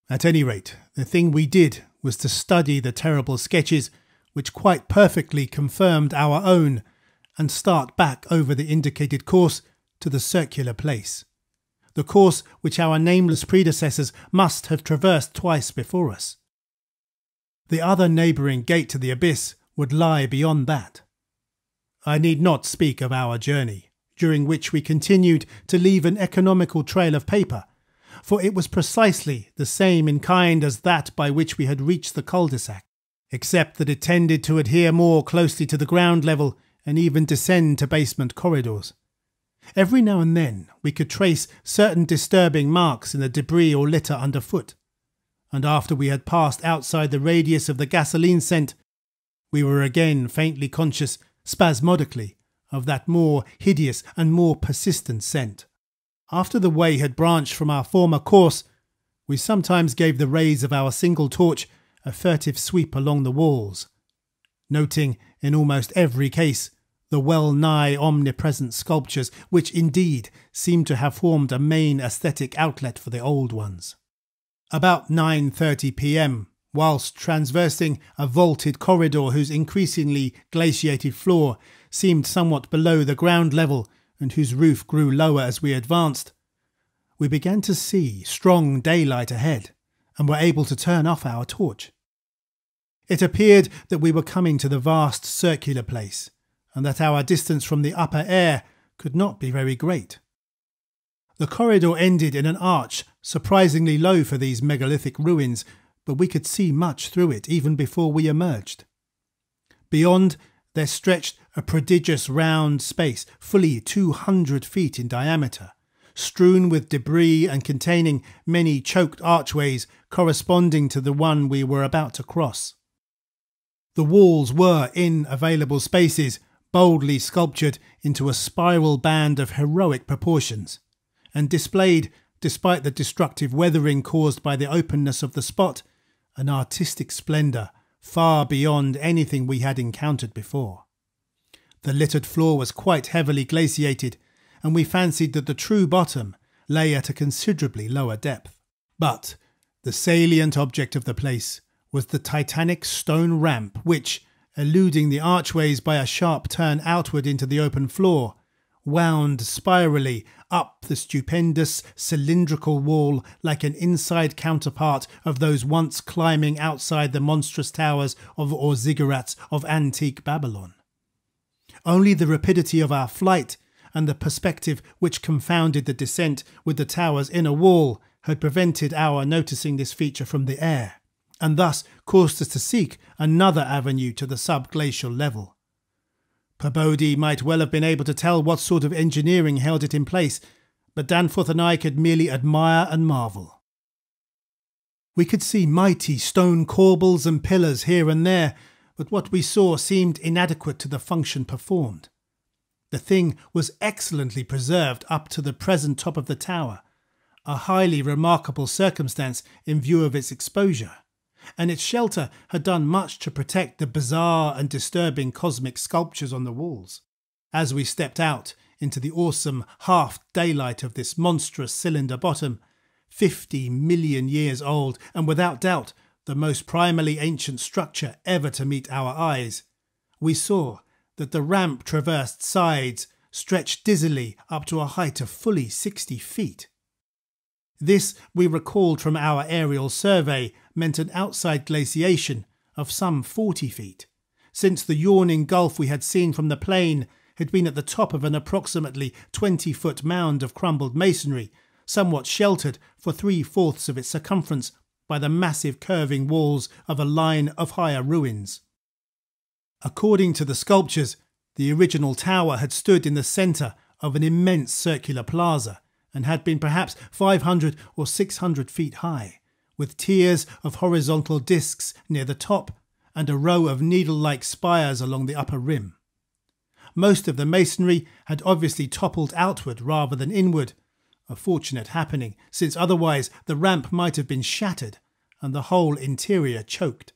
At any rate, the thing we did was to study the terrible sketches which quite perfectly confirmed our own, and start back over the indicated course to the circular place, the course which our nameless predecessors must have traversed twice before us. The other neighbouring gate to the abyss would lie beyond that. I need not speak of our journey, during which we continued to leave an economical trail of paper, for it was precisely the same in kind as that by which we had reached the cul-de-sac, except that it tended to adhere more closely to the ground level and even descend to basement corridors. Every now and then we could trace certain disturbing marks in the debris or litter underfoot, and after we had passed outside the radius of the gasoline scent, we were again faintly conscious, spasmodically, of that more hideous and more persistent scent. After the way had branched from our former course, we sometimes gave the rays of our single torch a furtive sweep along the walls, noting in almost every case the well-nigh omnipresent sculptures which indeed seemed to have formed a main aesthetic outlet for the old ones. About 9:30 p.m, whilst traversing a vaulted corridor whose increasingly glaciated floor seemed somewhat below the ground level and whose roof grew lower as we advanced, we began to see strong daylight ahead and were able to turn off our torch. It appeared that we were coming to the vast circular place, and that our distance from the upper air could not be very great. The corridor ended in an arch surprisingly low for these megalithic ruins, but we could see much through it even before we emerged. Beyond, there stretched a prodigious round space, fully 200 feet in diameter, strewn with debris and containing many choked archways corresponding to the one we were about to cross. The walls were, in available spaces, boldly sculptured into a spiral band of heroic proportions, and displayed, despite the destructive weathering caused by the openness of the spot, an artistic splendour far beyond anything we had encountered before. The littered floor was quite heavily glaciated, and we fancied that the true bottom lay at a considerably lower depth. But the salient object of the place was the titanic stone ramp which, eluding the archways by a sharp turn outward into the open floor, wound spirally up the stupendous cylindrical wall like an inside counterpart of those once climbing outside the monstrous towers or ziggurats of antique Babylon. Only the rapidity of our flight and the perspective which confounded the descent with the tower's inner wall had prevented our noticing this feature from the air, and thus caused us to seek another avenue to the subglacial level. Peabody might well have been able to tell what sort of engineering held it in place, but Danforth and I could merely admire and marvel. We could see mighty stone corbels and pillars here and there, but what we saw seemed inadequate to the function performed. The thing was excellently preserved up to the present top of the tower, a highly remarkable circumstance in view of its exposure, and its shelter had done much to protect the bizarre and disturbing cosmic sculptures on the walls. As we stepped out into the awesome half-daylight of this monstrous cylinder bottom, 50 million years old, and without doubt the most primally ancient structure ever to meet our eyes, we saw that the ramp traversed sides stretched dizzily up to a height of fully 60 feet. This, we recalled from our aerial survey, meant an outside glaciation of some 40 feet, since the yawning gulf we had seen from the plain had been at the top of an approximately 20-foot mound of crumbled masonry, somewhat sheltered for 3/4 of its circumference by the massive curving walls of a line of higher ruins. According to the sculptures, the original tower had stood in the centre of an immense circular plaza, and had been perhaps 500 or 600 feet high, with tiers of horizontal discs near the top and a row of needle-like spires along the upper rim. Most of the masonry had obviously toppled outward rather than inward, a fortunate happening, since otherwise the ramp might have been shattered and the whole interior choked.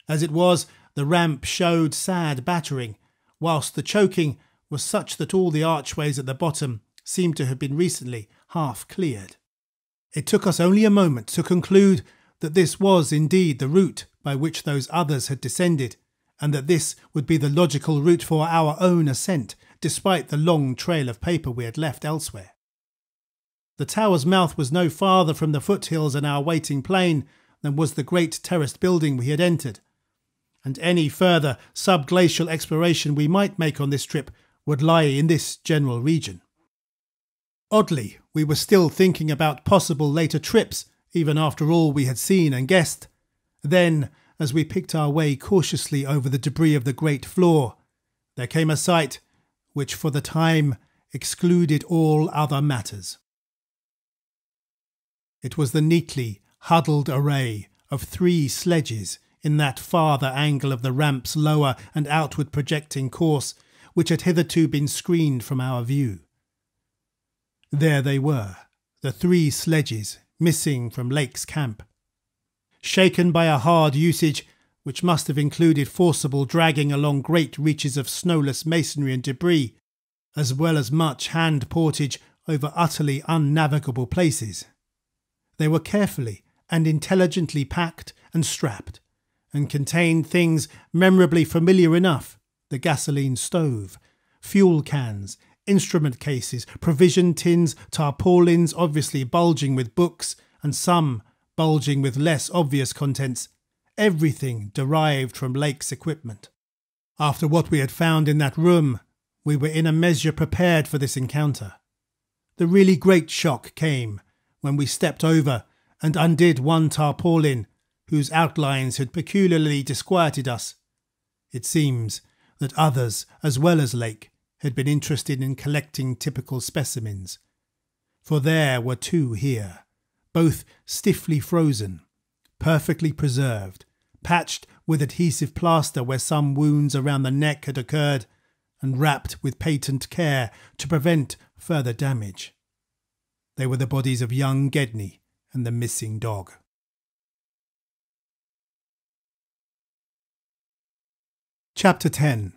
As it was, the ramp showed sad battering, whilst the choking was such that all the archways at the bottom seemed to have been recently half cleared. It took us only a moment to conclude that this was indeed the route by which those others had descended, and that this would be the logical route for our own ascent, despite the long trail of paper we had left elsewhere. The tower's mouth was no farther from the foothills and our waiting plain than was the great terraced building we had entered, and any further subglacial exploration we might make on this trip would lie in this general region. Oddly, we were still thinking about possible later trips, even after all we had seen and guessed. Then, as we picked our way cautiously over the debris of the great floor, there came a sight which for the time excluded all other matters. It was the neatly huddled array of 3 sledges in that farther angle of the ramp's lower and outward projecting course, which had hitherto been screened from our view. There they were, the 3 sledges missing from Lake's camp. Shaken by a hard usage, which must have included forcible dragging along great reaches of snowless masonry and debris, as well as much hand portage over utterly unnavigable places. They were carefully and intelligently packed and strapped, and contained things memorably familiar enough: the gasoline stove, fuel cans, instrument cases, provision tins, tarpaulins obviously bulging with books, and some bulging with less obvious contents, everything derived from Lake's equipment. After what we had found in that room, we were in a measure prepared for this encounter. The really great shock came when we stepped over and undid one tarpaulin whose outlines had peculiarly disquieted us. It seems that others, as well as Lake, had been interested in collecting typical specimens, for there were 2 here, both stiffly frozen, perfectly preserved, patched with adhesive plaster where some wounds around the neck had occurred, and wrapped with patent care to prevent further damage. They were the bodies of young Gedney and the missing dog. Chapter 10.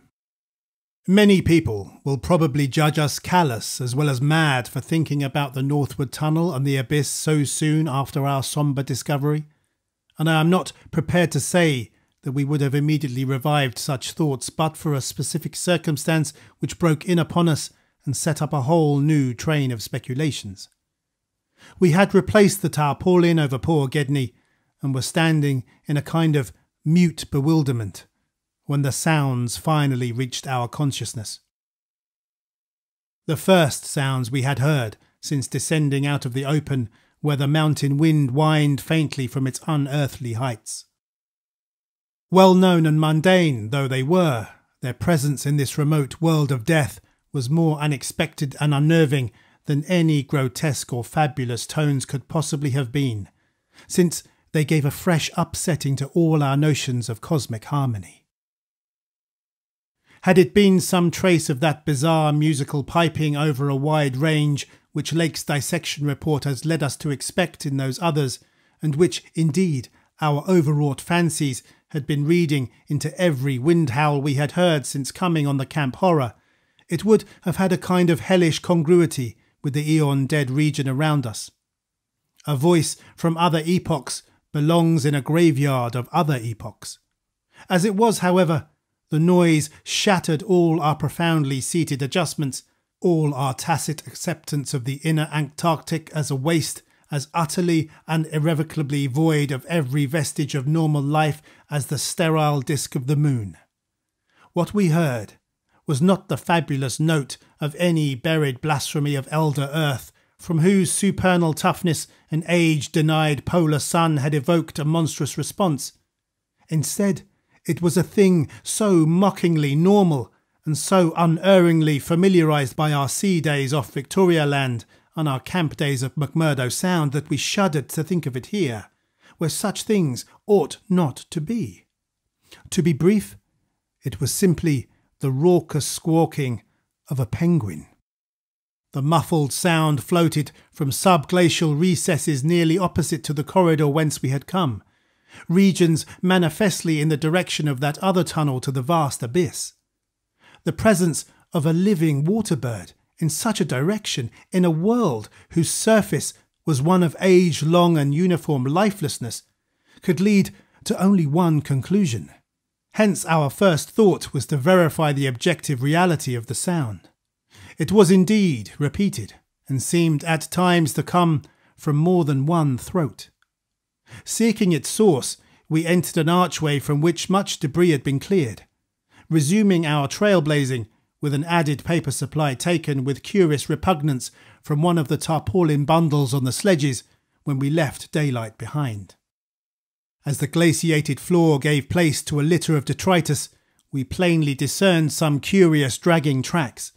Many people will probably judge us callous as well as mad for thinking about the northward tunnel and the abyss so soon after our sombre discovery, and I am not prepared to say that we would have immediately revived such thoughts but for a specific circumstance which broke in upon us and set up a whole new train of speculations. We had replaced the tarpaulin over poor Gedney and were standing in a kind of mute bewilderment when the sounds finally reached our consciousness. The first sounds we had heard since descending out of the open where the mountain wind whined faintly from its unearthly heights. Well known and mundane though they were, their presence in this remote world of death was more unexpected and unnerving than any grotesque or fabulous tones could possibly have been, since they gave a fresh upsetting to all our notions of cosmic harmony. Had it been some trace of that bizarre musical piping over a wide range which Lake's dissection report has led us to expect in those others, and which, indeed, our overwrought fancies had been reading into every wind howl we had heard since coming on the camp horror, it would have had a kind of hellish congruity with the eon-dead region around us. A voice from other epochs belongs in a graveyard of other epochs. As it was, however, the noise shattered all our profoundly seated adjustments, all our tacit acceptance of the inner Antarctic as a waste, as utterly and irrevocably void of every vestige of normal life as the sterile disk of the moon. What we heard was not the fabulous note of any buried blasphemy of elder earth, from whose supernal toughness an age-denied polar sun had evoked a monstrous response. Instead, it was a thing so mockingly normal and so unerringly familiarised by our sea days off Victoria Land and our camp days of McMurdo Sound that we shuddered to think of it here, where such things ought not to be. To be brief, it was simply the raucous squawking of a penguin. The muffled sound floated from subglacial recesses nearly opposite to the corridor whence we had come, regions manifestly in the direction of that other tunnel to the vast abyss. The presence of a living waterbird in such a direction, in a world whose surface was one of age-long and uniform lifelessness, could lead to only one conclusion. Hence our first thought was to verify the objective reality of the sound. It was indeed repeated, and seemed at times to come from more than one throat. Seeking its source, we entered an archway from which much debris had been cleared, resuming our trailblazing with an added paper supply taken with curious repugnance from one of the tarpaulin bundles on the sledges when we left daylight behind. As the glaciated floor gave place to a litter of detritus, we plainly discerned some curious dragging tracks,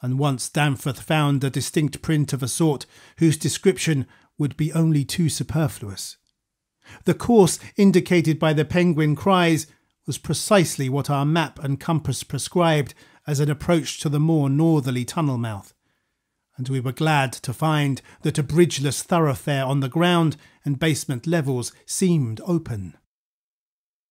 and once Danforth found a distinct print of a sort whose description would be only too superfluous. The course indicated by the penguin cries was precisely what our map and compass prescribed as an approach to the more northerly tunnel mouth, and we were glad to find that a bridgeless thoroughfare on the ground and basement levels seemed open.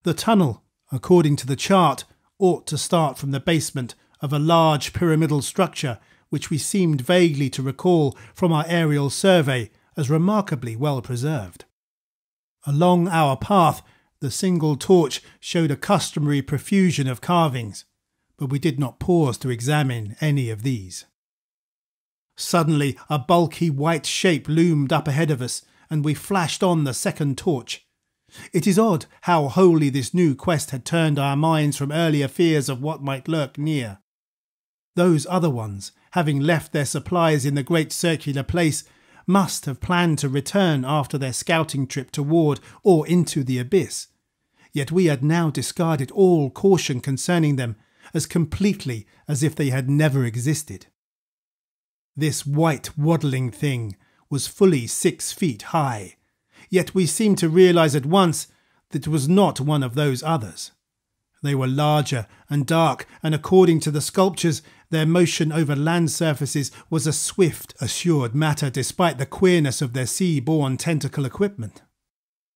The tunnel, according to the chart, ought to start from the basement of a large pyramidal structure which we seemed vaguely to recall from our aerial survey as remarkably well preserved. Along our path, the single torch showed a customary profusion of carvings, but we did not pause to examine any of these. Suddenly, a bulky white shape loomed up ahead of us, and we flashed on the second torch. It is odd how wholly this new quest had turned our minds from earlier fears of what might lurk near. Those other ones, having left their supplies in the great circular place, must have planned to return after their scouting trip toward or into the abyss. Yet we had now discarded all caution concerning them as completely as if they had never existed. This white waddling thing was fully 6 feet high, yet we seemed to realise at once that it was not one of those others. They were larger and dark, and according to the sculptures, their motion over land surfaces was a swift, assured matter despite the queerness of their sea-borne tentacle equipment.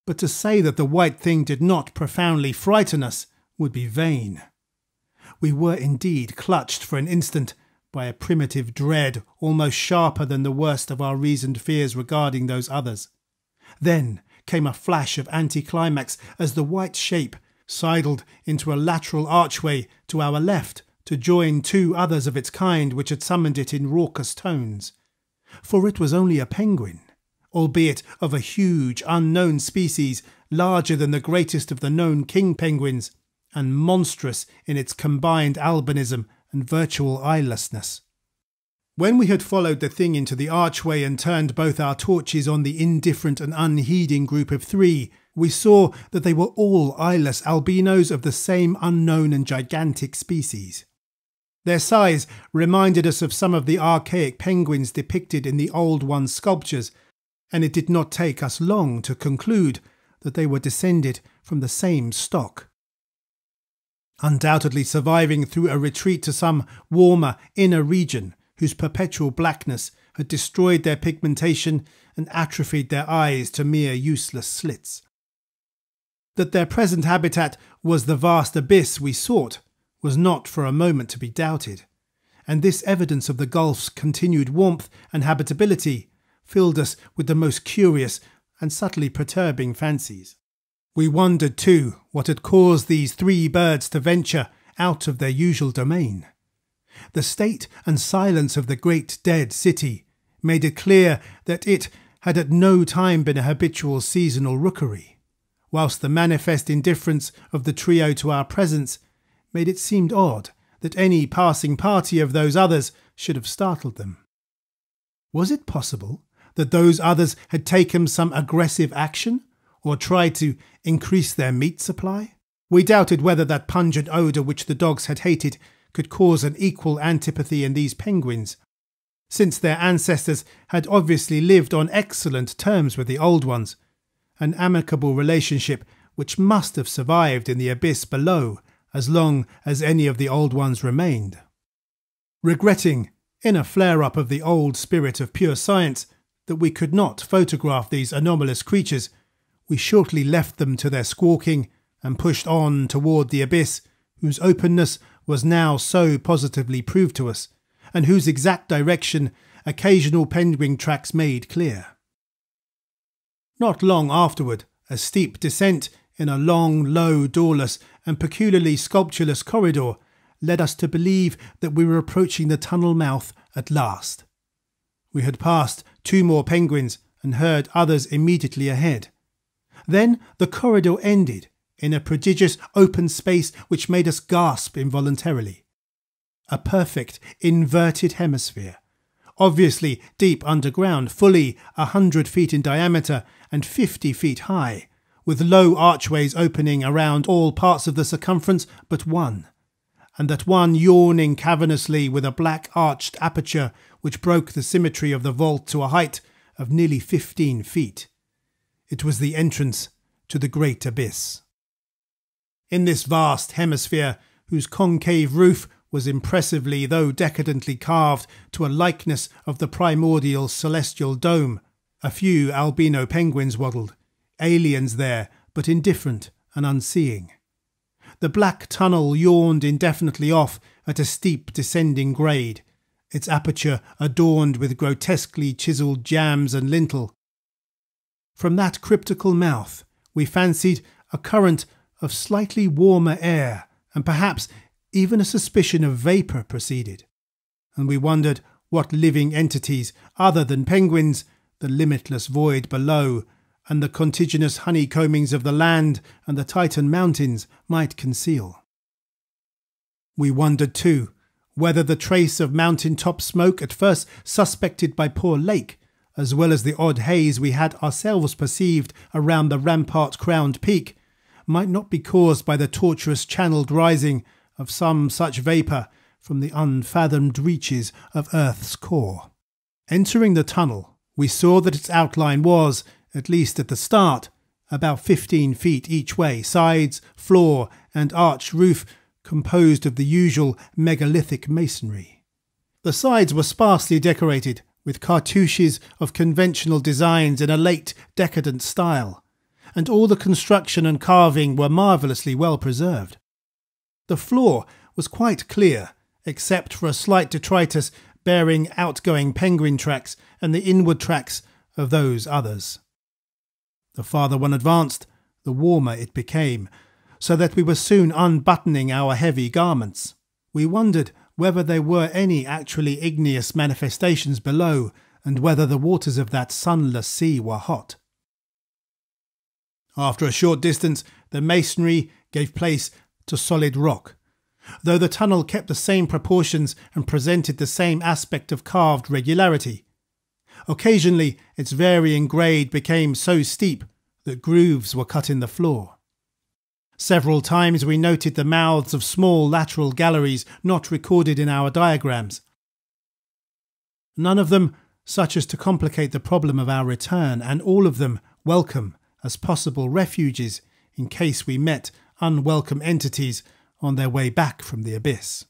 But to say that the white thing did not profoundly frighten us would be vain. We were indeed clutched for an instant by a primitive dread almost sharper than the worst of our reasoned fears regarding those others. Then came a flash of anticlimax as the white shape sidled into a lateral archway to our left to join two others of its kind which had summoned it in raucous tones. For it was only a penguin, albeit of a huge unknown species, larger than the greatest of the known king penguins, and monstrous in its combined albinism and virtual eyelessness. When we had followed the thing into the archway and turned both our torches on the indifferent and unheeding group of three, we saw that they were all eyeless albinos of the same unknown and gigantic species. Their size reminded us of some of the archaic penguins depicted in the Old One's sculptures, and it did not take us long to conclude that they were descended from the same stock. Undoubtedly surviving through a retreat to some warmer inner region whose perpetual blackness had destroyed their pigmentation and atrophied their eyes to mere useless slits. That their present habitat was the vast abyss we sought was not for a moment to be doubted, and this evidence of the gulf's continued warmth and habitability filled us with the most curious and subtly perturbing fancies. We wondered too what had caused these three birds to venture out of their usual domain. The state and silence of the great dead city made it clear that it had at no time been a habitual seasonal rookery, whilst the manifest indifference of the trio to our presence made it seem odd that any passing party of those others should have startled them. Was it possible that those others had taken some aggressive action or tried to increase their meat supply? We doubted whether that pungent odour which the dogs had hated could cause an equal antipathy in these penguins, since their ancestors had obviously lived on excellent terms with the Old Ones, an amicable relationship which must have survived in the abyss below as long as any of the Old Ones remained. Regretting, in a flare-up of the old spirit of pure science, that we could not photograph these anomalous creatures, we shortly left them to their squawking and pushed on toward the abyss, whose openness was now so positively proved to us, and whose exact direction occasional penguin tracks made clear. Not long afterward, a steep descent in a long, low, doorless and peculiarly sculptureless corridor led us to believe that we were approaching the tunnel mouth at last. We had passed two more penguins and heard others immediately ahead. Then the corridor ended in a prodigious open space which made us gasp involuntarily. A perfect inverted hemisphere, obviously deep underground, fully 100 feet in diameter and 50 feet high, with low archways opening around all parts of the circumference but one, and that one yawning cavernously with a black arched aperture which broke the symmetry of the vault to a height of nearly 15 feet. It was the entrance to the great abyss. In this vast hemisphere, whose concave roof was impressively though decadently carved to a likeness of the primordial celestial dome, a few albino penguins waddled, aliens there, but indifferent and unseeing. The black tunnel yawned indefinitely off at a steep descending grade, its aperture adorned with grotesquely chiselled jambs and lintel. From that cryptical mouth we fancied a current of slightly warmer air, and perhaps even a suspicion of vapour proceeded, and we wondered what living entities other than penguins the limitless void below and the contigenous honeycombings of the land and the Titan mountains might conceal. We wondered too whether the trace of mountain-top smoke at first suspected by poor Lake, as well as the odd haze we had ourselves perceived around the rampart-crowned peak, might not be caused by the tortuous channelled rising of some such vapour from the unfathomed reaches of Earth's core. Entering the tunnel, we saw that its outline was, at least at the start, about 15 feet each way, sides, floor and arched roof composed of the usual megalithic masonry. The sides were sparsely decorated with cartouches of conventional designs in a late decadent style, and all the construction and carving were marvellously well preserved. The floor was quite clear, except for a slight detritus bearing outgoing penguin tracks and the inward tracks of those others. The farther one advanced, the warmer it became, so that we were soon unbuttoning our heavy garments. We wondered whether there were any actually igneous manifestations below, and whether the waters of that sunless sea were hot. After a short distance, the masonry gave place to solid rock, though the tunnel kept the same proportions and presented the same aspect of carved regularity. Occasionally, its varying grade became so steep that grooves were cut in the floor. Several times we noted the mouths of small lateral galleries not recorded in our diagrams. None of them such as to complicate the problem of our return, and all of them welcome as possible refuges in case we met unwelcome entities on their way back from the abyss.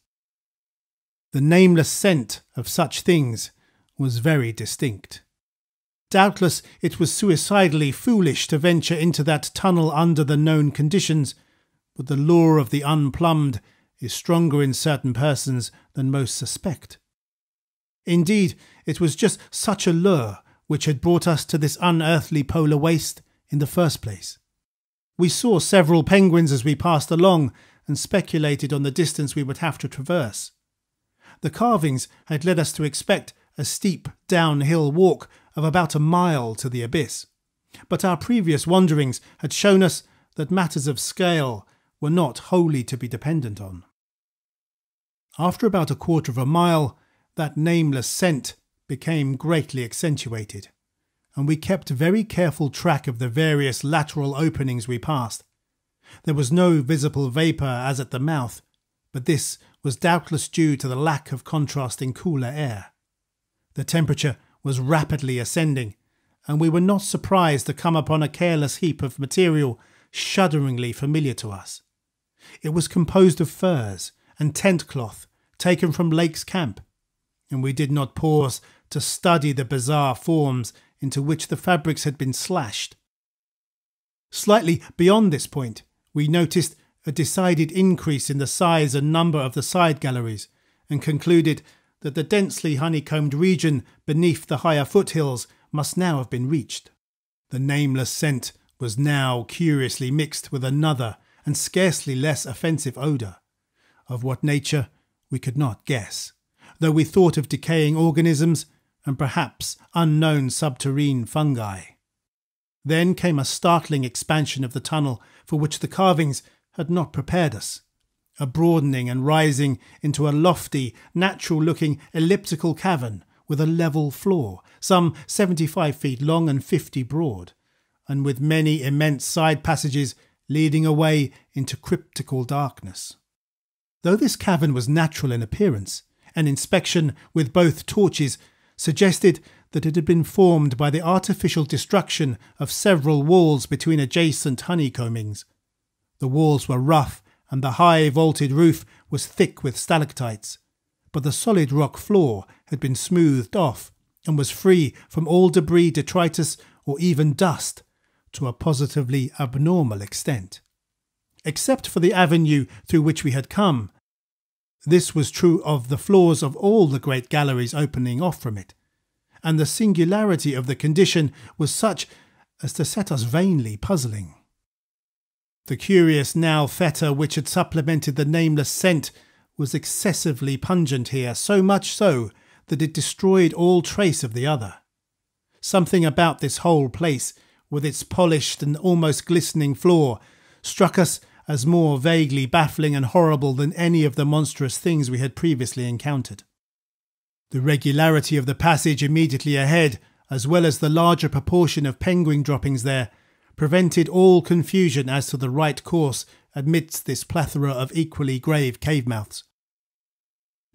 The nameless scent of such things was very distinct. Doubtless it was suicidally foolish to venture into that tunnel under the known conditions, but the lure of the unplumbed is stronger in certain persons than most suspect. Indeed, it was just such a lure which had brought us to this unearthly polar waste in the first place. We saw several penguins as we passed along and speculated on the distance we would have to traverse. The carvings had led us to expect a steep downhill walk of about a mile to the abyss, but our previous wanderings had shown us that matters of scale were not wholly to be dependent on. After about a quarter of a mile, that nameless scent became greatly accentuated, and we kept very careful track of the various lateral openings we passed. There was no visible vapour as at the mouth, but this was doubtless due to the lack of contrasting cooler air. The temperature was rapidly ascending, and we were not surprised to come upon a careless heap of material shudderingly familiar to us. It was composed of furs and tent cloth taken from Lake's camp, and we did not pause to study the bizarre forms into which the fabrics had been slashed. Slightly beyond this point, we noticed a decided increase in the size and number of the side galleries, and concluded that the densely honeycombed region beneath the higher foothills must now have been reached. The nameless scent was now curiously mixed with another and scarcely less offensive odour, of what nature we could not guess, though we thought of decaying organisms and perhaps unknown subterrane fungi. Then came a startling expansion of the tunnel for which the carvings had not prepared us, a broadening and rising into a lofty, natural-looking elliptical cavern with a level floor, some 75 feet long and 50 broad, and with many immense side passages leading away into cryptical darkness. Though this cavern was natural in appearance, an inspection with both torches suggested that it had been formed by the artificial destruction of several walls between adjacent honeycombings. The walls were rough, and the high vaulted roof was thick with stalactites, but the solid rock floor had been smoothed off and was free from all debris, detritus, or even dust to a positively abnormal extent. Except for the avenue through which we had come. This was true of the floors of all the great galleries opening off from it, and the singularity of the condition was such as to set us vainly puzzling. The curious now fetor which had supplemented the nameless scent was excessively pungent here, so much so that it destroyed all trace of the other. Something about this whole place, with its polished and almost glistening floor, struck us as more vaguely baffling and horrible than any of the monstrous things we had previously encountered. The regularity of the passage immediately ahead, as well as the larger proportion of penguin droppings there, prevented all confusion as to the right course amidst this plethora of equally grave cave mouths.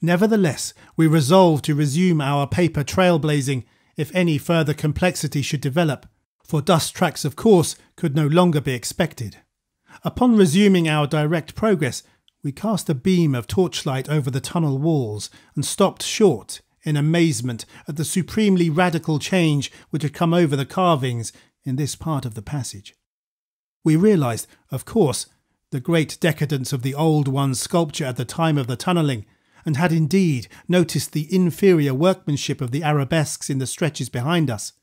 Nevertheless, we resolved to resume our paper trailblazing if any further complexity should develop, for dust tracks, of course, could no longer be expected. Upon resuming our direct progress, we cast a beam of torchlight over the tunnel walls and stopped short in amazement at the supremely radical change which had come over the carvings in this part of the passage. We realised, of course, the great decadence of the Old One's sculpture at the time of the tunnelling, and had indeed noticed the inferior workmanship of the arabesques in the stretches behind us.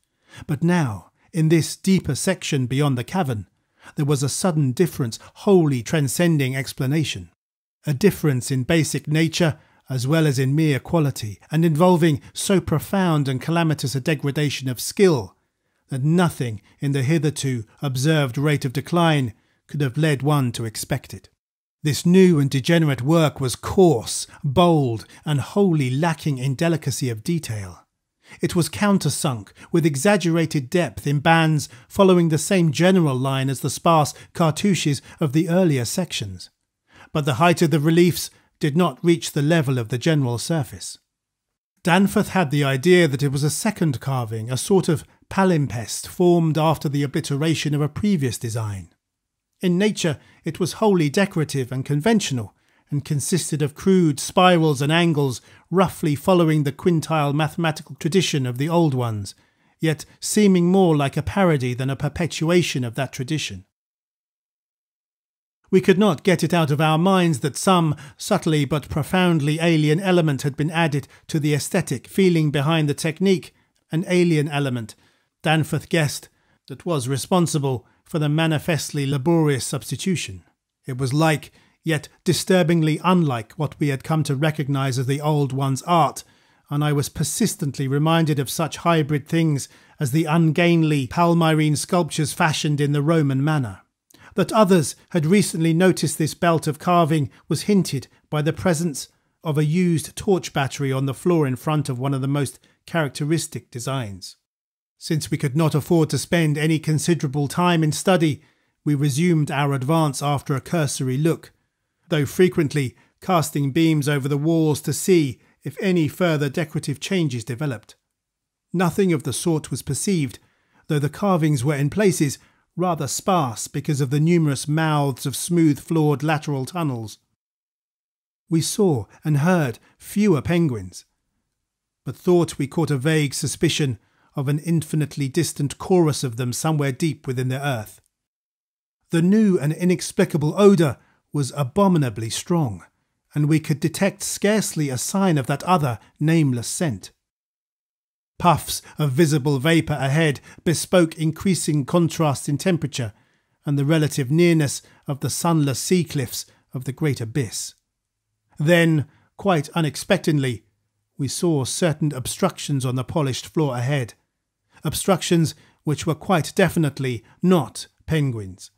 But now, in this deeper section beyond the cavern, there was a sudden difference wholly transcending explanation. A difference in basic nature as well as in mere quality, and involving so profound and calamitous a degradation of skill that nothing in the hitherto observed rate of decline could have led one to expect it. This new and degenerate work was coarse, bold, and wholly lacking in delicacy of detail. It was countersunk with exaggerated depth in bands following the same general line as the sparse cartouches of the earlier sections, but the height of the reliefs did not reach the level of the general surface. Danforth had the idea that it was a second carving, a sort of palimpsest formed after the obliteration of a previous design. In nature, it was wholly decorative and conventional, and consisted of crude spirals and angles roughly following the quintile mathematical tradition of the old ones, yet seeming more like a parody than a perpetuation of that tradition. We could not get it out of our minds that some subtly but profoundly alien element had been added to the aesthetic feeling behind the technique, an alien element, Danforth guessed, that was responsible for the manifestly laborious substitution. It was like, yet disturbingly unlike, what we had come to recognise as the old one's art, and I was persistently reminded of such hybrid things as the ungainly Palmyrene sculptures fashioned in the Roman manner. That others had recently noticed this belt of carving was hinted by the presence of a used torch battery on the floor in front of one of the most characteristic designs. Since we could not afford to spend any considerable time in study, we resumed our advance after a cursory look, though frequently casting beams over the walls to see if any further decorative changes developed. Nothing of the sort was perceived, though the carvings were in places rather sparse because of the numerous mouths of smooth-floored lateral tunnels. We saw and heard fewer penguins, but thought we caught a vague suspicion of an infinitely distant chorus of them somewhere deep within the earth. The new and inexplicable odour was abominably strong, and we could detect scarcely a sign of that other nameless scent. Puffs of visible vapour ahead bespoke increasing contrast in temperature and the relative nearness of the sunless sea cliffs of the great abyss. Then, quite unexpectedly, we saw certain obstructions on the polished floor ahead, obstructions which were quite definitely not penguins,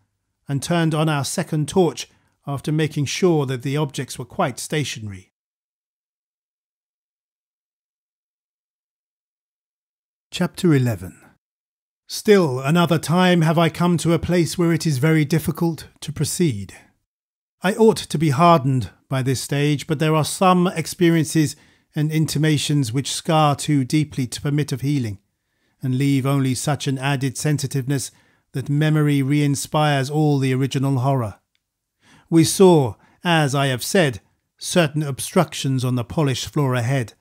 and turned on our second torch after making sure that the objects were quite stationary. Chapter 11. Still another time have I come to a place where it is very difficult to proceed. I ought to be hardened by this stage, but there are some experiences and intimations which scar too deeply to permit of healing, and leave only such an added sensitiveness that memory re-inspires all the original horror. We saw, as I have said, certain obstructions on the polished floor ahead,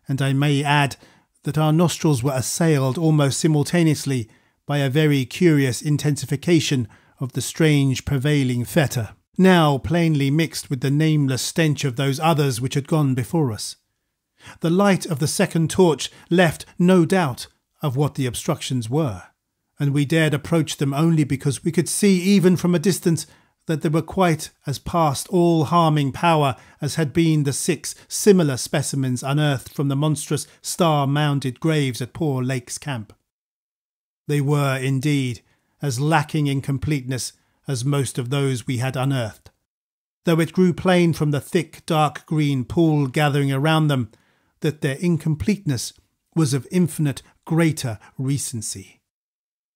and I may add that our nostrils were assailed almost simultaneously by a very curious intensification of the strange prevailing foetor, now plainly mixed with the nameless stench of those others which had gone before us. The light of the second torch left no doubt of what the obstructions were, and we dared approach them only because we could see even from a distance that they were quite as past all harming power as had been the 6 similar specimens unearthed from the monstrous star-mounded graves at poor Lake's camp. They were, indeed, as lacking in completeness as most of those we had unearthed, though it grew plain from the thick dark green pool gathering around them that their incompleteness was of infinite greater recency.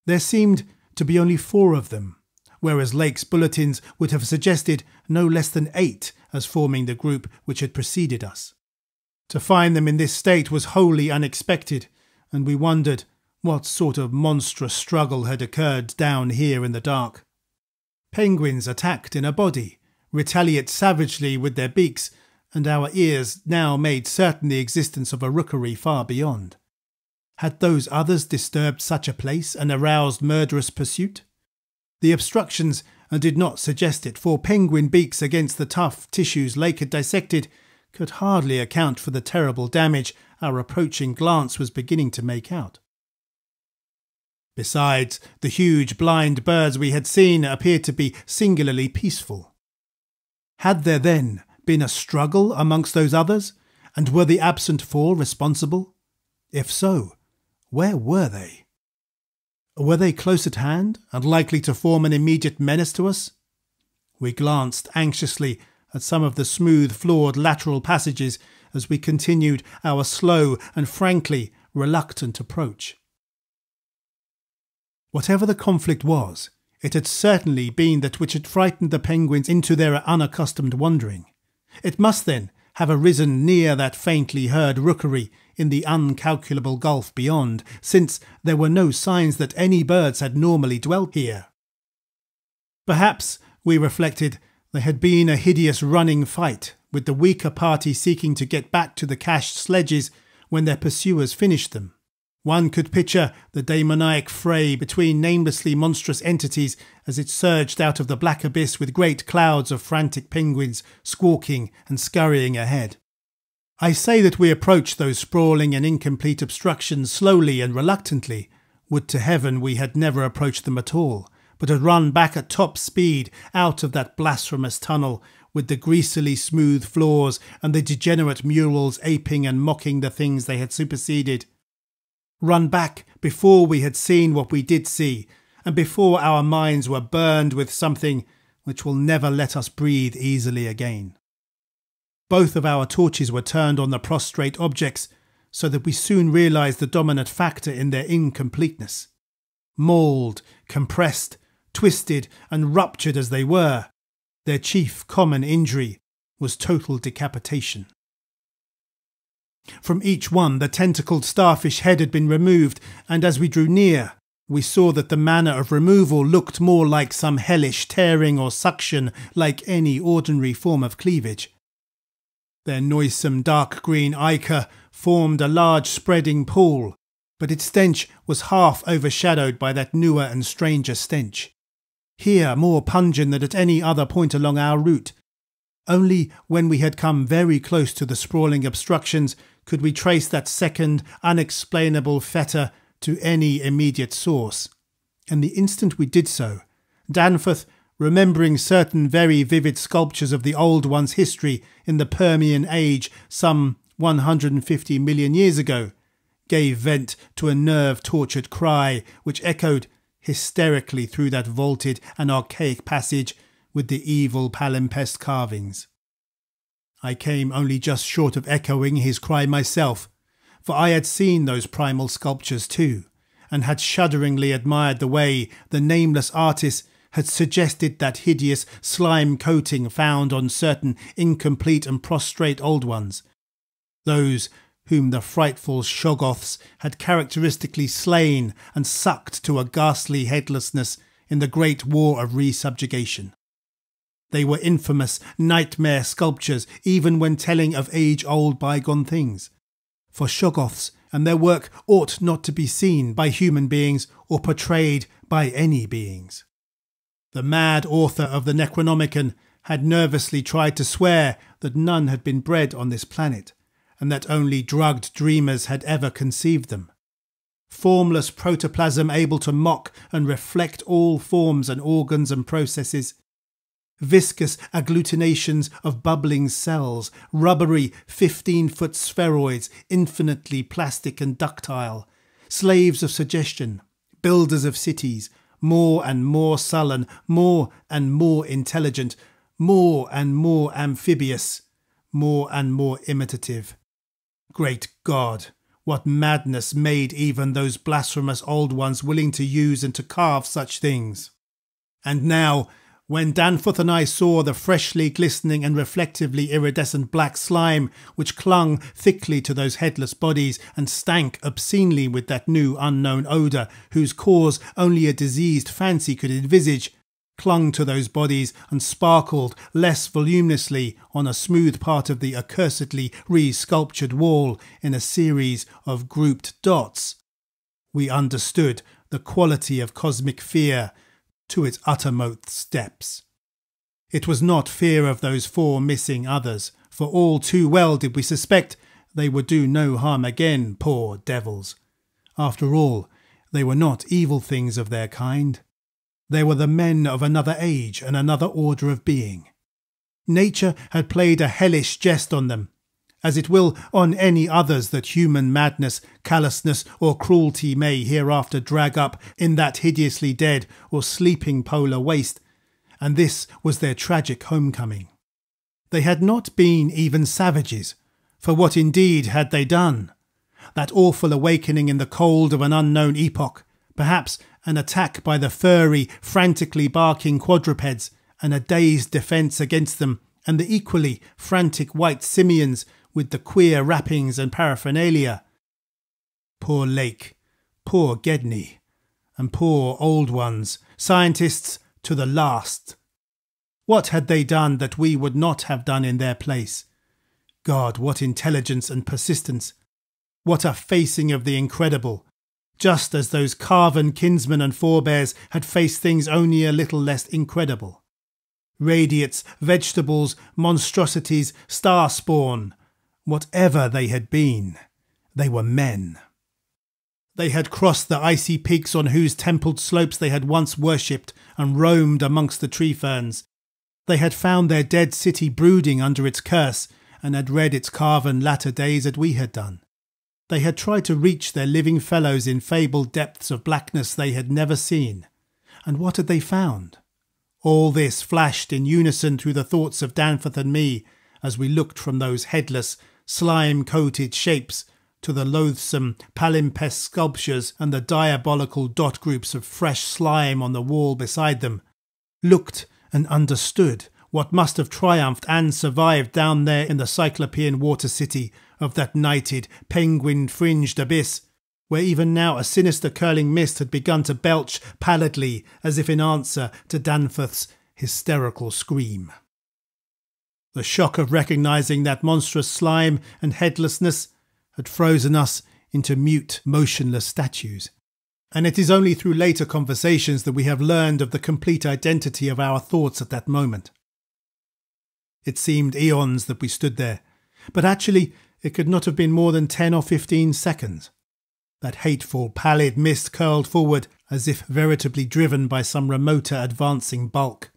There seemed to be only 4 of them, whereas Lake's bulletins would have suggested no less than 8 as forming the group which had preceded us. To find them in this state was wholly unexpected, and we wondered what sort of monstrous struggle had occurred down here in the dark. Penguins attacked in a body, retaliate savagely with their beaks, and our ears now made certain the existence of a rookery far beyond. Had those others disturbed such a place and aroused murderous pursuit? The obstructions did not suggest it, for penguin beaks against the tough tissues Lake had dissected could hardly account for the terrible damage our approaching glance was beginning to make out. Besides, the huge blind birds we had seen appeared to be singularly peaceful. Had there then been a struggle amongst those others, and were the absent four responsible? If so, where were they? Were they close at hand and likely to form an immediate menace to us? We glanced anxiously at some of the smooth-floored lateral passages as we continued our slow and frankly reluctant approach. Whatever the conflict was, it had certainly been that which had frightened the penguins into their unaccustomed wandering. It must then have arisen near that faintly heard rookery in the uncalculable gulf beyond, since there were no signs that any birds had normally dwelt here. Perhaps, we reflected, there had been a hideous running fight, with the weaker party seeking to get back to the cached sledges when their pursuers finished them. One could picture the demoniac fray between namelessly monstrous entities as it surged out of the black abyss with great clouds of frantic penguins squawking and scurrying ahead. I say that we approached those sprawling and incomplete obstructions slowly and reluctantly. Would to heaven we had never approached them at all, but had run back at top speed out of that blasphemous tunnel with the greasily smooth floors and the degenerate murals aping and mocking the things they had superseded. Run back before we had seen what we did see, and before our minds were burned with something which will never let us breathe easily again. Both of our torches were turned on the prostrate objects, so that we soon realised the dominant factor in their incompleteness. Mauled, compressed, twisted and ruptured as they were, their chief common injury was total decapitation. From each one the tentacled starfish head had been removed, and as we drew near, we saw that the manner of removal looked more like some hellish tearing or suction like any ordinary form of cleavage. Their noisome dark green ichor formed a large spreading pool, but its stench was half overshadowed by that newer and stranger stench. Here more pungent than at any other point along our route. Only when we had come very close to the sprawling obstructions could we trace that second, unexplainable fetor to any immediate source. And the instant we did so, Danforth, remembering certain very vivid sculptures of the Old One's history in the Permian Age some 150 million years ago, gave vent to a nerve-tortured cry which echoed hysterically through that vaulted and archaic passage with the evil palimpsest carvings. I came only just short of echoing his cry myself, for I had seen those primal sculptures too, and had shudderingly admired the way the nameless artist had suggested that hideous slime coating found on certain incomplete and prostrate old ones, those whom the frightful Shoggoths had characteristically slain and sucked to a ghastly headlessness in the great war of resubjugation. They were infamous nightmare sculptures even when telling of age-old bygone things, for Shoggoths and their work ought not to be seen by human beings or portrayed by any beings. The mad author of the Necronomicon had nervously tried to swear that none had been bred on this planet, and that only drugged dreamers had ever conceived them. Formless protoplasm able to mock and reflect all forms and organs and processes. Viscous agglutinations of bubbling cells, rubbery 15-foot spheroids, infinitely plastic and ductile, slaves of suggestion, builders of cities, more and more sullen, more and more intelligent, more and more amphibious, more and more imitative. Great God, what madness made even those blasphemous old ones willing to use and to carve such things. And now, when Danforth and I saw the freshly glistening and reflectively iridescent black slime which clung thickly to those headless bodies and stank obscenely with that new unknown odour whose cause only a diseased fancy could envisage, clung to those bodies and sparkled less voluminously on a smooth part of the accursedly re-sculptured wall in a series of grouped dots, we understood the quality of cosmic fear to its uttermost depths. It was not fear of those 4 missing others, for all too well did we suspect they would do no harm again, poor devils. After all, they were not evil things of their kind. They were the men of another age and another order of being. Nature had played a hellish jest on them, as it will on any others that human madness, callousness, or cruelty may hereafter drag up in that hideously dead or sleeping polar waste, and this was their tragic homecoming. They had not been even savages, for what indeed had they done? That awful awakening in the cold of an unknown epoch, perhaps an attack by the furry, frantically barking quadrupeds, and a dazed defence against them, and the equally frantic white simians with the queer wrappings and paraphernalia. Poor Lake, poor Gedney, and poor old ones, scientists to the last. What had they done that we would not have done in their place? God, what intelligence and persistence! What a facing of the incredible! Just as those carven kinsmen and forebears had faced things only a little less incredible. Radiates, vegetables, monstrosities, star spawn, whatever they had been, they were men. They had crossed the icy peaks on whose templed slopes they had once worshipped and roamed amongst the tree ferns. They had found their dead city brooding under its curse and had read its carven latter days as we had done. They had tried to reach their living fellows in fabled depths of blackness they had never seen. And what had they found? All this flashed in unison through the thoughts of Danforth and me as we looked from those headless, slime-coated shapes to the loathsome palimpsest sculptures and the diabolical dot groups of fresh slime on the wall beside them, looked and understood what must have triumphed and survived down there in the Cyclopean water city of that nighted, penguin-fringed abyss, where even now a sinister curling mist had begun to belch pallidly as if in answer to Danforth's hysterical scream. The shock of recognising that monstrous slime and headlessness had frozen us into mute, motionless statues, and it is only through later conversations that we have learned of the complete identity of our thoughts at that moment. It seemed eons that we stood there, but actually it could not have been more than 10 or 15 seconds. That hateful, pallid mist curled forward as if veritably driven by some remoter advancing bulk.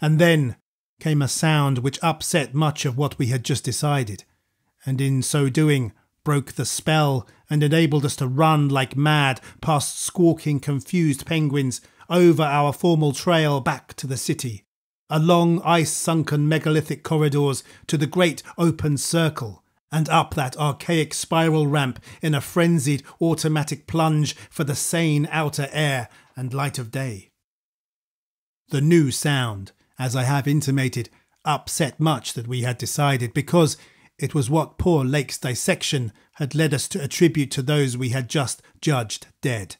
And then came a sound which upset much of what we had just decided, and in so doing broke the spell and enabled us to run like mad past squawking, confused penguins over our formal trail back to the city, along ice-sunken megalithic corridors to the great open circle, and up that archaic spiral ramp in a frenzied automatic plunge for the sane outer air and light of day. The new sound, as I have intimated, upset much that we had decided, because it was what poor Lake's dissection had led us to attribute to those we had just judged dead.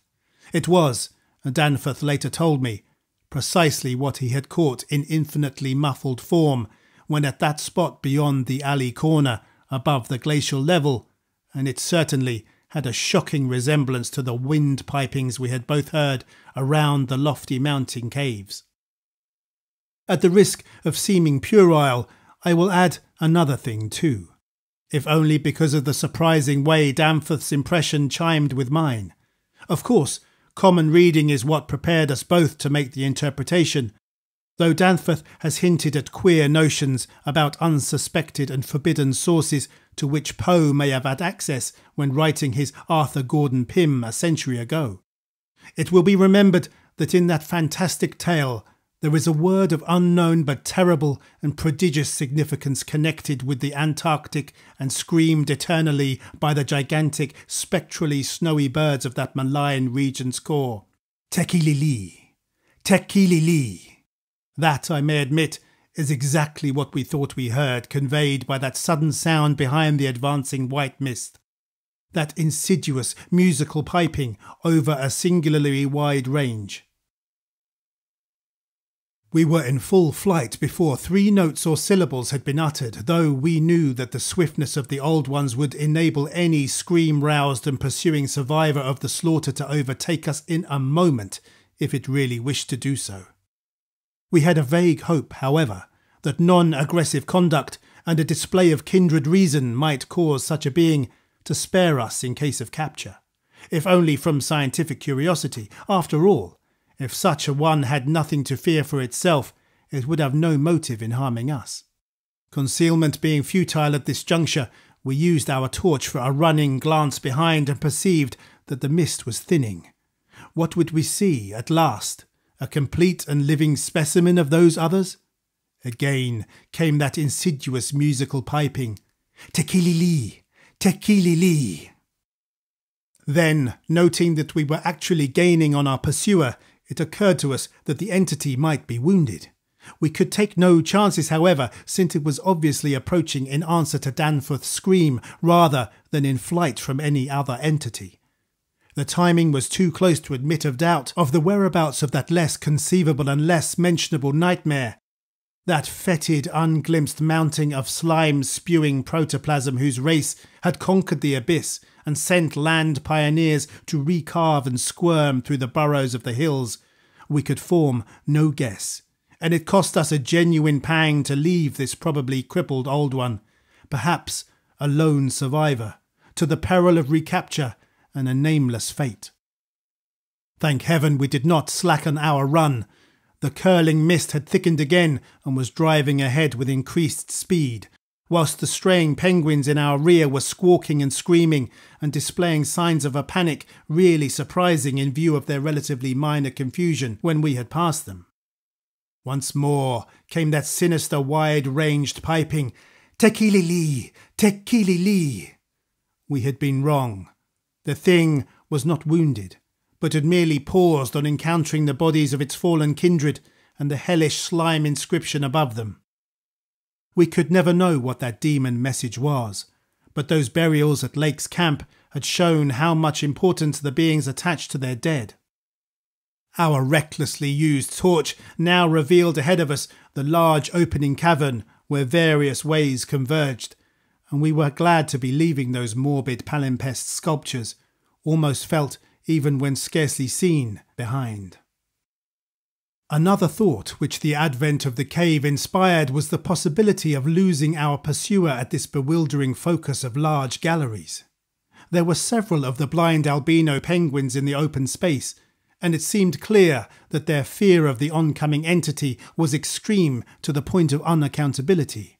It was, Danforth later told me, precisely what he had caught in infinitely muffled form when at that spot beyond the alley corner above the glacial level, and it certainly had a shocking resemblance to the wind pipings we had both heard around the lofty mountain caves. At the risk of seeming puerile, I will add another thing too, if only because of the surprising way Danforth's impression chimed with mine. Of course, common reading is what prepared us both to make the interpretation, though Danforth has hinted at queer notions about unsuspected and forbidden sources to which Poe may have had access when writing his Arthur Gordon Pym a century ago. It will be remembered that in that fantastic tale there is a word of unknown but terrible and prodigious significance connected with the Antarctic and screamed eternally by the gigantic, spectrally snowy birds of that malign region's core. Tekilili. Tekilili. That, I may admit, is exactly what we thought we heard, conveyed by that sudden sound behind the advancing white mist. That insidious musical piping over a singularly wide range. We were in full flight before 3 notes or syllables had been uttered, though we knew that the swiftness of the old ones would enable any scream-roused and pursuing survivor of the slaughter to overtake us in a moment, if it really wished to do so. We had a vague hope, however, that non-aggressive conduct and a display of kindred reason might cause such a being to spare us in case of capture, if only from scientific curiosity. After all, if such a one had nothing to fear for itself, it would have no motive in harming us. Concealment being futile at this juncture, we used our torch for a running glance behind and perceived that the mist was thinning. What would we see at last? A complete and living specimen of those others? Again came that insidious musical piping, "Tekili-li, Tekili-li." Then, noting that we were actually gaining on our pursuer, it occurred to us that the entity might be wounded. We could take no chances, however, since it was obviously approaching in answer to Danforth's scream rather than in flight from any other entity. The timing was too close to admit of doubt of the whereabouts of that less conceivable and less mentionable nightmare, that fetid, unglimpsed mounting of slime-spewing protoplasm whose race had conquered the abyss and sent land pioneers to recarve and squirm through the burrows of the hills. We could form no guess, and it cost us a genuine pang to leave this probably crippled old one, perhaps a lone survivor, to the peril of recapture and a nameless fate. Thank heaven we did not slacken our run. The curling mist had thickened again and was driving ahead with increased speed, whilst the straying penguins in our rear were squawking and screaming and displaying signs of a panic really surprising in view of their relatively minor confusion when we had passed them. Once more came that sinister wide-ranged piping, "Tekili-li, Tekili-li." We had been wrong. The thing was not wounded, but had merely paused on encountering the bodies of its fallen kindred and the hellish slime inscription above them. We could never know what that demon message was, but those burials at Lake's camp had shown how much importance the beings attached to their dead. Our recklessly used torch now revealed ahead of us the large opening cavern where various ways converged, and we were glad to be leaving those morbid palimpsest sculptures, almost felt even when scarcely seen, behind. Another thought which the advent of the cave inspired was the possibility of losing our pursuer at this bewildering focus of large galleries. There were several of the blind albino penguins in the open space, and it seemed clear that their fear of the oncoming entity was extreme to the point of unaccountability.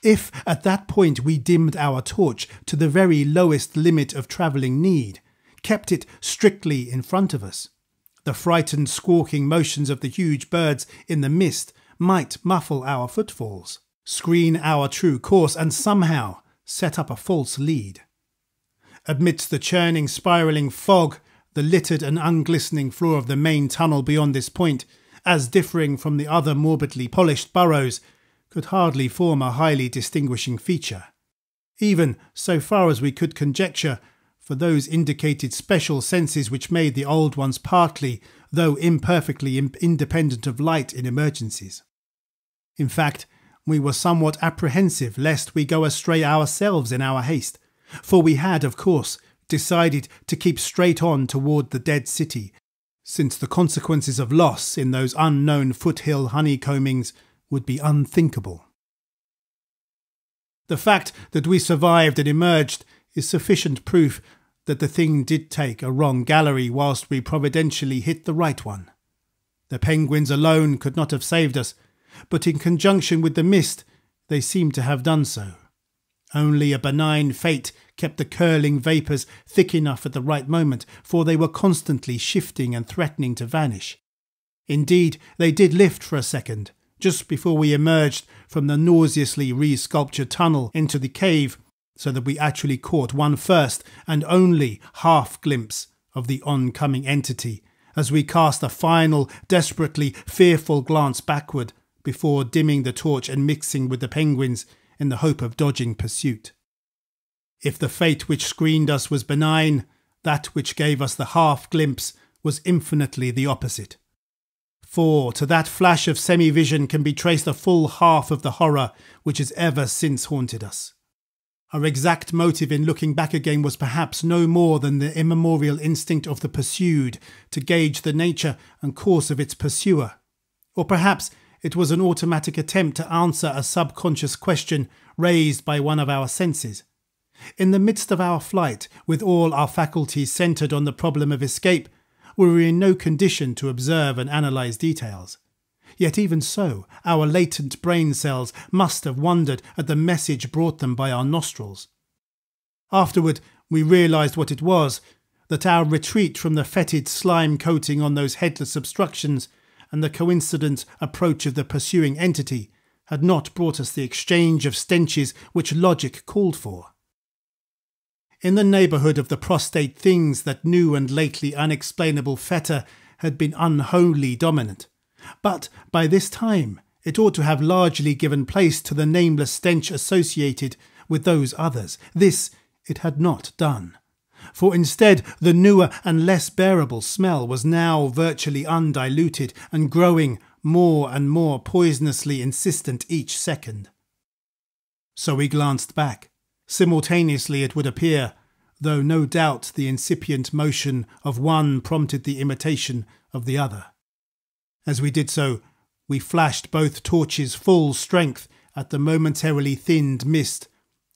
If at that point we dimmed our torch to the very lowest limit of travelling need, kept it strictly in front of us, the frightened squawking motions of the huge birds in the mist might muffle our footfalls, screen our true course, and somehow set up a false lead. Amidst the churning, spiralling fog, the littered and unglistening floor of the main tunnel beyond this point, as differing from the other morbidly polished burrows, could hardly form a highly distinguishing feature. Even so far as we could conjecture, for those indicated special senses which made the old ones partly, though imperfectly, independent of light in emergencies. In fact, we were somewhat apprehensive lest we go astray ourselves in our haste, for we had, of course, decided to keep straight on toward the dead city, since the consequences of loss in those unknown foothill honeycombings would be unthinkable. The fact that we survived and emerged is sufficient proof that the thing did take a wrong gallery whilst we providentially hit the right one. The penguins alone could not have saved us, but in conjunction with the mist they seemed to have done so. Only a benign fate kept the curling vapours thick enough at the right moment, for they were constantly shifting and threatening to vanish. Indeed, they did lift for a second, just before we emerged from the nauseously re-sculptured tunnel into the cave, so that we actually caught one first and only half glimpse of the oncoming entity, as we cast a final, desperately fearful glance backward before dimming the torch and mixing with the penguins in the hope of dodging pursuit. If the fate which screened us was benign, that which gave us the half glimpse was infinitely the opposite. for to that flash of semi-vision can be traced a full half of the horror which has ever since haunted us. Our exact motive in looking back again was perhaps no more than the immemorial instinct of the pursued to gauge the nature and course of its pursuer. Or perhaps it was an automatic attempt to answer a subconscious question raised by one of our senses. In the midst of our flight, with all our faculties centred on the problem of escape, we were in no condition to observe and analyse details. Yet even so, our latent brain cells must have wondered at the message brought them by our nostrils. Afterward, we realised what it was, that our retreat from the fetid slime coating on those headless obstructions and the coincident approach of the pursuing entity had not brought us the exchange of stenches which logic called for. In the neighbourhood of the prostrate things, that new and lately unexplainable fetor had been unholy dominant. But by this time it ought to have largely given place to the nameless stench associated with those others. This it had not done. For instead, the newer and less bearable smell was now virtually undiluted and growing more and more poisonously insistent each second. So we glanced back. Simultaneously, it would appear, though no doubt the incipient motion of one prompted the imitation of the other. As we did so, we flashed both torches full strength at the momentarily thinned mist,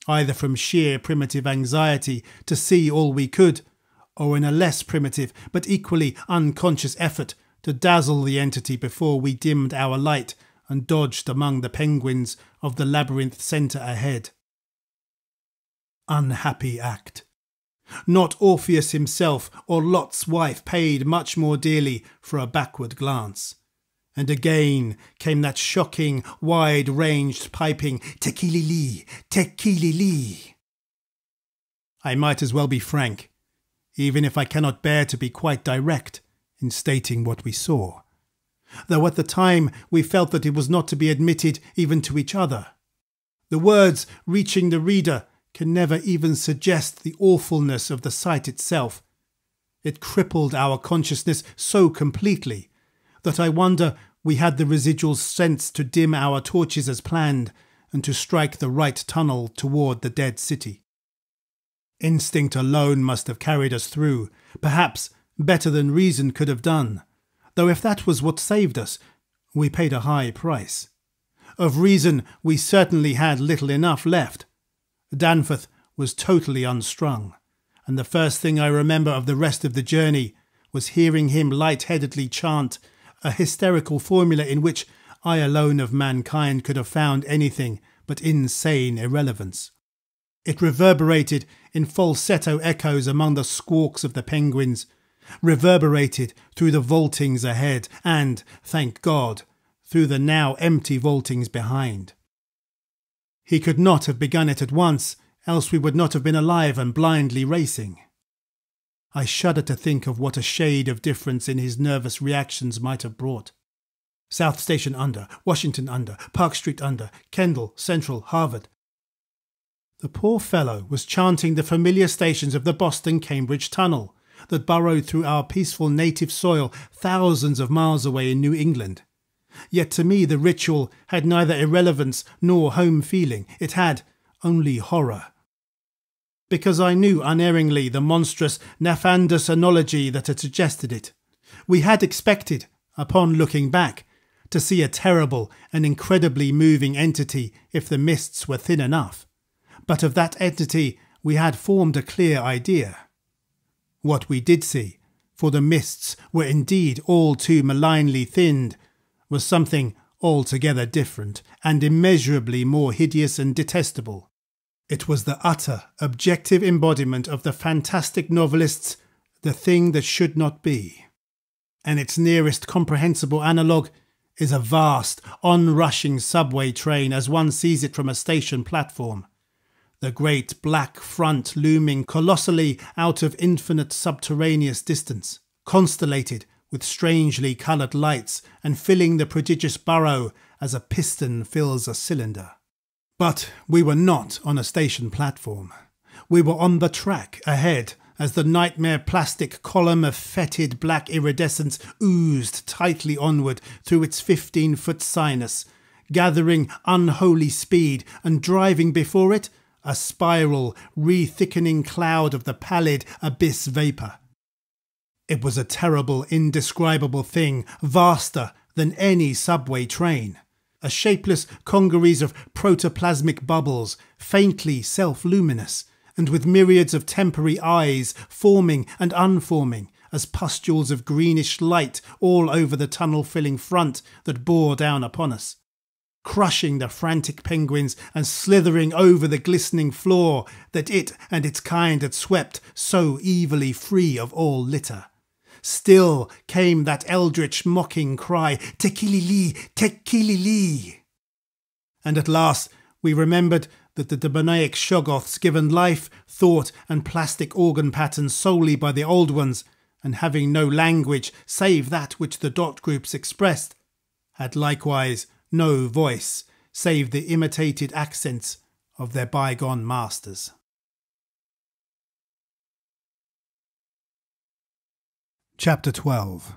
either from sheer primitive anxiety to see all we could, or in a less primitive but equally unconscious effort to dazzle the entity before we dimmed our light and dodged among the penguins of the labyrinth centre ahead. Unhappy act. Not Orpheus himself or Lot's wife paid much more dearly for a backward glance. And again came that shocking, wide-ranged piping "Tekili-li, Tekili-li." I might as well be frank, even if I cannot bear to be quite direct in stating what we saw, though at the time we felt that it was not to be admitted even to each other. The words reaching the reader can never even suggest the awfulness of the sight itself. It crippled our consciousness so completely that I wonder we had the residual sense to dim our torches as planned and to strike the right tunnel toward the dead city. Instinct alone must have carried us through, perhaps better than reason could have done, though if that was what saved us, we paid a high price. Of reason we certainly had little enough left. Danforth was totally unstrung, and the first thing I remember of the rest of the journey was hearing him light-headedly chant a hysterical formula in which I alone of mankind could have found anything but insane irrelevance. It reverberated in falsetto echoes among the squawks of the penguins, reverberated through the vaultings ahead and, thank God, through the now empty vaultings behind. He could not have begun it at once, else we would not have been alive and blindly racing. I shudder to think of what a shade of difference in his nervous reactions might have brought. South Station under, Washington under, Park Street under, Kendall, Central, Harvard. The poor fellow was chanting the familiar stations of the Boston-Cambridge Tunnel that burrowed through our peaceful native soil thousands of miles away in New England. Yet to me the ritual had neither irrelevance nor home feeling. It had only horror. Because I knew unerringly the monstrous nefandous analogy that had suggested it. We had expected, upon looking back, to see a terrible and incredibly moving entity if the mists were thin enough. But of that entity we had formed a clear idea. What we did see, for the mists were indeed all too malignly thinned, was something altogether different and immeasurably more hideous and detestable. It was the utter, objective embodiment of the fantastic novelist's "the thing that should not be," and its nearest comprehensible analogue is a vast, onrushing subway train as one sees it from a station platform. The great black front looming colossally out of infinite subterraneous distance, constellated with strangely coloured lights and filling the prodigious burrow as a piston fills a cylinder. But we were not on a station platform. We were on the track ahead, as the nightmare plastic column of fetid black iridescence oozed tightly onward through its 15-foot sinus, gathering unholy speed and driving before it a spiral, re-thickening cloud of the pallid abyss vapour. It was a terrible, indescribable thing, vaster than any subway train. A shapeless congeries of protoplasmic bubbles, faintly self-luminous, and with myriads of temporary eyes forming and unforming as pustules of greenish light all over the tunnel-filling front that bore down upon us, crushing the frantic penguins and slithering over the glistening floor that it and its kind had swept so evilly free of all litter. Still came that eldritch mocking cry, "Tekilili, Tekilili!" And at last we remembered that the demoniac Shoggoths, given life, thought and plastic organ patterns solely by the old ones, and having no language save that which the dot groups expressed, had likewise no voice save the imitated accents of their bygone masters. Chapter 12.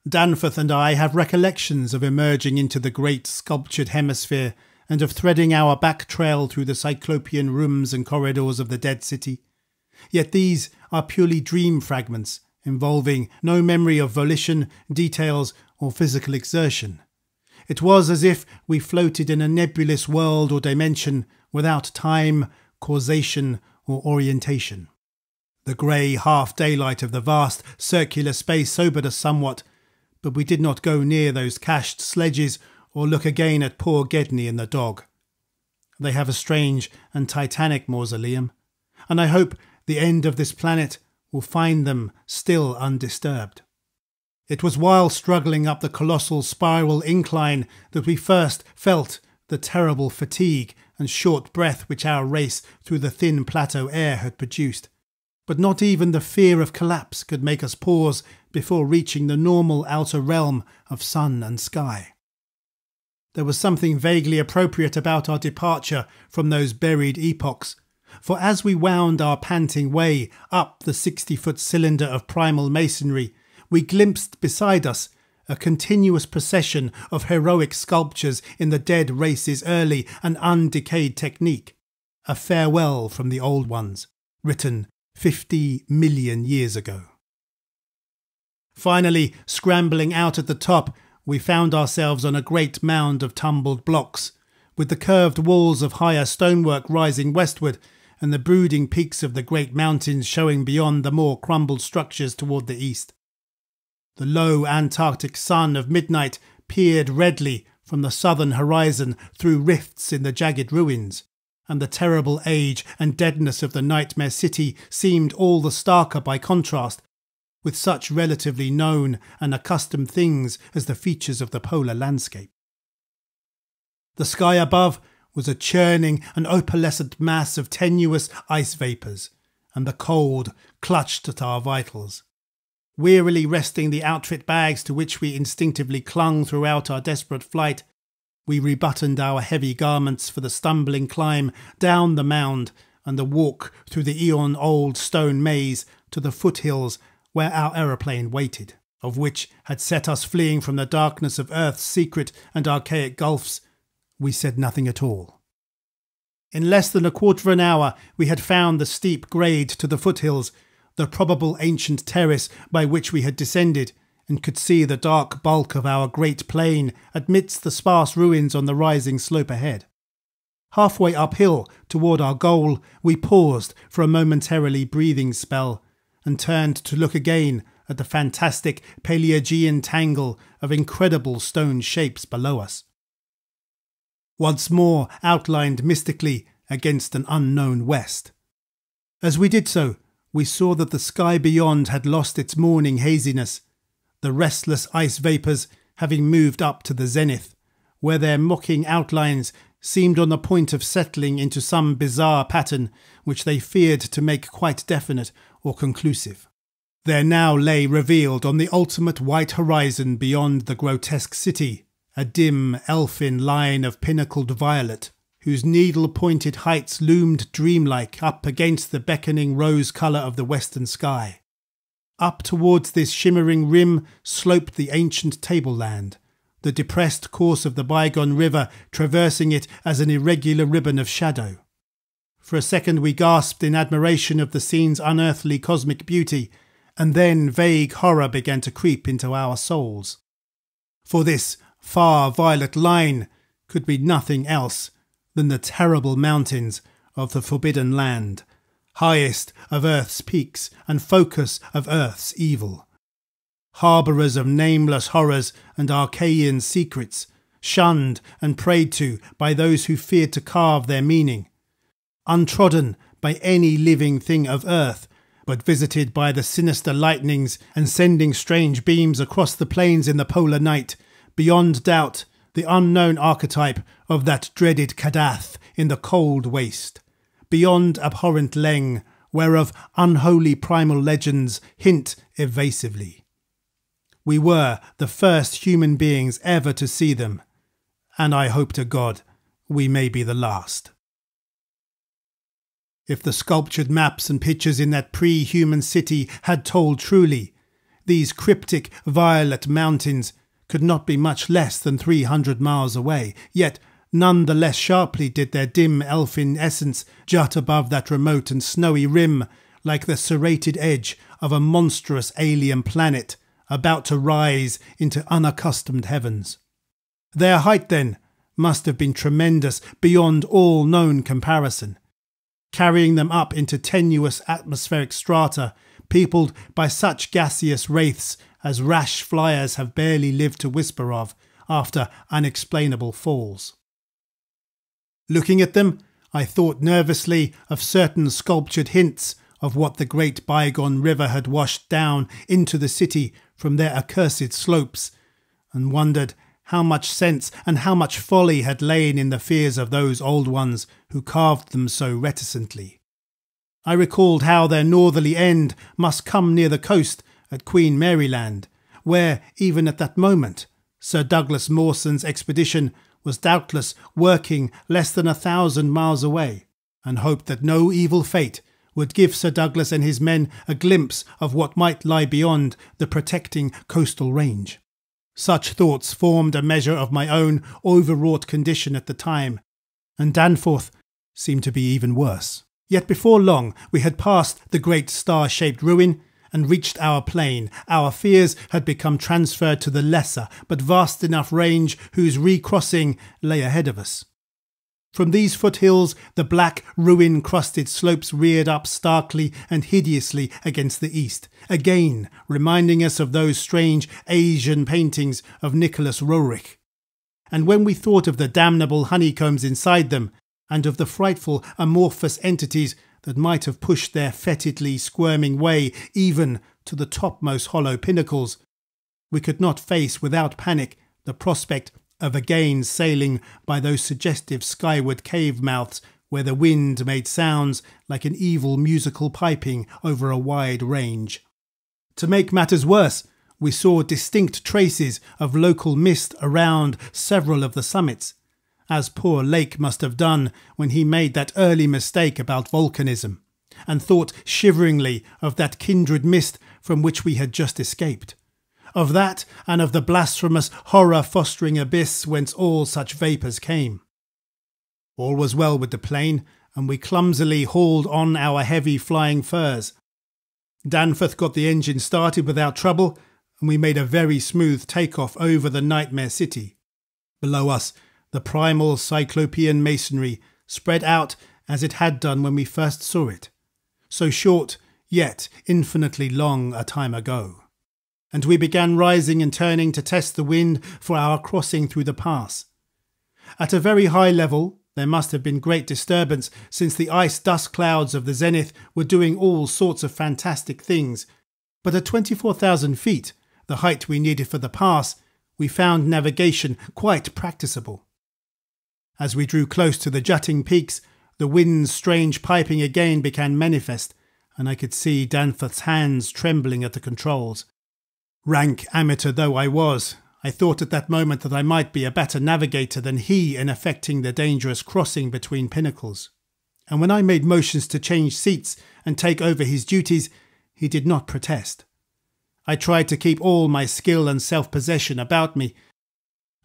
Danforth and I have recollections of emerging into the great sculptured hemisphere and of threading our back trail through the cyclopean rooms and corridors of the dead city. Yet these are purely dream fragments, involving no memory of volition, details, or physical exertion. It was as if we floated in a nebulous world or dimension without time, causation, or orientation. The grey half-daylight of the vast circular space sobered us somewhat, but we did not go near those cached sledges or look again at poor Gedney and the dog. They have a strange and titanic mausoleum, and I hope the end of this planet will find them still undisturbed. It was while struggling up the colossal spiral incline that we first felt the terrible fatigue and short breath which our race through the thin plateau air had produced. But not even the fear of collapse could make us pause before reaching the normal outer realm of sun and sky. There was something vaguely appropriate about our departure from those buried epochs, for as we wound our panting way up the 60-foot cylinder of primal masonry, we glimpsed beside us a continuous procession of heroic sculptures in the dead race's early and undecayed technique, a farewell from the old ones, written 50 million years ago. Finally, scrambling out at the top, we found ourselves on a great mound of tumbled blocks, with the curved walls of higher stonework rising westward and the brooding peaks of the great mountains showing beyond the more crumbled structures toward the east. The low Antarctic sun of midnight peered redly from the southern horizon through rifts in the jagged ruins, and the terrible age and deadness of the nightmare city seemed all the starker by contrast with such relatively known and accustomed things as the features of the polar landscape. The sky above was a churning and opalescent mass of tenuous ice vapours, and the cold clutched at our vitals. Wearily resting the outfit bags to which we instinctively clung throughout our desperate flight, we rebuttoned our heavy garments for the stumbling climb down the mound and the walk through the eon-old stone maze to the foothills where our aeroplane waited, of which had set us fleeing from the darkness of Earth's secret and archaic gulfs. We said nothing at all. In less than a quarter of an hour we had found the steep grade to the foothills, the probable ancient terrace by which we had descended, and could see the dark bulk of our great plain amidst the sparse ruins on the rising slope ahead. Halfway uphill toward our goal, we paused for a momentarily breathing spell, and turned to look again at the fantastic Paleogean tangle of incredible stone shapes below us, once more outlined mystically against an unknown west. As we did so, we saw that the sky beyond had lost its morning haziness, the restless ice vapours having moved up to the zenith, where their mocking outlines seemed on the point of settling into some bizarre pattern which they feared to make quite definite or conclusive. There now lay revealed on the ultimate white horizon beyond the grotesque city a dim elfin line of pinnacled violet, whose needle-pointed heights loomed dreamlike up against the beckoning rose colour of the western sky. Up towards this shimmering rim sloped the ancient tableland, the depressed course of the bygone river traversing it as an irregular ribbon of shadow. For a second we gasped in admiration of the scene's unearthly cosmic beauty, and then vague horror began to creep into our souls. For this far violet line could be nothing else than the terrible mountains of the Forbidden Land, highest of Earth's peaks and focus of Earth's evil. Harbourers of nameless horrors and archaic secrets, shunned and prayed to by those who feared to carve their meaning. Untrodden by any living thing of earth, but visited by the sinister lightnings and sending strange beams across the plains in the polar night, beyond doubt the unknown archetype of that dreaded Kadath in the cold waste, beyond abhorrent Leng, whereof unholy primal legends hint evasively. We were the first human beings ever to see them, and I hope to God we may be the last. If the sculptured maps and pictures in that pre-human city had told truly, these cryptic violet mountains could not be much less than 300 miles away, yet none the less sharply did their dim elfin essence jut above that remote and snowy rim like the serrated edge of a monstrous alien planet about to rise into unaccustomed heavens. Their height, then, must have been tremendous beyond all known comparison, carrying them up into tenuous atmospheric strata peopled by such gaseous wraiths as rash flyers have barely lived to whisper of after unexplainable falls. Looking at them, I thought nervously of certain sculptured hints of what the great bygone river had washed down into the city from their accursed slopes, and wondered how much sense and how much folly had lain in the fears of those old ones who carved them so reticently. I recalled how their northerly end must come near the coast at Queen Mary Land, where, even at that moment, Sir Douglas Mawson's expedition was doubtless working less than 1,000 miles away, and hoped that no evil fate would give Sir Douglas and his men a glimpse of what might lie beyond the protecting coastal range. Such thoughts formed a measure of my own overwrought condition at the time, and Danforth seemed to be even worse. Yet before long we had passed the great star-shaped ruin and reached our plain. Our fears had become transferred to the lesser but vast enough range whose recrossing lay ahead of us. From these foothills the black ruin-crusted slopes reared up starkly and hideously against the east, again reminding us of those strange Asian paintings of Nicholas Roerich. And when we thought of the damnable honeycombs inside them, and of the frightful amorphous entities that might have pushed their fetidly squirming way even to the topmost hollow pinnacles, we could not face without panic the prospect of again sailing by those suggestive skyward cave mouths where the wind made sounds like an evil musical piping over a wide range. To make matters worse, we saw distinct traces of local mist around several of the summits, as poor Lake must have done when he made that early mistake about volcanism, and thought shiveringly of that kindred mist from which we had just escaped. Of that, and of the blasphemous horror-fostering abyss whence all such vapours came. All was well with the plane, and we clumsily hauled on our heavy flying furs. Danforth got the engine started without trouble, and we made a very smooth take-off over the nightmare city. Below us, the primal cyclopean masonry spread out as it had done when we first saw it, so short yet infinitely long a time ago. And we began rising and turning to test the wind for our crossing through the pass. At a very high level, there must have been great disturbance, since the ice dust clouds of the zenith were doing all sorts of fantastic things, but at 24,000 feet, the height we needed for the pass, we found navigation quite practicable. As we drew close to the jutting peaks, the wind's strange piping again became manifest, and I could see Danforth's hands trembling at the controls. Rank amateur though I was, I thought at that moment that I might be a better navigator than he in effecting the dangerous crossing between pinnacles. And when I made motions to change seats and take over his duties, he did not protest. I tried to keep all my skill and self-possession about me,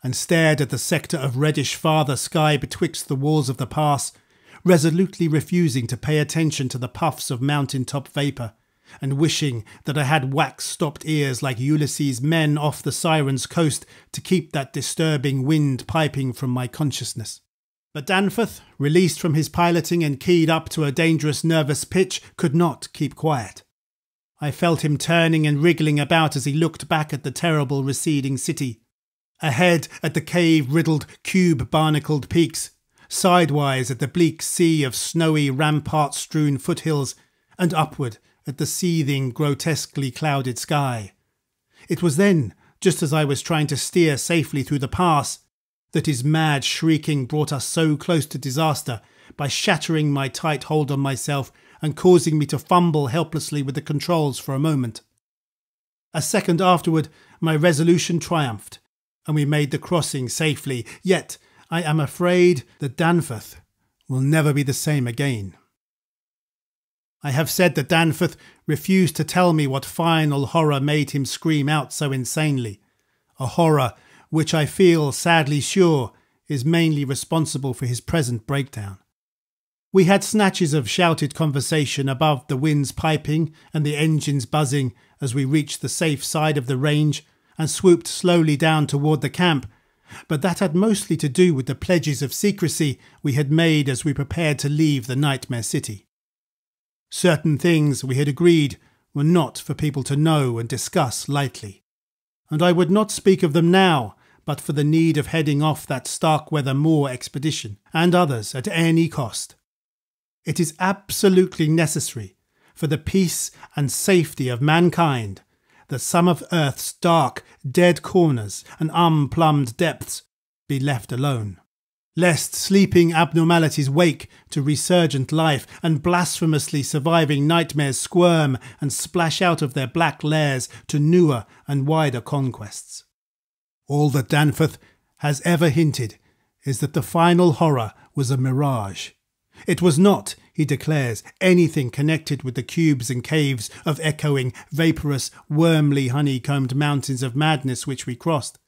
and stared at the sector of reddish farther sky betwixt the walls of the pass, resolutely refusing to pay attention to the puffs of mountain-top vapour, and wishing that I had wax-stopped ears like Ulysses' men off the Siren's coast to keep that disturbing wind piping from my consciousness. But Danforth, released from his piloting and keyed up to a dangerous nervous pitch, could not keep quiet. I felt him turning and wriggling about as he looked back at the terrible receding city, ahead at the cave-riddled, cube-barnacled peaks, sidewise at the bleak sea of snowy rampart-strewn foothills, and upward at the seething, grotesquely clouded sky. It was then, just as I was trying to steer safely through the pass, that his mad shrieking brought us so close to disaster by shattering my tight hold on myself and causing me to fumble helplessly with the controls for a moment. A second afterward, my resolution triumphed, and we made the crossing safely, yet I am afraid that Danforth will never be the same again. I have said that Danforth refused to tell me what final horror made him scream out so insanely, a horror which I feel sadly sure is mainly responsible for his present breakdown. We had snatches of shouted conversation above the wind's piping and the engines buzzing as we reached the safe side of the range and swooped slowly down toward the camp, but that had mostly to do with the pledges of secrecy we had made as we prepared to leave the Nightmare City. Certain things we had agreed were not for people to know and discuss lightly, and I would not speak of them now but for the need of heading off that Starkweather Moor expedition and others at any cost. It is absolutely necessary for the peace and safety of mankind that some of Earth's dark, dead corners and unplumbed depths be left alone, lest sleeping abnormalities wake to resurgent life and blasphemously surviving nightmares squirm and splash out of their black lairs to newer and wider conquests. All that Danforth has ever hinted is that the final horror was a mirage. It was not, he declares, anything connected with the cubes and caves of echoing, vaporous, wormly honeycombed mountains of madness which we crossed,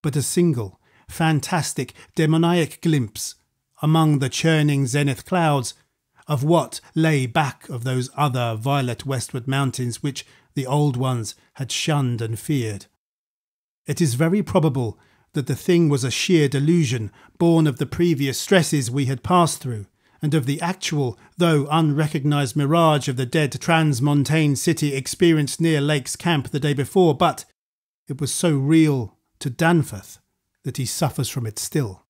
but a single, fantastic, demoniac glimpse, among the churning zenith clouds, of what lay back of those other violet westward mountains which the old ones had shunned and feared. It is very probable that the thing was a sheer delusion born of the previous stresses we had passed through, and of the actual, though unrecognised mirage of the dead transmontane city experienced near Lake's camp the day before, but it was so real to Danforth that he suffers from it still.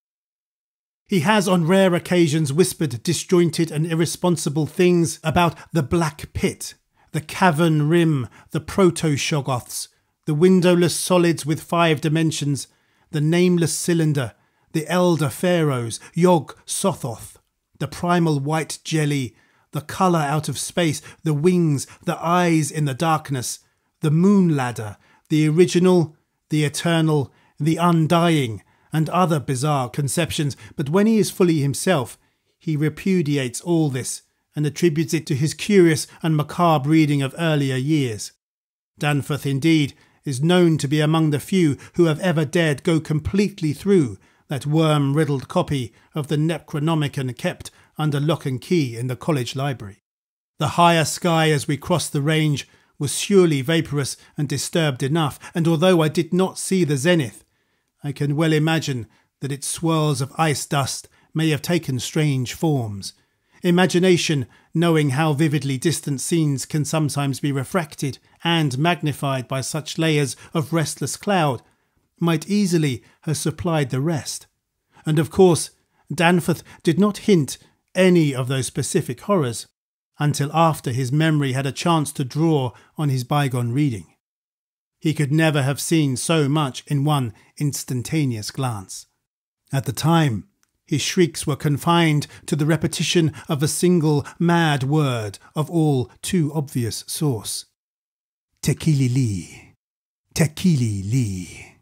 He has on rare occasions whispered disjointed and irresponsible things about the Black Pit, the cavern rim, the proto-Shoggoths, the windowless solids with 5 dimensions, the nameless cylinder, the elder pharaohs, Yog-Sothoth, the primal white jelly, the colour out of space, the wings, the eyes in the darkness, the moon ladder, the original, the eternal, the undying, and other bizarre conceptions, but when he is fully himself, he repudiates all this and attributes it to his curious and macabre reading of earlier years. Danforth, indeed, is known to be among the few who have ever dared go completely through that worm-riddled copy of the Necronomicon kept under lock and key in the college library. The higher sky as we crossed the range was surely vaporous and disturbed enough, and although I did not see the zenith, I can well imagine that its swirls of ice dust may have taken strange forms. Imagination, knowing how vividly distant scenes can sometimes be refracted and magnified by such layers of restless cloud, might easily have supplied the rest. And of course, Danforth did not hint any of those specific horrors until after his memory had a chance to draw on his bygone reading. He could never have seen so much in one instantaneous glance. At the time, his shrieks were confined to the repetition of a single mad word of all too obvious source. Tekili-li, Tekili-li.